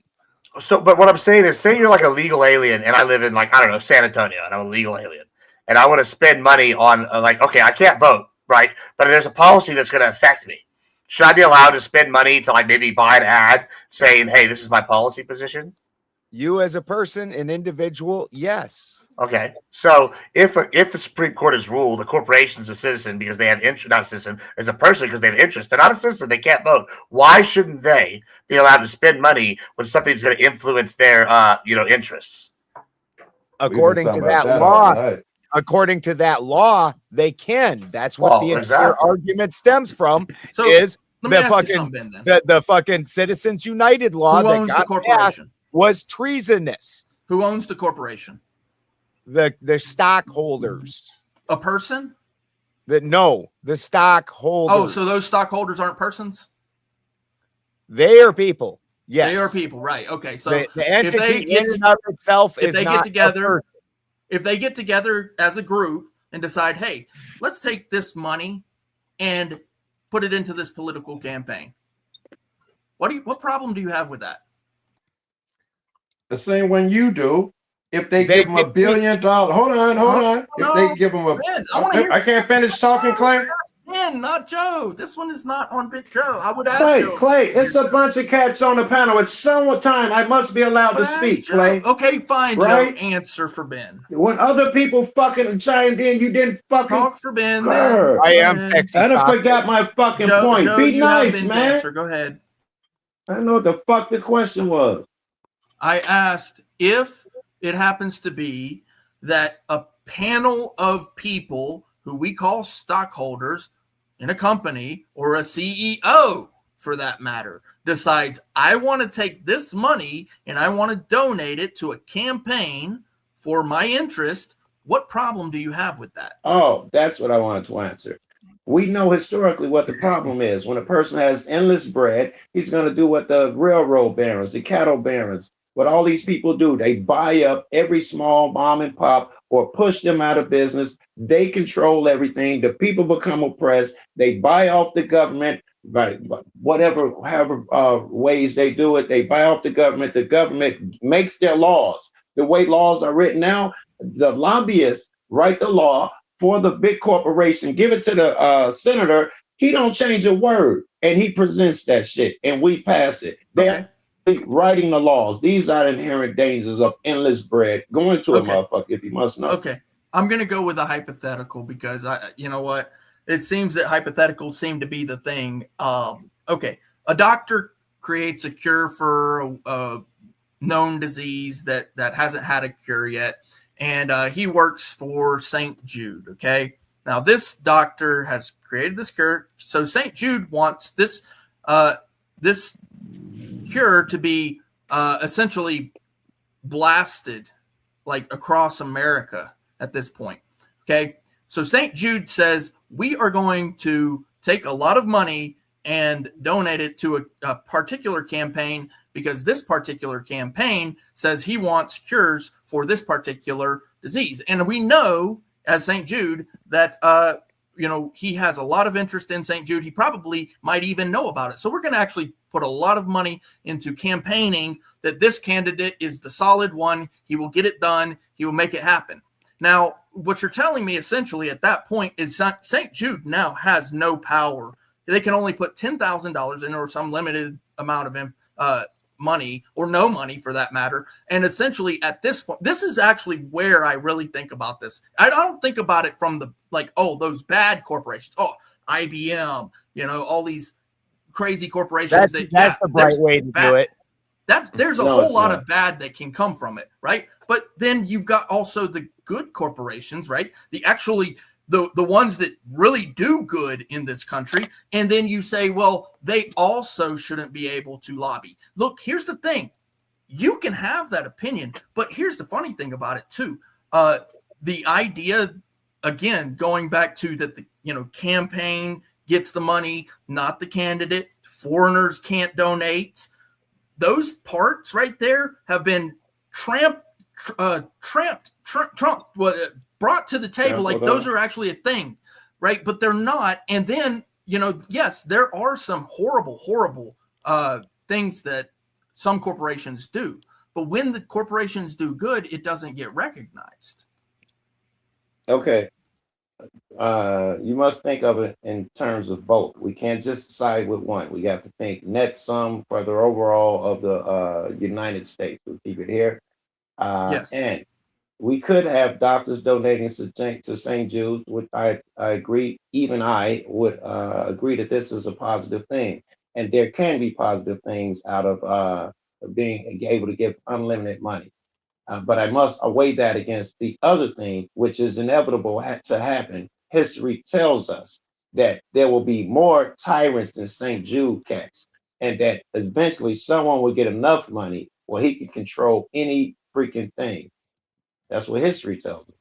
So, but what I'm saying is, say you're like a legal alien, and I live in San Antonio, and I'm a legal alien, and I want to spend money on okay, I can't vote, right? But there's a policy that's going to affect me. Should I be allowed to spend money to maybe buy an ad saying, "Hey, this is my policy position"? You as a person, an individual, yes. Okay, so if the Supreme Court has ruled a corporation is a citizen because they have interest, not a citizen, as a person because they have interest, they're not a citizen, they can't vote. Why shouldn't they be allowed to spend money when something's going to influence their interests? According to that law, they can. That's what the entire argument stems from. So is the fucking Citizens United law that got passed was treasonous. Who owns the corporation? The stockholders. A person? The stockholders. Oh, so those stockholders aren't persons? They are people. Yes. They are people, right. Okay. So the entity in and of itself is not if they get together as a group and decide, hey, let's take this money and put it into this political campaign. What problem do you have with that? The same one you do. If they give them $1 billion, hold on. If they give them I can't finish talking, Clay. Ben, not Joe. This one is not on Big Joe. I would ask Joe. Clay, it's a bunch of cats on the panel. It's summertime. I must be allowed to speak, Clay. Okay, fine, right? Joe. Answer for Ben. When other people fucking chimed in, you didn't fucking talk for Ben. I am sexy. I done forgot my fucking point. Joe, be nice, man. Answer. Go ahead. I don't know what the fuck the question was. I asked if it happens to be that a panel of people who we call stockholders in a company, or a CEO for that matter, decides, I want to take this money and I want to donate it to a campaign for my interest, what problem do you have with that? Oh, that's what I wanted to answer. We know historically what the problem is. When a person has endless bread, he's going to do what the railroad barons, the cattle barons, what all these people do. They buy up every small mom and pop or push them out of business. They control everything. The people become oppressed. They buy off the government by however ways they do it. They buy off the government. The government makes their laws. The way laws are written now, the lobbyists write the law for the big corporation, give it to the senator. He don't change a word, and he presents that shit, and we pass it. They're writing the laws. These are inherent dangers of endless bread going to a motherfucker, if you must know. Okay, I'm gonna go with a hypothetical because you know what? It seems that hypotheticals seem to be the thing. Okay, a doctor creates a cure for a known disease that hasn't had a cure yet. And he works for St. Jude, okay? Now, this doctor has created this cure. So St. Jude wants this this cure to be essentially blasted like across America at this point, okay? So St. Jude says, we are going to take a lot of money and donate it to a particular campaign because this particular campaign says he wants cures for this particular disease. And we know as St. Jude that, he has a lot of interest in St. Jude. He probably might even know about it. So we're going to actually put a lot of money into campaigning that this candidate is the solid one. He will get it done. He will make it happen. Now, what you're telling me essentially at that point is St. Jude now has no power. They can only put $10,000 in or some limited amount of money or no money for that matter. And essentially at this point, this is actually where I really think about this. I don't think about it from the those bad corporations. Oh, IBM, all these crazy corporations. That's the right way to do it. There's a whole lot of bad that can come from it, right? But then you've got also the good corporations, right? The ones that really do good in this country. And then you say, well, they also shouldn't be able to lobby. Look, here's the thing. You can have that opinion, but here's the funny thing about it too. The idea, again, going back to that, the campaign gets the money, not the candidate. Foreigners can't donate. Those parts right there have been brought to the table like those are actually a thing, right? But they're not. And then, yes, there are some horrible things that some corporations do. But when the corporations do good, it doesn't get recognized. Okay. You must think of it in terms of both. We can't just side with one. We have to think net sum for the overall of the United States. We'll keep it here. Yes. And we could have doctors donating to St. Jude, which I agree. Even I would agree that this is a positive thing. And there can be positive things out of being able to give unlimited money. But I must weigh that against the other thing, which is inevitable to happen. History tells us that there will be more tyrants than St. Jude cats, and that eventually someone will get enough money where he can control any freaking thing. That's what history tells us.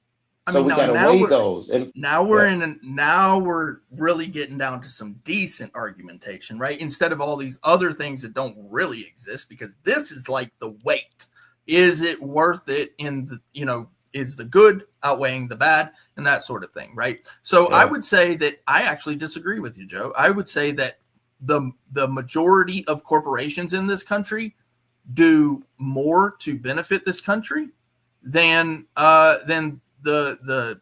So we got to weigh those. And now we're really getting down to some decent argumentation, right? Instead of all these other things that don't really exist, because this is like the weight. Is it worth it is the good outweighing the bad and that sort of thing, right? So I would say that I actually disagree with you, Joe. I would say that the majority of corporations in this country do more to benefit this country than the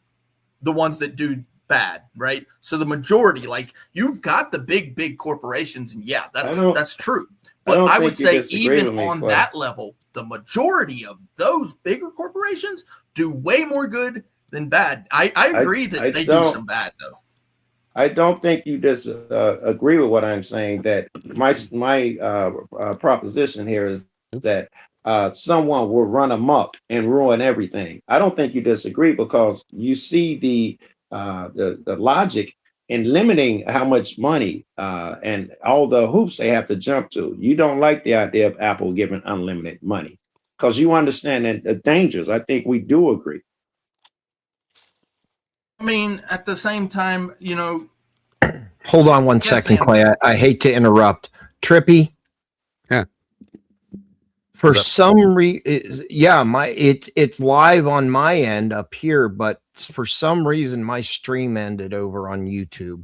ones that do bad, right? So the majority, like you've got the big corporations, and yeah, that's true. But I would say even on that level, the majority of those bigger corporations do way more good than bad. I agree that they do some bad though. I don't think you just agree with what I'm saying. That my proposition here is that someone will run amok and ruin everything. I don't think you disagree because you see the logic in limiting how much money and all the hoops they have to jump to. You don't like the idea of Apple giving unlimited money because you understand the dangers. I think we do agree. I mean, at the same time, Hold on one second, Clay. I hate to interrupt. Trippy. Yeah. For some reason, it's live on my end up here, but for some reason my stream ended over on YouTube.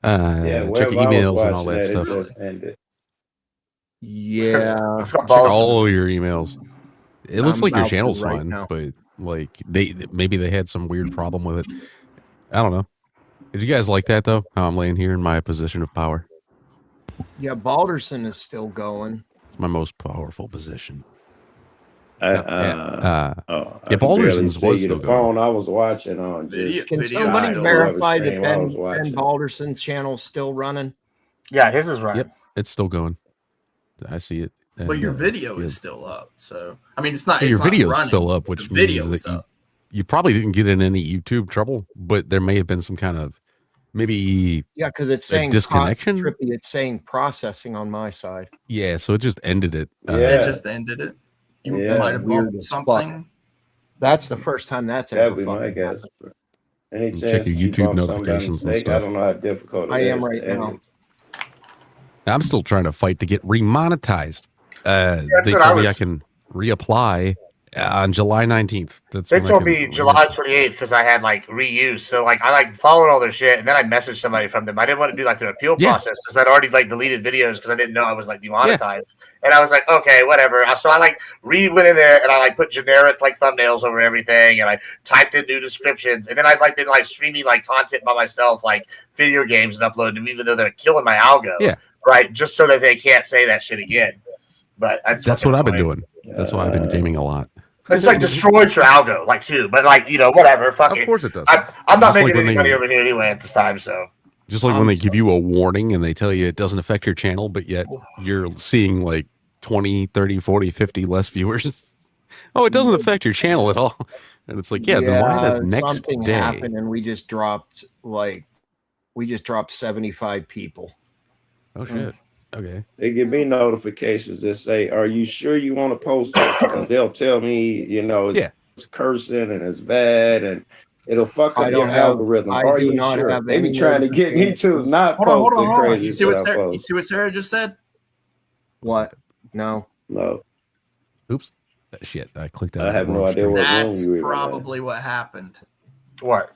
Check your emails and all that stuff. It just ended. Yeah. Check all your emails. It looks I'm like your about to channel's right fine, now. but like maybe they had some weird problem with it. I don't know. Did you guys like that though? How I'm laying here in my position of power? Yeah, Balderson is still going. It's my most powerful position. I Balderson's was the still phone going. I was watching on. Can somebody verify that Ben Balderson's channel's still running? Yeah, his is running. Yep, it's still going. I see it. But your video is still up. So I mean, it's not. So it's your not video is running, still up, but which the video means is that up. you probably didn't get in any YouTube trouble, but there may have been some kind of maybe because it's a saying disconnection. Trippy, it's saying processing on my side. Yeah, so it just ended it. It just ended it. You might have weird bumped as something. That's the first time that's That'd ever be my fucking guess. happened. Any And chance check your you YouTube bump something by notifications and mistake? stuff. I don't know how difficult it I am is right to edit now. it. I'm still trying to fight to get remonetized. They what told I me I was- can reapply on July 19th. That's They when I told can me July 28th because I had like reuse. So like I like followed all their shit and then I messaged somebody from them. I didn't want to do like their appeal process because I'd already like deleted videos because I didn't know I was like demonetized. And I was like, okay, whatever. So I like went in there and I like put generic like thumbnails over everything and I typed in new descriptions and then I've like been like streaming like content by myself, like video games and uploading them, even though they're killing my algo. Yeah. Right. Just so that they can't say that shit again. But That's what I've been doing. That's why I've been gaming a lot. It's like destroyed your algo, like too. But like whatever. Fuck it. Of course it does. I'm not Just like making when any they- money over here anyway at this time. So Just like when they give you a warning and they tell you it doesn't affect your channel, but yet you're seeing like 20, 30, 40, 50 less viewers. Oh, it doesn't affect your channel at all. And it's like, then why the next something day? happened and we just dropped 75 people. Oh shit. Okay. They give me notifications that say, "Are you sure you want to post this?" Because they'll tell me, it's cursing and it's bad and it'll fuck I up don't your have- algorithm. I Are do you not sure? have They be any trying to get me to not Hold on, post hold the on. crazy You see what shit I Sarah, you post. see what Sarah just said? What? No. No. Oops. Shit. I clicked out. I have no idea what room That's you were in. probably what happened. What?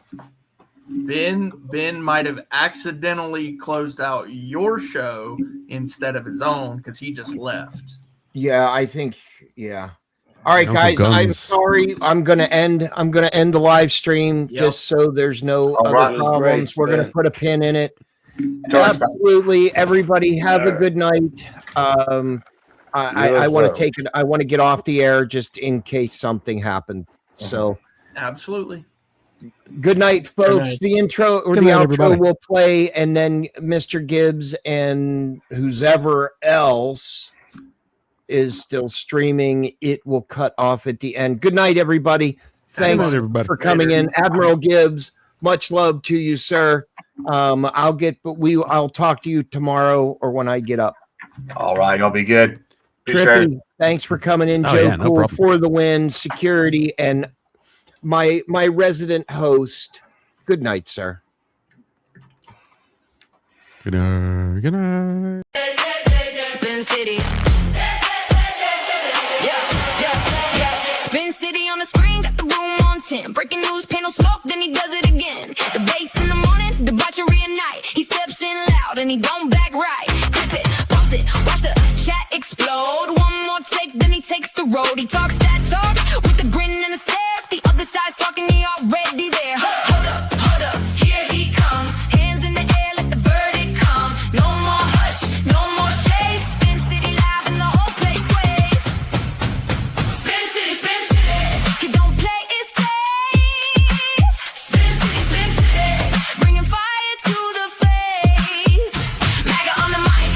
Ben might have accidentally closed out your show instead of his own because he just left. Yeah, I think. Yeah. All right, Uncle guys. I'm Guns. sorry. I'm gonna end the live stream just so there's no All other right. problems. Great, We're gonna Ben. put a pin in it. Absolutely. Everybody have a good night. I want to take it. I want to get off the air just in case something happened. So Absolutely. good night, folks. night. The intro or Good the night, outro everybody. will play, and then Mr. Gibbs and who's ever else is still streaming. It will cut off at the end. Good night, everybody. Thanks night, everybody. for coming in, Admiral Gibbs. Much love to you, sir. I'll talk to you tomorrow or when I get up. all right, I'll be good. Appreciate Trippy, it. thanks for coming in. Oh, Joe yeah, no Cool problem. for the win, security, and my resident host. Good night, sir. Good night. Good night. Spin City. Yeah. Spin City on the screen, got the room on 10. Breaking news, panel smoke, then he does it again. The bass in the morning, debauchery at night. He steps in loud and he don't back right. Clip it, post it, watch the chat explode. One more take, then he takes the road. He talks that talk with a grin and a stare. The other side's talking, he already there. Hold up, here he comes. Hands in the air, let the verdict come. No more hush, no more shade. Spin City live and the whole place sways. Spin City, Spin City. He don't play it safe. Spin City, bringing fire to the face. MAGA on the mic,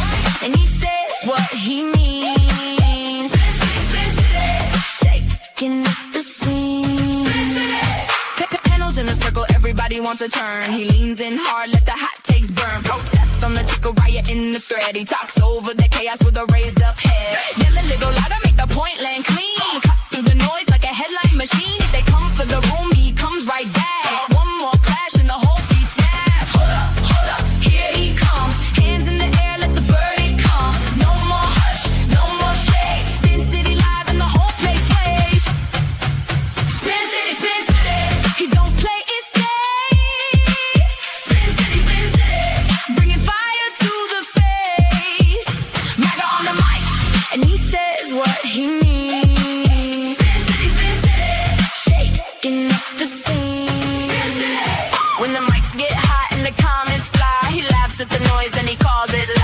and he says what he means. Spin City, shaking up the scene. Panels in a circle, everybody wants a turn. He leans in hard, let the hot takes burn. Protest on the ticker, riot in the thread. He talks over the chaos with a raised up head. Yell a little louder, make the point land clean. Cut through the noise like a headline machine. If they come for the room, he comes right back. One more clash and the whole beat snaps. Hold up, and he says what he means. Shaking up the scene. When the mics get hot and the comments fly, he laughs at the noise and he calls it